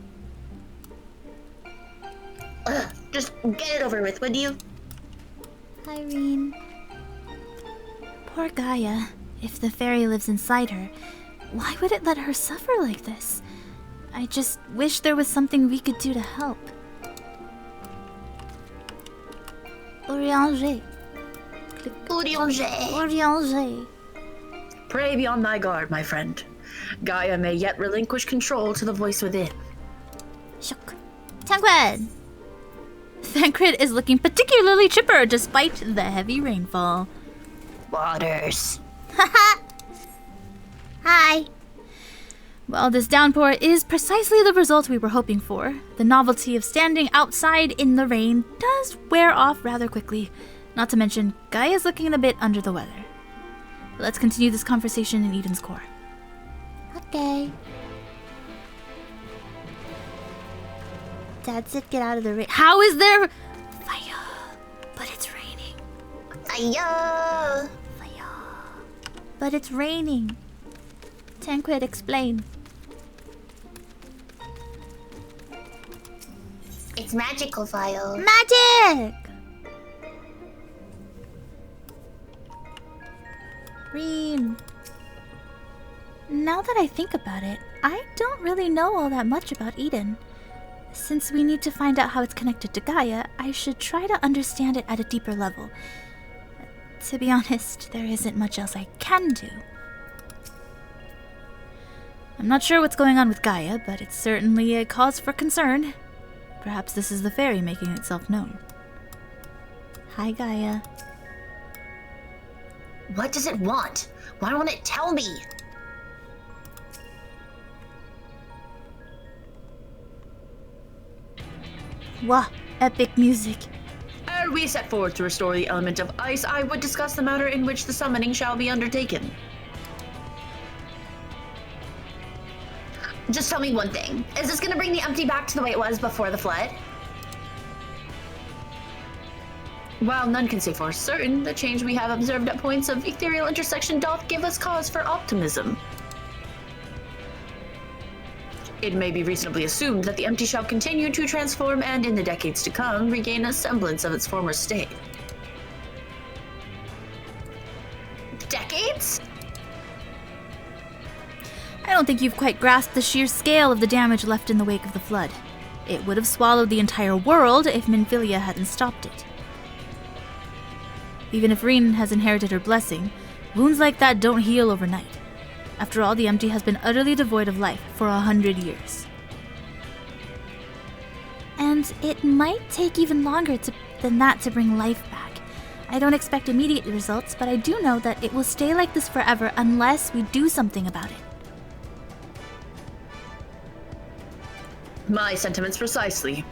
Just get it over with, would you? Irene. Poor Gaia. If the fairy lives inside her, why would it let her suffer like this? I just wish there was something we could do to help. Oriange. Oriange. Oriange. Pray be on thy guard, my friend. Gaia may yet relinquish control to the voice within. Shook. Tancred! Tancred is looking particularly chipper despite the heavy rainfall. Waters. Haha! Hi! Well, this downpour is precisely the result we were hoping for. The novelty of standing outside in the rain does wear off rather quickly. Not to mention, Gaia's looking a bit under the weather. Let's continue this conversation in Eden's core. Okay. Dad said get out of the rain. How is there fire? But it's raining. Fire. Fire. But it's raining. Tancred, explain. It's magical file. Magic! Reem. Now that I think about it, I don't really know all that much about Eden. Since we need to find out how it's connected to Gaia, I should try to understand it at a deeper level. To be honest, there isn't much else I can do. I'm not sure what's going on with Gaia, but it's certainly a cause for concern. Perhaps this is the fairy making itself known. Hi, Gaia. What does it want? Why won't it tell me? Wah, epic music. Ere we set forth to restore the element of ice, I would discuss the manner in which the summoning shall be undertaken. Just tell me one thing. Is this gonna bring the empty back to the way it was before the flood? While none can say for certain, the change we have observed at points of ethereal intersection doth give us cause for optimism. It may be reasonably assumed that the empty shall continue to transform and, in the decades to come, regain a semblance of its former state. Decades? I don't think you've quite grasped the sheer scale of the damage left in the wake of the flood. It would have swallowed the entire world if Minfilia hadn't stopped it. Even if Reen has inherited her blessing, wounds like that don't heal overnight. After all, the empty has been utterly devoid of life for 100 years. And it might take even longer than that to bring life back. I don't expect immediate results, but I do know that it will stay like this forever unless we do something about it. My sentiments precisely.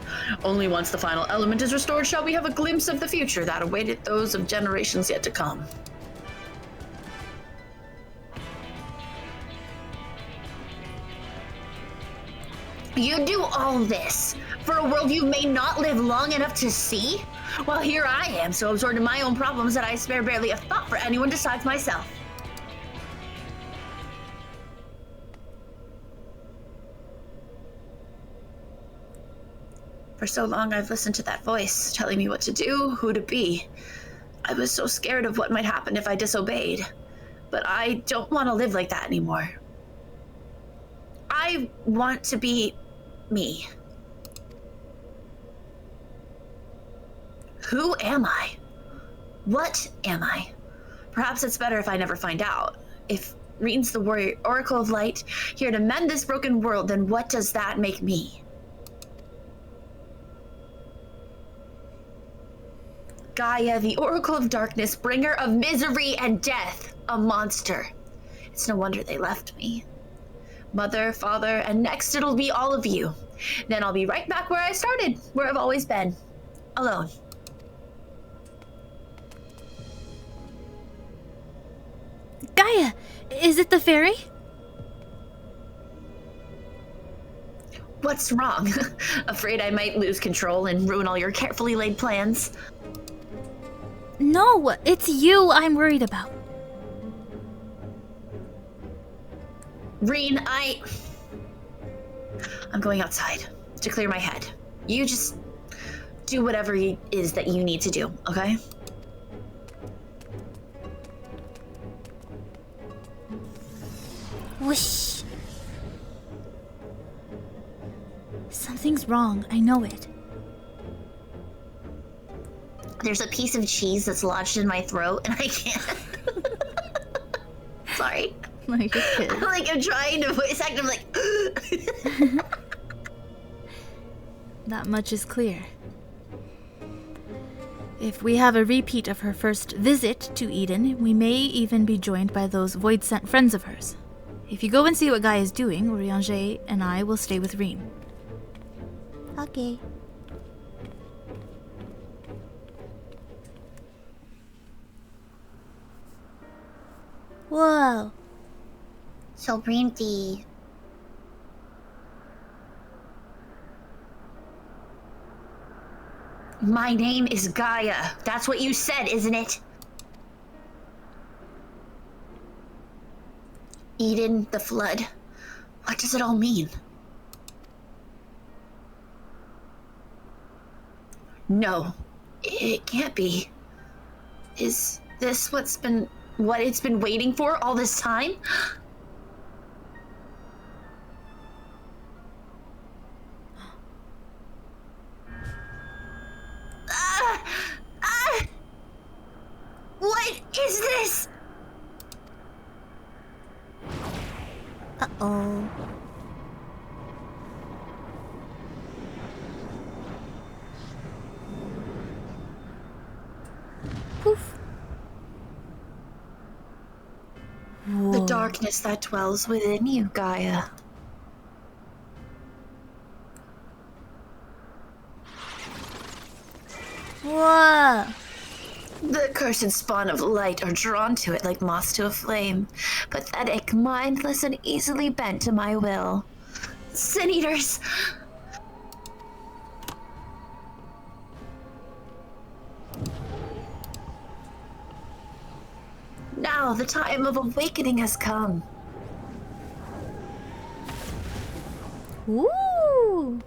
Only once the final element is restored shall we have a glimpse of the future that awaited those of generations yet to come. You do all this for a world you may not live long enough to see? Well, here I am, so absorbed in my own problems that I spare barely a thought for anyone besides myself. For so long I've listened to that voice, telling me what to do, who to be. I was so scared of what might happen if I disobeyed. But I don't want to live like that anymore. I want to be me. Who am I? What am I? Perhaps it's better if I never find out. If Reen's the warrior Oracle of Light, here to mend this broken world, then what does that make me? Gaia, the Oracle of Darkness, bringer of misery and death, a monster. It's no wonder they left me. Mother, father, and next it'll be all of you. Then I'll be right back where I started, where I've always been. Alone. Gaia, is it the fairy? What's wrong? Afraid I might lose control and ruin all your carefully laid plans? No, it's you I'm worried about. Reen, I'm going outside to clear my head. You just do whatever it is that you need to do, okay? Whoosh. Something's wrong, I know it. There's a piece of cheese that's lodged in my throat and I can't. Sorry. Like a kid. I'm trying to voice act, I'm like That much is clear. If we have a repeat of her first visit to Eden, we may even be joined by those void-sent friends of hers. If you go and see what Guy is doing, Urianger and I will stay with Reen. Okay. Whoa. so pretty. My name is Gaia. That's what you said, isn't it? Eden, the flood. What does it all mean? No, it can't be. Is this what it's been waiting for all this time? What is this? Uh-oh. Poof. The darkness that dwells within you, Gaia. Whoa. The cursed spawn of light are drawn to it like moths to a flame. Pathetic, mindless, and easily bent to my will. Sin Eaters! Now the time of awakening has come. Ooh.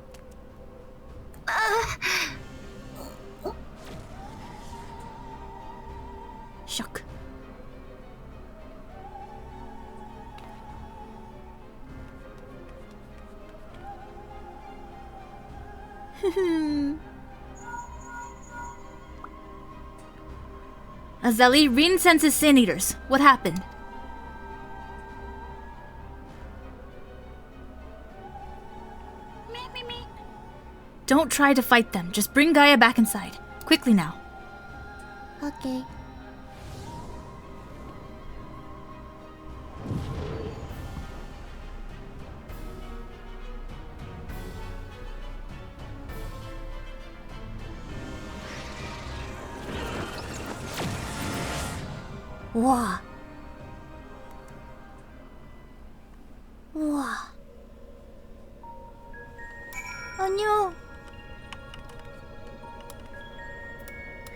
Shock. Azali, Rin senses Sin Eaters. What happened? Me. Don't try to fight them. Just bring Gaia back inside. Quickly now. Okay. Wah. Wah. Oh no.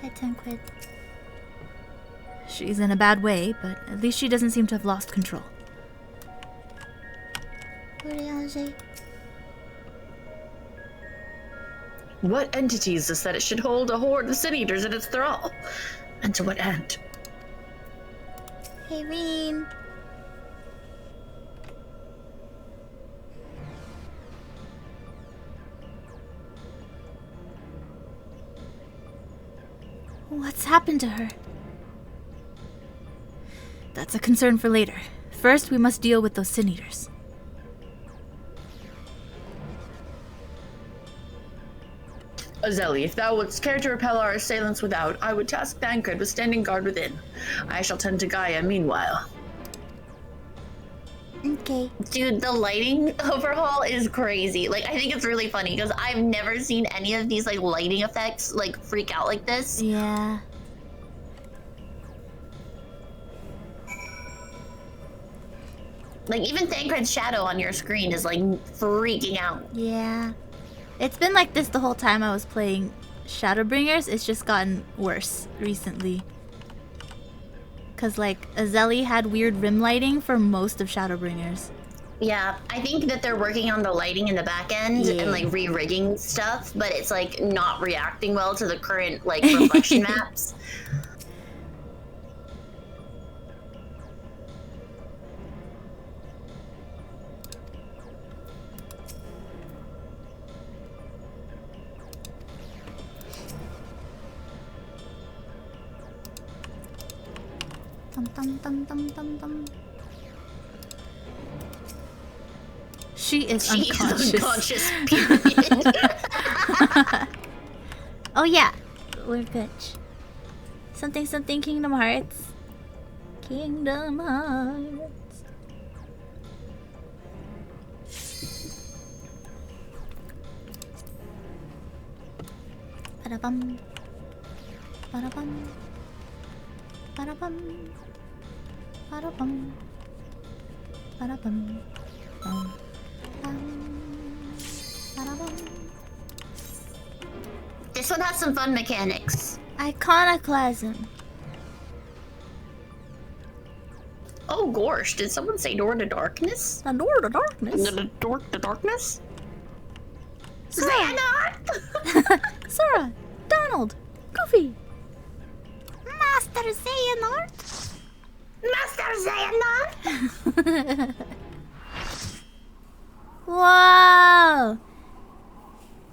Hi, Tenquid. She's in a bad way, but at least she doesn't seem to have lost control. What entity is this that it should hold a horde of Sin Eaters in its thrall? And to what end? Hey, Reen. What's happened to her? That's a concern for later. First, we must deal with those Sin Eaters. Azeli, if thou wouldst care to repel our assailants without, I would task Thancred with standing guard within. I shall tend to Gaia meanwhile. Okay. Dude, the lighting overhaul is crazy. Like, I think it's really funny because I've never seen any of these like lighting effects like freak out like this. Yeah. Like, even Thancred's shadow on your screen is like freaking out. Yeah. It's been like this the whole time I was playing Shadowbringers. It's just gotten worse recently. Cause like Azeli had weird rim lighting for most of Shadowbringers. Yeah, I think that they're working on the lighting in the back end and like re-rigging stuff, but it's like not reacting well to the current like reflection maps. She is She's unconscious. period. Oh yeah, we're good. Something Kingdom Hearts. Kingdom Hearts. Ba-da-bum. Ba-da-bum. Ba-da-bum. Ba-da-bum. Ba-da-bum. Bum. This one has some fun mechanics. Iconoclasm. Oh gosh, did someone say door to darkness? A door to darkness. Door to darknare? Sora, Sora, Donald. Goofy. Master Xehanort. Master Xehanort! Whoa!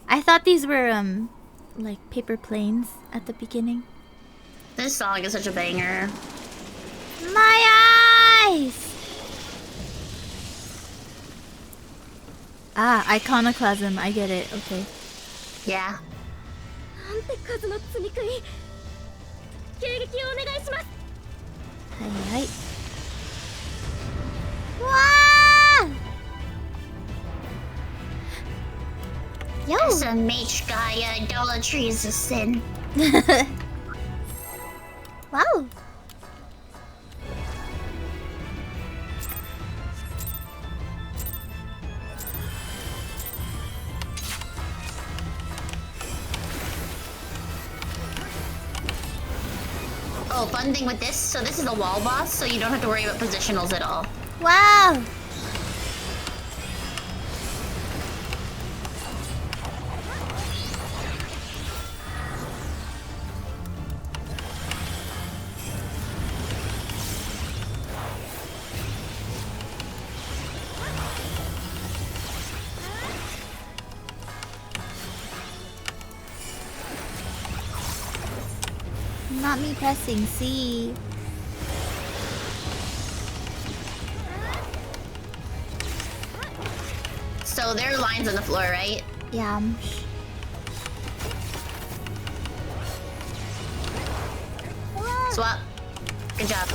I thought these were like paper planes at the beginning. This song is such a banger. My eyes! Ah, iconoclasm. I get it. Okay. Yeah. Hi. Wow! Yo! Some mage guy, idolatry is a sin. Wow. Oh, fun thing with this, so this is a wall boss, so you don't have to worry about positionals at all. Wow! Not me pressing C. So there are lines on the floor, right? Yeah. Swap. Good job.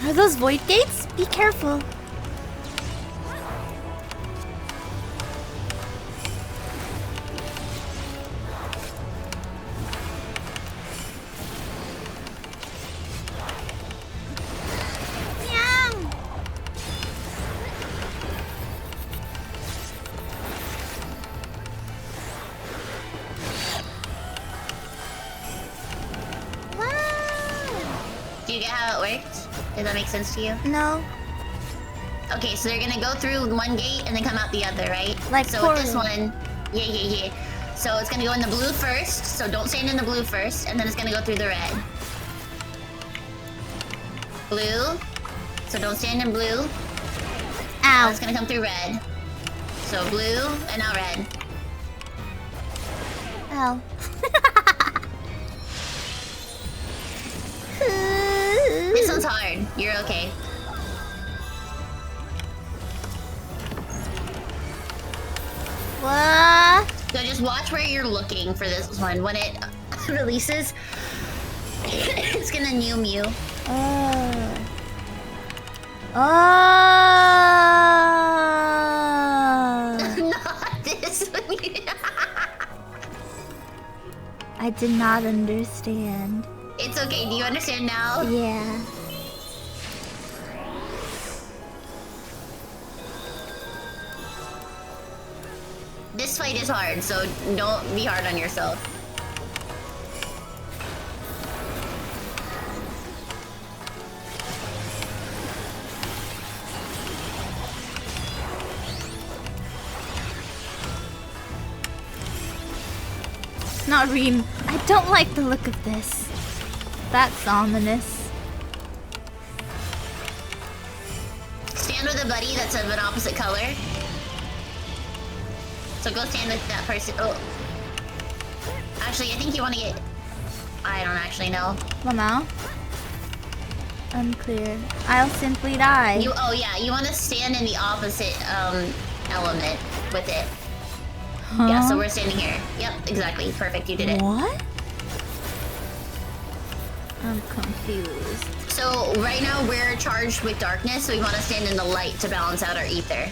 Are those void gates? Be careful. Do you get how it worked? Does that make sense to you? No. Okay, so they're gonna go through one gate and then come out the other, right? Like so portal. with this one, yeah. So it's gonna go in the blue first, so don't stand in the blue first, and then it's gonna go through the red. Blue, so don't stand in blue. Now Ow. it's gonna come through red. So blue, and now red. Ow. This one's hard. You're okay. What? So just watch where you're looking for this one. When it releases, it's gonna new Mew. Not this one. I did not understand. It's okay. Do you understand now? Yeah. This fight is hard, so don't be hard on yourself. Not Reem. I don't like the look of this. That's ominous. Stand with a buddy that's of an opposite color. So go stand with that person. Oh. Actually, I think you want to get... I don't actually know. Mama? Unclear. I'll simply die. Oh yeah, you want to stand in the opposite element with it. Huh? Yeah, so we're standing here. Yep, exactly. Perfect, you did it. What? I'm confused. So right now we're charged with darkness, so we want to stand in the light to balance out our ether.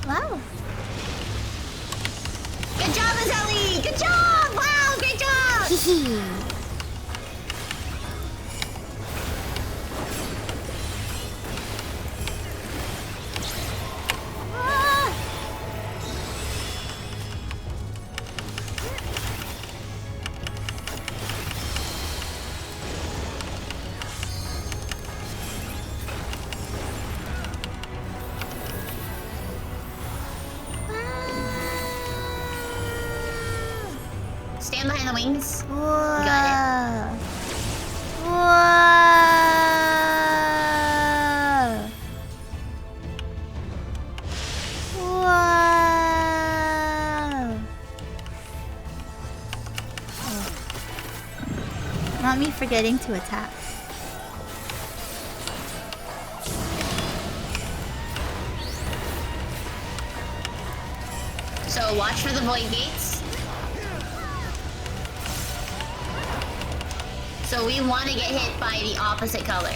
Wow. Good job, Azali! Good job! Wow, great job! Ah. Stand behind the wings. Whoa. Got it. Whoa. Whoa. Oh. Not me forgetting to attack. So watch for the void gates. So we want to get hit by the opposite color.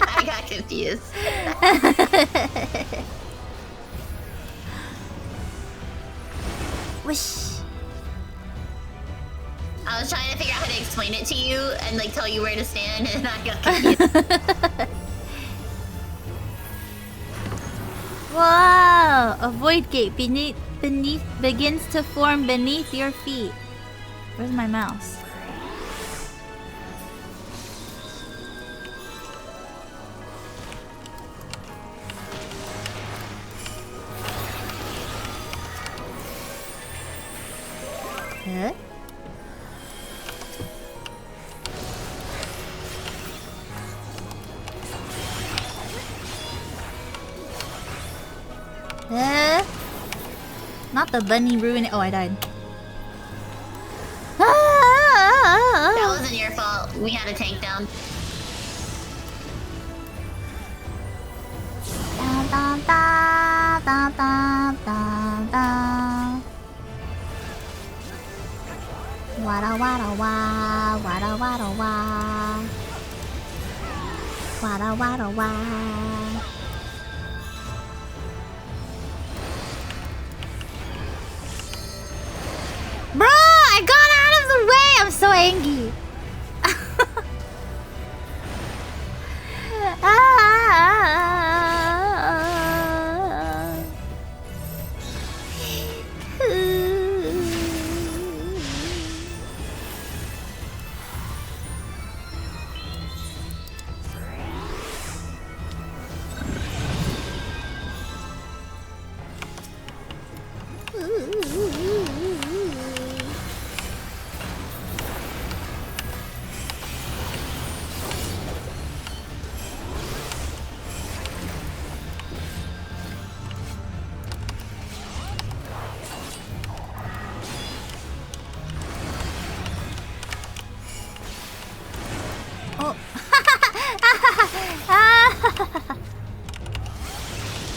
I got confused. Wish. I was trying to figure out how to explain it to you and like tell you where to stand, and I got confused. Wow! A void gate begins to form beneath your feet. Where's my mouse? Huh? Not the bunny ruining. Oh, I died. That wasn't your fault. We had a tank down. Dun, dun, dun, dun, dun, dun, dun. Wada wada wah, wada wada wah. Wada wada wah. Bro, I got out of the way. I'm so angry.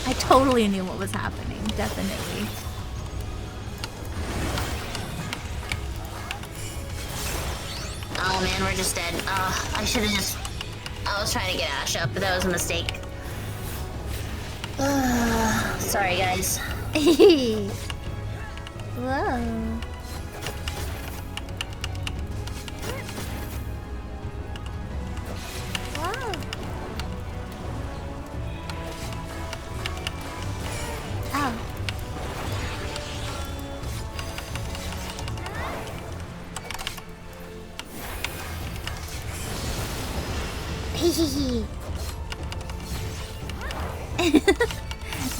I totally knew what was happening, definitely. Oh man, we're just dead. I should have just... I was trying to get Ash up, but that was a mistake. Sorry, guys. Whoa. Wow. Oh.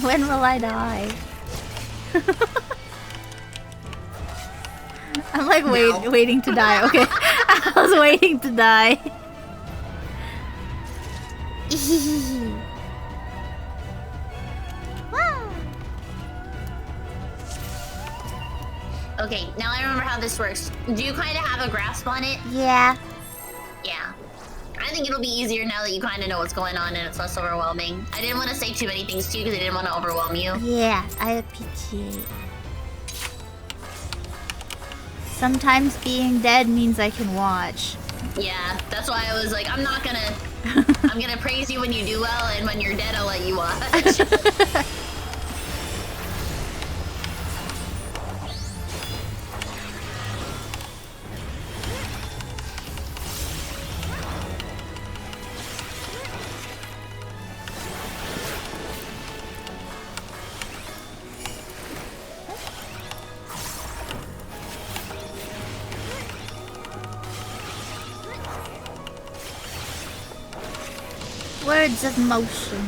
When will I die? I'm like waiting to die. Okay, I was waiting to die. Wow. Okay, now I remember how this works. Do you kind of have a grasp on it? Yeah. Yeah. I think it'll be easier now that you kind of know what's going on and it's less overwhelming. I didn't want to say too many things to you because I didn't want to overwhelm you. Yeah, I appreciate. Sometimes being dead means I can watch. Yeah, that's why I was like, I'm gonna praise you when you do well, and when you're dead, I'll let you watch. Words of motion.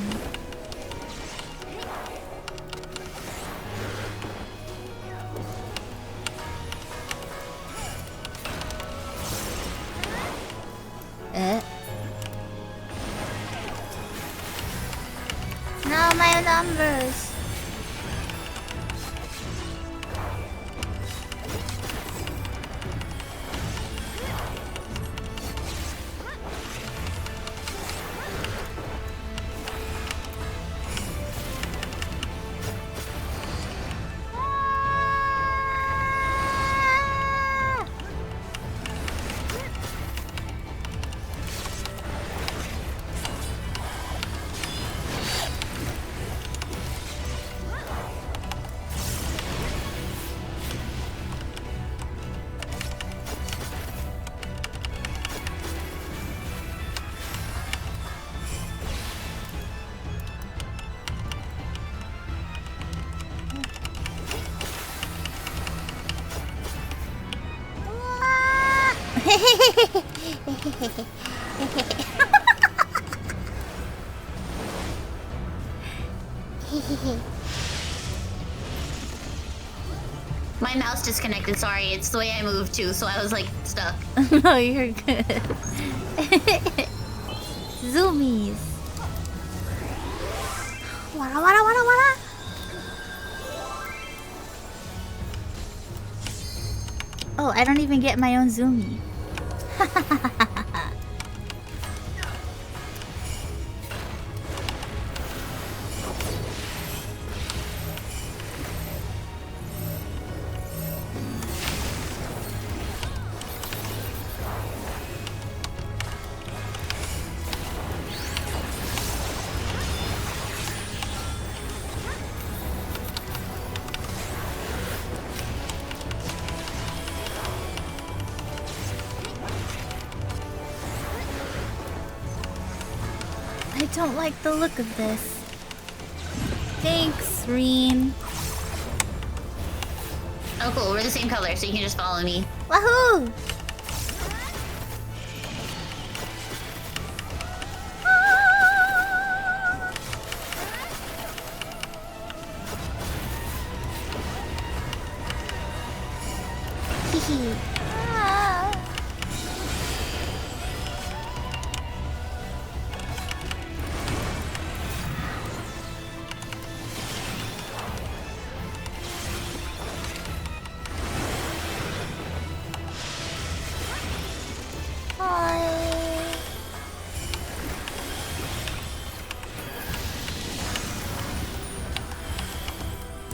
No, my numbers. My mouse disconnected, sorry. It's the way I moved too, so I was like stuck. No, you're good. Zoomies. Wada wada wada wada. Oh, I don't even get my own zoomie. I don't like the look of this. Thanks, Reen. Oh cool, we're the same color, so you can just follow me. Wahoo! Hehe.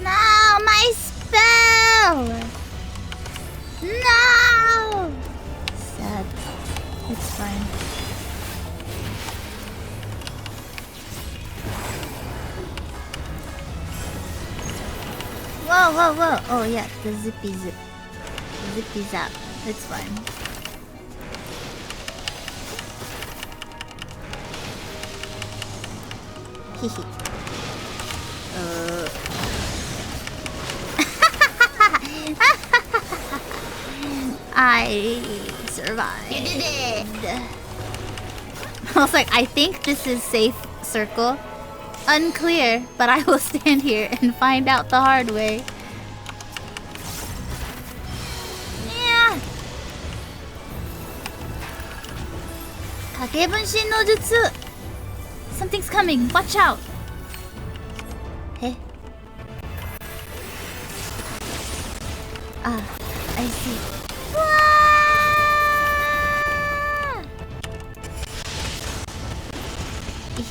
No, my spell! No! Sad. It's fine. Whoa, whoa, whoa. Oh, yeah, the zippy zip. Zippy zap. It's fine. Hehe. I survived. You did it! I was like, I think this is safe circle. Unclear, but I will stand here and find out the hard way. Yeah. Kage bunshin no jutsu. Something's coming. Watch out. Hey. Ah, I see.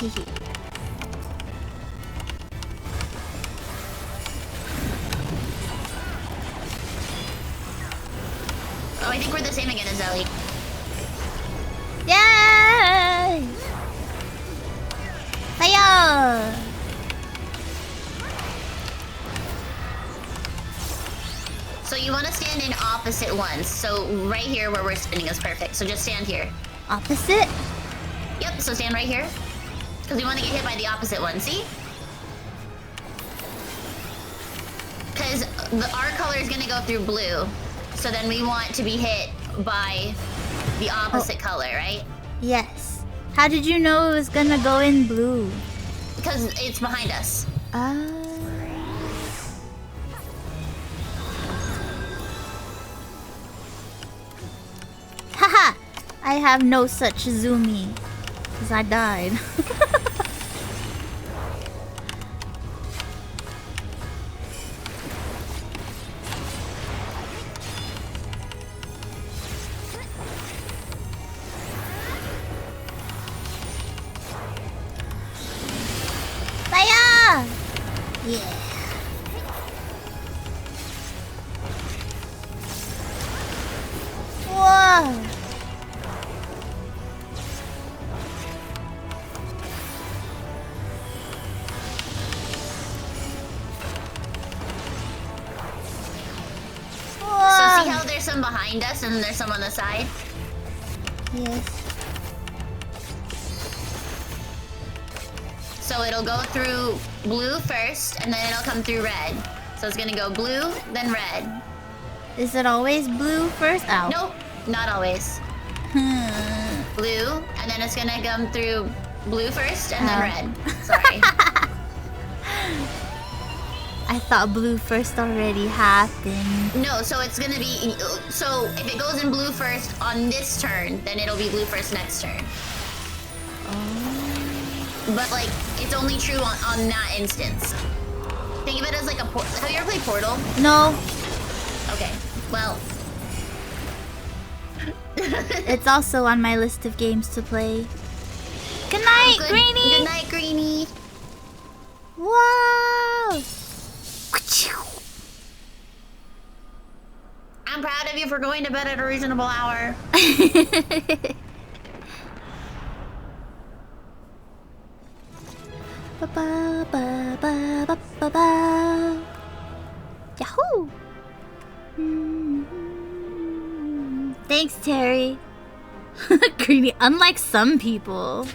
Hehe. think we're the same again as Ellie. Yay! Fire! So you want to stand in opposite ones. So right here where we're spinning is perfect. So just stand here. Opposite? Yep, so stand right here. Because we want to get hit by the opposite one, see? Because our color is going to go through blue. So then we want to be hit by the opposite color, right? Yes. How did you know it was gonna go in blue? Because it's behind us. Haha! I have no such zoomy. Because I died. Fire! Yeah. Whoa! So see how there's some behind us and then there's some on the side? Yes. So it'll go through blue first, and then it'll come through red. So it's gonna go blue, then red. Is it always blue first? Ow. Nope, not always. Blue, and then it's gonna come through blue first, and then red. Sorry. I thought blue first already happened. No, so it's gonna be... So if it goes in blue first on this turn, then it'll be blue first next turn. But, like, it's only true on that instance. Think of it as like a have you ever played Portal? No. Okay, well... It's also on my list of games to play. Good night, Greenie! Good night, Greenie! Wow! I'm proud of you for going to bed at a reasonable hour. Yahoo! Thanks, Terry. Greenie, unlike some people.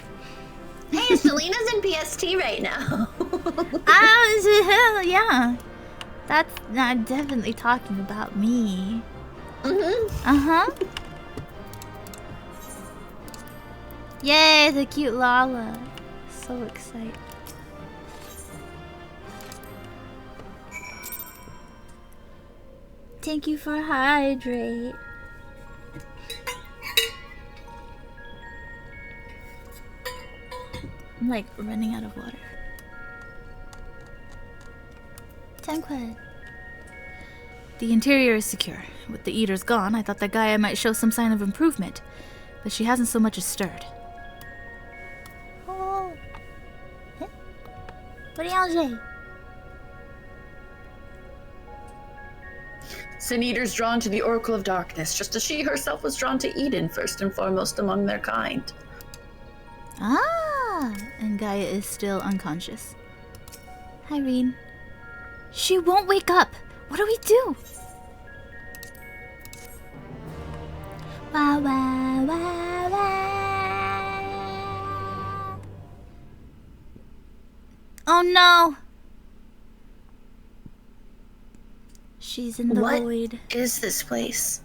Hey, Selena's in PST right now. Yeah. That's not definitely talking about me. Mm-hmm. Yay, the cute Lala. So excited. Thank you for hydrate. I'm like running out of water. 10 quid. The interior is secure. With the eaters gone, I thought that Gaia might show some sign of improvement, but she hasn't so much as stirred. Oh. Huh? What are y'all? Sin Eaters drawn to the Oracle of Darkness, just as she herself was drawn to Eden first and foremost among their kind. Ah, and Gaia is still unconscious. Hi, Reen. She won't wake up. What do we do? Wah, wah, wah, wah. Oh no. She's in the void. What is this place?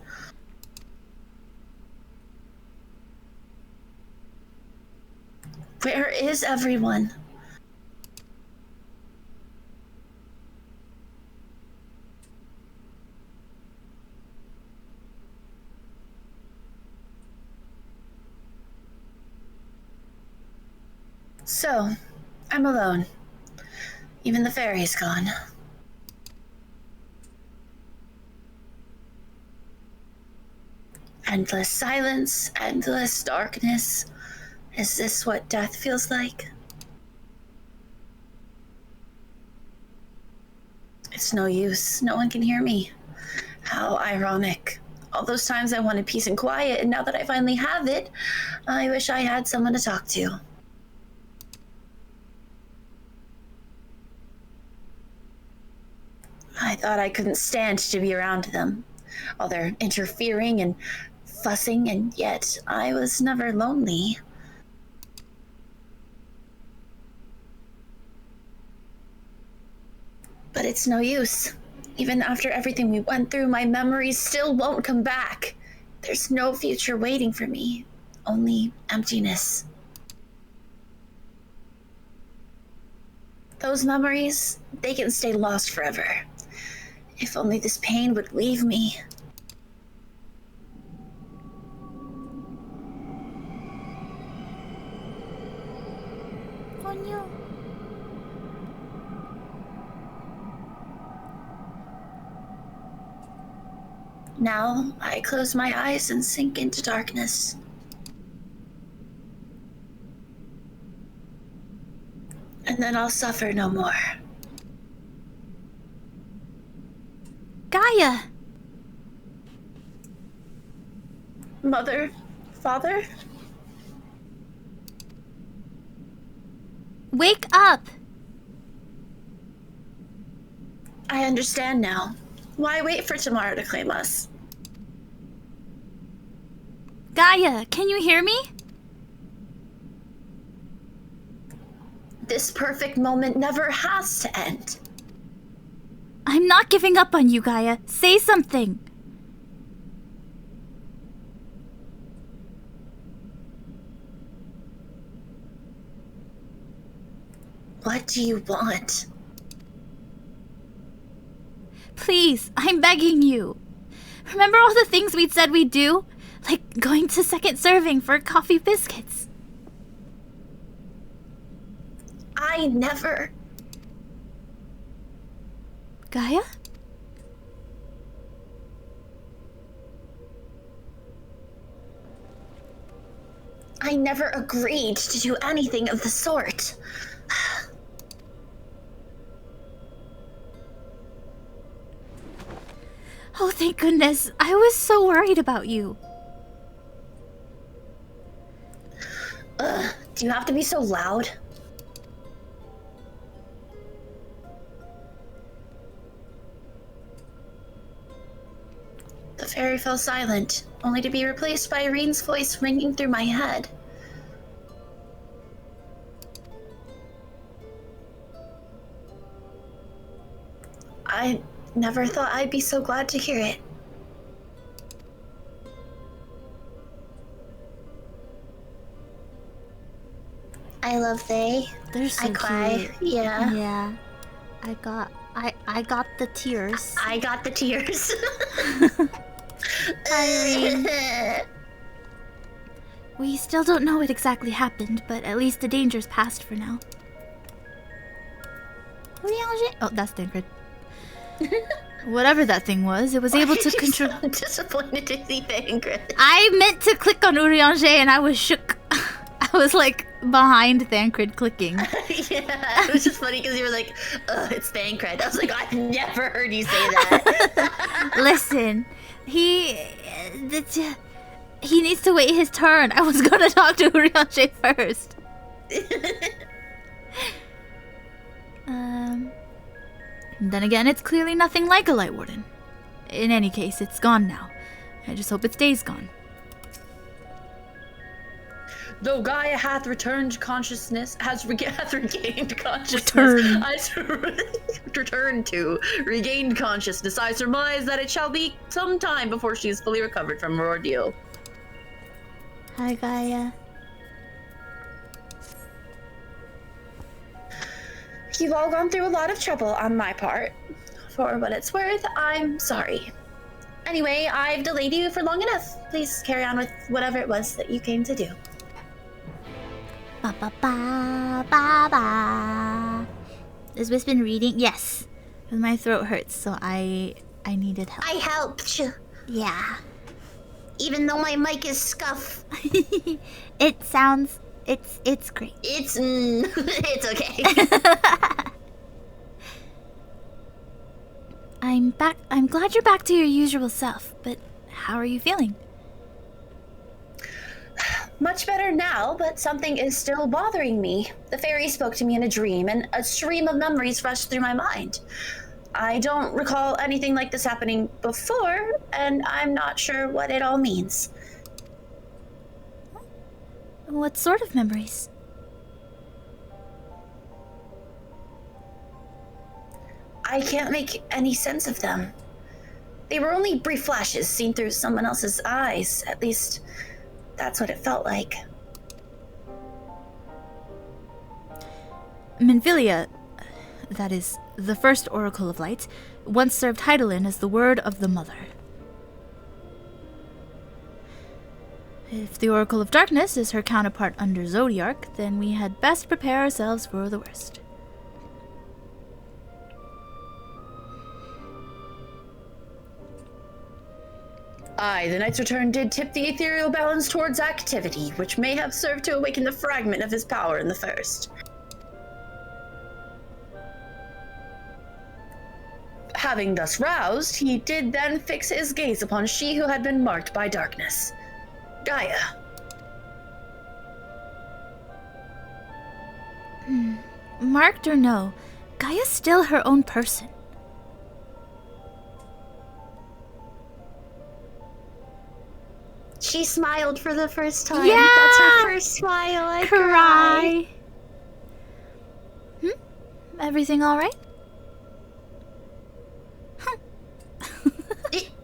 Where is everyone? So, I'm alone. Even the fairy's gone. Endless silence, endless darkness. Is this what death feels like? It's no use. No one can hear me. How ironic. All those times I wanted peace and quiet, and now that I finally have it, I wish I had someone to talk to. I thought I couldn't stand to be around them. All their interfering and fussing, and yet I was never lonely. But it's no use. Even after everything we went through, my memories still won't come back. There's no future waiting for me, only emptiness. Those memories, they can stay lost forever. If only this pain would leave me. Oh no. Now, I close my eyes and sink into darkness. And then I'll suffer no more. Gaia! Mother, father, Wake up! I understand now. Why wait for tomorrow to claim us? Gaia, can you hear me? This perfect moment never has to end. I'm not giving up on you, Gaia. Say something. What do you want? Please, I'm begging you. Remember all the things we'd said we'd do? Like going to second serving for coffee biscuits. I never... Gaia? I never agreed to do anything of the sort. Oh, thank goodness. I was so worried about you. Do you have to be so loud? The fairy fell silent, only to be replaced by Ireen's voice ringing through my head. I never thought I'd be so glad to hear it. I love they. They're so I cry. cute. Yeah. Yeah. I got the tears. I got the tears. Irene. We still don't know what exactly happened, but at least the danger's passed for now. Oh, that's Tancred. Whatever that thing was, it was able to control. I'm disappointed to see Tancred. I meant to click on Urianger and I was shook. I was like behind Tancred clicking. Yeah, it was just funny because you were like, it's Tancred. I was like, I've never heard you say that. Listen, he needs to wait his turn. I was gonna talk to Urianger first. Then again, it's clearly nothing like a Light Warden. In any case, it's gone now. I just hope it stays gone. Though Gaia hath returned consciousness, hath regained consciousness. Returned to regained consciousness. I surmise that it shall be some time before she is fully recovered from her ordeal. Hi, Gaia. You've all gone through a lot of trouble on my part. For what it's worth, I'm sorry. Anyway, I've delayed you for long enough. Please carry on with whatever it was that you came to do. Ba ba ba ba ba. Has Wisp been reading? Yes. My throat hurts, so I needed help. I helped you, Yeah. even though my mic is scuff. It sounds. It's great. It's it's okay. I'm back. I'm glad you're back to your usual self, but How are you feeling? Much better now, but something is still bothering me. The fairy spoke to me in a dream, and a stream of memories rushed through my mind. I don't recall anything like this happening before, and I'm not sure what it all means. What sort of memories? I can't make any sense of them. They were only brief flashes seen through someone else's eyes. At least, that's what it felt like. Minfilia, that is, the first Oracle of Light, once served Heidelin as the word of the Mother. If the Oracle of Darkness is her counterpart under Zodiark, then we had best prepare ourselves for the worst. Aye, the Knight's return did tip the ethereal balance towards activity, which may have served to awaken the fragment of his power in the first. Having thus roused, he did then fix his gaze upon she who had been marked by darkness. Gaia. Marked or no, Gaia's still her own person. She smiled for the first time. Yeah! That's her first smile. I cry. Everything all right?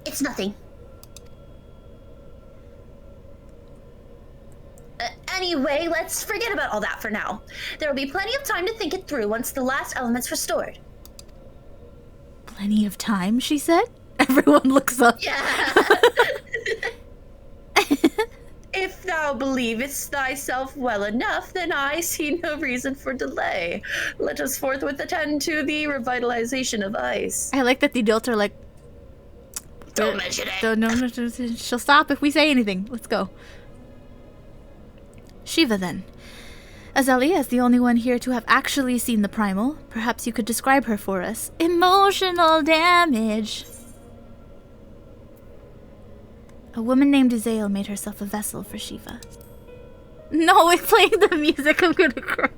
It's nothing. Anyway, let's forget about all that for now. There will be plenty of time to think it through once the last element's restored. Plenty of time, she said. Everyone looks up. Yeah. If thou believest thyself well enough, then I see no reason for delay. Let us forthwith attend to the revitalization of ice. I like that the adults are like, Don't mention it. no, she'll stop if we say anything. Let's go. Shiva, then. Azali, as the only one here to have actually seen the primal, perhaps you could describe her for us. Emotional damage. A woman named Uzael made herself a vessel for Shiva. No, it's playing the music. I'm gonna cry.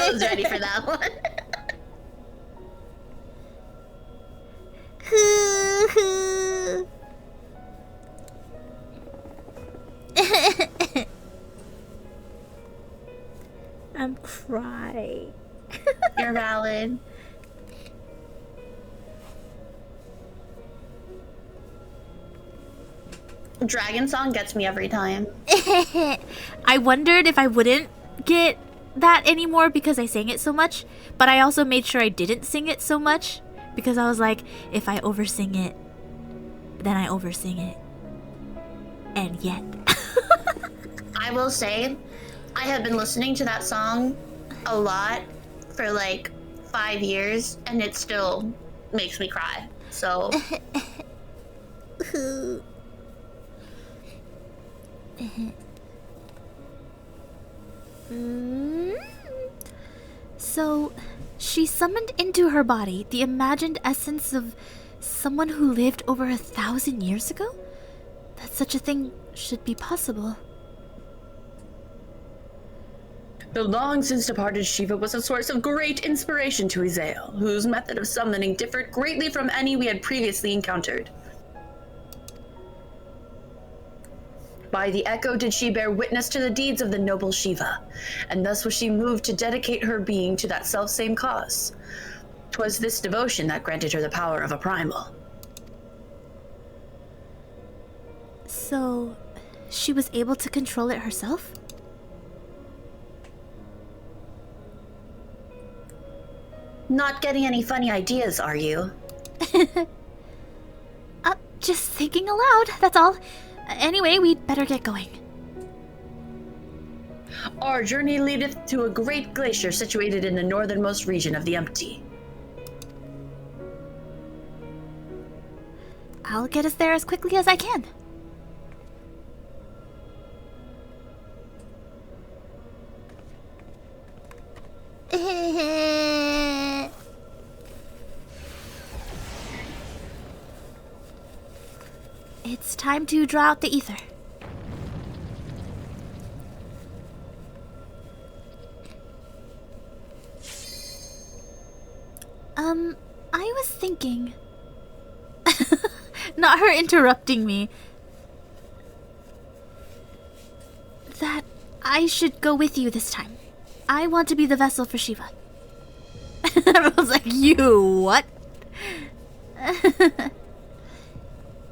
I was ready for that one. I'm crying. You're valid. Dragon song gets me every time. I wondered if I wouldn't get that anymore because I sang it so much, but I also made sure I didn't sing it so much because I was like, if I oversing it, then I oversing it. And yet. I will say, I have been listening to that song a lot for like 5 years, and it still makes me cry. So. So, she summoned into her body the imagined essence of someone who lived over 1,000 years ago? That such a thing should be possible. The long since departed Shiva was a source of great inspiration to Uzael, whose method of summoning differed greatly from any we had previously encountered. By the echo did she bear witness to the deeds of the noble Shiva, and thus was she moved to dedicate her being to that selfsame cause. 'Twas this devotion that granted her the power of a primal. So, she was able to control it herself? Not getting any funny ideas, are you? Just thinking aloud, that's all. Anyway, we'd better get going. Our journey leadeth to a great glacier situated in the northernmost region of the Empty. I'll get us there as quickly as I can. It's time to draw out the ether. I was thinking... Not her interrupting me. That I should go with you this time. I want to be the vessel for Shiva. Everyone's like, you what?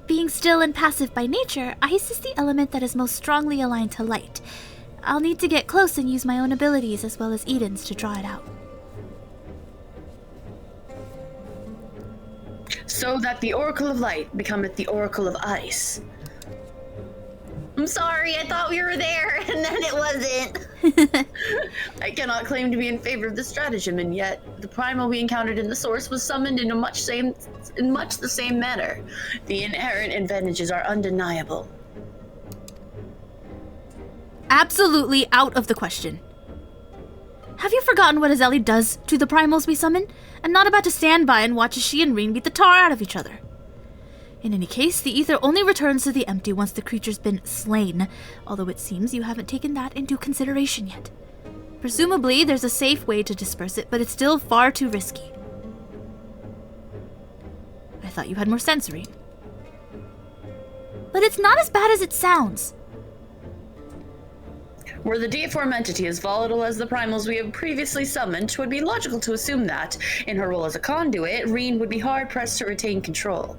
Being still and passive by nature, ice is the element that is most strongly aligned to light. I'll need to get close and use my own abilities as well as Eden's to draw it out. So that the Oracle of Light becometh the Oracle of Ice. I'm sorry, I thought we were there, and then it wasn't. I cannot claim to be in favor of the stratagem, and yet the primal we encountered in the source was summoned in much the same manner. The inherent advantages are undeniable. Absolutely out of the question. Have you forgotten what Azeli does to the primals we summon? I'm not about to stand by and watch as she and Reen beat the tar out of each other. In any case, the ether only returns to the empty once the creature's been slain, although it seems you haven't taken that into consideration yet. Presumably, there's a safe way to disperse it, but it's still far too risky. I thought you had more sense, Reen. But it's not as bad as it sounds. Were the deiform entity as volatile as the primals we have previously summoned, it would be logical to assume that, in her role as a conduit, Reen would be hard-pressed to retain control.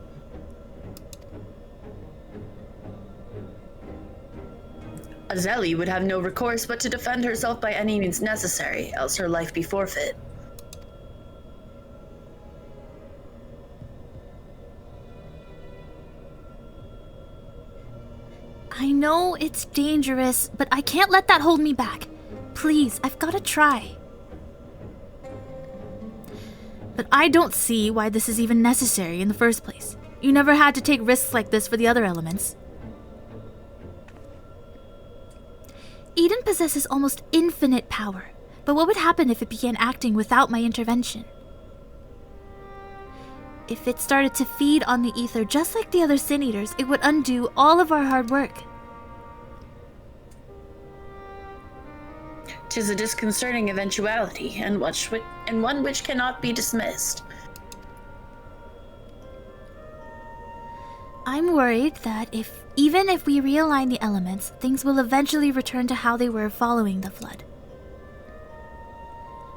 Azeli would have no recourse but to defend herself by any means necessary, else her life be forfeit. I know it's dangerous, but I can't let that hold me back. Please, I've got to try. But I don't see why this is even necessary in the first place. You never had to take risks like this for the other elements. Eden possesses almost infinite power, but what would happen if it began acting without my intervention? If it started to feed on the ether just like the other Sin Eaters, it would undo all of our hard work. 'Tis a disconcerting eventuality, and one which cannot be dismissed. I'm worried that even if we realign the elements, things will eventually return to how they were following the flood.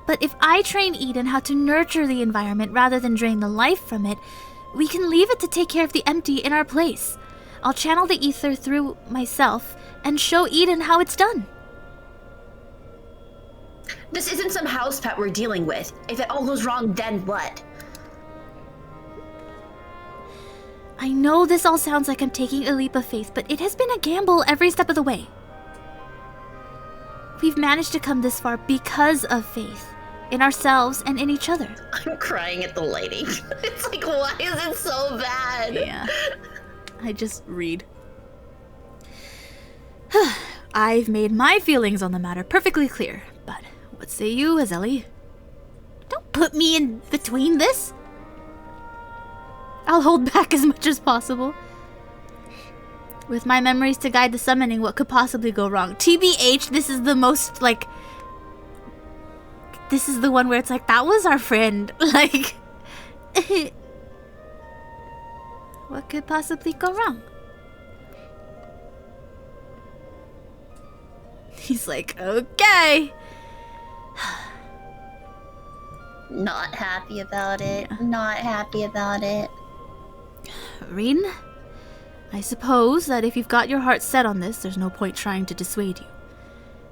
But if I train Eden how to nurture the environment rather than drain the life from it, we can leave it to take care of the empty in our place. I'll channel the ether through myself and show Eden how it's done. This isn't some house pet we're dealing with. If it all goes wrong, then what? I know this all sounds like I'm taking a leap of faith, but it has been a gamble every step of the way. We've managed to come this far because of faith. In ourselves and in each other. I'm crying at the lighting. It's like, why is it so bad? Yeah. I just read. I've made my feelings on the matter perfectly clear, but what say you, Azeli? Don't put me in between this. I'll hold back as much as possible. With my memories to guide the summoning, what could possibly go wrong? TBH, this is the most, like... This is the one where it's like, that was our friend. Like... What could possibly go wrong? He's like, okay. Not happy about it. Not happy about it. Reen, I suppose that if you've got your heart set on this, there's no point trying to dissuade you.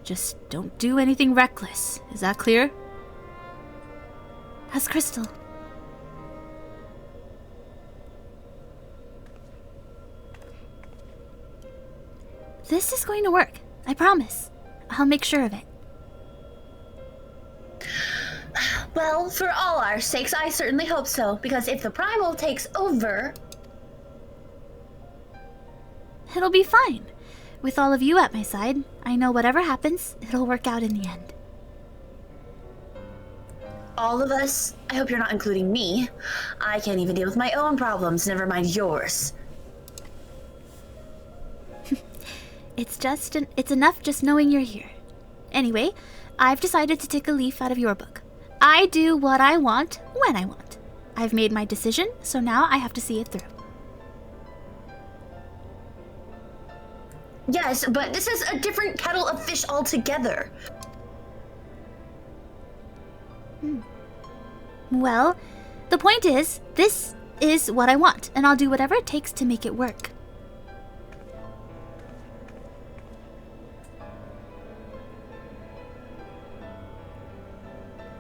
Just don't do anything reckless. Is that clear? As crystal. This is going to work. I promise. I'll make sure of it. Well, for all our sakes, I certainly hope so. Because if the primal takes over... It'll be fine. With all of you at my side, I know whatever happens, it'll work out in the end. All of us? I hope you're not including me. I can't even deal with my own problems, never mind yours. It's enough just knowing you're here. Anyway, I've decided to take a leaf out of your book. I do what I want when I want. I've made my decision, so now I have to see it through. Yes, but this is a different kettle of fish altogether. Well, the point is, this is what I want, and I'll do whatever it takes to make it work.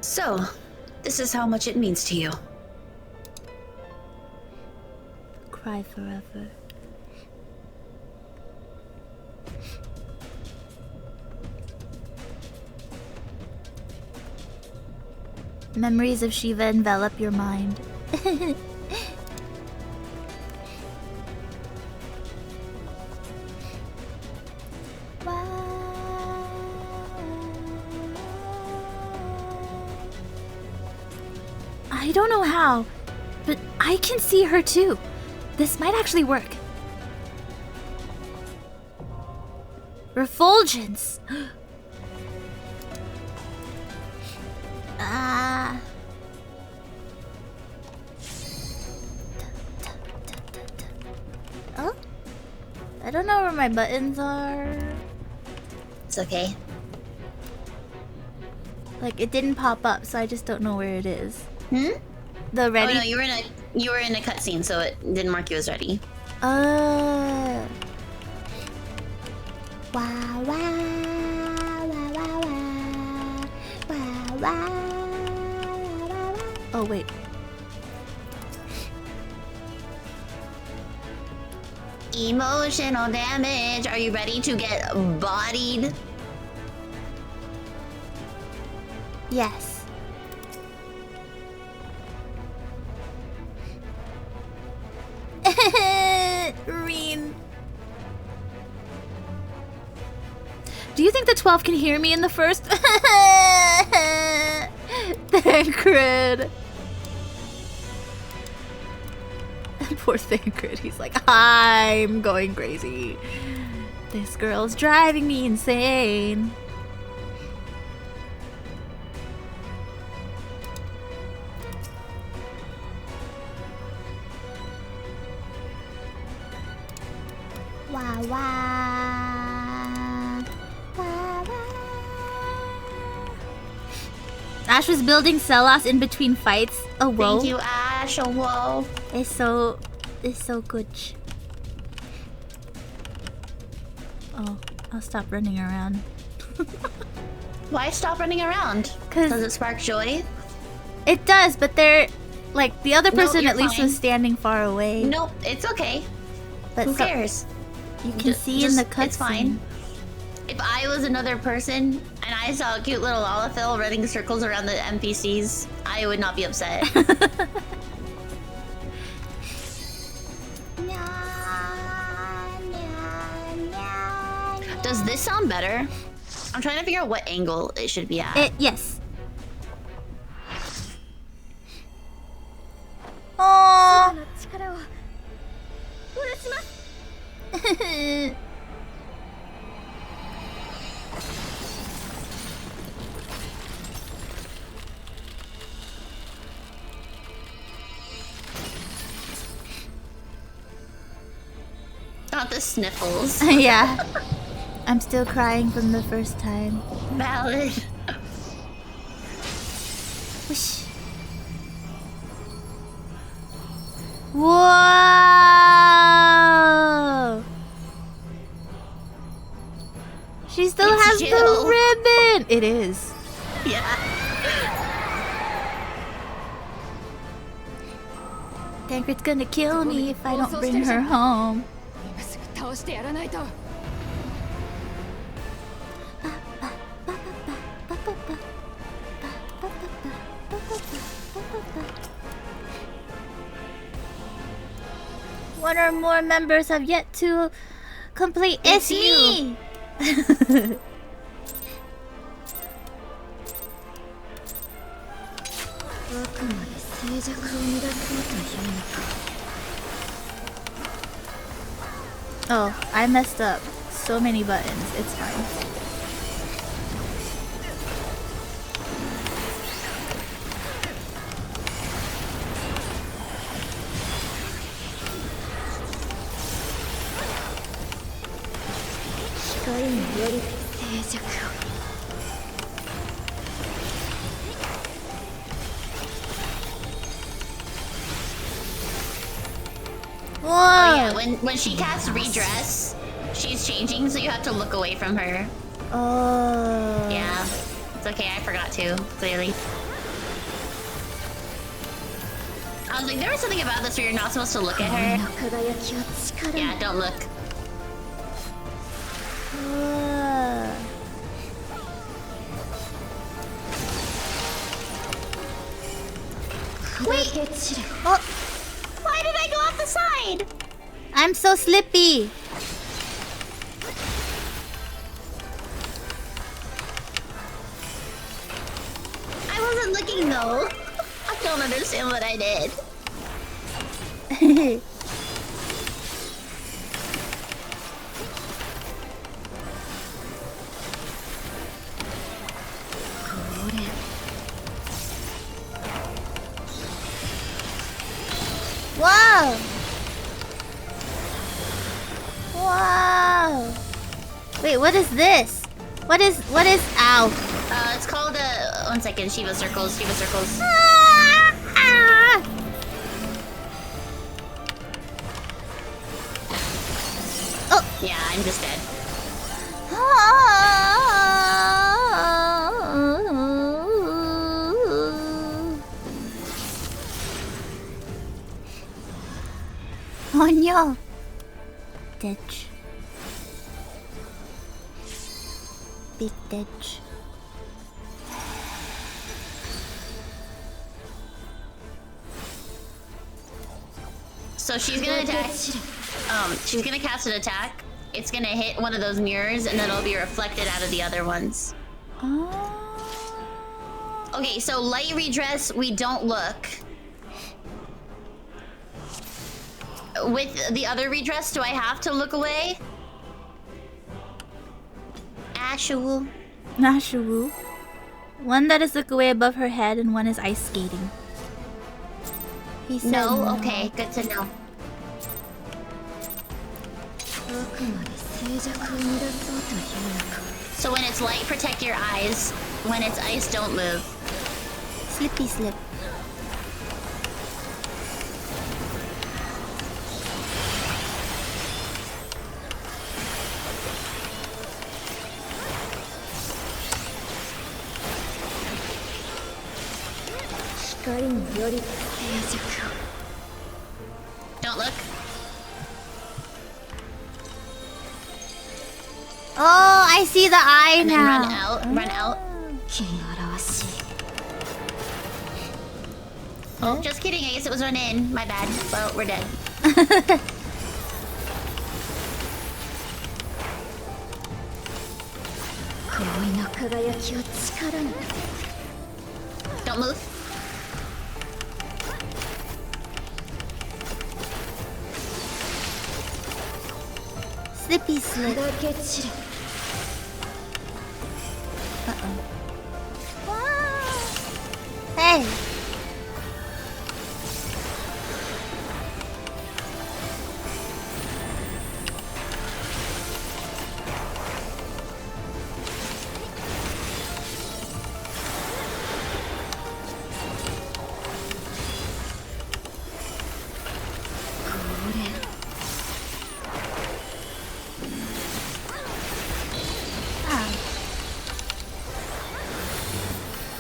So, this is how much it means to you. Cry forever. Memories of Shiva envelop your mind. I don't know how, but I can see her too. This might actually work. Refulgence! Oh? I don't know where my buttons are. It's okay. Like, it didn't pop up, so I just don't know where it is. Hmm? The ready? Oh no, you were in a cutscene, so it didn't mark you as ready. Wow, wow, wow, wow, wow, wow, wow. Oh, wait. Emotional damage. Are you ready to get bodied? Yes. Reen. Do you think the 12 can hear me in the first? Thancred. Poor Thancred. He's like, I'm going crazy. This girl's driving me insane. Wah, wah. Wah, wah. Ash was building Celos in between fights. Oh, whoa. Thank you, Ash. Oh, whoa. It's so good. Oh, I'll stop running around. Why stop running around? 'Cause Does it spark joy? it does, but they're like the other No, person you're at least fine. was standing far away. Nope, it's okay. But Who so- cares? You can see in the cutscene. It's fine. If I was another person and I saw a cute little Olafil running circles around the NPCs, I would not be upset. Does this sound better? I'm trying to figure out what angle it should be at. Yes. Oh. Not the sniffles. Yeah. I'm still crying from the first time. Valid. Whoosh. Whoa! She still It's has Jill. the ribbon! It is. Yeah. Tancred's gonna kill me if I don't bring her home. One or more members have yet to complete. It's me! Oh, I messed up. so many buttons. It's fine. Whoa! Oh yeah, when she casts redress, she's changing, so you have to look away from her. Oh. Yeah. It's okay, I forgot to, clearly. I was like, there was something about this where you're not supposed to look at her. Yeah, don't look. Wait! Oh, Why did I go off the side? I'm so slippy. I wasn't looking though. I don't understand what I did. Wow! Wow! Wait, what is this? What is ow? It's called, 1 second, Shiva circles, Shiva circles. Ah! Oh! Yeah, I'm just dead. Oh no! Ditch. Big ditch. So she's gonna attack. She's gonna cast an attack. It's gonna hit one of those mirrors, and then it'll be reflected out of the other ones. Oh. Okay, so light redress, we don't look. With the other redress, do I have to look away? Ashul. Nashawu. One that is look away above her head and one is ice skating. He said No? Okay, good to know. So when it's light, protect your eyes. When it's ice, don't move. Slippy slip. Don't look. Oh, I see the eye And then now. run out, run out. Oh, just kidding. I guess it was run in. My bad. Well, we're dead. Don't move. Slippy slip. Hey.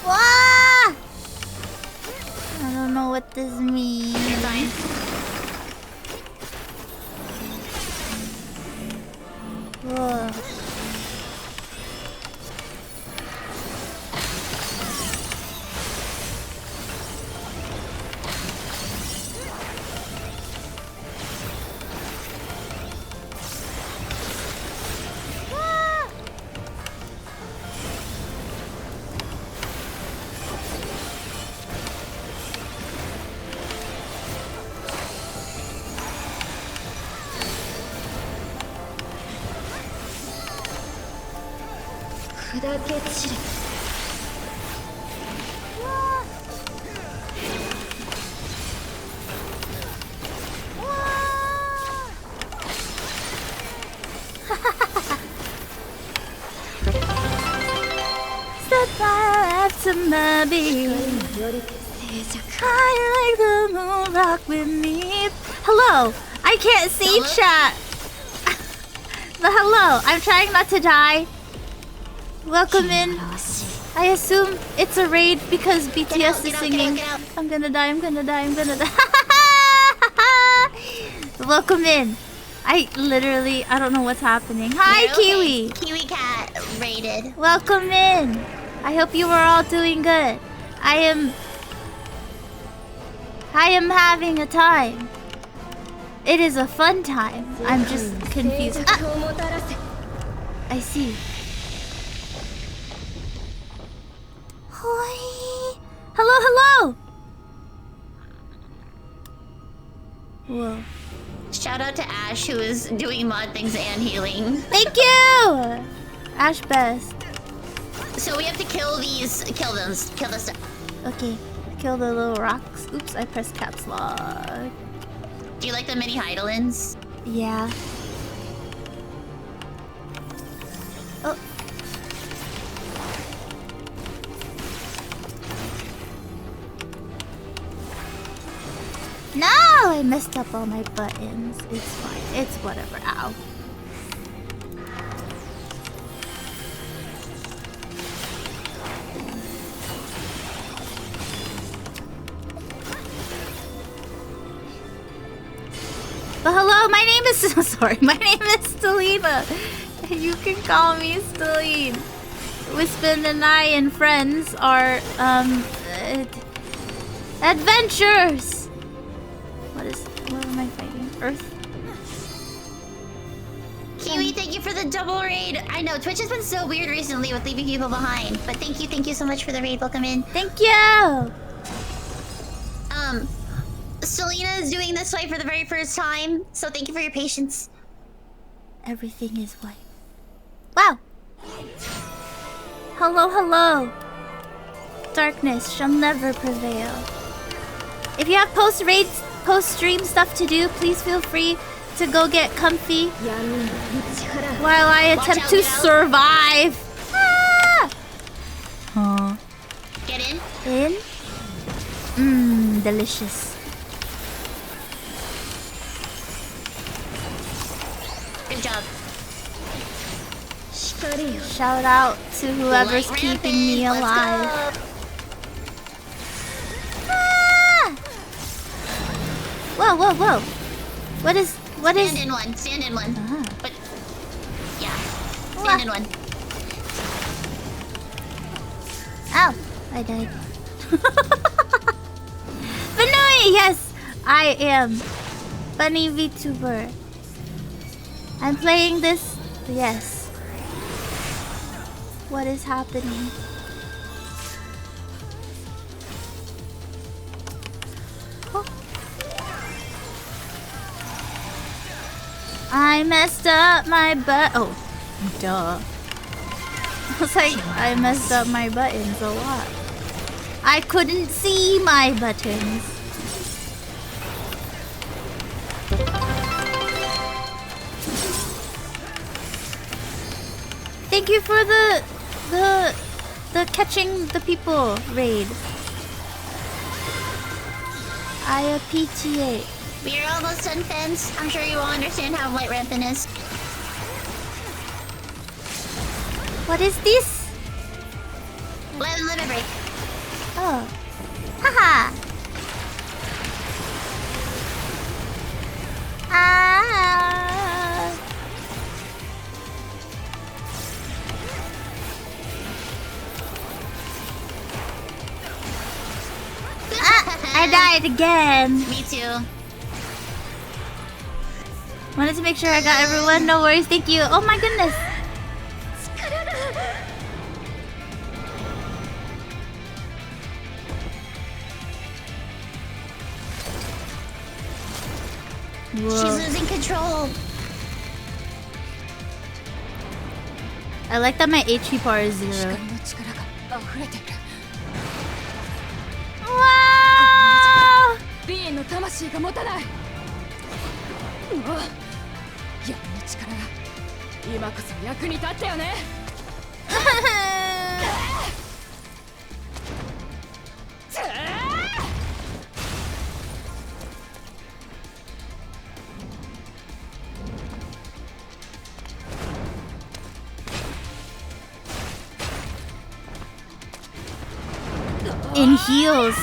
Wah! I don't know what this means. You're fine. Whoa. Set fire after my beat. I like the moon rock with me. Hello, I can't see Hello? chat. But hello, I'm trying not to die. Welcome in. I assume it's a raid because BTS is singing. Get out. I'm gonna die, I'm gonna die, I'm gonna die. Welcome in. I don't know what's happening. Hi, You're okay. Kiwi. Kiwi cat raided. Welcome in. I hope you are all doing good. I am having a time. It is a fun time. I'm just confused. Ah! I see. Hoi. Hello, hello. Whoa. Shout out to Ash, who is doing mod things and healing. Thank you. Ash best. So we have to kill these. Kill them. Kill this stuff. Okay. Kill the little rocks. Oops, I pressed caps lock. Do you like the mini Heidelins? Yeah. Oh. No! I messed up all my buttons. It's fine. It's whatever. Ow. But hello, my name is sorry, my name is Stelina. You can call me Stelline. Wispin and I and friends are adventures. What am I fighting? Earth? Kiwi, thank you for the double raid. I know Twitch has been so weird recently with leaving people behind, but thank you so much for the raid. Welcome in. Thank you. Selena is doing this fight for the very first time, so thank you for your patience. Everything is white. Wow. Hello, hello. Darkness shall never prevail. If you have post-stream stuff to do, please feel free to go get comfy while I attempt to survive. Ah! Huh. Get in. In? Mmm, delicious. Good job. Shout out to whoever's Light keeping rampant. me Let's alive. go. Ah! Whoa. What is... Stand in one. Stand in one. Ah. But yeah, stand in one. Ow! I died. Fanui! Yes! I am Bunny VTuber. I'm playing this... Yes. What is happening? Oh. I messed up my butt. Oh, duh. I was like, I messed up my buttons a lot. I couldn't see my buttons. Thank you for the catching the people raid. I appreciate. We are almost done, fans. I'm sure you will understand how light rampant is. What is this? Limit break. Oh. Haha. Ah. I died again. Me too. Wanted to make sure I got everyone. No worries. Thank you. Oh my goodness. She's losing control. I like that my HP bar is 0. 光の力が溢れてる Wow! リーンの魂が持たない闇の力が今こそ役に立ったよね In heels.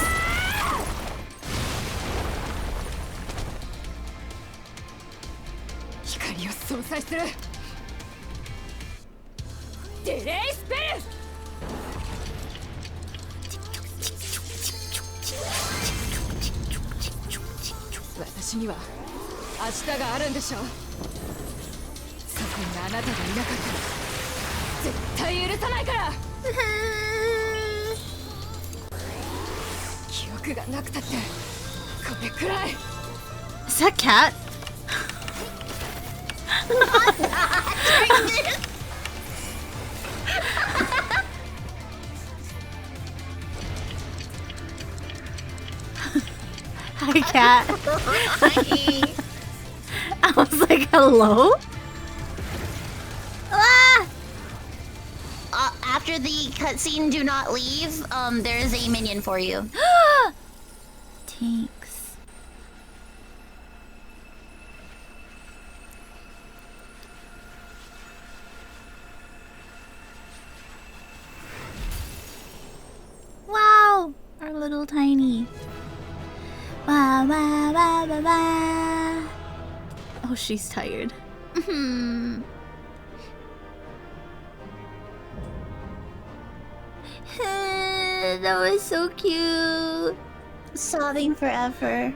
光を相殺するデレイスペル私には明日があるんでしょそこにあなたがいなかったら絶対許さないから記憶がなくたってこれくらい Is that cat? Hi, cat. Hi. I was like, hello? Ah! After the cutscene, do not leave. There is a minion for you. Thanks. Wow! Our little tiny. Wah, wah, wah, wah, wah. Oh, she's tired. That was so cute. Sobbing forever.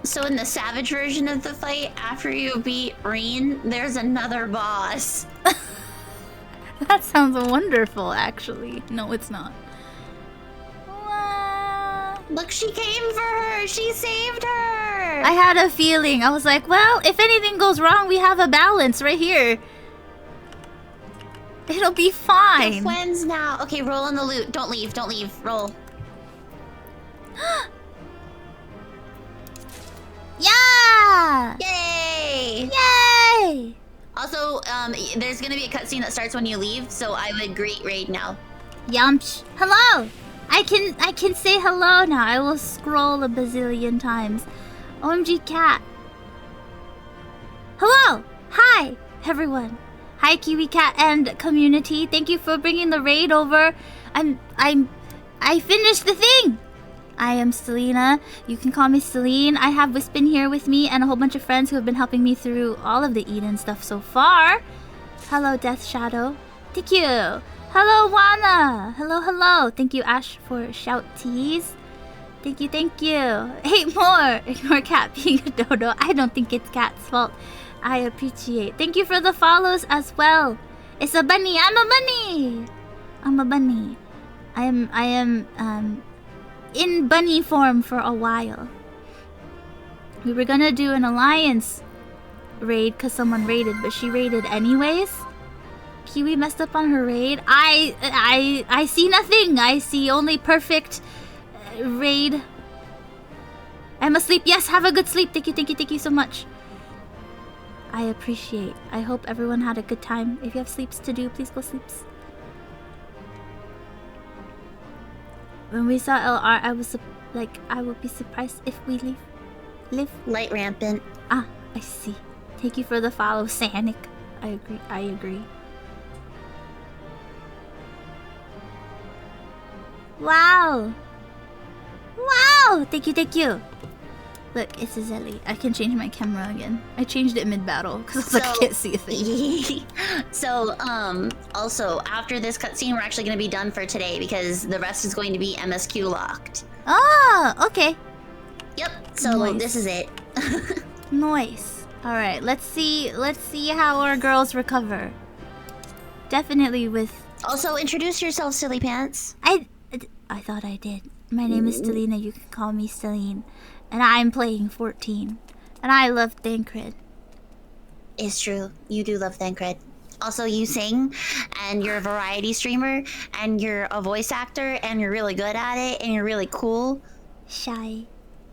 So in the savage version of the fight, after you beat Reen, there's another boss. That sounds wonderful, actually. No, it's not. Wah. Look, she came for her. She saved her. I had a feeling. I was like, well, if anything goes wrong, we have a balance right here. It'll be They're fine. friends now. Okay, roll on the loot. Don't leave. Don't leave. Roll. Yeah! Yay! Yay! Also, there's gonna be a cutscene that starts when you leave, so I would greet Raid now. Yumch. Hello! I can say hello now. I will scroll a bazillion times. OMG cat. Hello! Hi, everyone. Hi, Kiwi Cat and community. Thank you for bringing the raid over. I finished the thing. I am Selena. You can call me Celine. I have Wispin here with me and a whole bunch of friends who have been helping me through all of the Eden stuff so far. Hello, Death Shadow. Thank you. Hello, Wana. Hello, hello. Thank you, Ash, for shout teas. Thank you, thank you. Hate more. Ignore Cat being a dodo. I don't think it's Cat's fault. I appreciate. Thank you for the follows as well. It's a bunny. I'm a bunny. I'm a bunny. I am in bunny form for a while. We were gonna do an alliance raid because someone raided, but she raided anyways. Kiwi messed up on her raid. I see nothing. I see only perfect raid. I'm asleep. Yes, have a good sleep. Thank you so much. I appreciate. I hope everyone had a good time. If you have sleeps to do, please go sleeps. When we saw LR, I was like, I would be surprised if we live. Light rampant. Ah, I see. Thank you for the follow, Sanic. I agree. Wow. Wow! Thank you. Look, it's a Zelly. I can change my camera again. I changed it mid-battle because I was like, I can't see a thing. So, also, after this cutscene, we're actually going to be done for today because the rest is going to be MSQ locked. Oh, okay. Yep, so Nice. this is it. Nice. Alright, let's see how our girls recover. Definitely with... Also, introduce yourself, Silly Pants. I thought I did. My name is Stelina. You can call me Celine. And I'm playing 14. And I love Thancred. It's true. You do love Thancred. Also, you sing, and you're a variety streamer, and you're a voice actor, and you're really good at it, and you're really cool, Shy.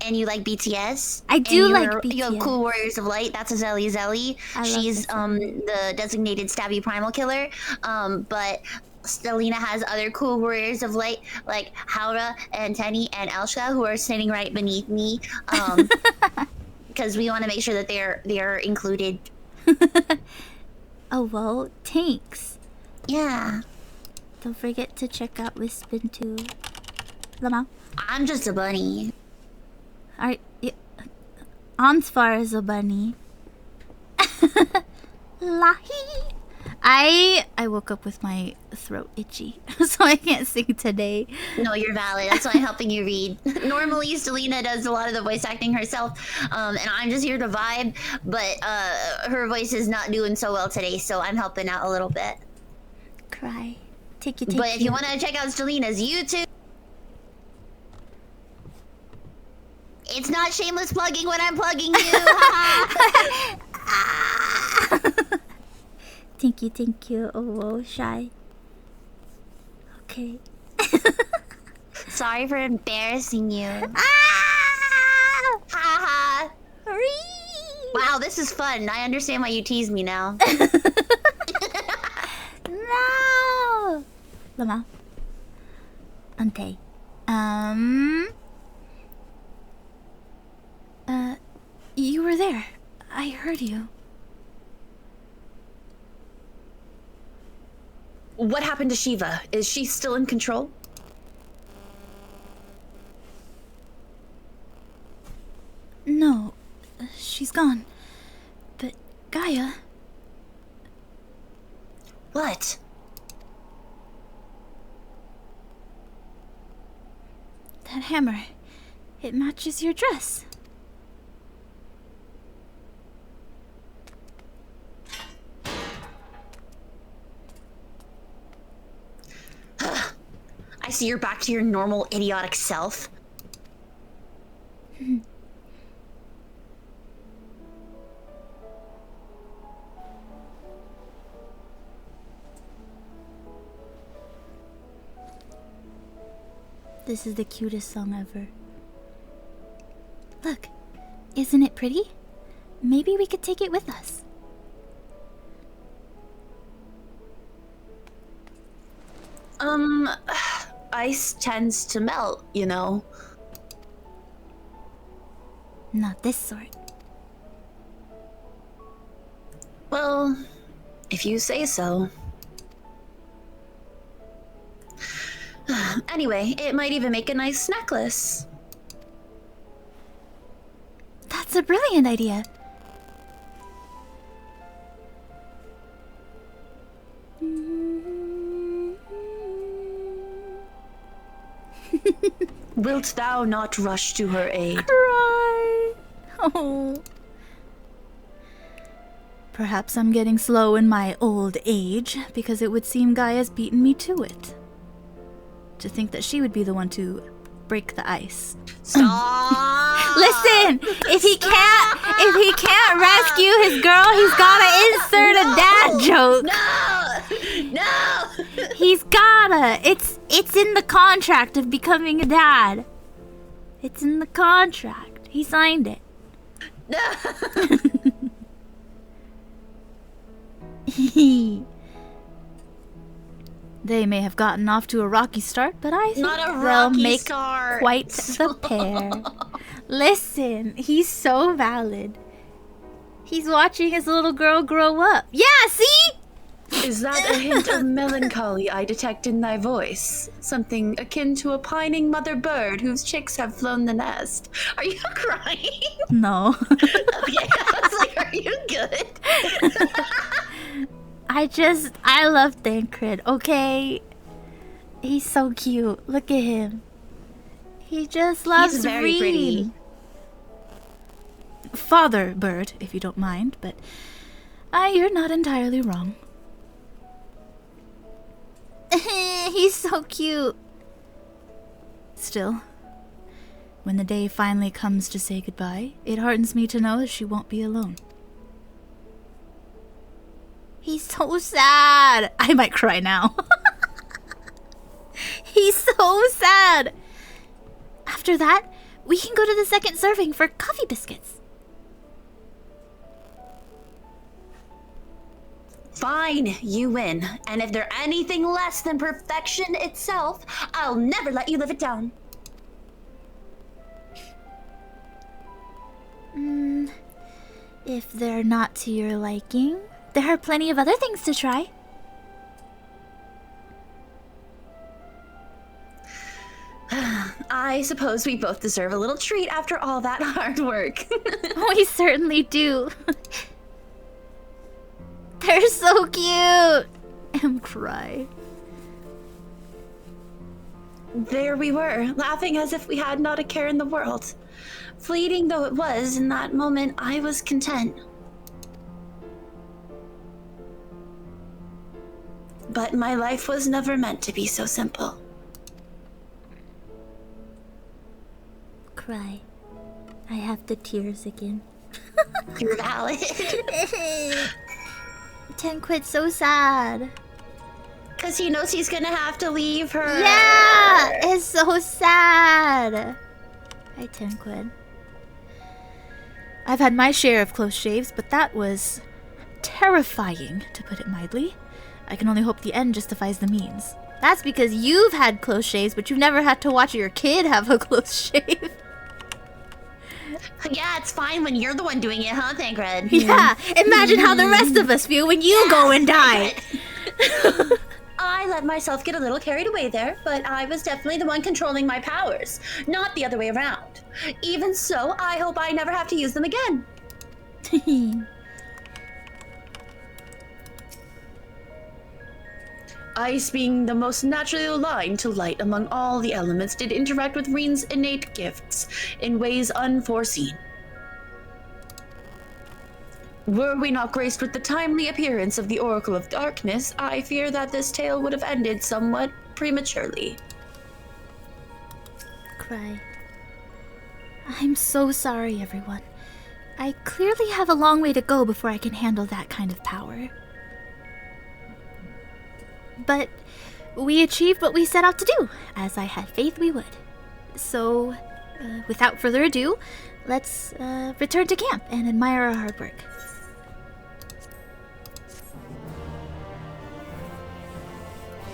and you like BTS. I do and like You have BTS. Cool Warriors of Light. That's a Zelly. I love She's this one. the designated stabby primal killer. But Stelina has other Cool Warriors of Light like Haura and Tenny and Elsha, who are sitting right beneath me. Because we want to make sure that they're included. Oh, well, thanks. Yeah. Don't forget to check out Wispin too. Lama. I'm just a bunny. Are y- Ansfar is a bunny. Lahi. I woke up with my throat itchy, so I can't sing today. No, you're valid. That's why I'm helping you read. Normally, Stelina does a lot of the voice acting herself, and I'm just here to vibe. But her voice is not doing so well today, so I'm helping out a little bit. Cry. Take you. But if you want to check out Stelina's YouTube, it's not shameless plugging when I'm plugging you. Thank you. Oh, whoa, Shy. Okay. Sorry for embarrassing you. Ah! Haha. Ree! Wow, this is fun. I understand why you tease me now. No! Lama. Ante. You were there. I heard you. What happened to Shiva? Is she still in control? No, she's gone. But Gaia, What? that hammer, it matches your dress. I see you're back to your normal idiotic self. This is the cutest song ever. Look, isn't it pretty? Maybe we could take it with us. Ice tends to melt, you know. Not this sort. Well, if you say so. Anyway, it might even make a nice necklace. That's a brilliant idea. Wilt thou not rush to her aid? Cry. Oh. Perhaps I'm getting slow in my old age, because it would seem Gaia's beaten me to it. To think that she would be the one to break the ice. Stop. Listen, if he can't rescue his girl, he's gotta insert a dad joke. No. He's gotta. It's in the contract of becoming a dad. It's in the contract. He signed it. They may have gotten off to a rocky start, but I think Not a they'll rocky make start. quite the pair. Listen, he's so valid. He's watching his little girl grow up. Yeah, see? Is that a hint of melancholy I detect in thy voice? Something akin to a pining mother bird whose chicks have flown the nest. Are you crying? No. Okay, I was like, are you good? I love Thancred, okay? He's so cute. Look at him. He just loves He's very Reed. pretty. Father bird, if you don't mind, but you're not entirely wrong. He's so cute. Still, when the day finally comes to say goodbye, it heartens me to know that she won't be alone. He's so sad. I might cry now. He's so sad. After that, we can go to the second serving for coffee biscuits. Fine, you win. And if they're anything less than perfection itself, I'll never let you live it down. If they're not to your liking, there are plenty of other things to try. I suppose we both deserve a little treat after all that hard work. We certainly do. They're so cute. Cry. There we were, laughing as if we had not a care in the world. Fleeting though it was, in that moment I was content. But my life was never meant to be so simple. Cry. I have the tears again. You're valid. Tenquit's so sad. Because he knows he's gonna have to leave her. Yeah! It's so sad. Hi, Tenquid. I've had my share of close shaves, but that was terrifying, to put it mildly. I can only hope the end justifies the means. That's because you've had close shaves, but you've never had to watch your kid have a close shave. Yeah, it's fine when you're the one doing it, huh, Thancred? Yeah, imagine how the rest of us feel when you go and die. I let myself get a little carried away there, but I was definitely the one controlling my powers, not the other way around. Even so, I hope I never have to use them again. Ice, being the most naturally aligned to light among all the elements, did interact with Reen's innate gifts in ways unforeseen. Were we not graced with the timely appearance of the Oracle of Darkness, I fear that this tale would have ended somewhat prematurely. Cry. I'm so sorry, everyone. I clearly have a long way to go before I can handle that kind of power. But we achieved what we set out to do, as I had faith we would. So, without further ado, let's return to camp and admire our hard work.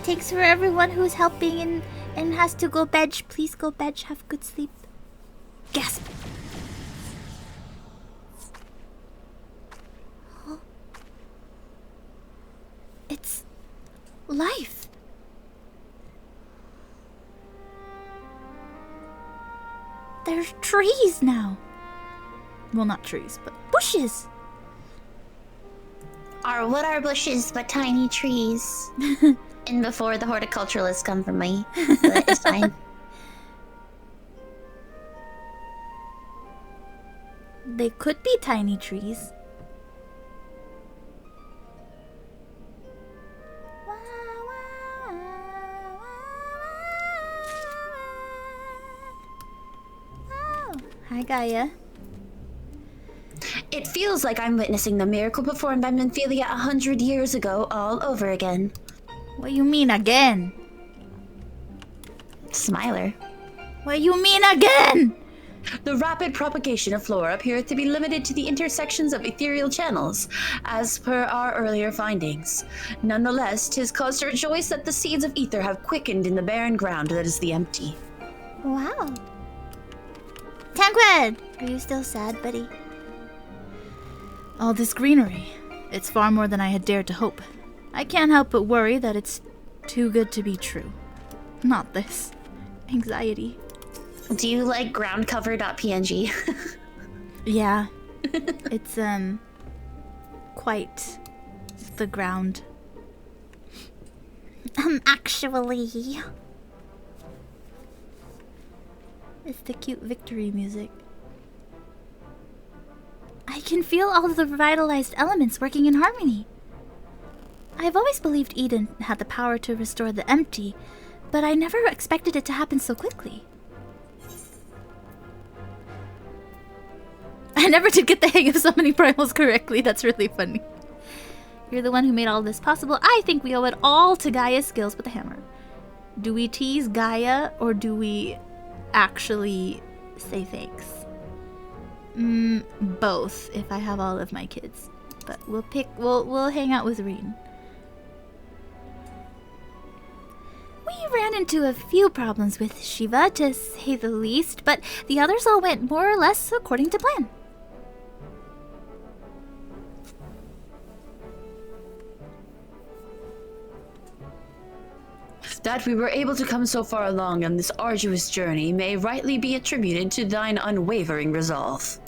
Thanks for everyone who's helping and has to go bed. Please go bed. Have good sleep. Gasp. Huh? It's life. There's trees now. Well, not trees, but bushes. What are bushes but tiny trees? And before the horticulturalists come for me. But it's fine. They could be tiny trees. Oh, hi, Gaia. It feels like I'm witnessing the miracle performed by Menphelia 100 years ago all over again. What do you mean again? Smiler. What do you mean again? The rapid propagation of flora appears to be limited to the intersections of ethereal channels, as per our earlier findings. Nonetheless, 'tis cause to rejoice that the seeds of ether have quickened in the barren ground that is the empty. Wow. Tanquid! Are you still sad, buddy? All this greenery. It's far more than I had dared to hope. I can't help but worry that it's too good to be true. Not this. Anxiety. Do you like groundcover.png? Yeah. It's, quite the ground. Actually. It's the cute victory music. I can feel all of the revitalized elements working in harmony. I've always believed Eden had the power to restore the empty, but I never expected it to happen so quickly. I never did get the hang of summoning primals correctly. That's really funny. You're the one who made all this possible. I think we owe it all to Gaia's skills with the hammer. Do we tease Gaia, or do we actually say thanks? Both, if I have all of my kids. But we'll hang out with Reen. We ran into a few problems with Shiva, to say the least, but the others all went more or less according to plan. That we were able to come so far along on this arduous journey may rightly be attributed to thine unwavering resolve.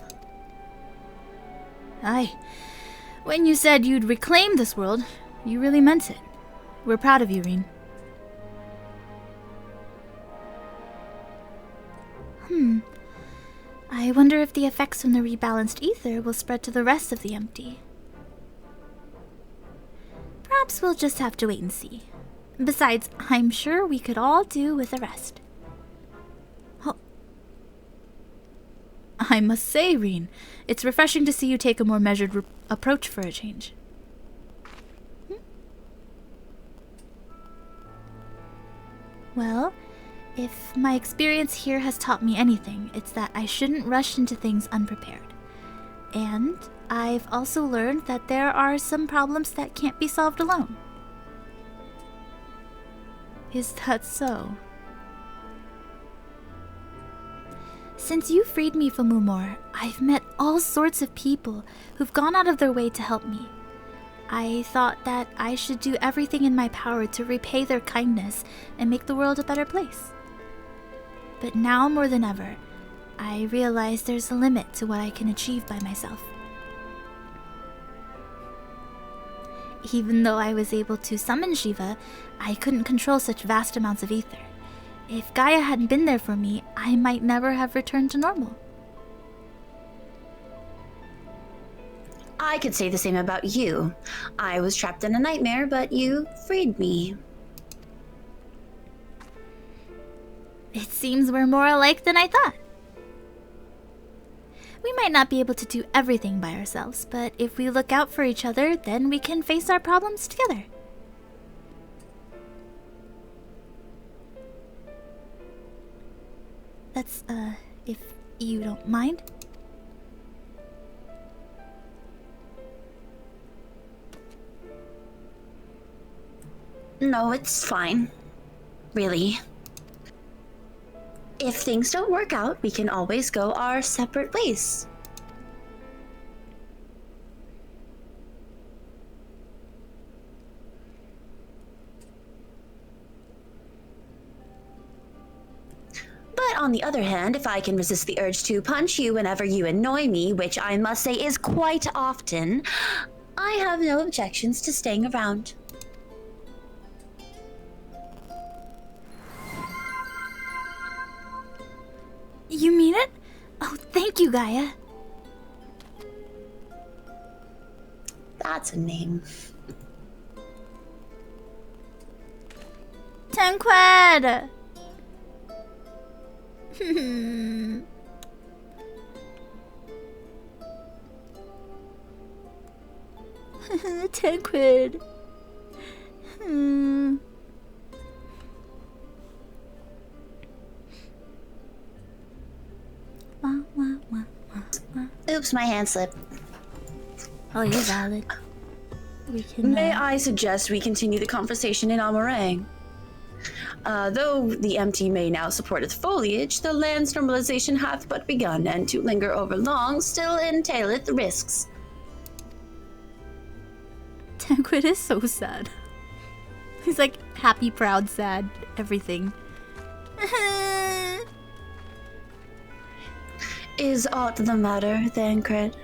Aye. When you said you'd reclaim this world, you really meant it. We're proud of you, Reen. I wonder if the effects from the rebalanced ether will spread to the rest of the empty. Perhaps we'll just have to wait and see. Besides, I'm sure we could all do with the rest. Oh. I must say, Reen, it's refreshing to see you take a more measured approach for a change. Well, if my experience here has taught me anything, it's that I shouldn't rush into things unprepared. And I've also learned that there are some problems that can't be solved alone. Is that so? Since you freed me from Umor, I've met all sorts of people who've gone out of their way to help me. I thought that I should do everything in my power to repay their kindness and make the world a better place. But now more than ever, I realize there's a limit to what I can achieve by myself. Even though I was able to summon Shiva, I couldn't control such vast amounts of ether. If Gaia hadn't been there for me, I might never have returned to normal. I could say the same about you. I was trapped in a nightmare, but you freed me. It seems we're more alike than I thought. We might not be able to do everything by ourselves, but if we look out for each other, then we can face our problems together. That's, if you don't mind. No, it's fine. Really. If things don't work out, we can always go our separate ways. But on the other hand, if I can resist the urge to punch you whenever you annoy me, which I must say is quite often, I have no objections to staying around. You mean it? Oh, thank you, Gaia. That's a name. Tancred! Tancred. Oops, my hand slipped. Oh, you're valid. We can. May I suggest we continue the conversation in Amarang? Though the empty may now supporteth foliage, the land's normalization hath but begun, and to linger over long still entaileth risks. Tancred is so sad. He's like happy, proud, sad, everything. Is aught the matter, Thancred?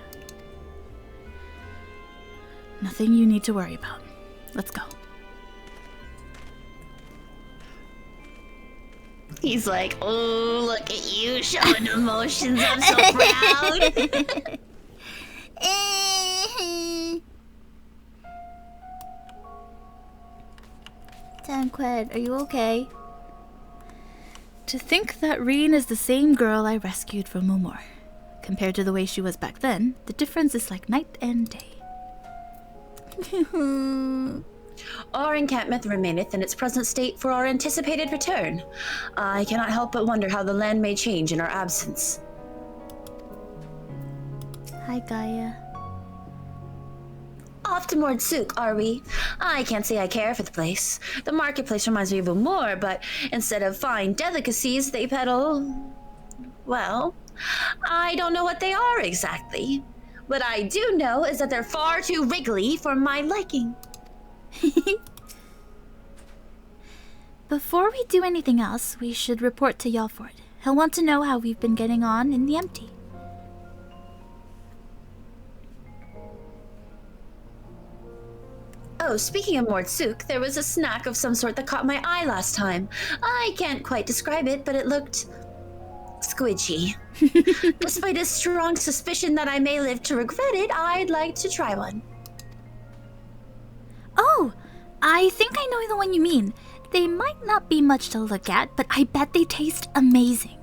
Nothing you need to worry about. Let's go. He's like, oh, look at you showing emotions. I'm so proud. Tancred, are you okay? To think that Reen is the same girl I rescued from Umor. Compared to the way she was back then, the difference is like night and day. Our encampment remaineth in its present state for our anticipated return. I cannot help but wonder how the land may change in our absence. Hi, Gaia. Off to Mordsuk, are we? I can't say I care for the place. The marketplace reminds me of a moor, but instead of fine delicacies, they peddle... well, I don't know what they are exactly. What I do know is that they're far too wriggly for my liking. Before we do anything else, we should report to Yalford. He'll want to know how we've been getting on in the empty. Oh, speaking of Mordsuk, there was a snack of some sort that caught my eye last time. I can't quite describe it, but it looked... squidgy. Despite a strong suspicion that I may live to regret it, I'd like to try one. Oh, I think I know the one you mean. They might not be much to look at, but I bet they taste amazing.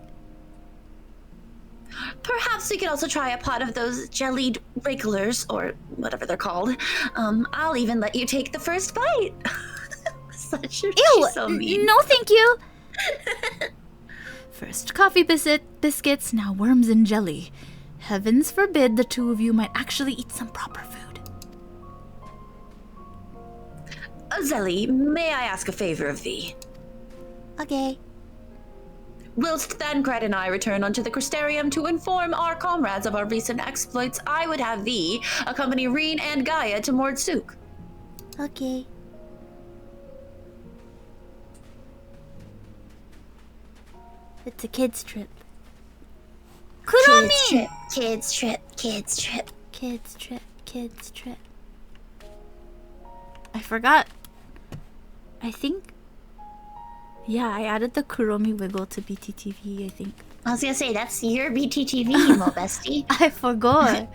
Perhaps we could also try a pot of those jellied wrigglers, or whatever they're called. I'll even let you take the first bite. Such a... Ew! So mean. No, thank you! First coffee biscuits, now worms and jelly. Heavens forbid the two of you might actually eat some proper food. Zelly, may I ask a favor of thee? Okay. Whilst Thancred and I return unto the Crystarium to inform our comrades of our recent exploits, I would have thee accompany Reen and Gaia to Mordsuk. Okay. It's a kid's trip. Kuromi! Kids trip. Kids trip. I forgot. I think... yeah, I added the Kuromi wiggle to BTTV, I think. I was gonna say, that's your BTTV, Mo bestie. I forgot.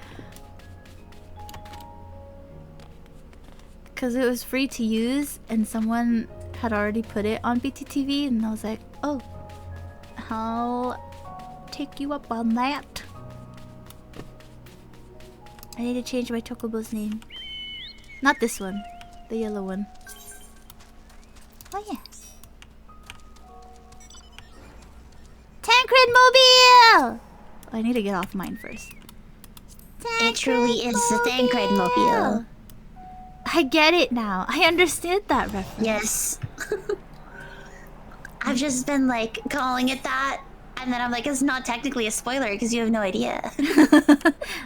Because it was free to use, and someone had already put it on BTTV, and I was like, oh, I'll take you up on that. I need to change my Chocobo's name. Not this one, the yellow one. Oh yeah. Tancred Mobile! I need to get off mine first. It truly is the Thancred Mobile. I get it now. I understood that reference. Yes. I've just been like calling it that, and then I'm like, it's not technically a spoiler because you have no idea.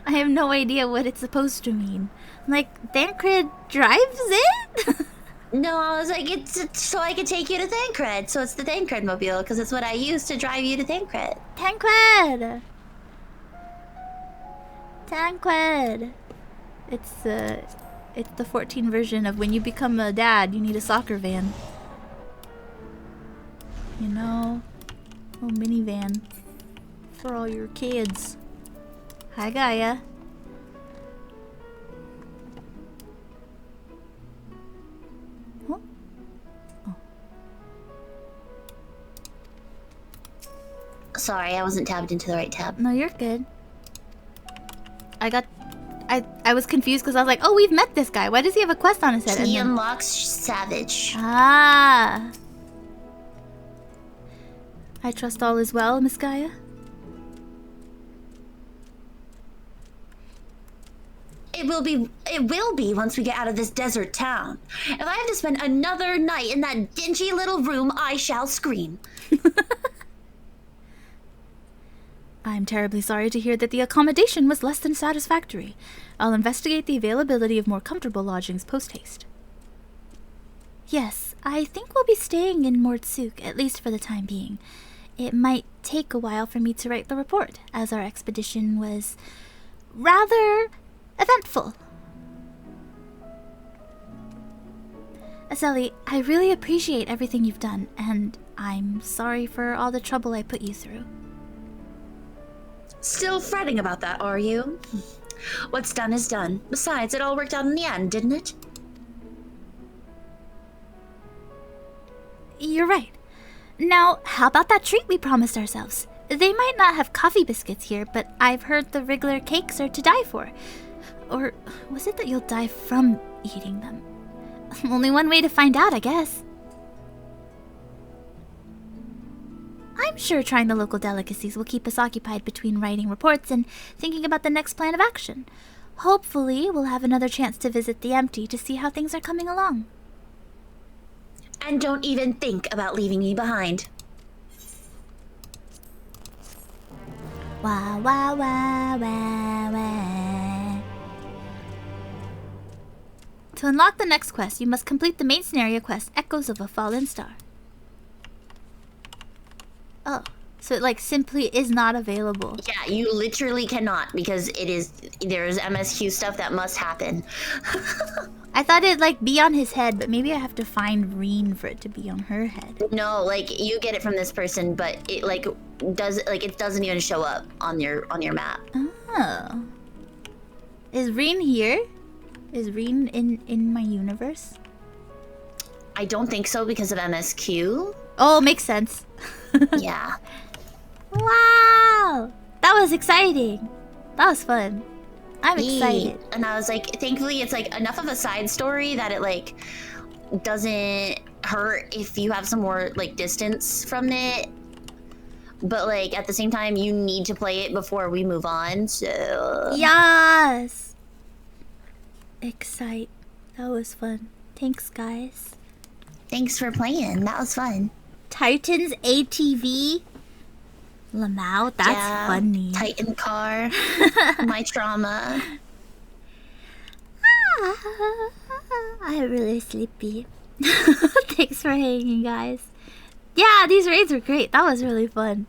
I have no idea what it's supposed to mean. Like, Thancred drives it? No, I was like, it's so I could take you to Thancred, so it's the Thancred Mobile because it's what I use to drive you to Thancred. Tancred! It's the 14 version of when you become a dad, you need a soccer van. You know? A minivan. For all your kids. Hi, Gaia. Huh? Oh. Sorry, I wasn't tabbed into the right tab. No, you're good. I was confused because I was like, oh, we've met this guy. Why does he have a quest on his head? He unlocks Savage. Ah. I trust all is well, Miss Gaia. It will be once we get out of this desert town. If I have to spend another night in that dingy little room, I shall scream. I'm terribly sorry to hear that the accommodation was less than satisfactory. I'll investigate the availability of more comfortable lodgings post-haste. Yes, I think we'll be staying in Mordsuk, at least for the time being. It might take a while for me to write the report, as our expedition was rather eventful. Azeli, I really appreciate everything you've done, and I'm sorry for all the trouble I put you through. Still fretting about that, are you? What's done is done. Besides, it all worked out in the end, didn't it? You're right. Now, how about that treat we promised ourselves? They might not have coffee biscuits here, but I've heard the Wriggler cakes are to die for. Or was it that you'll die from eating them? Only one way to find out, I guess. I'm sure trying the local delicacies will keep us occupied between writing reports and thinking about the next plan of action. Hopefully, we'll have another chance to visit the Empty to see how things are coming along. And don't even think about leaving me behind. Wah, wah, wah, wah, wah. To unlock the next quest, you must complete the main scenario quest, Echoes of a Fallen Star. Oh, so it like simply is not available. Yeah, you literally cannot because there's MSQ stuff that must happen. I thought it'd like be on his head, but maybe I have to find Reen for it to be on her head. No, like you get it from this person, but it it doesn't even show up on your map. Oh. Is Reen here? Is Reen in my universe? I don't think so because of MSQ. Oh, makes sense. Yeah. Wow! That was exciting. That was fun. I'm excited. And I was like, thankfully it's like enough of a side story that it like doesn't hurt if you have some more like distance from it. But like at the same time you need to play it before we move on, so Yes! Excite. That was fun. Thanks, guys. thanks for playing. That was fun. Titans ATV? Lamau? That's funny. Titan car. My trauma. I'm really sleepy. Thanks for hanging, guys. Yeah, these raids were great. That was really fun.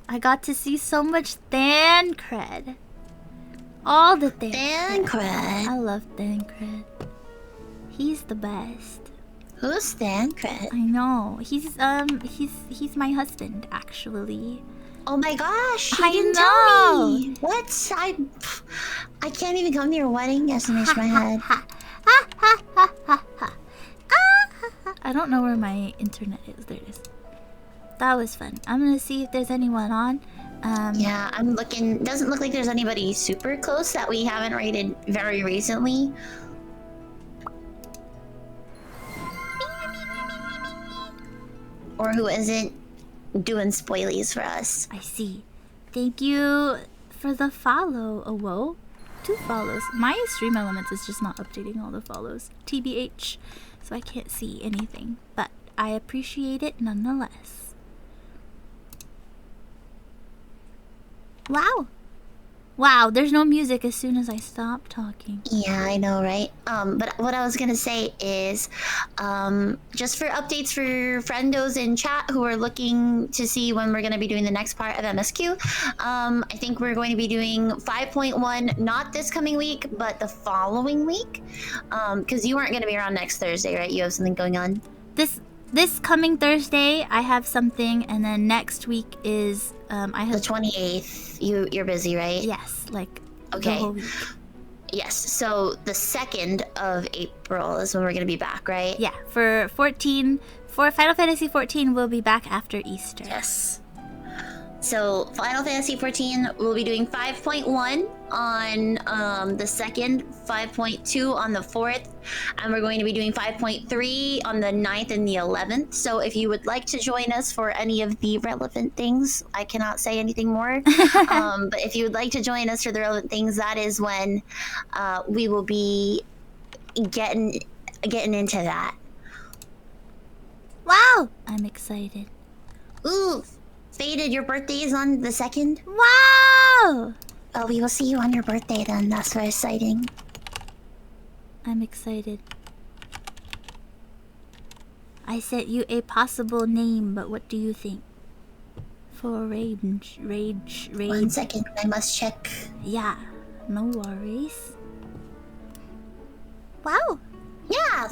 I got to see so much Thancred. All the Thancred. Thancred. I love Thancred. He's the best. Who's Thancred? I know. He's my husband, actually. Oh my gosh! I didn't know. tell me. What? I can't even come to your wedding. Estimation my head. I don't know where my internet is. There it is. That was fun. I'm gonna see if there's anyone on. Yeah, I'm looking. Doesn't look like there's anybody super close that we haven't rated very recently. Or who isn't doing spoilies for us. I see. Thank you for the follow, Awo. 2 follows. My Stream Elements is just not updating all the follows. TBH. So I can't see anything. But I appreciate it nonetheless. Wow. Wow, there's no music as soon as I stop talking. Yeah, I know, right? But what I was gonna say is, just for updates for friendos in chat who are looking to see when we're gonna be doing the next part of MSQ, I think we're going to be doing 5.1, not this coming week, but the following week. Because you aren't gonna be around next Thursday, right? You have something going on? This coming Thursday, I have something, and then next week is I have the 28th. You're busy, right? Yes, like okay. the whole week. Yes. So the 2nd of April is when we're gonna be back, right? Yeah, for Final Fantasy 14, we'll be back after Easter. Yes. So Final Fantasy 14, we'll be doing 5.1 on the 2nd, 5.2 on the 4th, and we're going to be doing 5.3 on the 9th and the 11th. So if you would like to join us for any of the relevant things, I cannot say anything more. But if you would like to join us for the relevant things, that is when we will be getting into that. Wow! I'm excited. Ooh! Faded, your birthday is on the 2nd? Wow! Oh, we will see you on your birthday then. That's very exciting. I'm excited. I sent you a possible name, but what do you think? For rage. 1 second, I must check. Yeah, no worries. Wow! Yeah,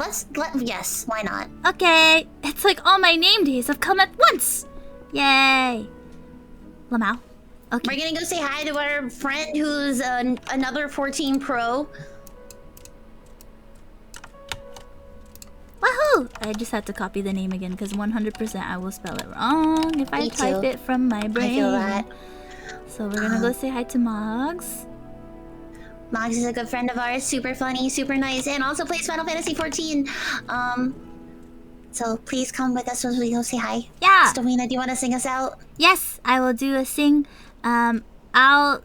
yes, why not? Okay, it's like all my name days have come at once! Yay! Lamau. Okay. We're gonna go say hi to our friend who's another 14 Pro. Wahoo! I just had to copy the name again because 100% I will spell it wrong if I type it from my brain. I feel that. So we're gonna go say hi to Moggs. Mox is a good friend of ours, super funny, super nice, and also plays Final Fantasy 14. So please come with us as we go say hi. Yeah. Stowina, do you want to sing us out? Yes, I will do a sing. I'll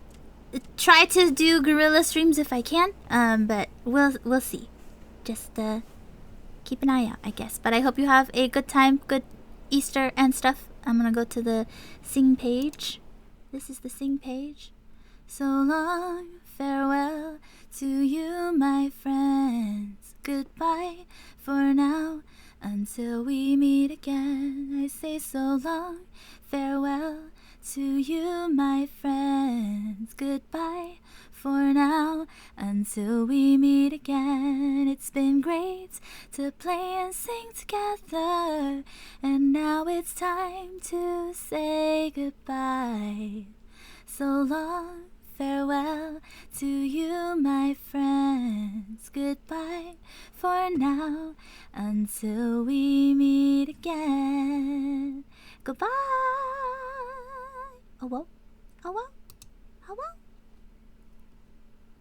try to do gorilla streams if I can. But we'll see. Just keep an eye out, I guess. But I hope you have a good time, good Easter and stuff. I'm gonna go to the sing page. This is the sing page. So long, farewell to you, my friends. Goodbye for now, until we meet again. I say so long, farewell to you, my friends. Goodbye for now, until we meet again. It's been great to play and sing together, and now it's time to say goodbye. So long, farewell to you, my friends. Goodbye for now, until we meet again. Goodbye. Oh, whoa. Oh, whoa. Oh, whoa.